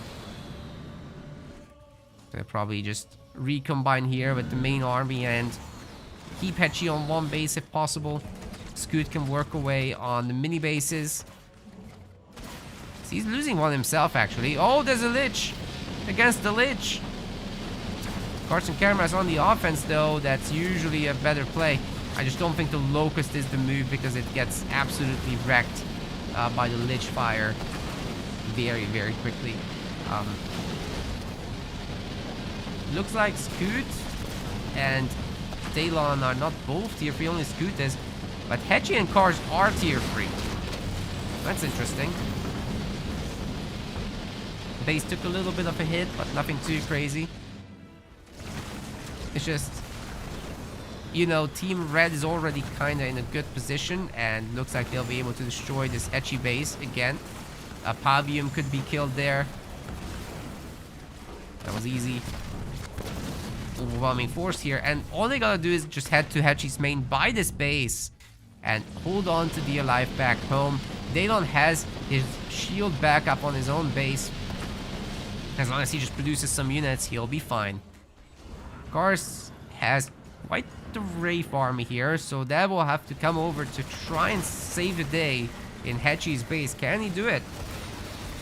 They'll probably just recombine here with the main army and keep Hechi on one base if possible. Scoot can work away on the mini bases. So he's losing one himself, actually. Oh, there's a Lich against the Lich. Carson Cameras on the offense, though. That's usually a better play. I just don't think the Locust is the move because it gets absolutely wrecked by the Lich fire very, very quickly. Looks like Scoot and Daylon are not both tier 3, only Scoot is. But Hechi and Kars are tier 3. That's interesting. Base took a little bit of a hit, but nothing too crazy. It's just, you know, Team Red is already kind of in a good position and looks like they'll be able to destroy this Hechi base again. Pavium could be killed there. That was easy. Overwhelming force here, and all they gotta do is just head to Hechi's main, buy this base, and hold on to the alive back home. Daylon has his shield back up on his own base. As long as he just produces some units, he'll be fine. Kars has quite the Wraith army here, so that will have to come over to try and save the day in Hechi's base. Can he do it?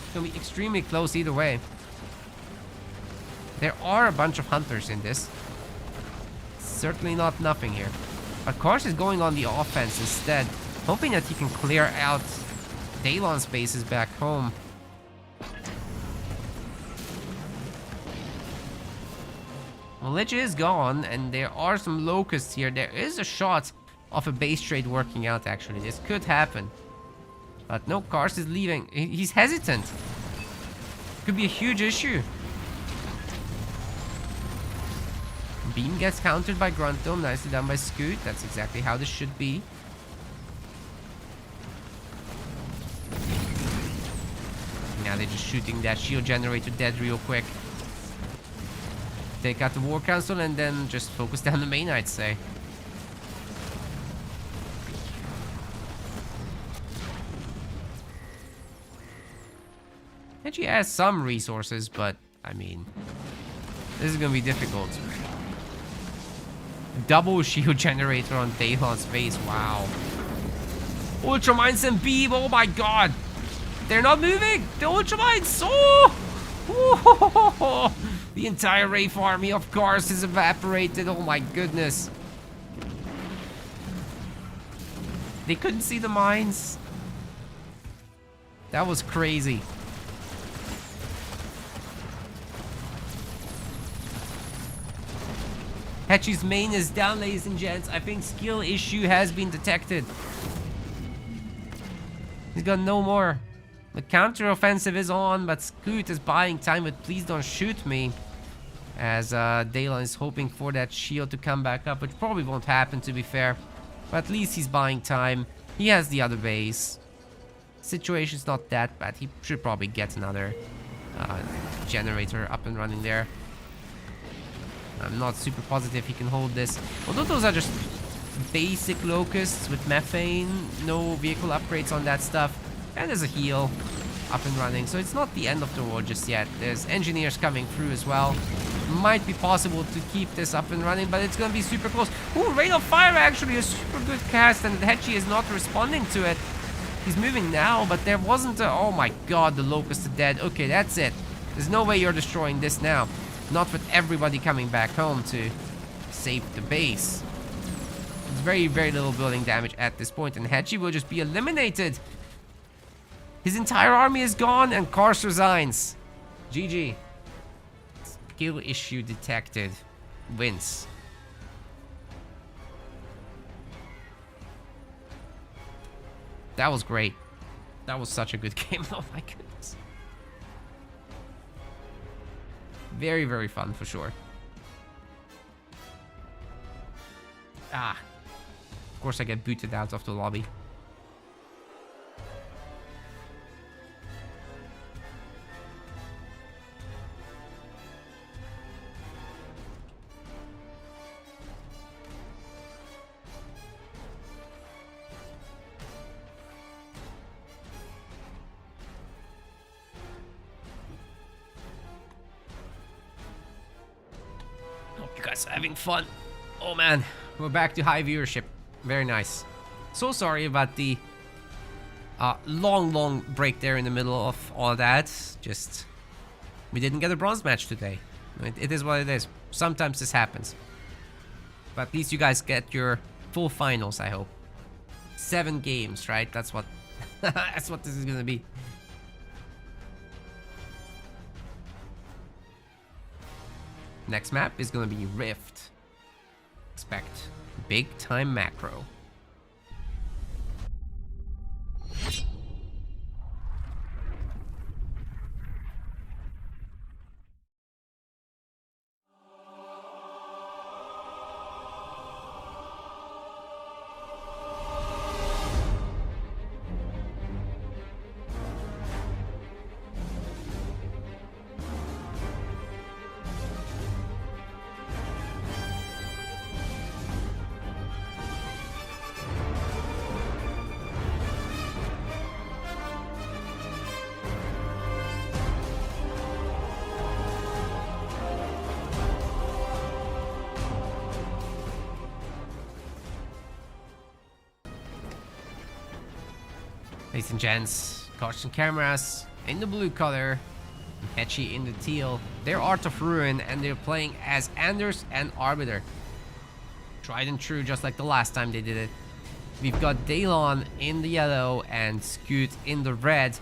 It's gonna be extremely close either way. There are a bunch of hunters in this. Certainly not nothing here. But Kars is going on the offense instead, hoping that he can clear out Daylon's bases back home. Well, Lich is gone, and there are some locusts here. There is a shot of a base trade working out, actually. This could happen. But no, Kars is leaving. He's hesitant. Could be a huge issue. Beam gets countered by Gruntom. Nicely done by Scoot. That's exactly how this should be. Now they're just shooting that shield generator dead real quick. Take out the War Council and then just focus down the main, I'd say. Hechi has some resources, but I mean, this is gonna be difficult. Double shield generator on Daylon's face. Wow. Ultramines and Beam. Oh my god. They're not moving. The Ultramines. Oh. The entire Wraith army of Kars is evaporated. Oh my goodness. They couldn't see the mines. That was crazy. Hechi's main is down, ladies and gents. I think skill issue has been detected. He's got no more. The counter offensive is on, but Scoot is buying time with please don't shoot me. As Daylon is hoping for that shield to come back up, which probably won't happen, to be fair. But at least he's buying time. He has the other base. Situation's not that bad. He should probably get another generator up and running there. I'm not super positive he can hold this. Although those are just basic locusts with methane. No vehicle upgrades on that stuff. And there's a heal up and running. So it's not the end of the world just yet. There's engineers coming through as well. Might be possible to keep this up and running, but it's going to be super close. Ooh, Rain of Fire actually a super good cast, and Hechi is not responding to it. He's moving now, but there wasn't a... Oh my god, the Locusts are dead. Okay, that's it. There's no way you're destroying this now. Not with everybody coming back home to save the base. There's very, very little building damage at this point, and Hechi will just be eliminated. His entire army is gone, and Kars resigns. GG. Skill issue detected. Wins. That was great. That was such a good game. Oh my goodness. Very, very fun for sure. Ah. Of course I get booted out of the lobby. Having fun. Oh man, we're back to high viewership. Very nice. So sorry about the long break there in the middle of all that. Just we didn't get a bronze match today. It is what it is. Sometimes this happens, but at least you guys get your full finals, I hope. 7 games, right? That's what that's what this is gonna be. Next map is gonna be Rift. Expect big time macro. Ladies and gents, caution cameras in the blue color, Hetchy in the teal. They're Art of Ruin and they're playing as Anders and Arbiter. Tried and true, just like the last time they did it. We've got Daylon in the yellow and Scoot in the red.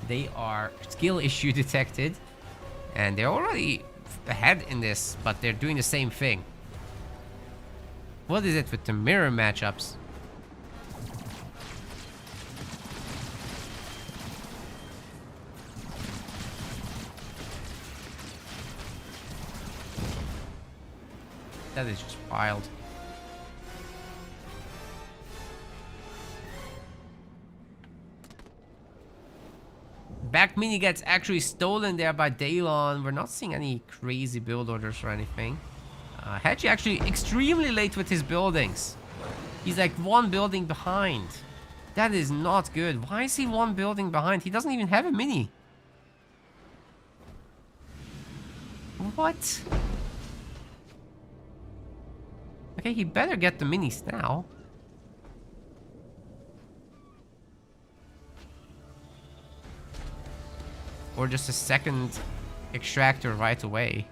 They are skill issue detected. And they're already ahead in this, but they're doing the same thing. What is it with the mirror matchups? That is just wild. Back mini gets actually stolen there by Daylon. We're not seeing any crazy build orders or anything. Hetchy actually extremely late with his buildings. He's like one building behind. That is not good. Why is he one building behind? He doesn't even have a mini. What? Okay, he better get the minis now. Or just a second extractor right away.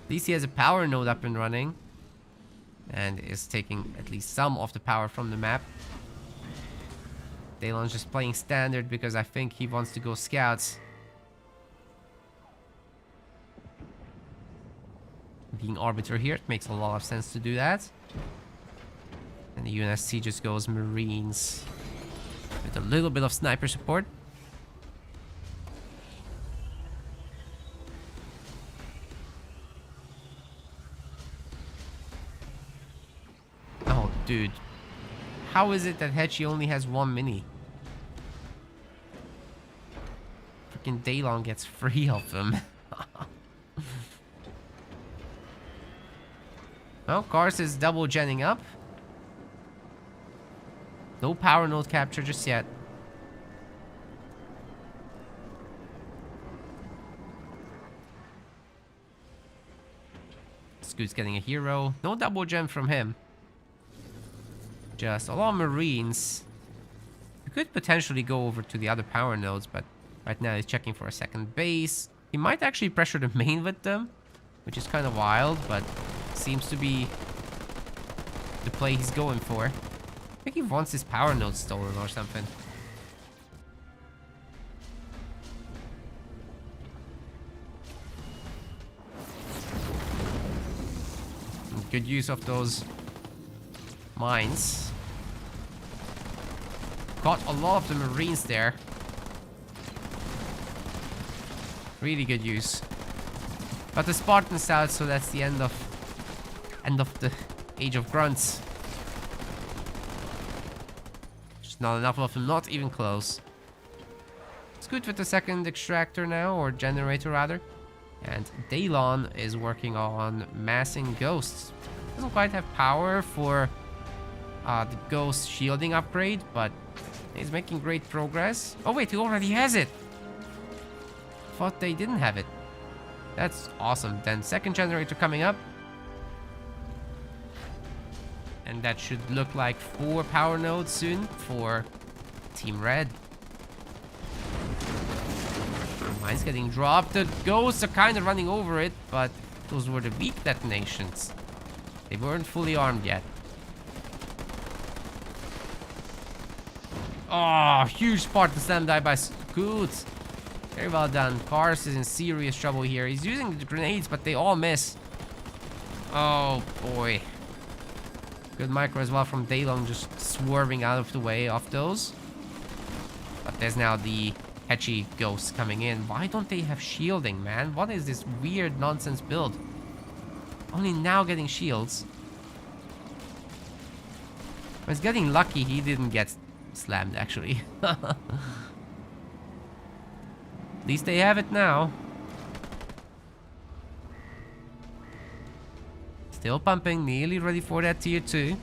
At least he has a power node up and running. And is taking at least some of the power from the map. Daylon's just playing standard because I think he wants to go scouts. Being Arbiter here, it makes a lot of sense to do that. And the UNSC just goes Marines. With a little bit of sniper support. Oh, dude. How is it that Hetchy only has one mini? Freaking Daylon gets 3 of them. Well, Cars is double genning up. No power node capture just yet. Scoot's getting a hero. No double gen from him. Just a lot of Marines. He could potentially go over to the other power nodes, but right now he's checking for a second base. He might actually pressure the main with them, which is kind of wild, but seems to be the play he's going for. I think he wants his power node stolen or something. Good use of those mines. Got a lot of the Marines there. Really good use. But the Spartans out, so that's the end of the Age of Grunts. Just not enough of them, not even close. It's good with the second extractor now, or generator rather. And Daylon is working on massing ghosts. Doesn't quite have power for the ghost shielding upgrade, but he's making great progress. Oh wait, he already has it. Thought they didn't have it. That's awesome. Then second generator coming up. And that should look like 4 power nodes soon for Team Red. Mine's getting dropped. The ghosts are kind of running over it, but those were the weak detonations. They weren't fully armed yet. Oh, huge Spartan slam die by Scoot. Very well done. Cars is in serious trouble here. He's using the grenades, but they all miss. Oh, boy. Good micro as well from Daylon, just swerving out of the way of those. But there's now the Hetchy ghosts coming in. Why don't they have shielding, man? What is this weird nonsense build? Only now getting shields. I was getting lucky he didn't get slammed, actually. At least they have it now. Still pumping, nearly ready for that tier 2.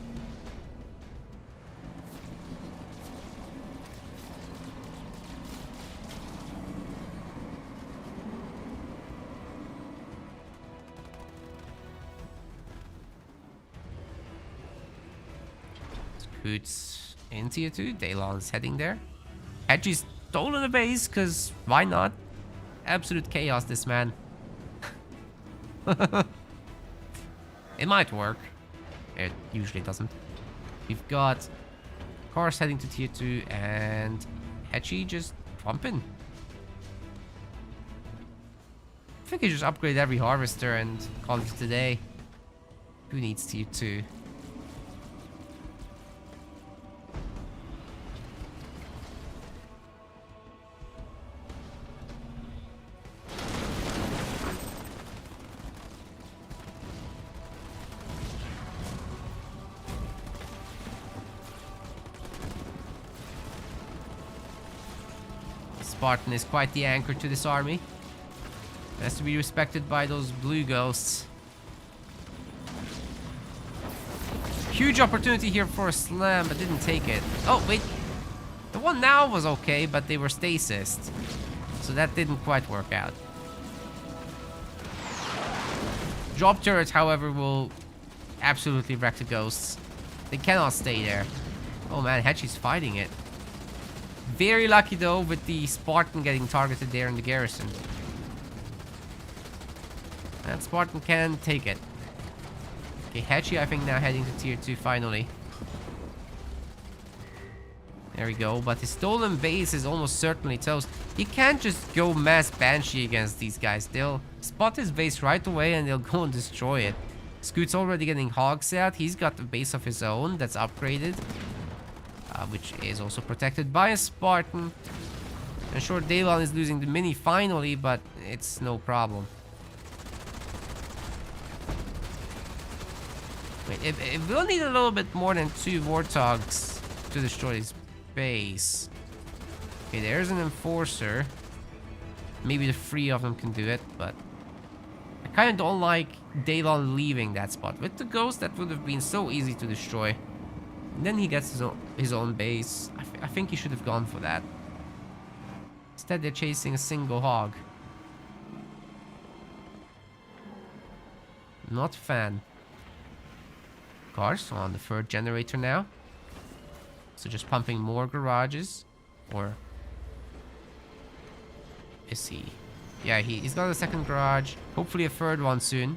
Scoots in tier 2. Daylon's heading there. Hedgie's stolen a base, because why not? Absolute chaos, this man. It might work. It usually doesn't. We've got cars heading to tier 2 and Hedgie just pumping. I think I just upgrade every harvester and call it today. Who needs tier 2? Spartan is quite the anchor to this army. Has to be respected by those blue ghosts. Huge opportunity here for a slam, but didn't take it. Oh, wait. The one now was okay, but they were stasised. So that didn't quite work out. Drop turrets, however, will absolutely wreck the ghosts. They cannot stay there. Oh man, Hedgie's fighting it. Very lucky though with the Spartan getting targeted there in the garrison. And Spartan can take it. Okay, Hedgie I think now heading to tier 2 finally. There we go, but his stolen base is almost certainly toast. You can't just go mass Banshee against these guys. They'll spot his base right away and they'll go and destroy it. Scoot's already getting hogs out. He's got a base of his own that's upgraded. Which is also protected by a Spartan. And sure, Daylon is losing the mini finally, but it's no problem. Wait, it will need a little bit more than 2 Warthogs to destroy his base. Okay, there's an Enforcer. Maybe the 3 of them can do it, but I kind of don't like Daylon leaving that spot. With the Ghost, that would have been so easy to destroy. And then he gets his own base. I think he should have gone for that. Instead, they're chasing a single hog. Not a fan. Cars on the 3rd generator now. So just pumping more garages. Or is he? Yeah, he's got a 2nd garage. Hopefully a 3rd one soon.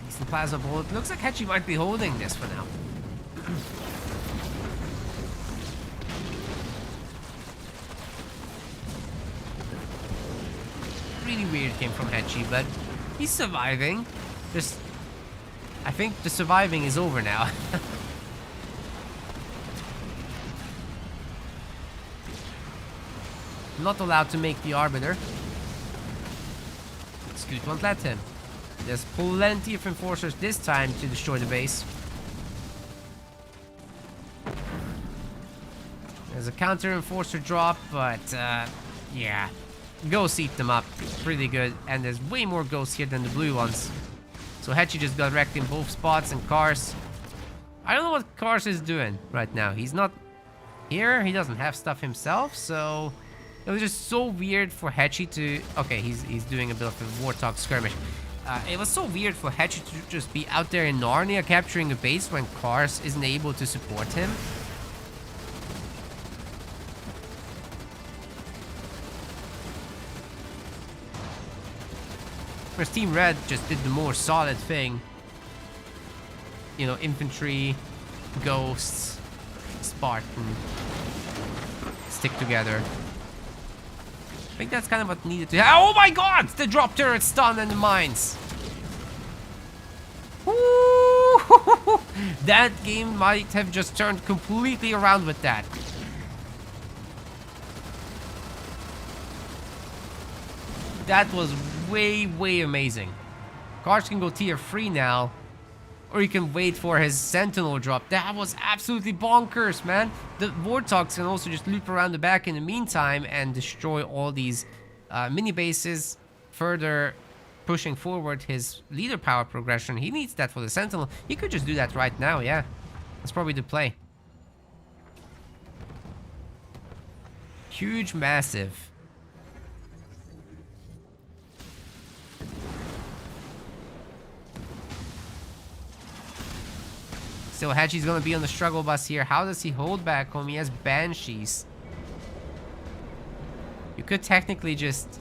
Decent plasma bullet. Looks like Hedgie might be holding this for now. Really weird came from Hedgie, but he's surviving. I think the surviving is over now. Not allowed to make the Arbiter. Scoot won't let him. There's plenty of Enforcers this time to destroy the base. There's a counter Enforcer drop, but yeah. Ghosts eat them up pretty good, and there's way more ghosts here than the blue ones. So Hedgie just got wrecked in both spots, and Cars. I don't know what Cars is doing right now. He's not here. He doesn't have stuff himself, so it was just so weird for Hedgie to... Okay, he's doing a bit of a Warthog skirmish. It was so weird for Hedgie to just be out there in Narnia capturing a base when Cars isn't able to support him. Whereas Team Red just did the more solid thing. You know, infantry, ghosts, Spartan, stick together. I think that's kind of what needed to happen. Oh my god! The drop turret stun and the mines. Woo! That game might have just turned completely around with that. That was way, way amazing. Cars can go tier 3 now. Or you can wait for his Sentinel drop. That was absolutely bonkers, man. The Warthogs can also just loop around the back in the meantime and destroy all these mini bases, further pushing forward his leader power progression. He needs that for the Sentinel. He could just do that right now, yeah. That's probably the play. Huge, massive. Still, Hachi's gonna be on the struggle bus here. How does he hold back home? He has Banshees. You could technically just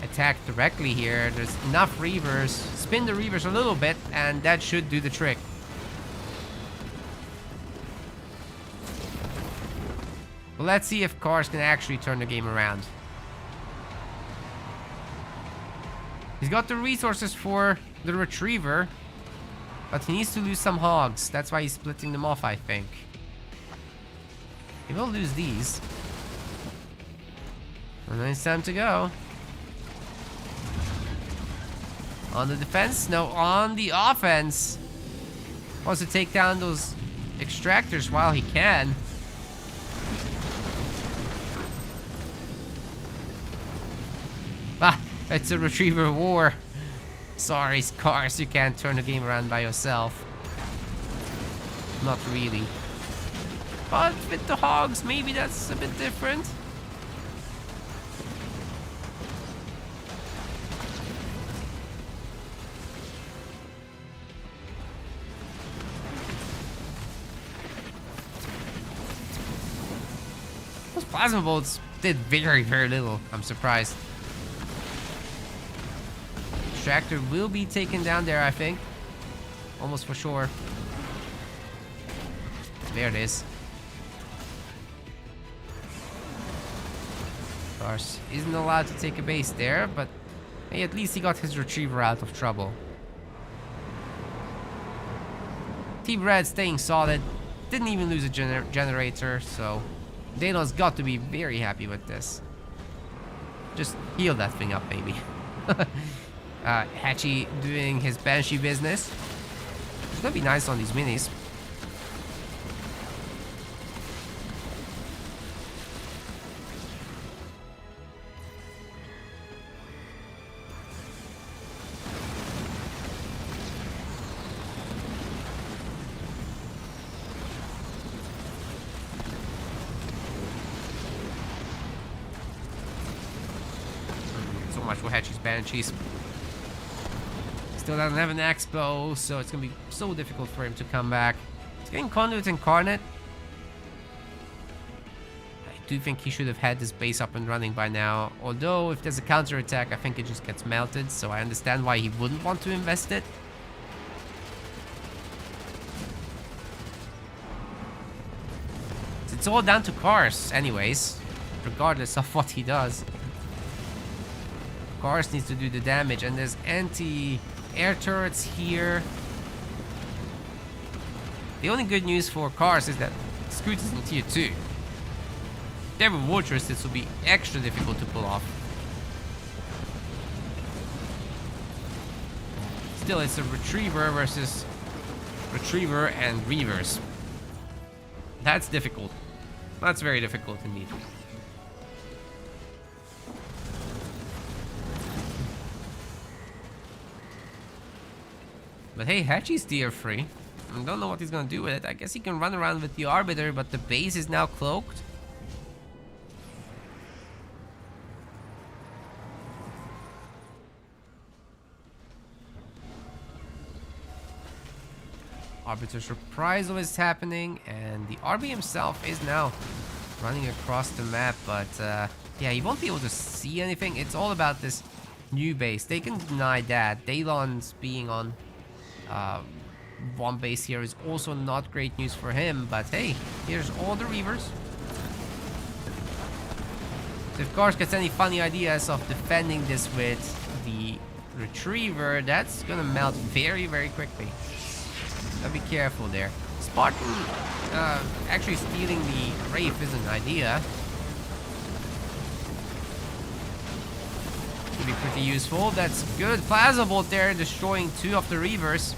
attack directly here. There's enough Reavers. Spin the Reavers a little bit, and that should do the trick. But let's see if Cars can actually turn the game around. He's got the resources for the Retriever, but he needs to lose some hogs. That's why he's splitting them off, I think. He will lose these. And then it's time to go. On the defense? No, on the offense. Wants to take down those extractors while he can. Ah, it's a Retriever war. Sorry, Cars, you can't turn the game around by yourself. Not really. But with the hogs, maybe that's a bit different. Those plasma bolts did very, very little. I'm surprised. Extractor will be taken down there, I think. Almost for sure. There it is. Cars isn't allowed to take a base there, but hey, at least he got his Retriever out of trouble. Team Red staying solid. Didn't even lose a generator, so Dano's got to be very happy with this. Just heal that thing up, maybe. Hachi doing his Banshee business. It's gonna be nice on these minis. So much for Hachi's Banshees. Still doesn't have an Expo, so it's gonna be so difficult for him to come back. He's getting Conduit Incarnate. I do think he should have had this base up and running by now. Although, if there's a counter attack, I think it just gets melted, so I understand why he wouldn't want to invest it. It's all down to Cars, anyways, regardless of what he does. Cars needs to do the damage, and there's anti-air turrets here. The only good news for Cars is that Scoot is in tier 2. If they were Vultures, this will be extra difficult to pull off. Still, it's a Retriever versus Retriever and Reavers. That's difficult. That's very difficult indeed. But hey, Hachi's tier 3. I don't know what he's gonna do with it. I guess he can run around with the Arbiter, but the base is now cloaked. Arbiter's Reprisal is happening, and the RB himself is now running across the map, but yeah, he won't be able to see anything. It's all about this new base. They can deny that. Daylon's being on one base here is also not great news for him, but hey, here's all the Reavers. So if Cars gets any funny ideas of defending this with the Retriever, that's gonna melt very, very quickly. Gotta be careful there. Spartan actually stealing the Wraith is an idea. Could be pretty useful. That's good. Plasma Bolt there, destroying 2 of the Reavers.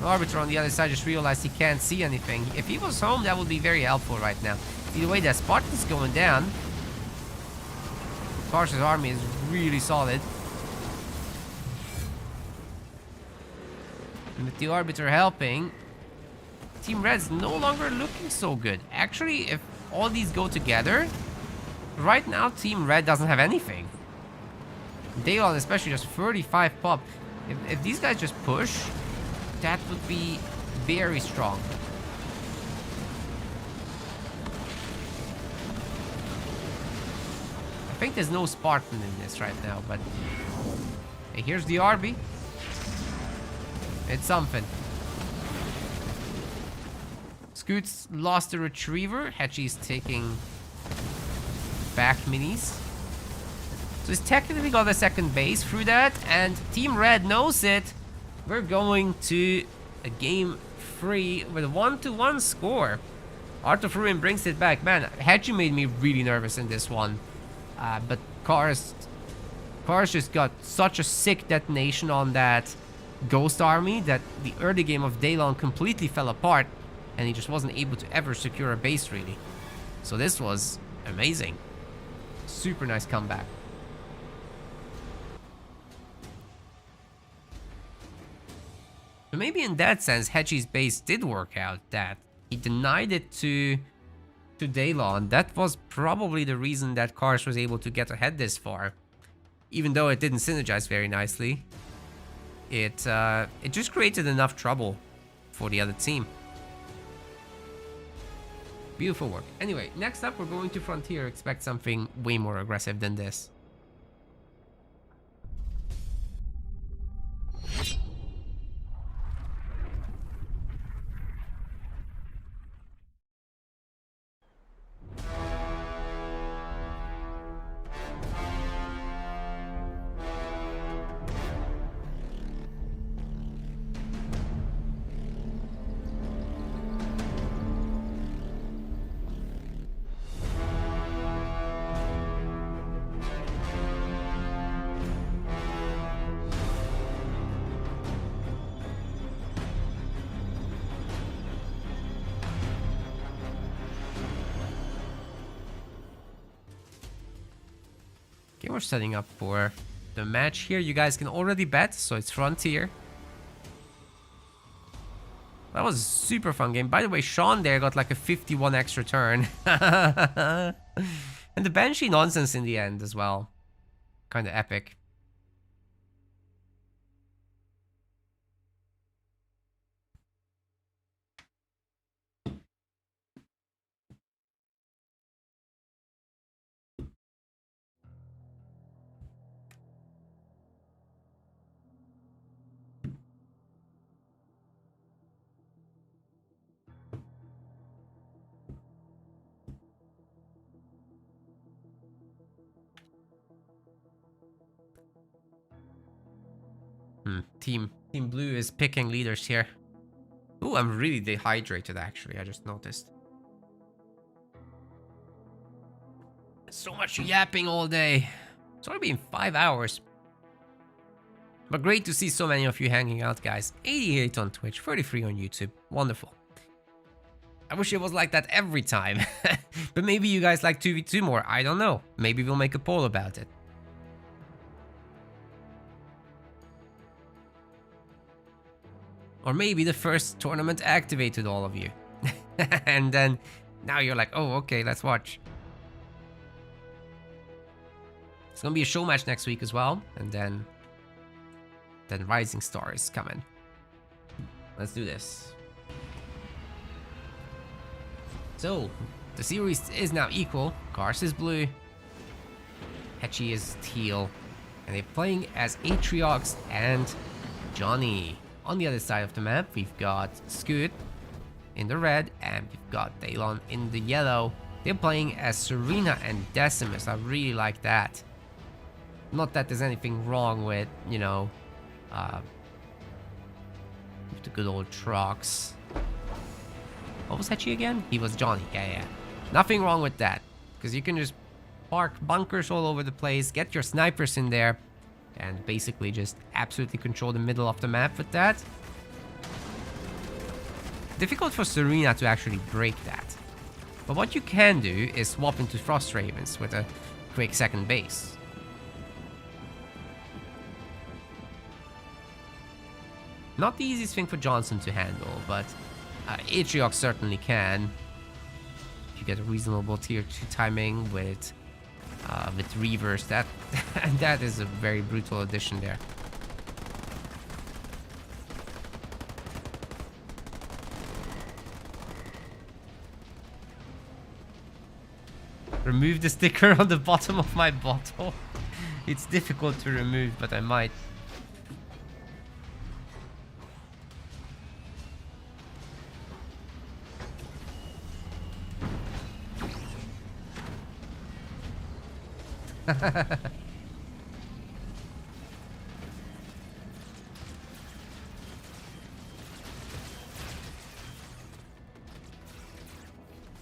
Arbiter on the other side just realized he can't see anything. If he was home, that would be very helpful right now. See the way that Spartan's going down. Cars' army is really solid. And with the Arbiter helping, Team Red's no longer looking so good. Actually, if all these go together, right now Team Red doesn't have anything. Daylon especially just 35 pop. If these guys just push, That would be very strong. I think there's no Spartan in this right now, but... Hey, here's the RB. It's something. Scoots lost the Retriever. Hetchy's taking back minis. So he's technically got a second base through that, and Team Red knows it. We're going to a game 3 with a 1-1 score. Art of Ruin brings it back. Man, Hetchy made me really nervous in this one. But Cars just got such a sick detonation on that Ghost Army that the early game of Daylon completely fell apart, and he just wasn't able to ever secure a base, really. So this was amazing. Super nice comeback. So maybe in that sense, Hetchy's base did work out, that he denied it to Daylon. That was probably the reason that Cars was able to get ahead this far. Even though it didn't synergize very nicely, it just created enough trouble for the other team. Beautiful work. Anyway, next up we're going to Frontier. Expect something way more aggressive than this. Okay, we're setting up for the match here. You guys can already bet, so it's Frontier. That was a super fun game. By the way, Sean there got like a 51 extra turn. And the Banshee nonsense in the end as well. Kind of epic. Team Blue is picking leaders here. Ooh, I'm really dehydrated actually, I just noticed. So much yapping all day. It's only been 5 hours. But great to see so many of you hanging out, guys. 88 on Twitch, 33 on YouTube. Wonderful. I wish it was like that every time. But maybe you guys like 2v2 more, I don't know. Maybe we'll make a poll about it. Or maybe the first tournament activated all of you. And then now you're like, oh, okay, let's watch. It's gonna be a show match next week as well. And then Rising Star is coming. Let's do this. So, the series is now equal. Cars is blue. Hetchy is teal. And they're playing as Atriox and Johnny. On the other side of the map, we've got Scoot in the red, and we've got Daylon in the yellow. They're playing as Serena and Decimus. I really like that. Not that there's anything wrong with, you know, with the good old trucks. What was Hetchy again? He was Johnny. Yeah. Nothing wrong with that, because you can just park bunkers all over the place, get your snipers in there, and basically just absolutely control the middle of the map with that. Difficult for Serena to actually break that. But what you can do is swap into Frost Ravens with a quick second base. Not the easiest thing for Johnson to handle, but Atriox certainly can. If you get a reasonable tier 2 timing with Reavers, that is a very brutal addition there. remove the sticker on the bottom of my bottle. It's difficult to remove, but I might.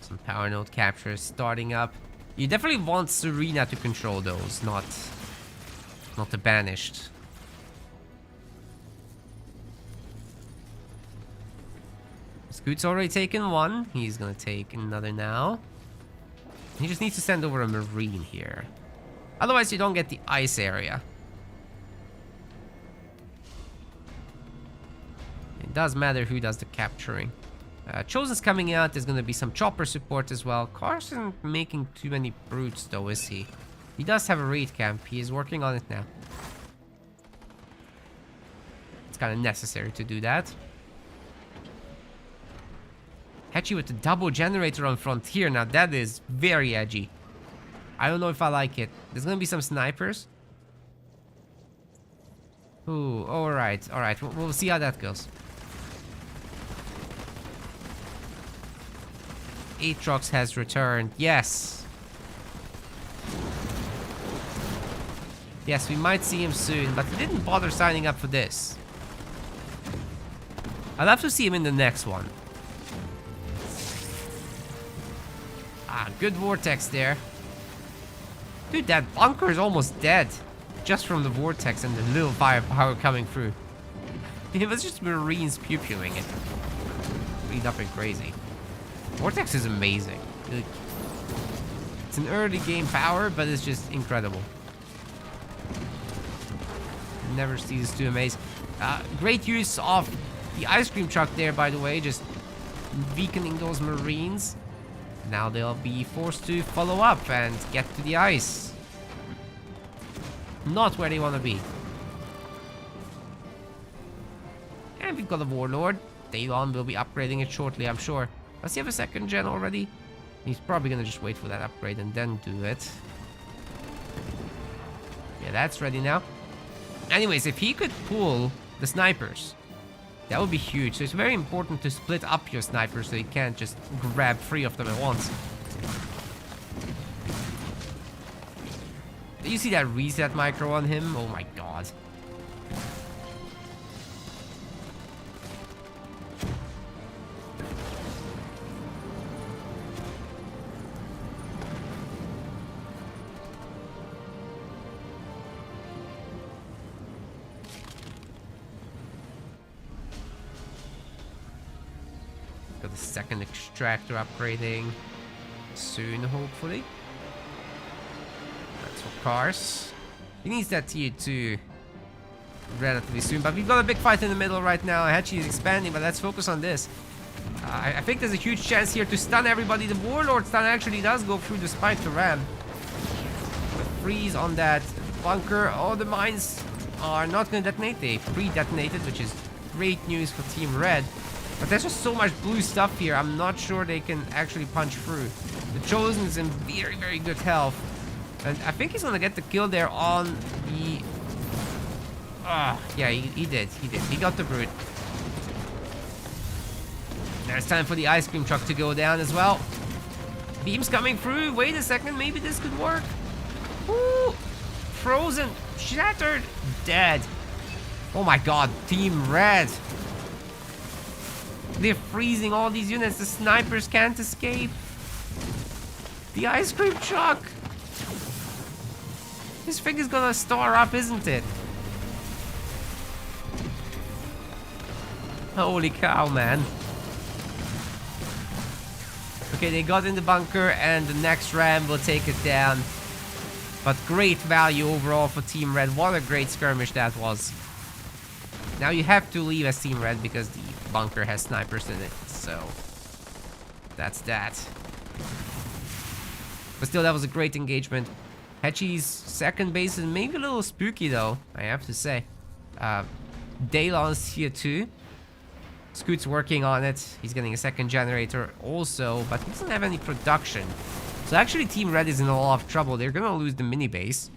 Some power node captures starting up. You definitely want Serena to control those, not the banished. Scoot's already taken one. He's gonna take another now. He just needs to send over a Marine here. Otherwise, you don't get the ice area. It does matter who does the capturing. Chosen's coming out. There's going to be some chopper support as well. Cars isn't making too many brutes, though, is he? He does have a raid camp. He is working on it now. It's kind of necessary to do that. Hetchy with the double generator on Frontier. Now, that is very edgy. I don't know if I like it. There's going to be some snipers. Ooh, alright, alright. We'll see how that goes. Aatrox has returned. Yes. Yes, we might see him soon, but he didn't bother signing up for this. I'll have to see him in the next one. Ah, good vortex there. Dude, that bunker is almost dead. Just from the vortex and the little firepower coming through. It was just Marines pew-pewing it. Really nothing crazy. Vortex is amazing. It's an early game power, but it's just incredible. Never ceases to amaze. Great use of the ice cream truck there, by the way, just weakening those Marines. Now they'll be forced to follow up and get to the ice. Not where they want to be. And we've got a Warlord. Daylon will be upgrading it shortly, I'm sure. Does he have a second gen already? He's probably gonna just wait for that upgrade and then do it. Yeah, that's ready now. Anyways, if he could pull the snipers, that would be huge. So it's very important to split up your snipers so you can't just grab 3 of them at once. Did you see that reset micro on him? Oh my god. Got the second extractor upgrading soon, hopefully. That's for cars. He needs that tier 2 relatively soon, but we've got a big fight in the middle right now. Hetchy is expanding, but let's focus on this. I think there's a huge chance here to stun everybody. The Warlord stun actually does go through despite the ram. The freeze on that bunker. Oh, the mines are not going to detonate. They pre-detonated, which is great news for Team Red. But there's just so much blue stuff here. I'm not sure they can actually punch through. The Chosen is in very, very good health. And I think he's going to get the kill there on the... yeah, he did. He got the brute. Now it's time for the ice cream truck to go down as well. Beams coming through. Wait a second. Maybe this could work. Woo! Frozen. Shattered. Dead. Oh my god. Team Red. They're freezing all these units. The snipers can't escape. The ice cream truck. This thing is gonna star up, isn't it? Holy cow, man. Okay, they got in the bunker and the next ram will take it down. But great value overall for Team Red. What a great skirmish that was. Now you have to leave as Team Red because the bunker has snipers in it. So that's that. But still, that was a great engagement. Hetchy's second base is maybe a little spooky though, I have to say. Daylon's here too. Scoot's working on it. He's getting a second generator also, but he doesn't have any production. So actually Team Red is in a lot of trouble. They're gonna lose the mini base.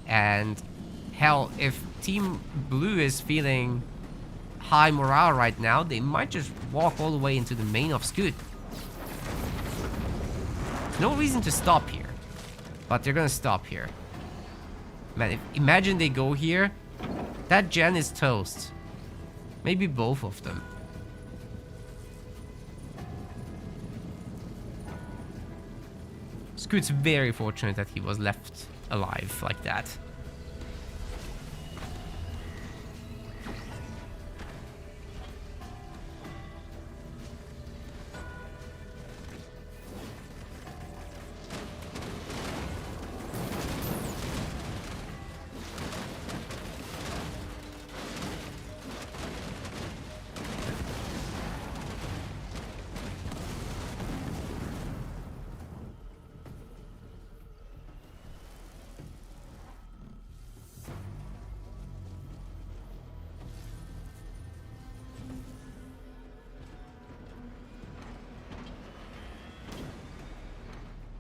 And hell, if Team Blue is feeling high morale right now, they might just walk all the way into the main of Scoot. No reason to stop here. But they're gonna stop here. Man, imagine they go here. That gen is toast. Maybe both of them. Scoot's very fortunate that he was left alive like that.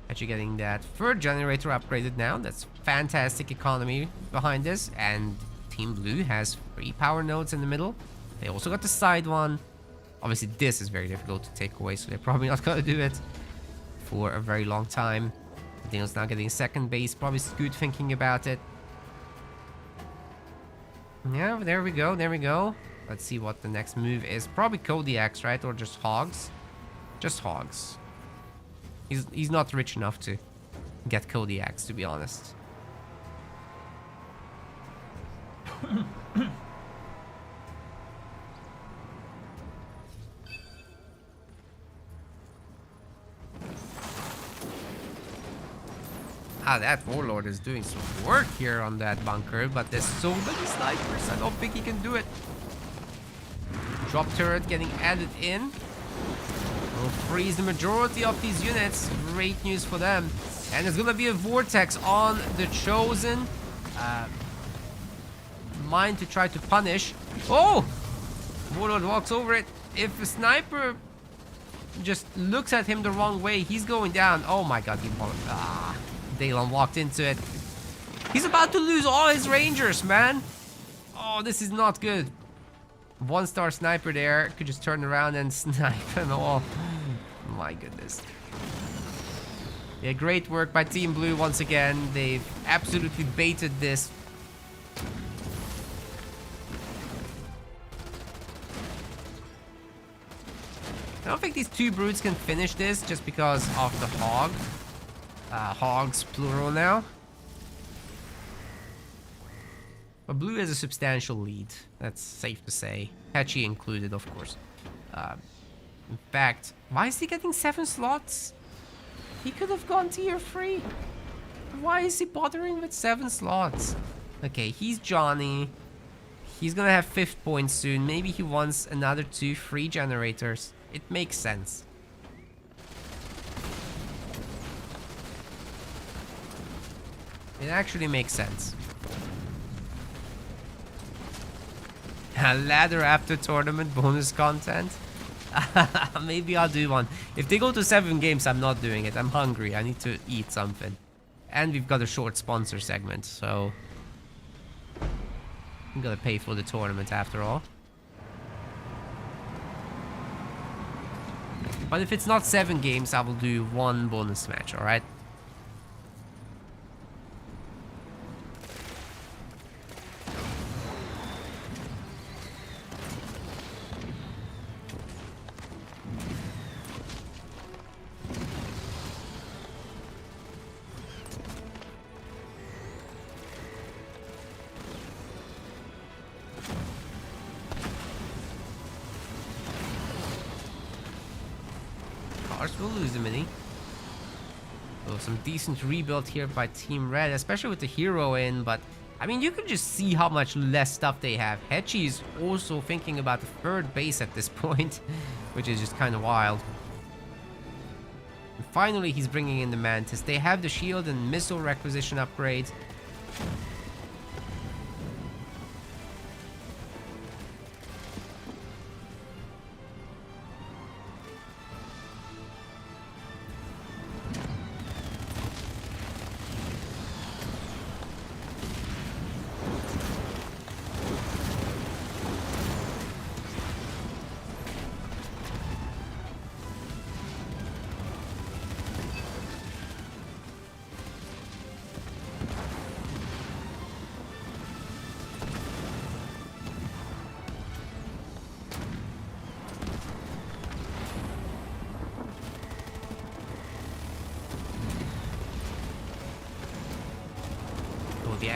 Actually getting that third generator upgraded now. That's fantastic economy behind this. And Team Blue has 3 power nodes in the middle. They also got the side one. Obviously this is very difficult to take away, so they're probably not gonna do it for a very long time. Daniel's now getting second base. Probably Scoot thinking about it. Yeah, there we go, there we go. Let's see what the next move is. Probably Kodiaks, right? Or just Hogs? Just Hogs. He's not rich enough to get Kodiaks, to be honest. That Warlord is doing some work here on that bunker, but there's so many snipers, I don't think he can do it. Drop turret getting added in. Will freeze the majority of these units. Great news for them. And there's gonna be a vortex on the Chosen. Mine to try to punish. Oh! Warlord walks over it. If a sniper just looks at him the wrong way, he's going down. Oh my god, he Dalon walked into it. He's about to lose all his rangers, man. Oh, this is not good. 1-star sniper there. Could just turn around and snipe and all. My goodness. Yeah, great work by Team Blue once again. They've absolutely baited this. I don't think these 2 brutes can finish this just because of the hog. Hogs plural now. But Blue has a substantial lead. That's safe to say. Patchy included, of course. In fact, why is he getting 7 slots? He could have gone tier 3. Why is he bothering with 7 slots? Okay, he's Johnny. He's gonna have 5th point soon. Maybe he wants another 2 free generators. It makes sense. It actually makes sense. A ladder after tournament bonus content? Maybe I'll do one. If they go to 7 games, I'm not doing it. I'm hungry. I need to eat something. And we've got a short sponsor segment, so I'm gonna pay for the tournament after all. But if it's not 7 games, I will do 1 bonus match, alright? We'll lose a mini. So some decent rebuild here by Team Red, especially with the hero in, but I mean, you can just see how much less stuff they have. Hetchy is also thinking about the 3rd base at this point, which is just kind of wild. And finally, he's bringing in the Mantis. They have the shield and missile requisition upgrade.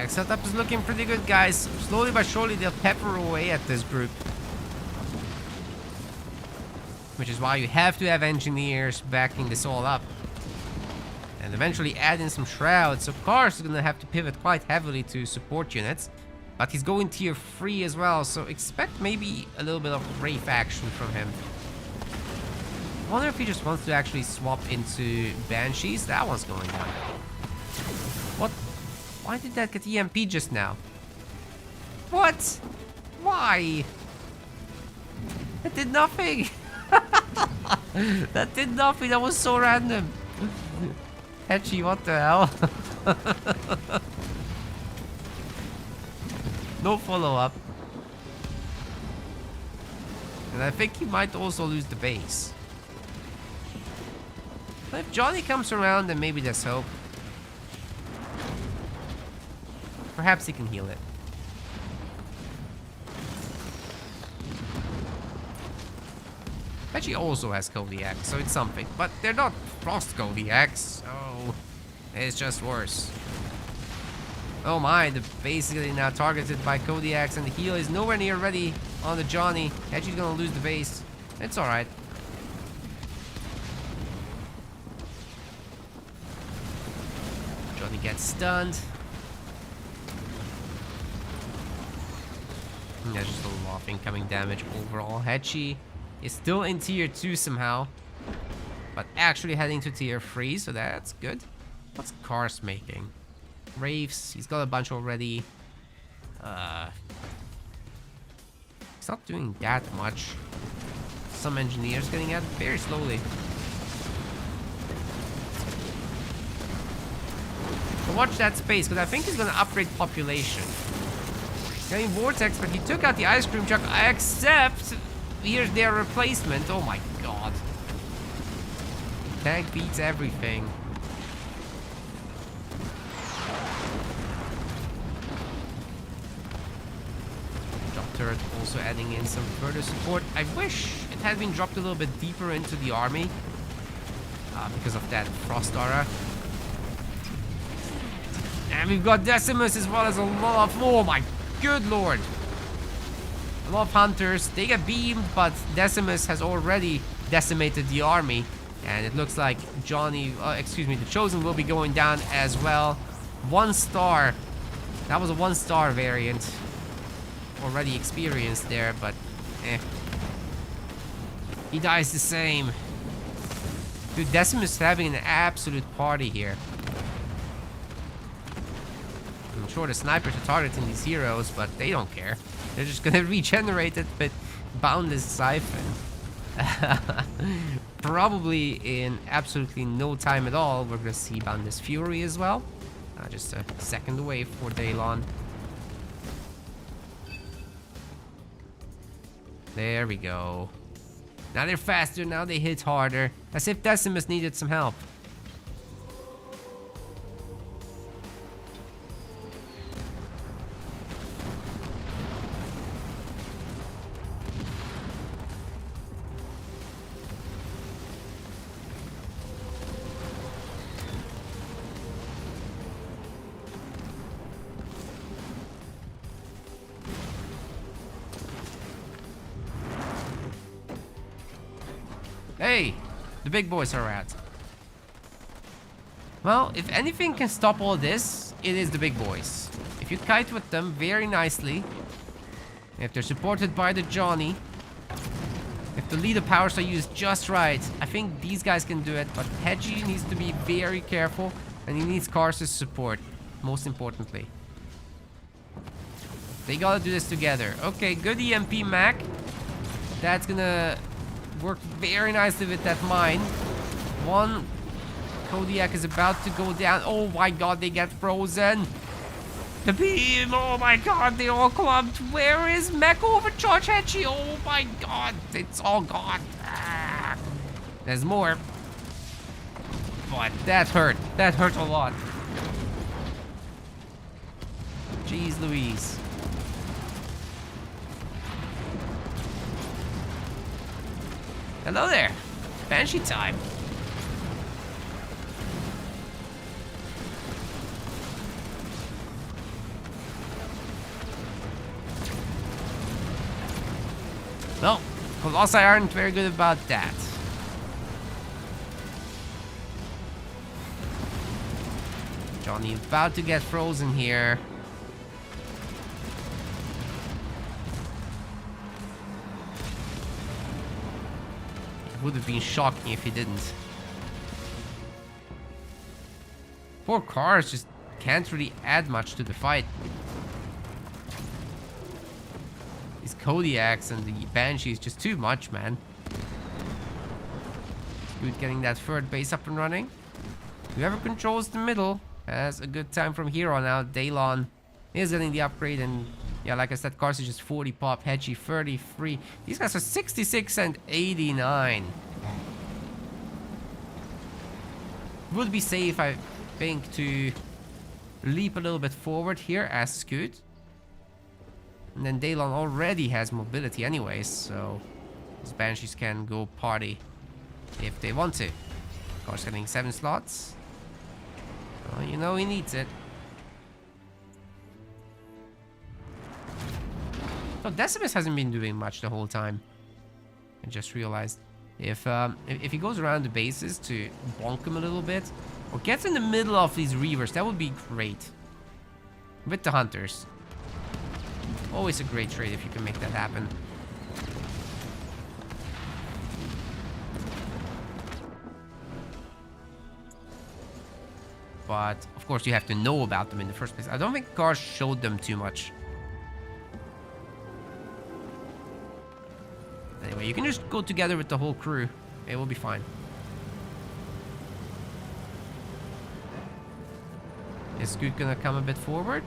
Tech setup is looking pretty good, guys. Slowly but surely, they'll pepper away at this group. Which is why you have to have engineers backing this all up. And eventually add in some shrouds. So Cars is going to have to pivot quite heavily to support units. But he's going tier 3 as well, so expect maybe a little bit of Wraith action from him. I wonder if he just wants to actually swap into Banshees. That one's going down. What? Why did that get EMP just now? What? Why? That did nothing. That did nothing. That was so random. Hetchy, what the hell? No follow-up. And I think he might also lose the base. But if Johnny comes around, then maybe there's hope. Perhaps he can heal it. Hetchy also has Kodiak, so it's something. But they're not Frost Kodiaks, so it's just worse. Oh my, they're basically now targeted by Kodiaks, and the heal is nowhere near ready on the Johnny. Hetchy's gonna lose the base. It's alright. Johnny gets stunned. And there's just a lot of incoming damage overall. Hetchy is still in tier 2 somehow, but actually heading to tier 3, so that's good. What's Cars making? Wraiths, he's got a bunch already. He's not doing that much. Some engineers getting at it very slowly. But watch that space, because I think he's gonna upgrade population. Getting Vortex, but he took out the ice cream truck, except here's their replacement. Oh my god. Tank beats everything. Drop turret also adding in some further support. I wish it had been dropped a little bit deeper into the army. Because of that Frost aura. And we've got Decimus as well as a lot of... Oh my good lord. A lot of hunters. They get beamed, but Decimus has already decimated the army. And it looks like Johnny... the Chosen will be going down as well. 1 star. That was a 1-star variant. Already experienced there, but... He dies the same. Dude, Decimus is having an absolute party here. I'm sure the snipers are targeting these heroes, but they don't care. They're just gonna regenerate it with Boundless Siphon. Probably in absolutely no time at all, we're gonna see Boundless Fury as well. Just a second away for Daylon. There we go. Now they're faster, now they hit harder. As if Decimus needed some help. Hey, the big boys are out. Well, if anything can stop all this, it is the big boys. If you kite with them very nicely, if they're supported by the Johnny, if the leader powers are used just right, I think these guys can do it, but Hedgie needs to be very careful, and he needs Cars' support, most importantly. They gotta do this together. Okay, good EMP Mac. That's gonna work very nicely with that mine. One Kodiak is about to go down. Oh my god, they get frozen. The beam, oh my god, they all clumped. Where is Mech Overcharge Hedgie? Oh my god, it's all gone. Ah. There's more. But that hurt. That hurt a lot. Jeez Louise. Hello there. Banshee time. Well, Colossi aren't very good about that. Johnny about to get frozen here. It would have been shocking if he didn't. Poor cars just can't really add much to the fight. These Kodiaks and the Banshees just too much, man. Good getting that third base up and running. Whoever controls the middle has a good time from here on out. Daylon is getting the upgrade, and yeah, like I said, Cars is just 40 pop, Hedgie 33. These guys are 66 and 89. Would be safe, I think, to leap a little bit forward here as Scoot. And then Daylon already has mobility anyways, so his Banshees can go party if they want to. Of course, getting 7 slots. Oh, you know he needs it. So Decimus hasn't been doing much the whole time. I just realized. If he goes around the bases to bonk him a little bit, or gets in the middle of these Reavers, that would be great. With the Hunters. Always a great trade if you can make that happen. But, of course, you have to know about them in the first place. I don't think Cars showed them too much. Anyway, you can just go together with the whole crew. It will be fine. Is Scoot gonna come a bit forward?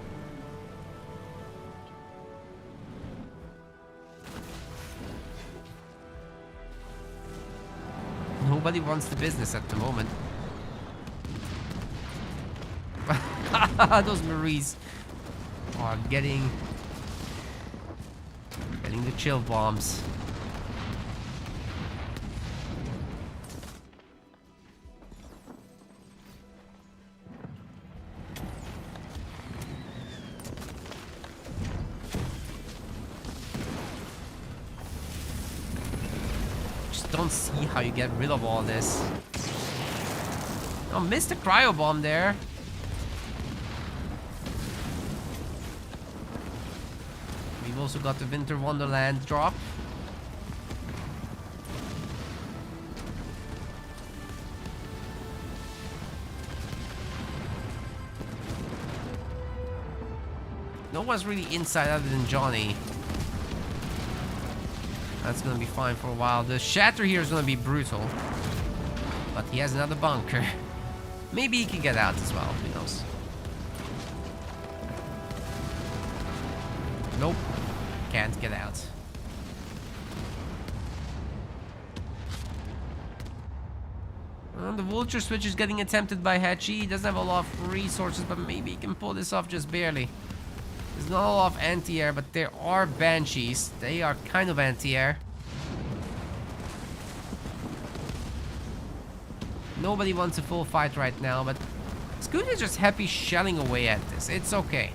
Nobody wants the business at the moment. Those Maries are getting the chill bombs. Just don't see how you get rid of all this. Oh, missed the cryo bomb there. We've also got the Winter Wonderland drop. No one's really inside other than Johnny. That's gonna be fine for a while. The Shatter here is gonna be brutal. But he has another bunker. Maybe he can get out as well, who knows. Nope. Can't get out. The Vulture switch is getting attempted by Hedgie. He doesn't have a lot of resources, but maybe he can pull this off just barely. There's not a lot of anti-air, but there are Banshees. They are kind of anti-air. Nobody wants a full fight right now, but Scoot is just happy shelling away at this. It's okay.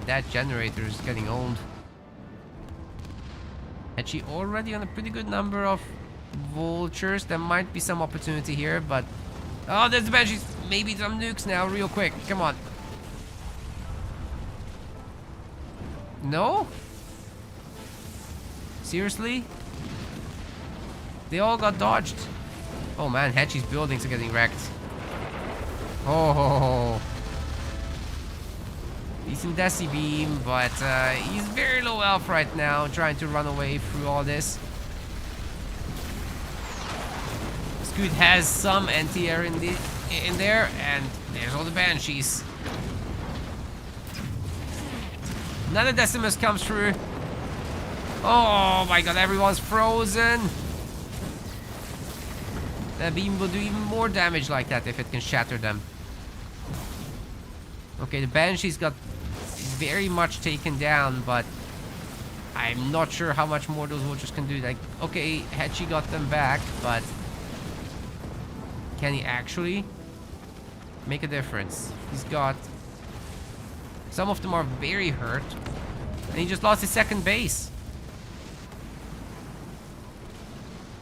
That generator is getting old. And she already on a pretty good number of vultures. There might be some opportunity here, but... Oh, there's the Banshees. Maybe some nukes now, real quick. Come on. No? Seriously? They all got dodged. Oh man, Hedgie's buildings are getting wrecked. Oh. Decent Deci Beam, but he's very low health right now, trying to run away through all this. Scoot has some anti-air in there, and there's all the Banshees. Another Decimus comes through. Oh my god, everyone's frozen. That beam will do even more damage like that if it can shatter them. Okay, the Banshees got very much taken down, but I'm not sure how much more those vultures can do. Like, okay, Hetchy got them back, but can he actually make a difference? He's got... Some of them are very hurt. And he just lost his second base.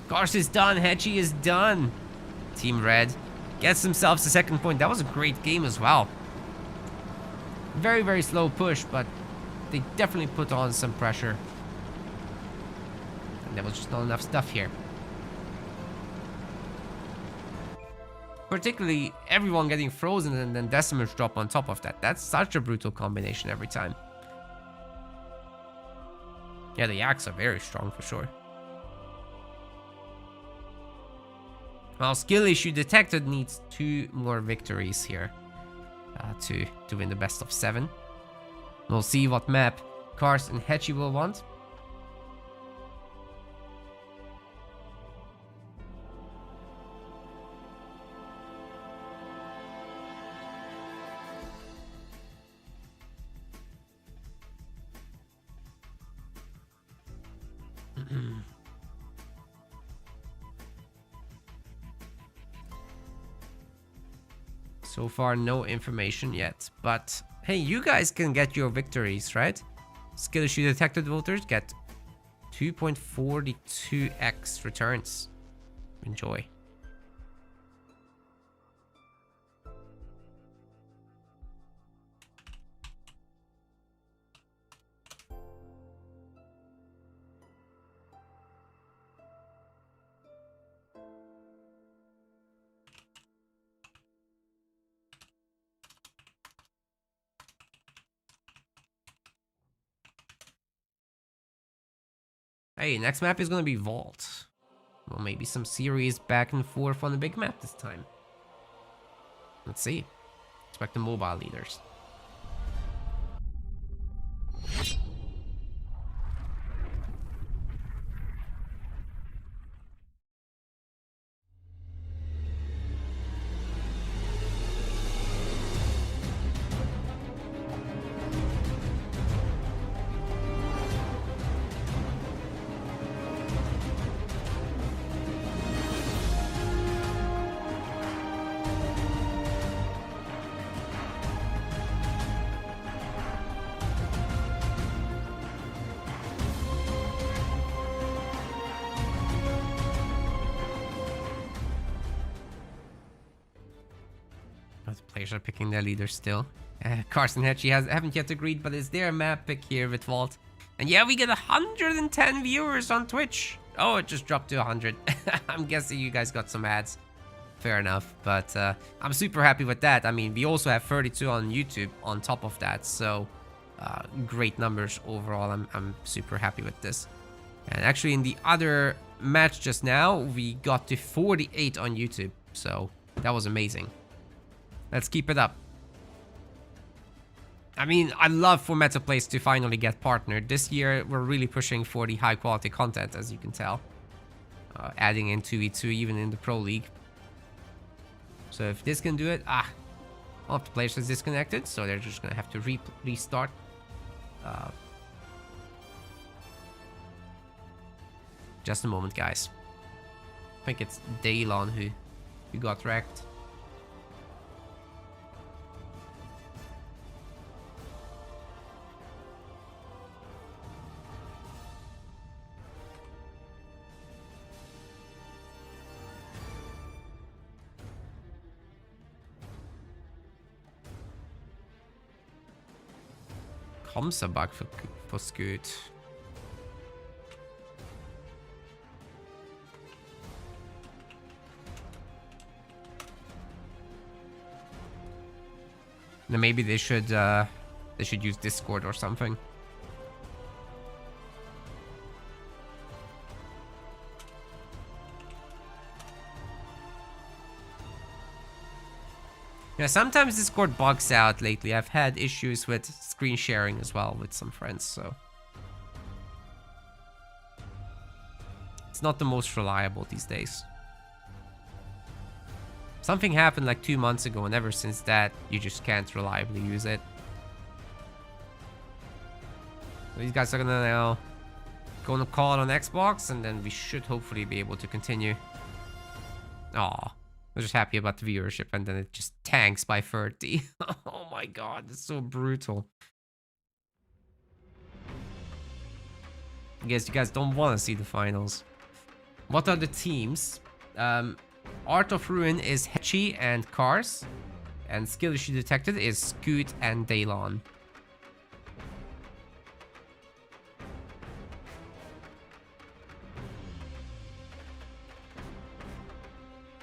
Kars is done. Hetchy is done. Team Red gets themselves the second point. That was a great game as well. Very, very slow push, but they definitely put on some pressure. And there was just not enough stuff here. Particularly everyone getting frozen and then Decimers drop on top of that. That's such a brutal combination every time. Yeah, the Yaks are very strong for sure. Well, skill issue detected needs 2 more victories here to win the best of 7. We'll see what map Kars and Hetchy will want. So far, no information yet, but hey, you guys can get your victories, right? Skill issue detected voters get 2.42x returns. Enjoy. Hey, next map is gonna be Vault. Well, maybe some series back and forth on the big map this time. Let's see. Expect the mobile leaders. Players are picking their leaders still. Kars and Hetchy haven't yet agreed, but it's their map pick here with Vault. And yeah, we get 110 viewers on Twitch. Oh, it just dropped to 100. I'm guessing you guys got some ads. Fair enough, but I'm super happy with that. I mean, we also have 32 on YouTube on top of that, so great numbers overall. I'm super happy with this. And actually, in the other match just now, we got to 48 on YouTube, so that was amazing. Let's keep it up. I mean, I love for MetaPlays to finally get partnered. This year, we're really pushing for the high quality content, as you can tell. Adding in 2v2 even in the Pro League. So if this can do it, one of the players is disconnected, so they're just gonna have to restart. Just a moment, guys. I think it's Daylon who got wrecked. Bug for Scoot. Then maybe they should use Discord or something. Yeah, sometimes Discord bugs out lately. I've had issues with screen sharing as well with some friends, so it's not the most reliable these days. Something happened like 2 months ago, and ever since that, you just can't reliably use it. So these guys are gonna now Gonna call it on Xbox, and then we should hopefully be able to continue. Aw. I'm just happy about the viewership, and then it just tanks by 30. Oh my god, it's so brutal. I guess you guys don't want to see the finals. What are the teams? Art of Ruin is Hechi and Cars. And skill issue detected is Scoot and Daylon.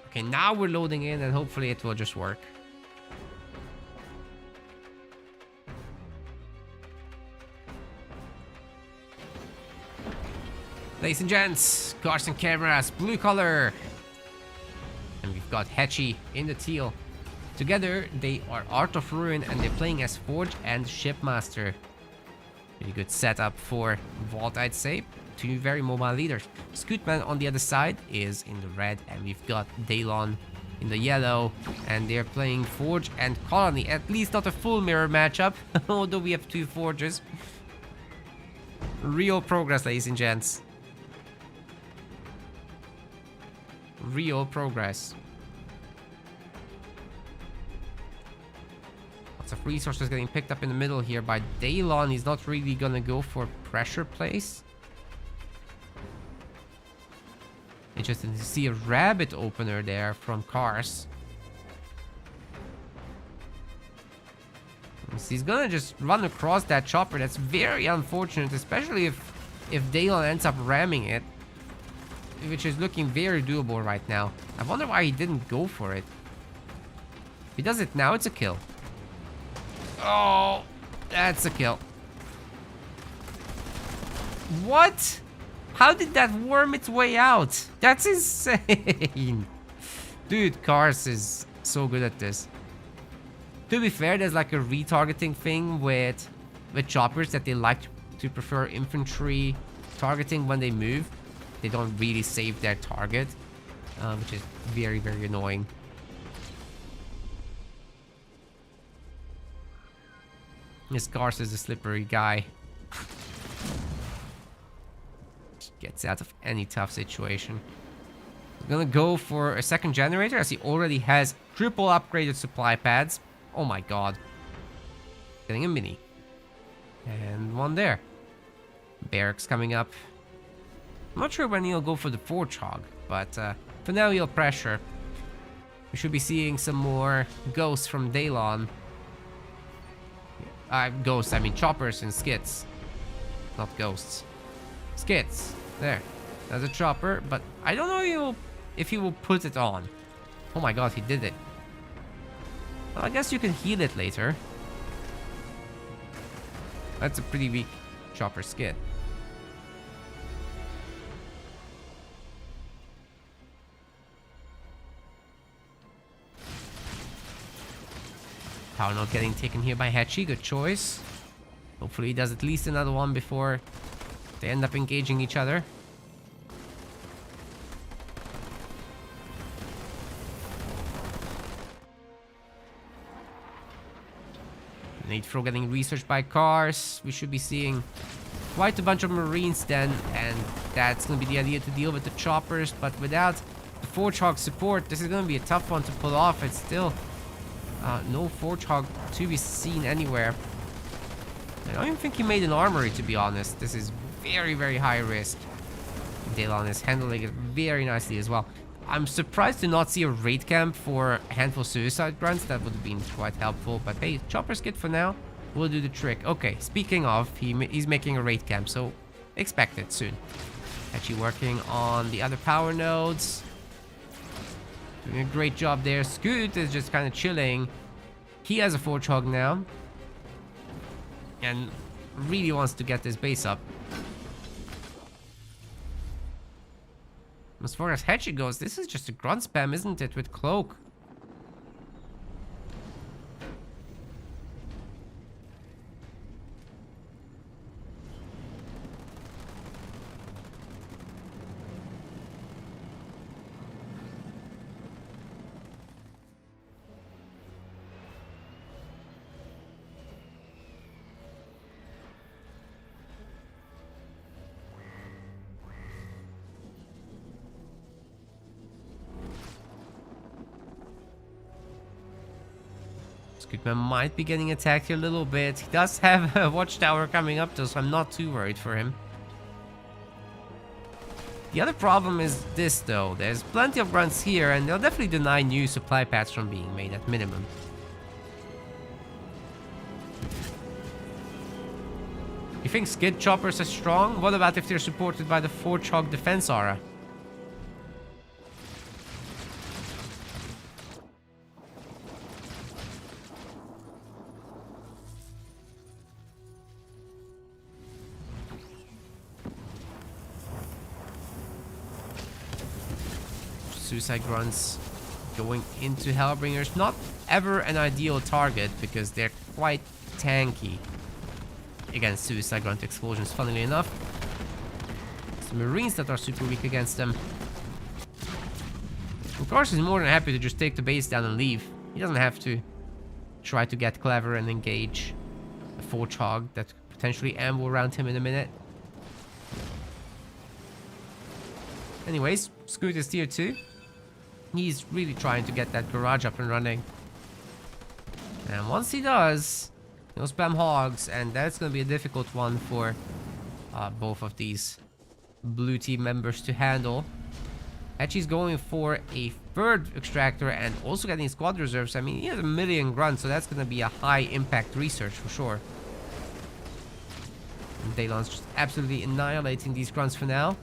Okay, now we're loading in and hopefully it will just work. Ladies and gents, cars and cameras, blue color. And we've got Hechi in the teal. Together, they are Art of Ruin and they're playing as Forge and Shipmaster. Pretty good setup for Vault, I'd say. Two very mobile leaders. Scootman on the other side is in the red, and we've got Daylon in the yellow. And they're playing Forge and Colony. At least not a full mirror matchup, although we have two Forges. Real progress, ladies and gents. Real progress. Lots of resources getting picked up in the middle here by Daylon. He's not really gonna go for pressure plays. Interesting to see a rabbit opener there from Cars. So he's gonna just run across that chopper. That's very unfortunate, especially if Daylon ends up ramming it, which is looking very doable right now. I wonder why he didn't go for it. If he does it now, it's a kill. Oh, that's a kill. What? How did that worm its way out? That's insane. Dude, Cars is so good at this. To be fair, there's like a retargeting thing with choppers that they like to prefer infantry targeting when they move. They don't really save their target, which is very, very annoying. This Cars is a slippery guy. Gets out of any tough situation. I'm gonna go for a second generator as he already has triple upgraded supply pads. Oh my god. Getting a mini. And one there. Barracks coming up. I'm not sure when he'll go for the Forge Hog, but for now he'll pressure. We should be seeing some more ghosts from Daylon. Ghosts, I mean choppers and skits. Not ghosts. Skits. There. There's a chopper, but I don't know if he will put it on. Oh my god, he did it. Well, I guess you can heal it later. That's a pretty weak chopper skit. Power node getting taken here by Hechi. Good choice. Hopefully he does at least another one before they end up engaging each other. Nade throw getting researched by Cars. We should be seeing quite a bunch of Marines then, and that's going to be the idea to deal with the choppers, but without the Forge Hog support, this is going to be a tough one to pull off. It's still no Forge Hog to be seen anywhere. I don't even think he made an armory, to be honest. This is very, very high risk. Daylon is handling it very nicely as well. I'm surprised to not see a raid camp for a handful of suicide grunts. That would have been quite helpful. But hey, chopper skit for now will do the trick. Okay, speaking of, he's making a raid camp, so expect it soon. Actually working on the other power nodes. Doing a great job there. Scoot is just kind of chilling. He has a Forge Hog now. And really wants to get this base up. As far as Hechi goes, this is just a grunt spam, isn't it, with Cloak? Scootman might be getting attacked here a little bit. He does have a watchtower coming up though, so I'm not too worried for him. The other problem is this though. There's plenty of grunts here, and they'll definitely deny new supply pads from being made at minimum. You think skid choppers are strong? What about if they're supported by the Forge Hog defense aura? Suicide grunts going into Hellbringers. Not ever an ideal target because they're quite tanky against suicide grunt explosions, funnily enough. It's the Marines that are super weak against them. Of course, he's more than happy to just take the base down and leave. He doesn't have to try to get clever and engage a Forge Hog that could potentially amble around him in a minute. Anyways, Scoot is tier 2. He's really trying to get that garage up and running. And once he does, he'll spam hogs, and that's going to be a difficult one for both of these blue team members to handle. Hechi's going for a third extractor and also getting squad reserves. I mean, he has 1 million grunts, so that's going to be a high impact research for sure. And Daylon's just absolutely annihilating these grunts for now.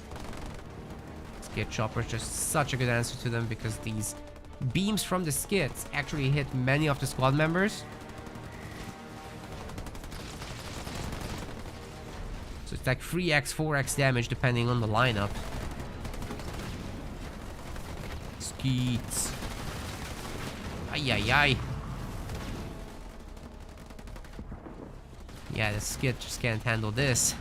Skid Chopper's just such a good answer to them because these beams from the skids actually hit many of the squad members. So it's like 3x, 4x damage depending on the lineup. Skeets. Ay ay ay. Yeah, the skid just can't handle this.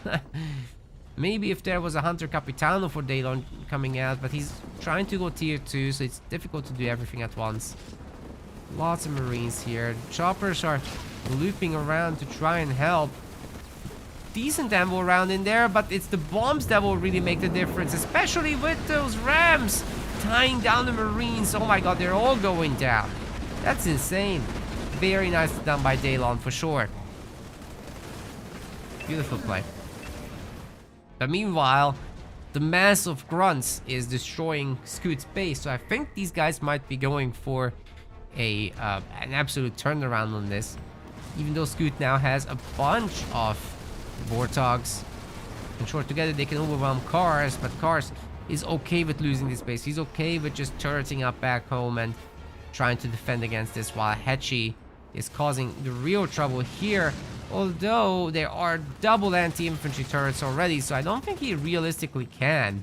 Maybe if there was a Hunter Capitano for Daylon coming out, but he's trying to go tier 2, so it's difficult to do everything at once. Lots of Marines here. Choppers are looping around to try and help. Decent ammo around in there, but it's the bombs that will really make the difference, especially with those rams tying down the Marines. Oh my god, they're all going down. That's insane. Very nicely done by Daylon for sure. Beautiful play. But meanwhile, the mass of grunts is destroying Scoot's base, so I think these guys might be going for an absolute turnaround on this. Even though Scoot now has a bunch of Warthogs. In short, together they can overwhelm Cars, but Cars is okay with losing this base. He's okay with just turreting up back home and trying to defend against this, while Hechi is causing the real trouble here. Although there are double anti-infantry turrets already, so I don't think he realistically can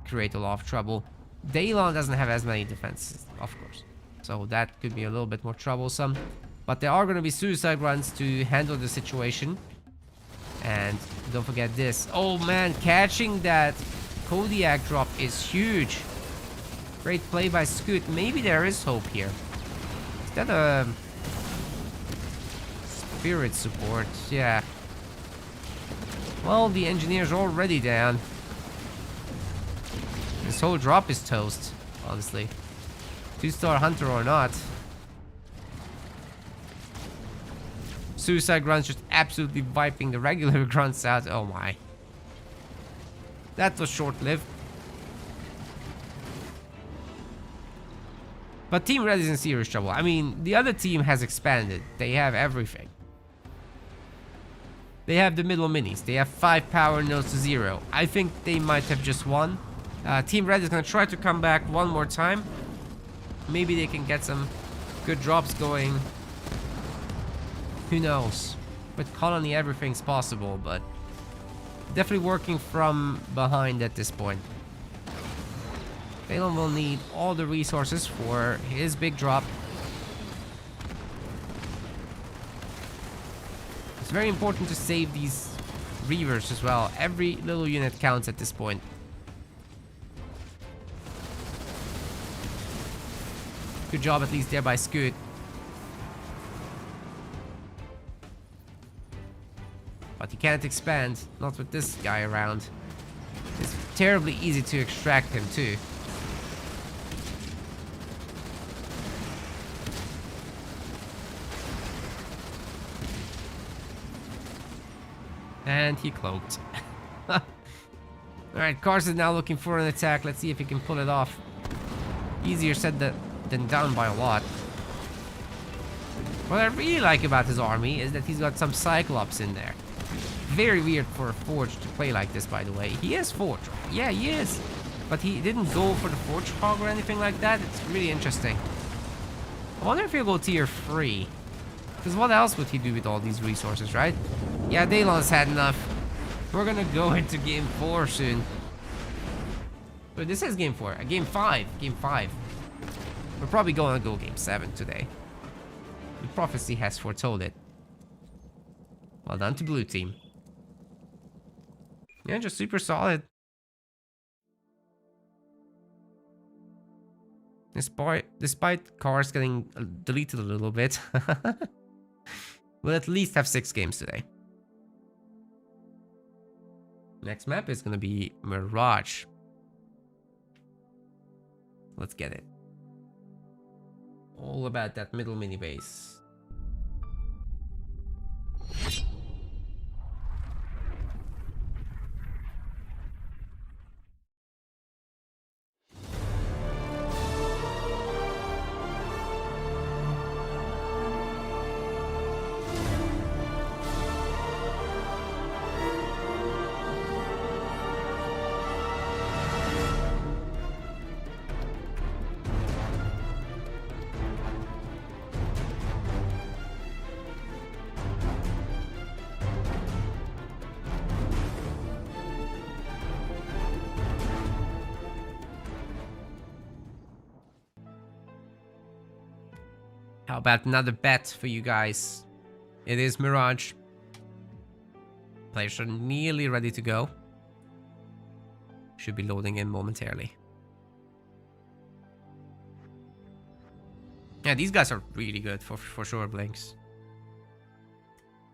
create a lot of trouble. Daylon doesn't have as many defenses, of course, so that could be a little bit more troublesome. But there are going to be suicide runs to handle the situation. And don't forget this. Oh man, catching that Kodiak drop is huge. Great play by Scoot. Maybe there is hope here. Is that a spirit support? Yeah. Well, the engineer's already down. This whole drop is toast, honestly. 2-star hunter or not. Suicide grunts just absolutely wiping the regular grunts out. Oh my. That was short-lived. But Team Red is in serious trouble. I mean, the other team has expanded. They have everything. They have the middle minis. They have 5 power nodes to 0. I think they might have just won. Team Red is going to try to come back one more time. Maybe they can get some good drops going. Who knows? With Colony, everything's possible, but definitely working from behind at this point. Phelan will need all the resources for his big drop. It's very important to save these Reavers as well. Every little unit counts at this point. Good job at least there by Scoot. But he can't expand, not with this guy around. It's terribly easy to extract him too. And he cloaked. Alright, Cars is now looking for an attack. Let's see if he can pull it off. Easier said than done by a lot. What I really like about his army is that he's got some Cyclops in there. Very weird for a Forge to play like this, by the way. He is Forge. Yeah, he is. But he didn't go for the Forge Hog or anything like that. It's really interesting. I wonder if he'll go tier 3. Because what else would he do with all these resources, right? Yeah, Daylon's had enough. We're gonna go into game 4 soon. But this is game 4. Game 5. Game 5. We're probably gonna go game 7 today. The prophecy has foretold it. Well done to blue team. Yeah, just super solid. Despite Cars getting deleted a little bit. We'll at least have 6 games today. Next map is gonna be Mirage. Let's get it. All about that middle mini base. How about another bet for you guys? It is Mirage. Players are nearly ready to go. Should be loading in momentarily. Yeah, these guys are really good for sure, Blinks.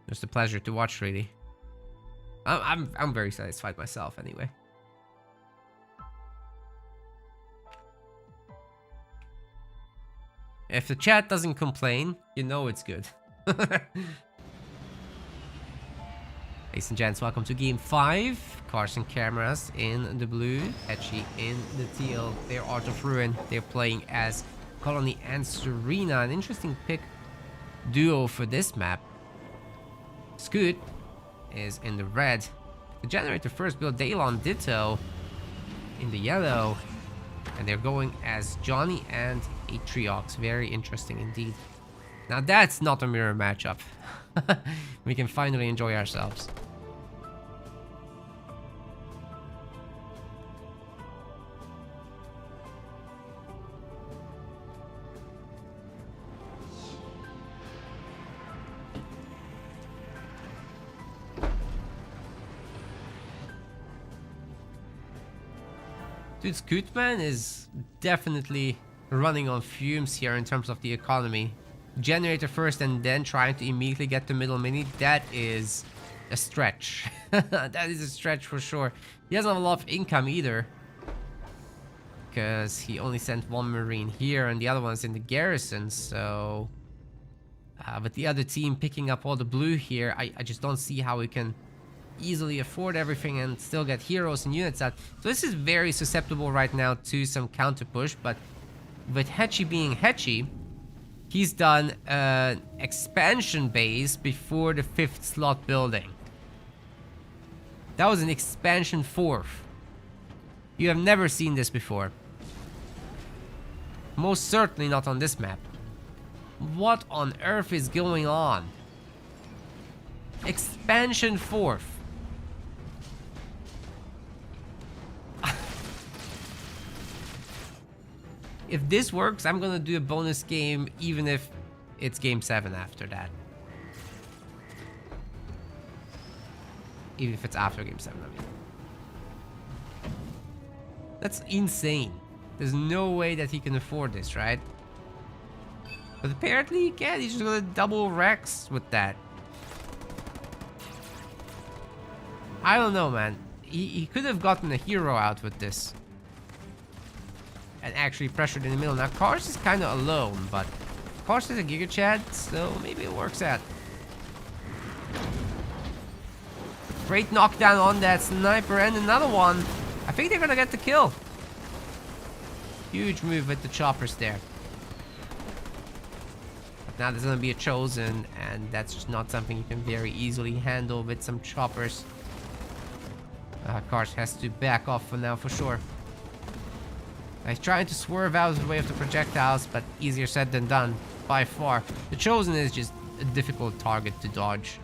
Just a pleasure to watch, really. I'm very satisfied myself, anyway. If the chat doesn't complain, you know it's good. Ladies and gents, welcome to game 5. Cars and Cameras in the blue, Etchy in the teal. They're Art of Ruin. They're playing as Colony and Serena. An interesting pick duo for this map. Scoot is in the red. The Generator first build, Daylon Ditto in the yellow. And they're going as Johnny and Atriox. Very interesting indeed. Now that's not a mirror matchup. We can finally enjoy ourselves. Dude, Scootman is definitely running on fumes here in terms of the economy. Generator first and then trying to immediately get the middle mini. That is a stretch. That is a stretch for sure. He doesn't have a lot of income either. Because he only sent 1 Marine here and the other one's in the garrison, so... but the other team picking up all the blue here, I just don't see how we can easily afford everything and still get heroes and units out. So this is very susceptible right now to some counter push, but with Hetchy being Hetchy, he's done an expansion base before the 5th slot building. That was an expansion 4th. You have never seen this before. Most certainly not on this map. What on earth is going on? Expansion 4th. If this works, I'm gonna do a bonus game even if it's game 7 after that. Even if it's after game 7, I mean. That's insane. There's no way that he can afford this, right? But apparently he can. He's just gonna double Rex with that. I don't know, man. He could have gotten a hero out with this. And actually pressured in the middle. Now, Cars is kind of alone, but Cars is a Giga Chad, so maybe it works out. Great knockdown on that sniper, and another one. I think they're gonna get the kill. Huge move with the choppers there. But now there's gonna be a chosen, and that's just not something you can very easily handle with some choppers. Cars has to back off for now, for sure. He's trying to swerve out of the way of the projectiles, but easier said than done, by far. The chosen is just a difficult target to dodge.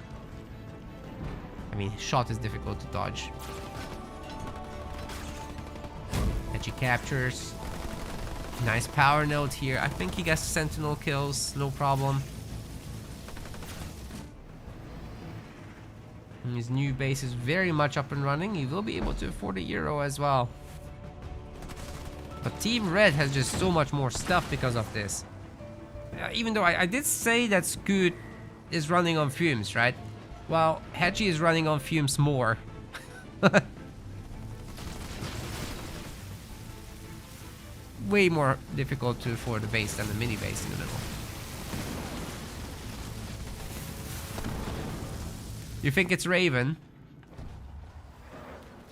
I mean, shot is difficult to dodge. Edgy captures. Nice power node here. I think he gets sentinel kills, no problem. And his new base is very much up and running. He will be able to afford a Euro as well. But Team Red has just so much more stuff because of this. Even though I did say that Scoot is running on fumes, right? Well, Hedgie is running on fumes more. Way more difficult to afford a base than the mini base in the middle. You think it's Raven?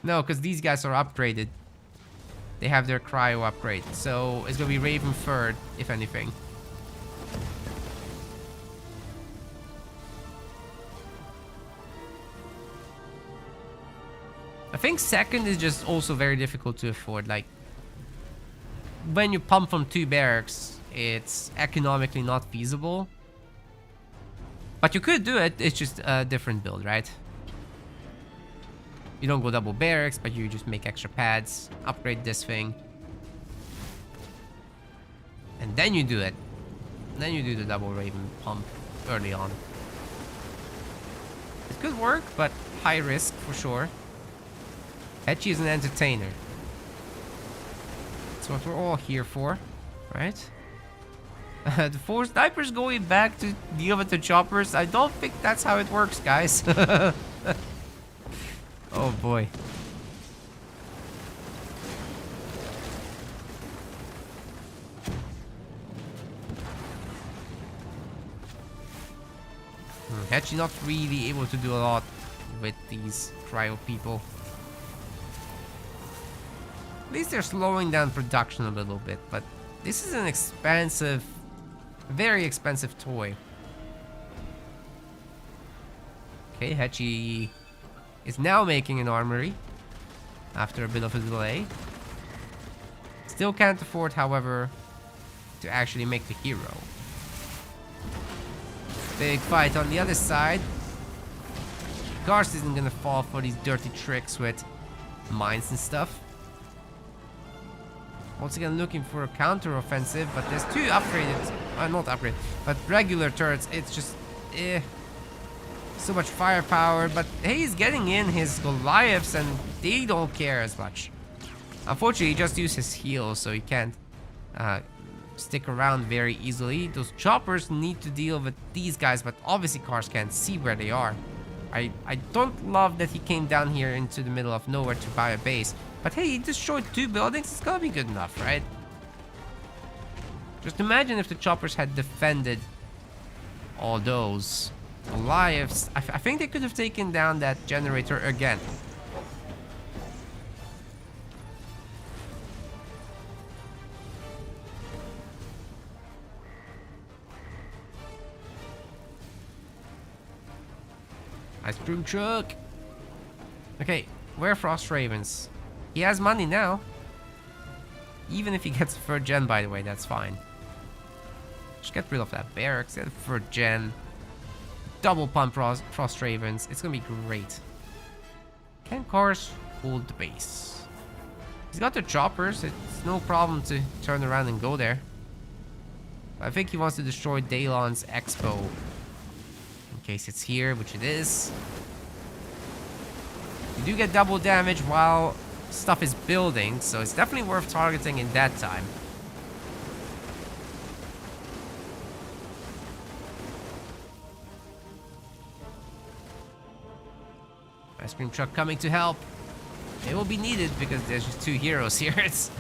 No, because these guys are upgraded. They have their cryo upgrade. So it's going to be Raven third, if anything. I think second is just also very difficult to afford. Like, when you pump from 2 barracks, it's economically not feasible. But you could do it, it's just a different build, right? You don't go double barracks, but you just make extra pads, upgrade this thing. And then you do it. Then you do the double Raven pump early on. It could work, but high risk for sure. Hedgie is an entertainer. That's what we're all here for, right? The 4 snipers going back to deal with the choppers. I don't think that's how it works, guys. Oh boy. Hedgie not really able to do a lot with these cryo people. At least they're slowing down production a little bit, but this is an expensive, very expensive toy. Okay, Hedgie is now making an armory after a bit of a delay. Still can't afford, however, to actually make the hero. Big fight on the other side. Garst isn't gonna fall for these dirty tricks with mines and stuff. Once again looking for a counter offensive, but there's 2 upgraded, not upgraded, but regular turrets. It's just, so much firepower, but hey, he's getting in his Goliaths and they don't care as much. Unfortunately, he just used his heal, so he can't stick around very easily. Those choppers need to deal with these guys, but obviously cars can't see where they are. I don't love that he came down here into the middle of nowhere to buy a base. But hey, he destroyed 2 buildings. It's gonna be good enough, right? Just imagine if the choppers had defended all those Goliaths. I think they could have taken down that generator again. Ice cream truck. Okay, where Frost Ravens? He has money now. Even if he gets 3rd gen, by the way, that's fine. Just get rid of that barracks, get 3rd gen. Double pump Frost Ravens. It's gonna be great. Can cars hold the base? He's got the choppers. It's no problem to turn around and go there. I think he wants to destroy Daylon's Expo. In case it's here, which it is. You do get double damage while stuff is building, so it's definitely worth targeting in that time. Ice cream truck coming to help. It will be needed because there's just 2 heroes here. It's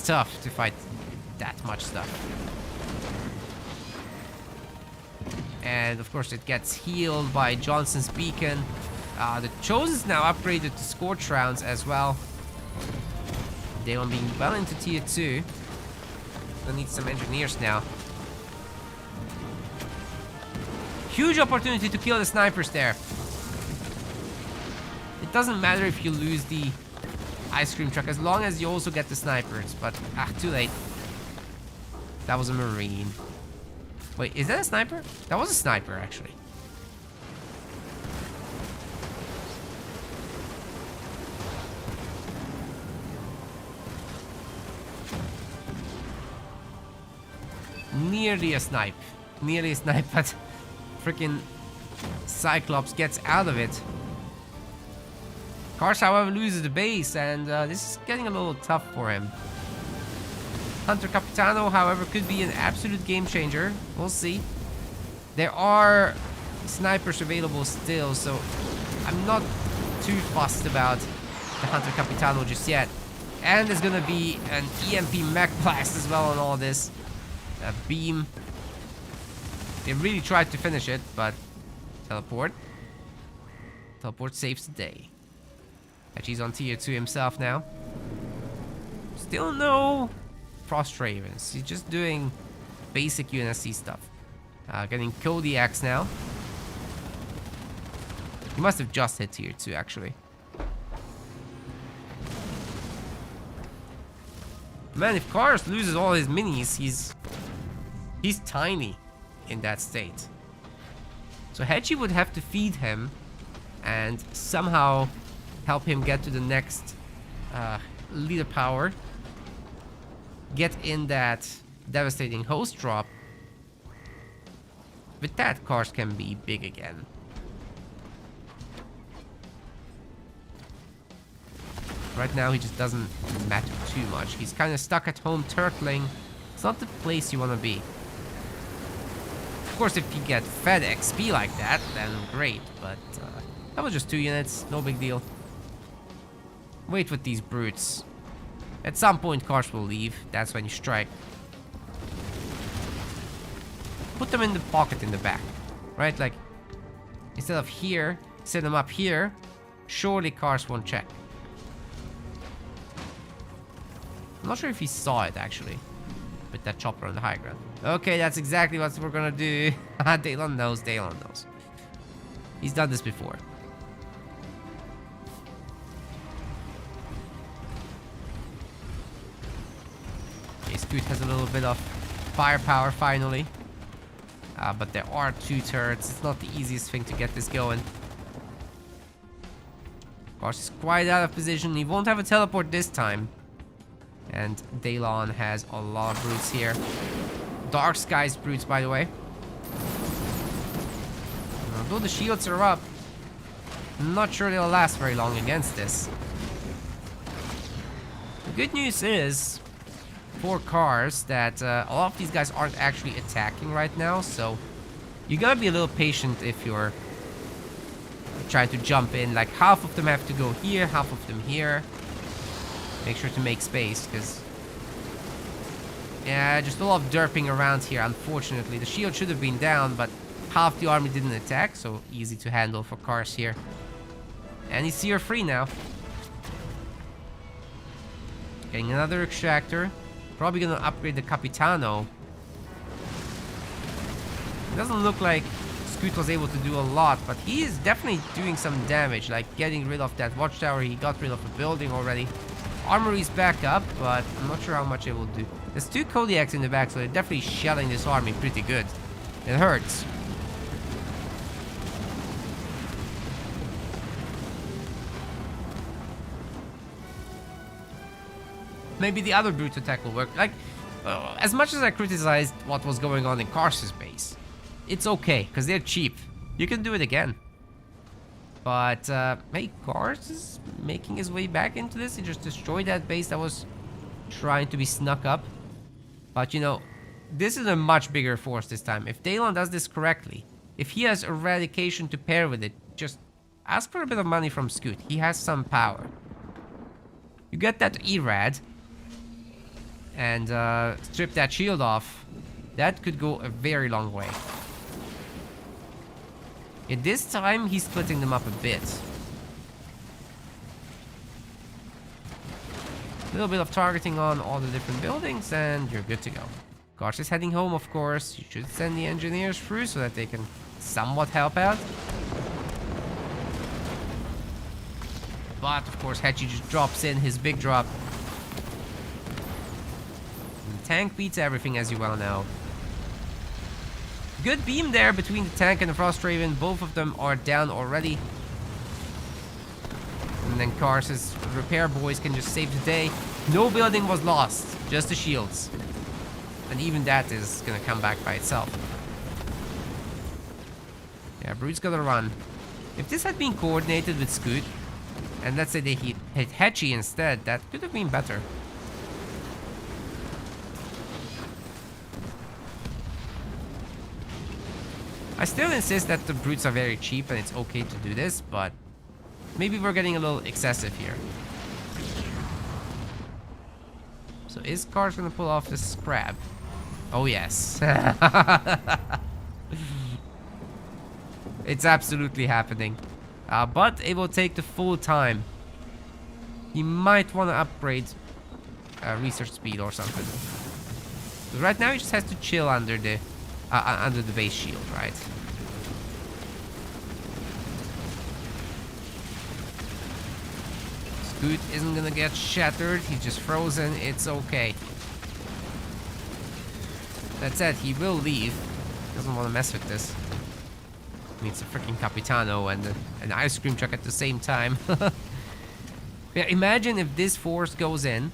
tough to fight that much stuff. And of course it gets healed by Johnson's beacon. The Chosen's now upgraded to Scorch rounds as well. Daylon being well into tier 2. Gonna need some engineers now. Huge opportunity to kill the snipers there. It doesn't matter if you lose the ice cream truck as long as you also get the snipers. But, too late. That was a Marine. Wait, is that a sniper? That was a sniper, actually. Nearly a snipe. Nearly a snipe, but freaking Cyclops gets out of it. Cars, however, loses the base, and this is getting a little tough for him. Hunter Capitano, however, could be an absolute game changer. We'll see. There are snipers available still, so I'm not too fussed about the Hunter Capitano just yet. And there's gonna be an EMP mech blast as well on all this. A beam. They really tried to finish it, but teleport. Teleport saves the day. He's on tier 2 himself now. Still no Frost Ravens. He's just doing basic UNSC stuff. Getting Kodiaks now. He must have just hit tier 2 actually. Man, if Kars loses all his minis, he's tiny in that state. So Hedgie would have to feed him and somehow help him get to the next leader power. Get in that devastating host drop. With that, Kars can be big again. Right now, he just doesn't matter too much. He's kind of stuck at home turtling. It's not the place you want to be. Of course, if you get fed XP like that, then great. But that was just 2 units. No big deal. Wait with these brutes. At some point, Kars will leave. That's when you strike. Put them in the pocket in the back. Right? Like, instead of here, set them up here. Surely Kars won't check. I'm not sure if he saw it, actually. With that chopper on the high ground. Okay, that's exactly what we're gonna do. Daylon knows, Daylon knows. He's done this before. Okay, Scoot has a little bit of firepower, finally. But there are 2 turrets. It's not the easiest thing to get this going. Of course, he's quite out of position. He won't have a teleport this time. And Daylon has a lot of brutes here. Dark Skies brutes, by the way. Although the shields are up, I'm not sure they'll last very long against this. The good news is, for Kars, that a lot of these guys aren't actually attacking right now, so you gotta be a little patient if you're trying to jump in. Like, half of them have to go here, half of them here. Make sure to make space, because yeah, just a lot of derping around here, unfortunately. The shield should have been down, but half the army didn't attack, so easy to handle for Kars here. And he's tier 3 now. Getting another extractor. Probably gonna upgrade the Capitano. It doesn't look like Scoot was able to do a lot, but he is definitely doing some damage, like getting rid of that watchtower. He got rid of a building already. Armory's back up, but I'm not sure how much it will do. There's 2 Kodiaks in the back, so they're definitely shelling this army pretty good. It hurts. Maybe the other brute attack will work. Like, as much as I criticized what was going on in Kars's base, it's okay, because they're cheap. You can do it again. But, hey, Kars is making his way back into this. He just destroyed that base that was trying to be snuck up. But, you know, this is a much bigger force this time. If Daylon does this correctly, if he has Eradication to pair with it, just ask for a bit of money from Scoot. He has some power. You get that Erad and strip that shield off. That could go a very long way. At this time, he's splitting them up a bit. A little bit of targeting on all the different buildings, and you're good to go. Gosh is heading home, of course. You should send the engineers through so that they can somewhat help out. But, of course, Hetchy just drops in his big drop. And the tank beats everything, as you well know. Good beam there between the tank and the Frost Raven. Both of them are down already. And then Kars's repair boys can just save the day. No building was lost, just the shields. And even that is gonna come back by itself. Yeah, Brute's gonna run. If this had been coordinated with Scoot, and let's say they hit Hetchy instead, that could have been better. I still insist that the Brutes are very cheap and it's okay to do this, but maybe we're getting a little excessive here. So is Kars gonna pull off this scrap? Oh yes. It's absolutely happening. But it will take the full time. He might want to upgrade research speed or something. So right now he just has to chill under the base shield, right? Scoot isn't gonna get shattered. He's just frozen. It's okay. That said, he will leave. Doesn't want to mess with this. I mean, it's a freaking Capitano and an ice cream truck at the same time. Yeah, imagine if this force goes in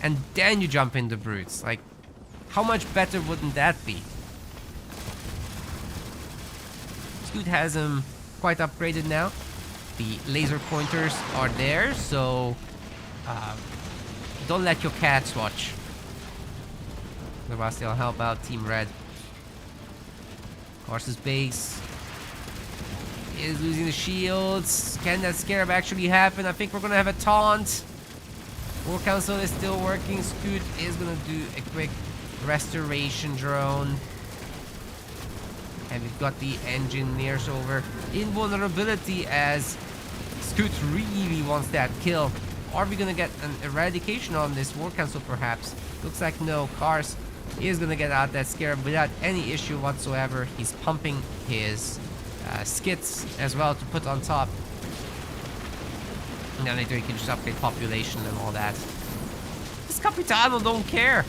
and then you jump into Brutes. Like, how much better wouldn't that be? Scoot has him quite upgraded now. The laser pointers are there, so don't let your cats watch. Otherwise they'll help out Team Red. Kars's base is losing the shields. Can that scarab actually happen? I think we're gonna have a taunt. War Council is still working. Scoot is gonna do a quick restoration drone. And we've got the engineers over. Invulnerability as Scoot really wants that kill. Are we gonna get an eradication on this War Council perhaps? Looks like no. Kars is gonna get out that scarab without any issue whatsoever. He's pumping his skits as well to put on top. And then later he can just upgrade population and all that. This Capitano don't care.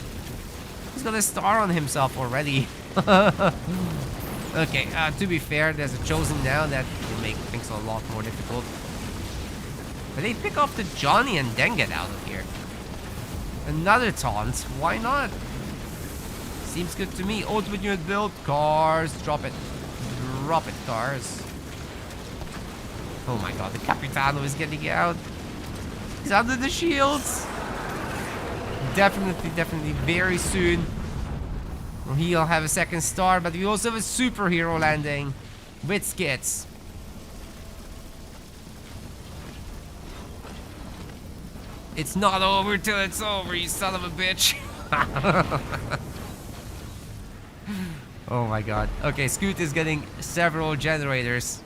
He's got a star on himself already. Okay, to be fair, there's a Chosen now that will make things a lot more difficult. But they pick off the Johnny and then get out of here. Another taunt, why not? Seems good to me. Ultimate unit build, Kars, drop it. Drop it, Kars. Oh my god, the Capitano is getting out. He's under the shields. Definitely very soon. He'll have a second star, but we also have a superhero landing with skits. It's not over till it's over, you son of a bitch. Oh my god. Okay, Scoot is getting several generators.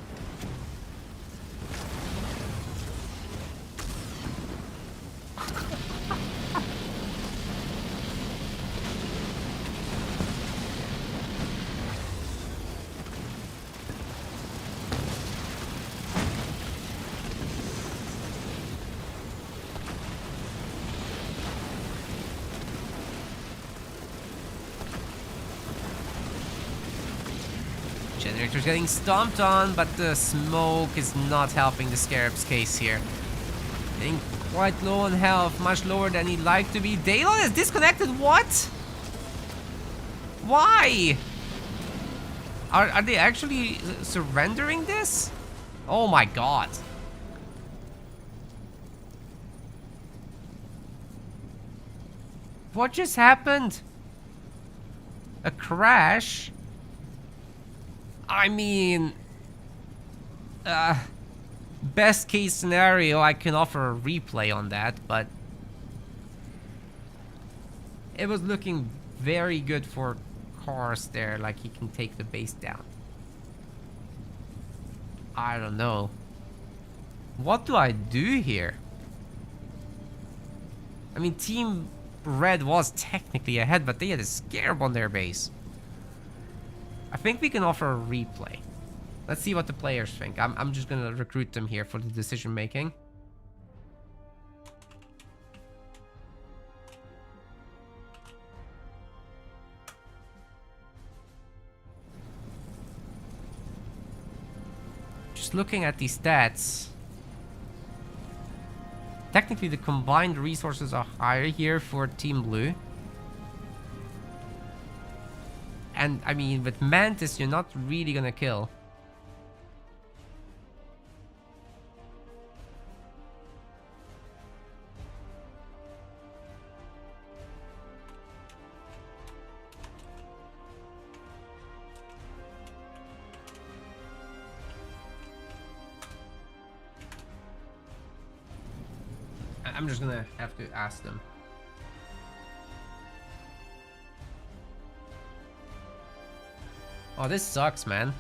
Generator's getting stomped on, but the smoke is not helping the Scarab's case here. Getting quite low on health, much lower than he'd like to be. Daylon is disconnected, what? Why? Are they actually surrendering this? Oh my god. What just happened? A crash? I mean, best case scenario, I can offer a replay on that, but it was looking very good for Kars there, like he can take the base down. I don't know. What do I do here? I mean, Team Red was technically ahead, but they had a scarab on their base. I think we can offer a replay. Let's see what the players think. I'm just gonna recruit them here for the decision making. Just looking at these stats. Technically, the combined resources are higher here for Team Blue. And, I mean, with Mantis, you're not really gonna kill. I'm just gonna have to ask them. Oh, this sucks, man.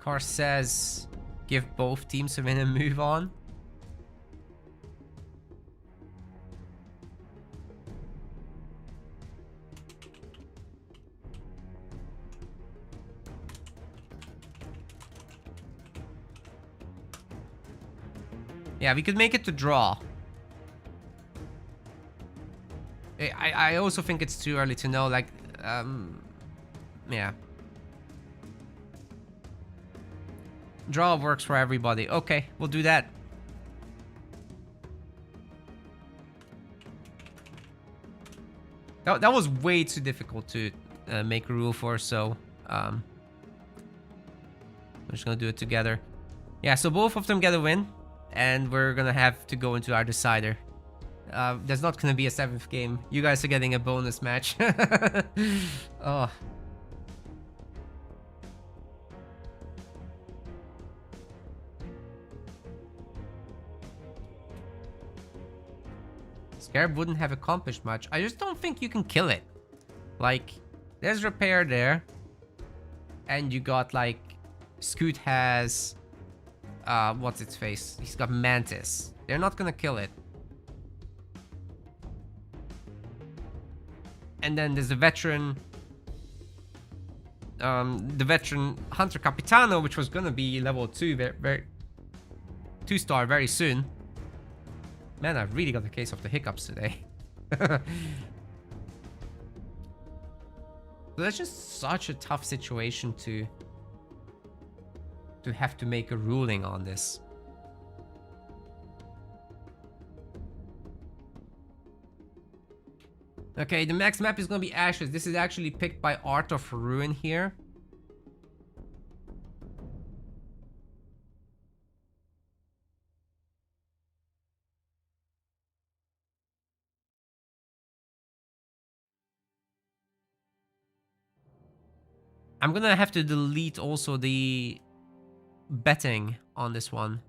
Car says, give both teams a win and move on. Yeah, we could make it to draw. I also think it's too early to know, like, yeah. Draw works for everybody. Okay, we'll do that. That was way too difficult to make a rule for, so I'm just gonna do it together. Yeah, so both of them get a win, and we're gonna have to go into our decider. There's not gonna be a 7th game. You guys are getting a bonus match. Oh. Scarab wouldn't have accomplished much. I just don't think you can kill it. Like, there's repair there. And you got, like, Scoot has... what's its face? He's got Mantis. They're not gonna kill it. And then there's the veteran... the veteran Hunter Capitano, which was gonna be level 2, very 2-star very soon. Man, I've really got a case of the hiccups today. So that's just such a tough situation to have to make a ruling on this. Okay, the next map is gonna be Ashes. This is actually picked by Art of Ruin here. I'm gonna have to delete also the betting on this one.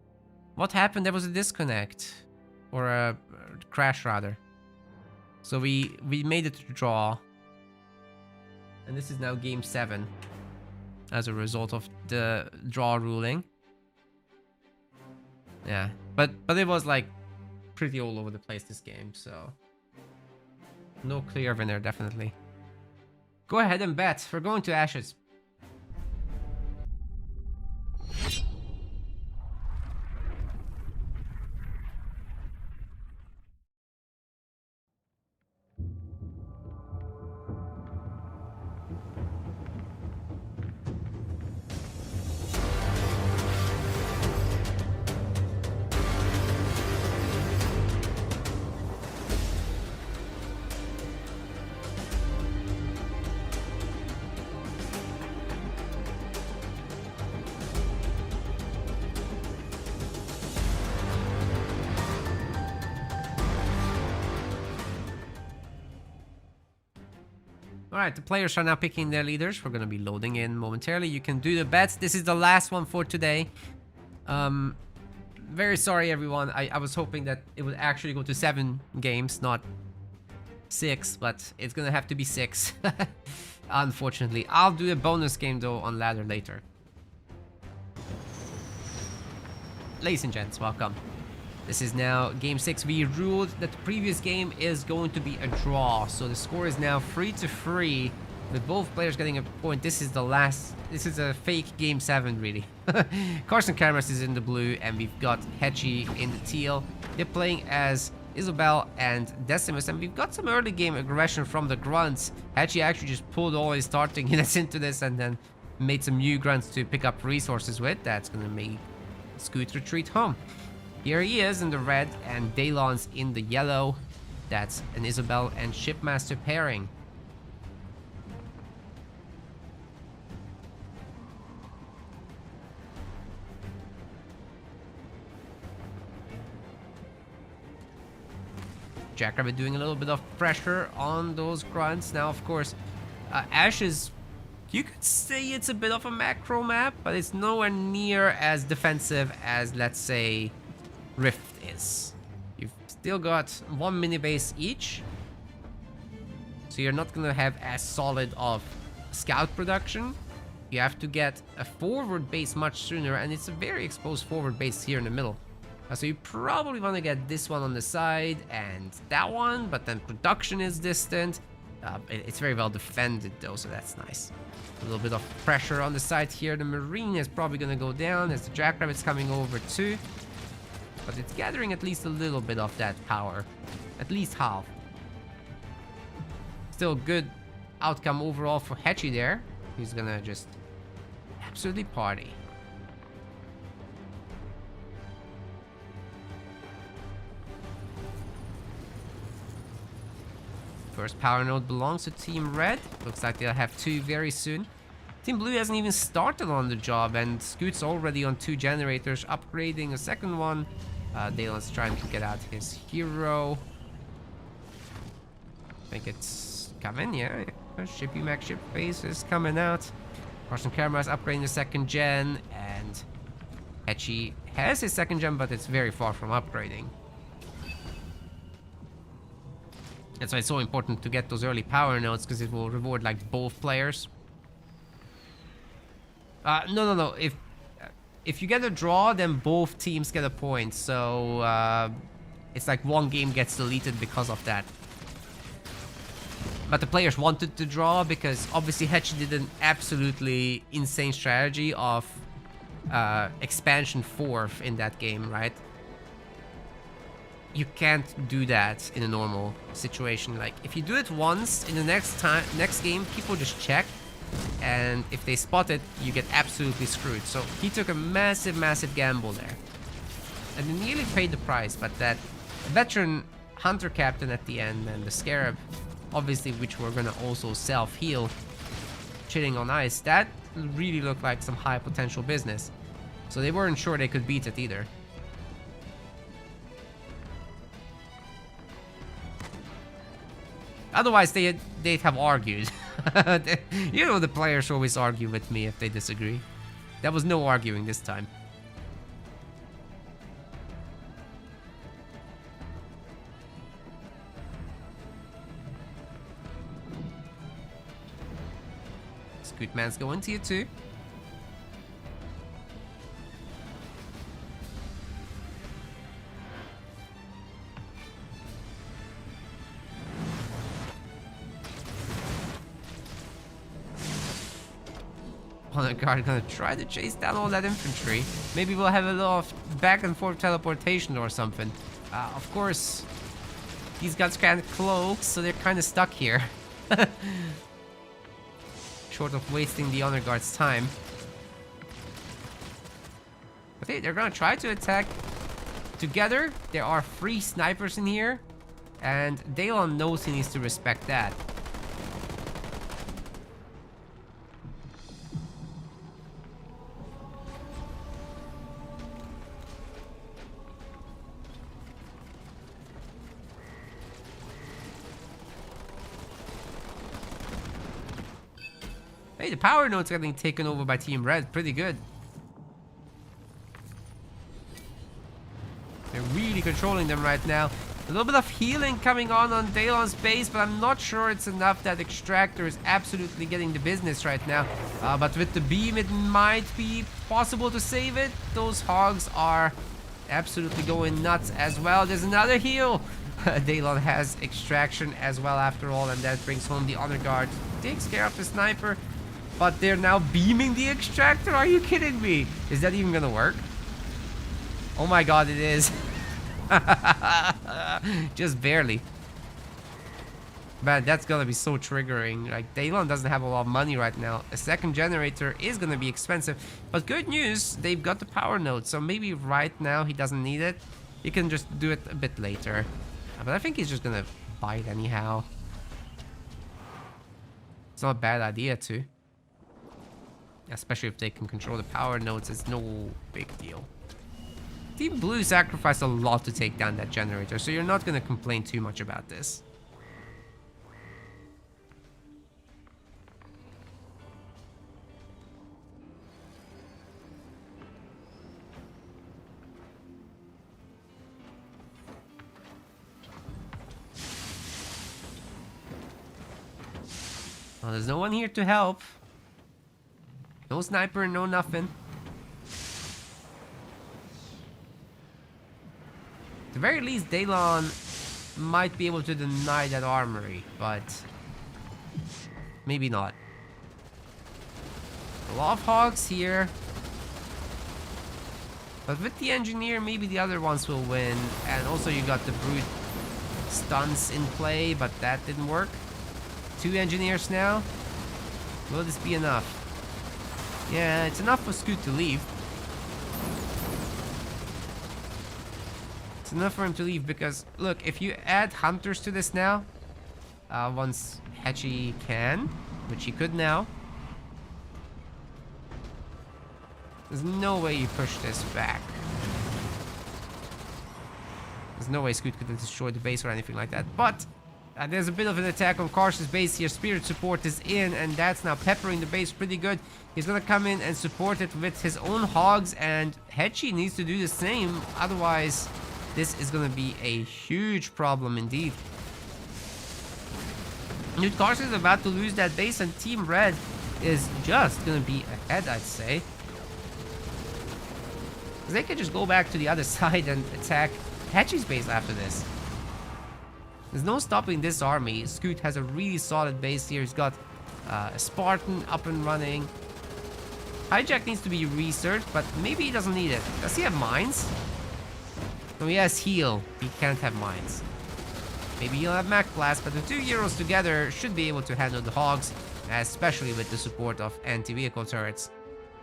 What happened? There was a disconnect. Or a crash, rather. So we made it to draw. And this is now game 7. As a result of the draw ruling. Yeah. But it was like pretty all over the place this game, so. No clear winner, definitely. Go ahead and bet. We're going to Ashes. Alright, the players are now picking their leaders. We're gonna be loading in momentarily. You can do the bets. This is the last one for today. Very sorry, everyone. I was hoping that it would actually go to 7 games, not 6, but it's gonna have to be 6. Unfortunately. I'll do a bonus game, though, on ladder later. Ladies and gents, welcome. This is now game 6. We ruled that the previous game is going to be a draw. So the score is now 3-3 with both players getting a point. This is the last. This is a fake game 7, really. Carson Cameras is in the blue and we've got Hetchy in the teal. They're playing as Isobel and Decimus, and we've got some early game aggression from the grunts. Hetchy actually just pulled all his starting units into this and then made some new grunts to pick up resources with. That's gonna make Scoot retreat home. Here he is in the red and Daylon's in the yellow. That's an Isobel and Shipmaster pairing. Jackrabbit doing a little bit of pressure on those grunts. Now, of course, Ash is... You could say it's a bit of a macro map, but it's nowhere near as defensive as, let's say, Rift is. You've still got 1 mini base each, so you're not gonna have as solid of scout production. You have to get a forward base much sooner, and it's a very exposed forward base here in the middle. So you probably want to get this one on the side and that one, but then production is distant. It's very well defended though, so that's nice. A little bit of pressure on the side here. The Marine is probably gonna go down as the Jackrabbit's coming over too. But it's gathering at least a little bit of that power. At least half. Still good outcome overall for Hetchy there. He's gonna just absolutely party. First power node belongs to Team Red. Looks like they'll have 2 very soon. Team Blue hasn't even started on the job, and Scoot's already on 2 generators, upgrading a second one. Dalen's trying to get out his hero. I think it's coming, yeah. Shippy Mac ship phase is coming out. Carson Cameras upgrading the 2nd gen, and Hetchy has his 2nd gen, but it's very far from upgrading. That's why it's so important to get those early power nodes, because it will reward like both players. No. If you get a draw, then both teams get a point. So it's like 1 game gets deleted because of that. But the players wanted to draw because obviously Hetchy did an absolutely insane strategy of expansion 4th in that game, right? You can't do that in a normal situation. Like, if you do it once, in the next game, people just check, and if they spot it, you get absolutely screwed. So he took a massive gamble there, and he nearly paid the price. But that veteran hunter captain at the end and the scarab, obviously, which we're gonna also self-heal, chilling on ice, that really looked like some high potential business. So they weren't sure they could beat it either. Otherwise, they'd have argued. You know, the players always argue with me if they disagree. There was no arguing this time. Scootman's going to you too. Honor Guard gonna try to chase down all that infantry. Maybe we'll have a little back and forth teleportation or something. Of course, these guys can't cloak, so they're kind of stuck here. Short of wasting the Honor Guard's time. But they're gonna try to attack together. There are 3 snipers in here, and Daylon knows he needs to respect that. Hey, the power node's getting taken over by Team Red. Pretty good. They're really controlling them right now. A little bit of healing coming on Daylon's base, but I'm not sure it's enough. That extractor is absolutely getting the business right now. But with the beam, it might be possible to save it. Those hogs are absolutely going nuts as well. There's another heal. Daylon has extraction as well after all, and that brings home the honor guard. Takes care of the sniper, but they're now beaming the extractor. Are you kidding me? Is that even gonna work? Oh my god, it is. Just barely. Man, that's gonna be so triggering. Like, Daylon doesn't have a lot of money right now. A second generator is gonna be expensive. But good news, they've got the power node. So maybe right now he doesn't need it. He can just do it a bit later. But I think he's just gonna buy it anyhow. It's not a bad idea too. Especially if they can control the power nodes, it's no big deal. Team Blue sacrificed a lot to take down that generator, so you're not going to complain too much about this. Well, there's no one here to help. No sniper, no nothing. At the very least, Daylon might be able to deny that armory, but maybe not. A lot of hogs here. But with the engineer, maybe the other ones will win. And also you got the brute stunts in play, but that didn't work. 2 engineers now. Will this be enough? Yeah, it's enough for Scoot to leave. It's enough for him to leave because, look, if you add hunters to this now, once Hetchy can, which he could now, there's no way you push this back. There's no way Scoot could have destroyed the base or anything like that. But there's a bit of an attack on Karsh's base here. Spirit support is in, and that's now peppering the base pretty good. He's gonna come in and support it with his own hogs, and Hetchy needs to do the same. Otherwise, this is gonna be a huge problem indeed. Dude, Karsh is about to lose that base, and Team Red is just gonna be ahead, I'd say. They could just go back to the other side and attack Hetchy's base after this. There's no stopping this army. Scoot has a really solid base here. He's got a Spartan up and running. Hijack needs to be researched, but maybe he doesn't need it. Does he have mines? No, he has heal. He can't have mines. Maybe he'll have Mach Blast, but the 2 heroes together should be able to handle the hogs, especially with the support of anti-vehicle turrets.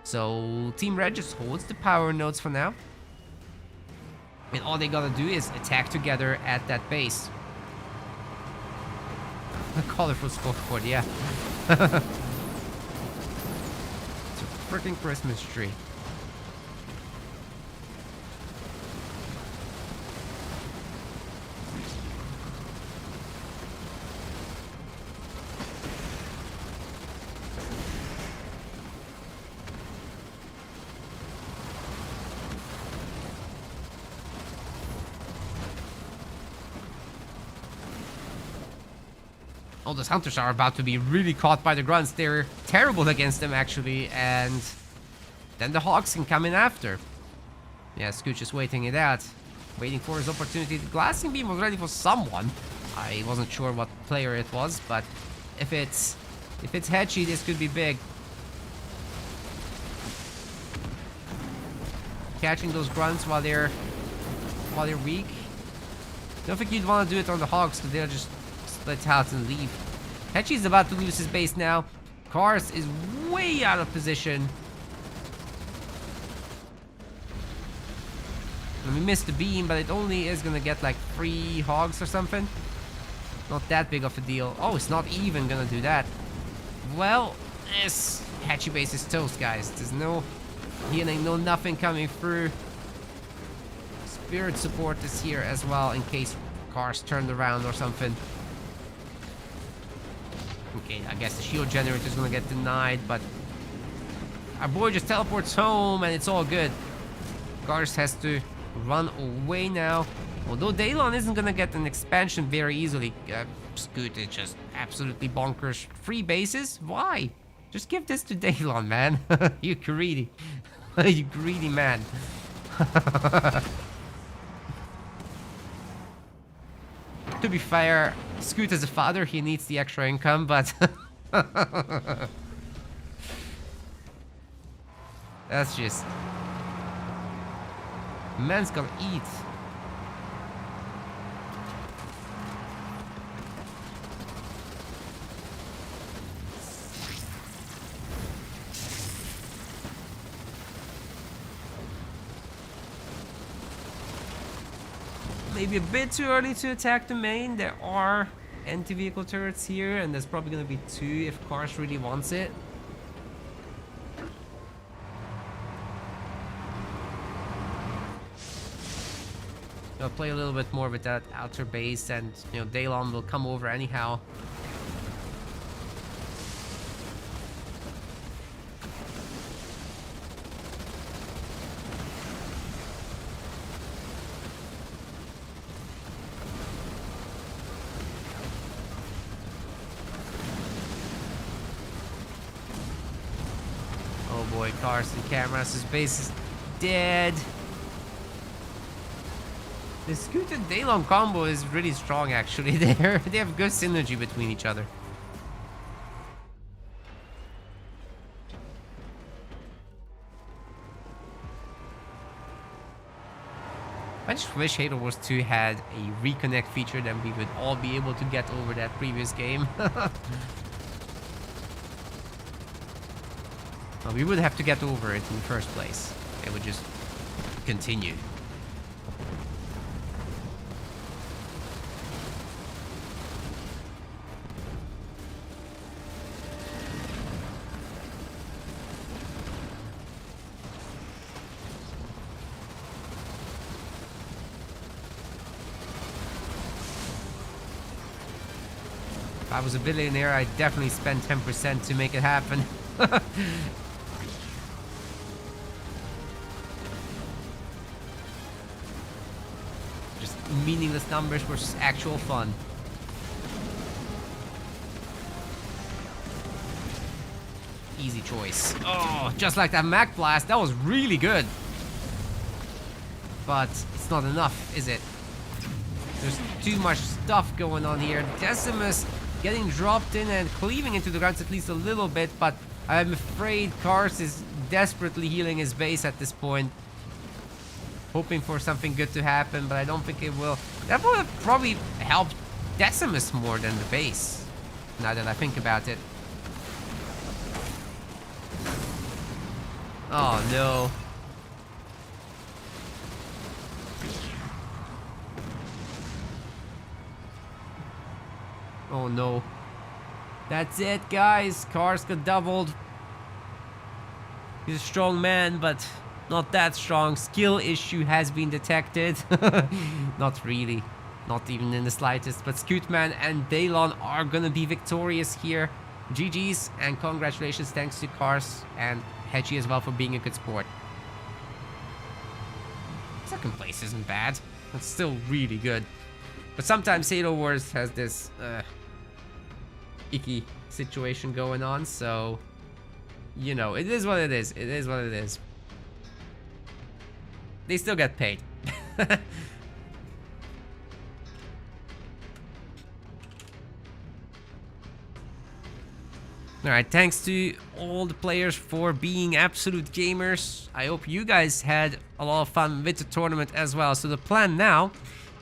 So Team Red just holds the power nodes for now. And all they gotta do is attack together at that base. A colorful scoreboard, yeah. It's a freaking Christmas tree. All those hunters are about to be really caught by the grunts. They're terrible against them, actually. And then the hogs can come in after. Yeah, Scooch is waiting it out. Waiting for his opportunity. The glassing beam was ready for someone. I wasn't sure what player it was, but if it's Hetchy, this could be big. Catching those grunts while they're weak. Don't think you'd want to do it on the hogs, because they'll just split out and leave. Hetchy's about to lose his base now. Kars is way out of position. And we missed the beam, but it only is gonna get like 3 hogs or something. Not that big of a deal. Oh, it's not even gonna do that. Well, this Hetchy base is toast, guys. There's no healing, no nothing coming through. Spirit support is here as well in case Kars turned around or something. Okay, I guess the shield generator is gonna get denied, but our boy just teleports home and it's all good. Cars has to run away now. Although Daylon isn't gonna get an expansion very easily. Scoot is just absolutely bonkers. Free bases? Why? Just give this to Daylon, man. You greedy. You greedy man. To be fair, Scoot as a father, he needs the extra income, but... That's just... Man's gonna eat. Maybe a bit too early to attack the main. There are anti-vehicle turrets here, and there's probably gonna be 2 if Cars really wants it. I'll play a little bit more with that outer base, and you know, Daylon will come over anyhow. Oh boy, Cars and cameras, his base is dead. The Scoot and Daylon combo is really strong, actually. They have good synergy between each other. I just wish Halo Wars 2 had a reconnect feature, then we would all be able to get over that previous game. Well, we would have to get over it in the first place. It would just continue. If I was a billionaire, I'd definitely spend 10% to make it happen. Just meaningless numbers versus actual fun. Easy choice. Oh, just like that Mac Blast, that was really good. But it's not enough, is it? There's too much stuff going on here. Decimus getting dropped in and cleaving into the ground at least a little bit, but I'm afraid Cars is desperately healing his base at this point. Hoping for something good to happen, but I don't think it will. That would have probably helped Decimus more than the base, now that I think about it. Oh no. Oh no. That's it, guys. Cars got doubled. He's a strong man, but not that strong. Skill issue has been detected. Not really. Not even in the slightest. But Scootman and Daylon are gonna be victorious here. GG's and congratulations, thanks to Cars and Hedgie as well for being a good sport. Second place isn't bad. It's still really good. But sometimes Halo Wars has this icky situation going on, so you know, it is what it is. It is what it is. They still get paid. Alright, thanks to all the players for being absolute gamers. I hope you guys had a lot of fun with the tournament as well. So the plan now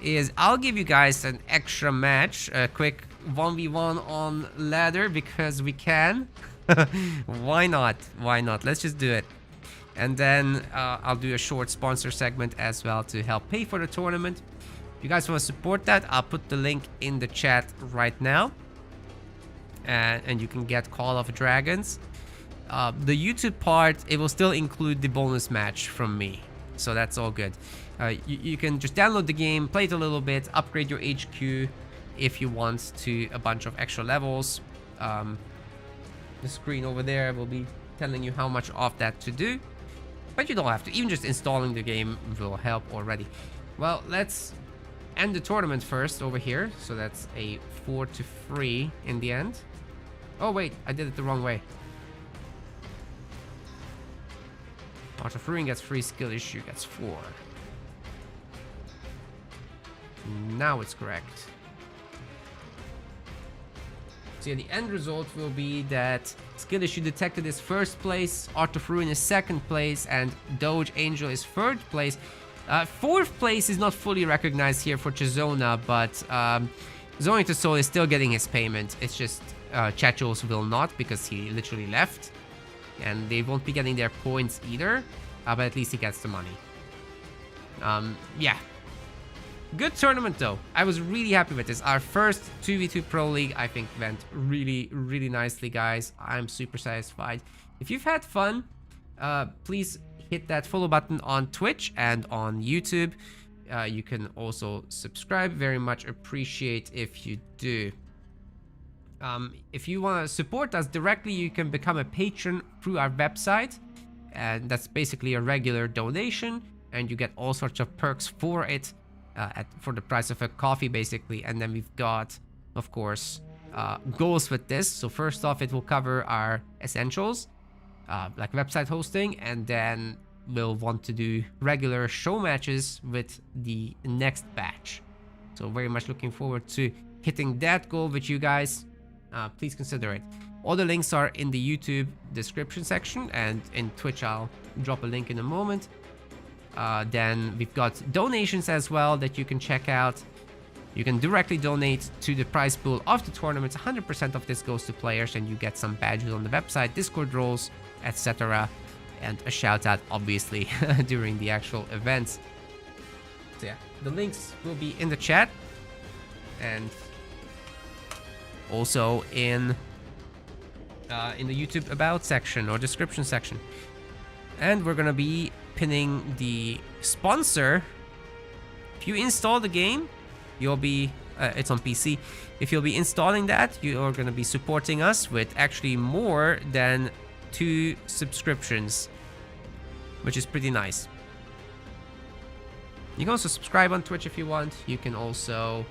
is I'll give you guys an extra match, a quick 1v1 on ladder, because we can. Why not? Why not? Let's just do it. And then I'll do a short sponsor segment as well to help pay for the tournament. If you guys want to support that, I'll put the link in the chat right now. And you can get Call of Dragons. The YouTube part, it will still include the bonus match from me. So that's all good. You can just download the game, play it a little bit, upgrade your HQ if you want to a bunch of extra levels. The screen over there will be telling you how much of that to do. But you don't have to. Even just installing the game will help already. Well, let's end the tournament first over here. So that's a 4-3 in the end. Oh, wait. I did it the wrong way. Art of Ruin gets 3. Skill issue gets 4. Now it's correct. So yeah, the end result will be that Skill Issue Detected is first place, Art of Ruin is second place, and Doge Angel is third place. Fourth place is not fully recognized here for Chisona, but Zoe to Soul is still getting his payment. It's just Chachos will not, because he literally left. And they won't be getting their points either, but at least he gets the money. Yeah. Good tournament though. I was really happy with this. Our first 2v2 Pro League, I think, went really, really nicely, guys. I'm super satisfied. If you've had fun, please hit that follow button on Twitch and on YouTube. You can also subscribe. Very much appreciate if you do. If you want to support us directly, you can become a patron through our website. And that's basically a regular donation. And you get all sorts of perks for it. For the price of a coffee, basically. And then we've got, of course, goals with this. So first off, it will cover our essentials, like website hosting, and then we'll want to do regular show matches with the next batch. So very much looking forward to hitting that goal with you guys. Please consider it. All the links are in the YouTube description section, and in Twitch I'll drop a link in a moment. Then we've got donations as well that you can check out. You can directly donate to the prize pool of the tournament. 100% of this goes to players, and you get some badges on the website, Discord roles, etc. And a shout out, obviously, during the actual events. So yeah, the links will be in the chat and also in the YouTube about section or description section. And we're gonna be pinning the sponsor. If you install the game, you'll be it's on PC. If you'll be installing that, you are going to be supporting us with actually more than 2 subscriptions, which is pretty nice. You can also subscribe on Twitch if you want. You can also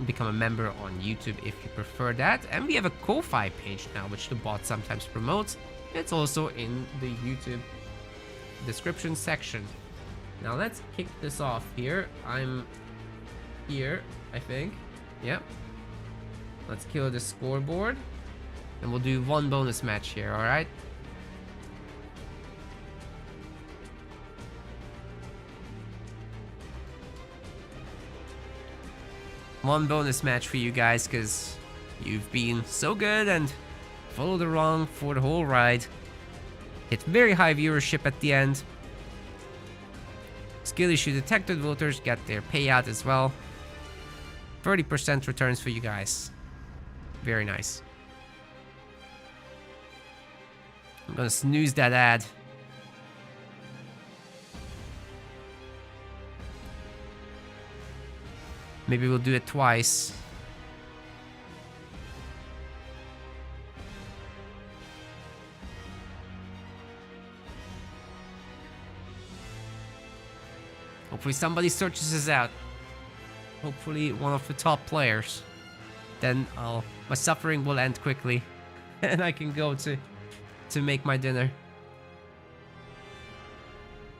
become a member on YouTube if you prefer that. And we have a Ko-Fi page now, which the bot sometimes promotes. It's also in the YouTube description section. Now let's kick this off here. I'm here, I think. Yep. Let's kill the scoreboard. And we'll do 1 bonus match here, alright? One bonus match for you guys, because you've been so good and follow the wrong for the whole ride. Hit very high viewership at the end. Skill issue detected voters get their payout as well. 30% returns for you guys. Very nice. I'm gonna snooze that ad. Maybe we'll do it twice. Hopefully somebody searches us out. Hopefully one of the top players. Then my suffering will end quickly. And I can go to make my dinner.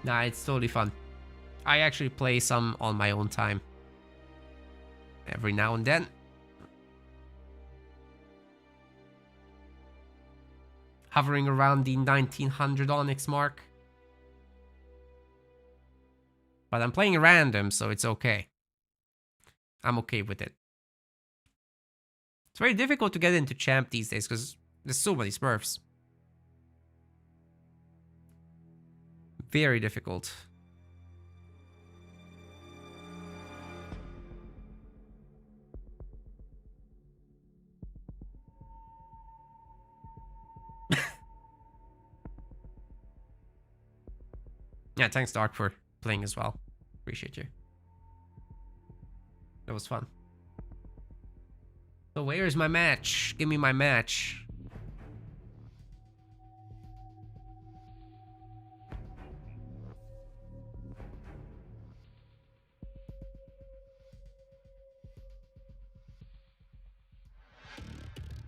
Nah, it's totally fun. I actually play some on my own time. Every now and then. Hovering around the 1900 Onyx mark. But I'm playing random, so it's okay. I'm okay with it. It's very difficult to get into champ these days because there's so many smurfs. Very difficult. Yeah, thanks Dark for playing as well. Appreciate you. That was fun. So where's my match? Give me my match.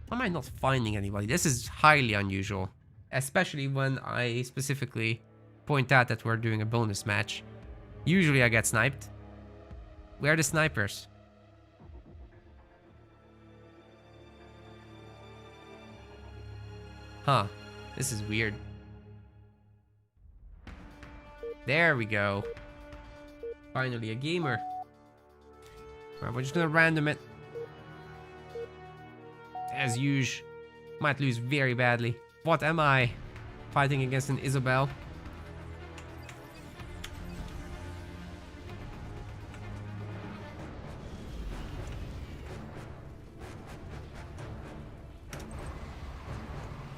Why am I not finding anybody? This is highly unusual. Especially when I specifically point out that we're doing a bonus match. Usually I get sniped. Where are the snipers? Huh. This is weird. There we go. Finally a gamer. Alright, we're just gonna random it. As usual. Might lose very badly. What am I? Fighting against an Isabel.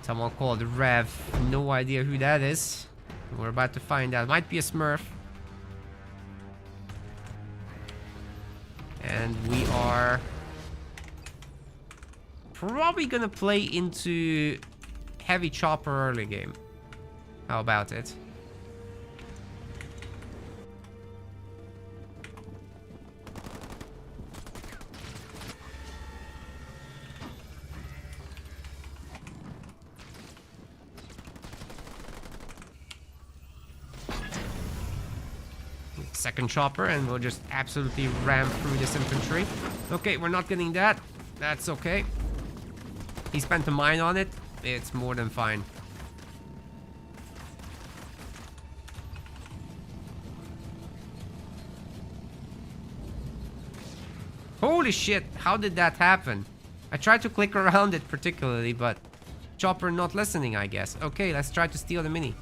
Someone called Rev. No idea who that is. We're about to find out. Might be a Smurf. And we are probably gonna play into heavy chopper early game. How about it? Second chopper, and we'll just absolutely ram through this infantry. Okay, we're not getting that. That's okay. He spent a mine on it. It's more than fine. Holy shit, how did that happen? I tried to click around it particularly, but chopper not listening, I guess. Okay, let's try to steal the mini.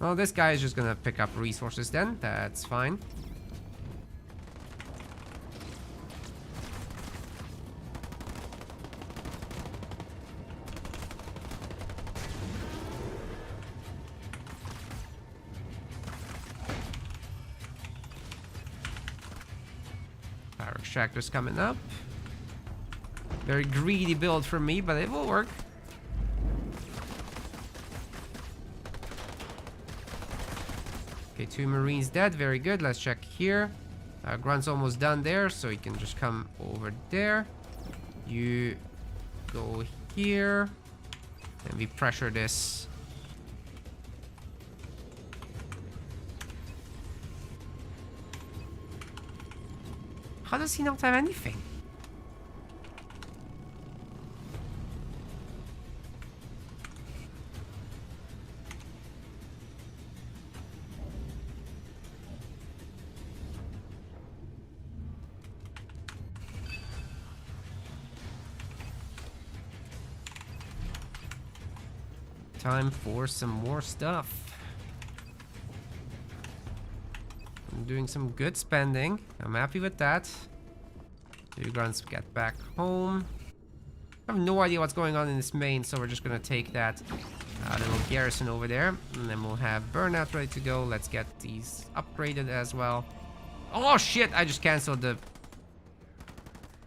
Well, this guy is just gonna pick up resources then. That's fine. Power extractor's coming up. Very greedy build from me, but it will work. Okay, 2 Marines dead. Very good. Let's check here. Grunt's almost done there, so he can just come over there. You go here. And we pressure this. How does he not have anything? Time for some more stuff. I'm doing some good spending. I'm happy with that. 2 grunts get back home. I have no idea what's going on in this main, so we're just gonna take that little garrison over there, and then we'll have burnout ready to go. Let's get these upgraded as well. Oh shit! I just canceled the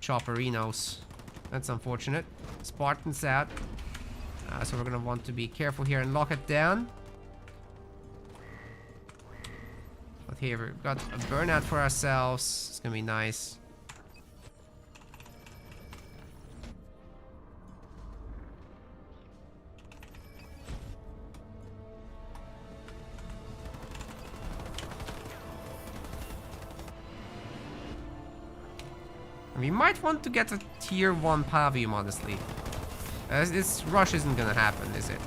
chopperinos. That's unfortunate. Spartan's out. So we're gonna want to be careful here and lock it down. But here we've got a burnout for ourselves. It's gonna be nice. We might want to get a tier 1 Pavium, honestly. This rush isn't gonna happen, is it?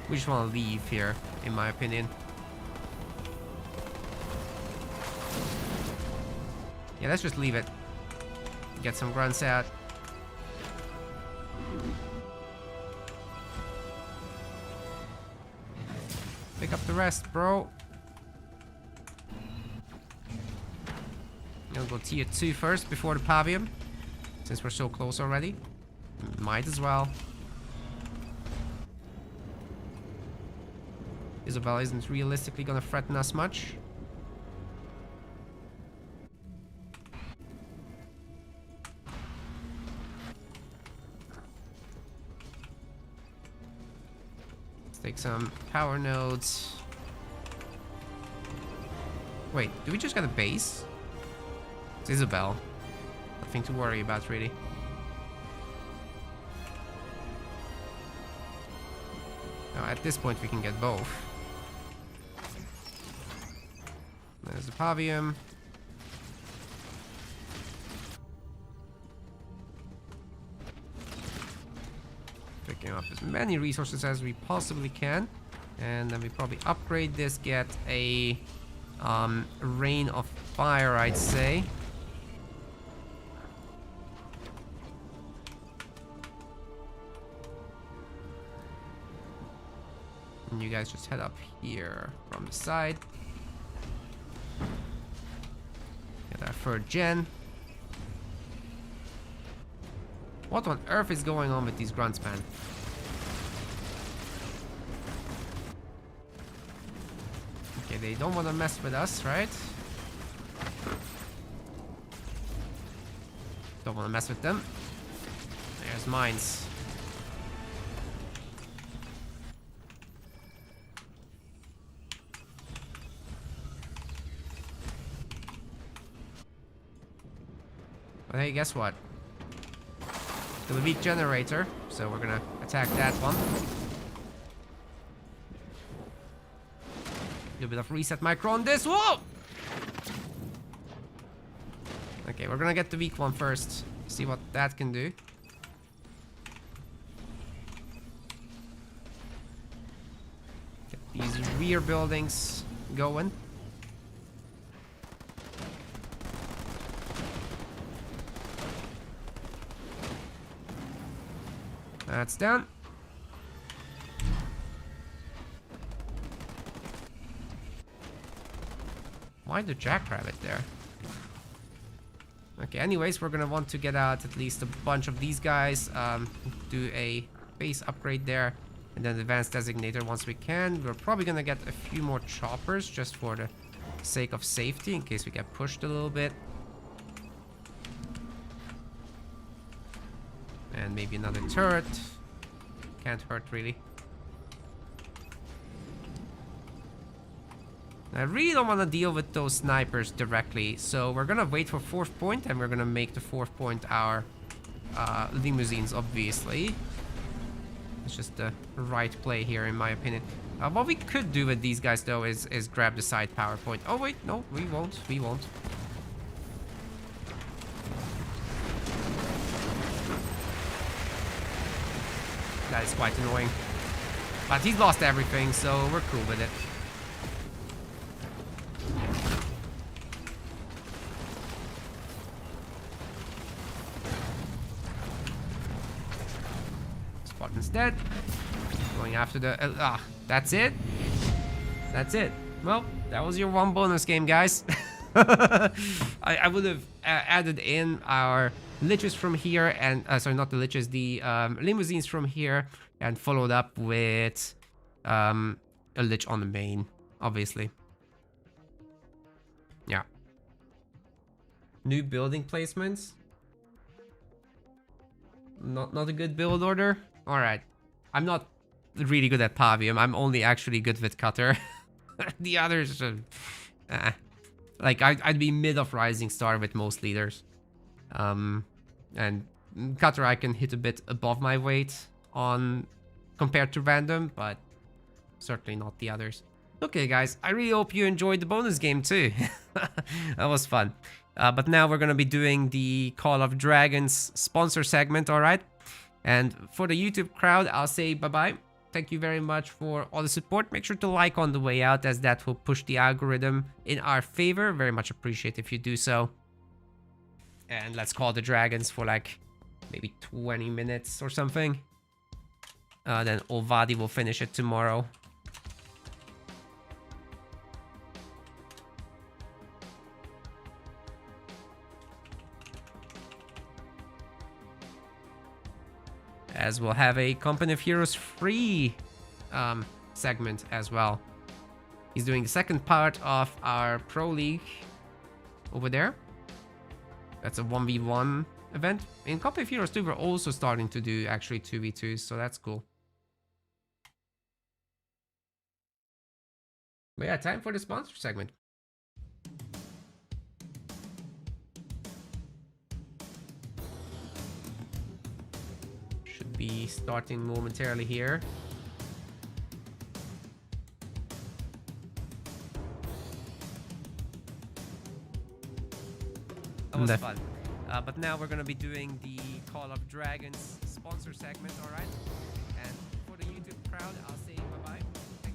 We just want to leave here, in my opinion. Yeah, let's just leave it. Get some grunts out. Pick up the rest, bro. I'll go tier 2 first before the Pavium, since we're so close already. Might as well. Isabel isn't realistically gonna threaten us much. Let's take some power nodes. Wait, do we just get a base? It's Isabel. Nothing to worry about, really. Now, at this point, we can get both. There's the Pavium. Picking up as many resources as we possibly can. And then we probably upgrade this, get a Rain of Fire, I'd say. And you guys just head up here from the side. Get our third gen. What on earth is going on with these grunts, man? Okay, they don't want to mess with us, right? Don't want to mess with them. There's mines. But hey, guess what? Got a weak generator, so we're gonna attack that one. A little bit of reset micro on this. Whoa! Okay, we're gonna get the weak one first. See what that can do. Get these rear buildings going. That's done. Why the jackrabbit there? Okay, anyways, we're gonna want to get out at least a bunch of these guys. Do a base upgrade there. And then advanced designator once we can. We're probably gonna get a few more choppers just for the sake of safety in case we get pushed a little bit. And maybe another turret. Can't hurt, really. I really don't want to deal with those snipers directly, so we're gonna wait for fourth point, and we're gonna make the fourth point our limousines, obviously. It's just the right play here, in my opinion. What we could do with these guys, though, is grab the side power point. Oh, wait, no, we won't. We won't. That is quite annoying. But he's lost everything, so we're cool with it. Spartan's dead. Going after the... that's it? That's it. Well, that was your one bonus game, guys. I would have added in our liches from here and sorry, not the liches, the limousines from here, and followed up with a lich on the main, obviously. Yeah. New building placements. Not a good build order. All right, I'm not really good at Pavium. I'm only actually good with Cutter. The others, like I'd be mid of Rising Star with most leaders. And Cutter I can hit a bit above my weight on compared to random, but certainly not the others. Okay, guys, I really hope you enjoyed the bonus game too. That was fun. But now we're gonna be doing the Call of Dragons sponsor segment, all right? And for the YouTube crowd, I'll say bye-bye. Thank you very much for all the support. Make sure to like on the way out, as that will push the algorithm in our favor. Very much appreciate if you do so. And let's call the dragons for like maybe 20 minutes or something. Then Olvadi will finish it tomorrow. As we'll have a Company of Heroes free segment as well. He's doing the second part of our Pro League over there. That's a 1v1 event. In Cup of Heroes 2, we're also starting to do actually 2v2s, so that's cool. But yeah, time for the sponsor segment. Should be starting momentarily here. That was fun. But now we're gonna be doing the Call of Dragons sponsor segment, alright?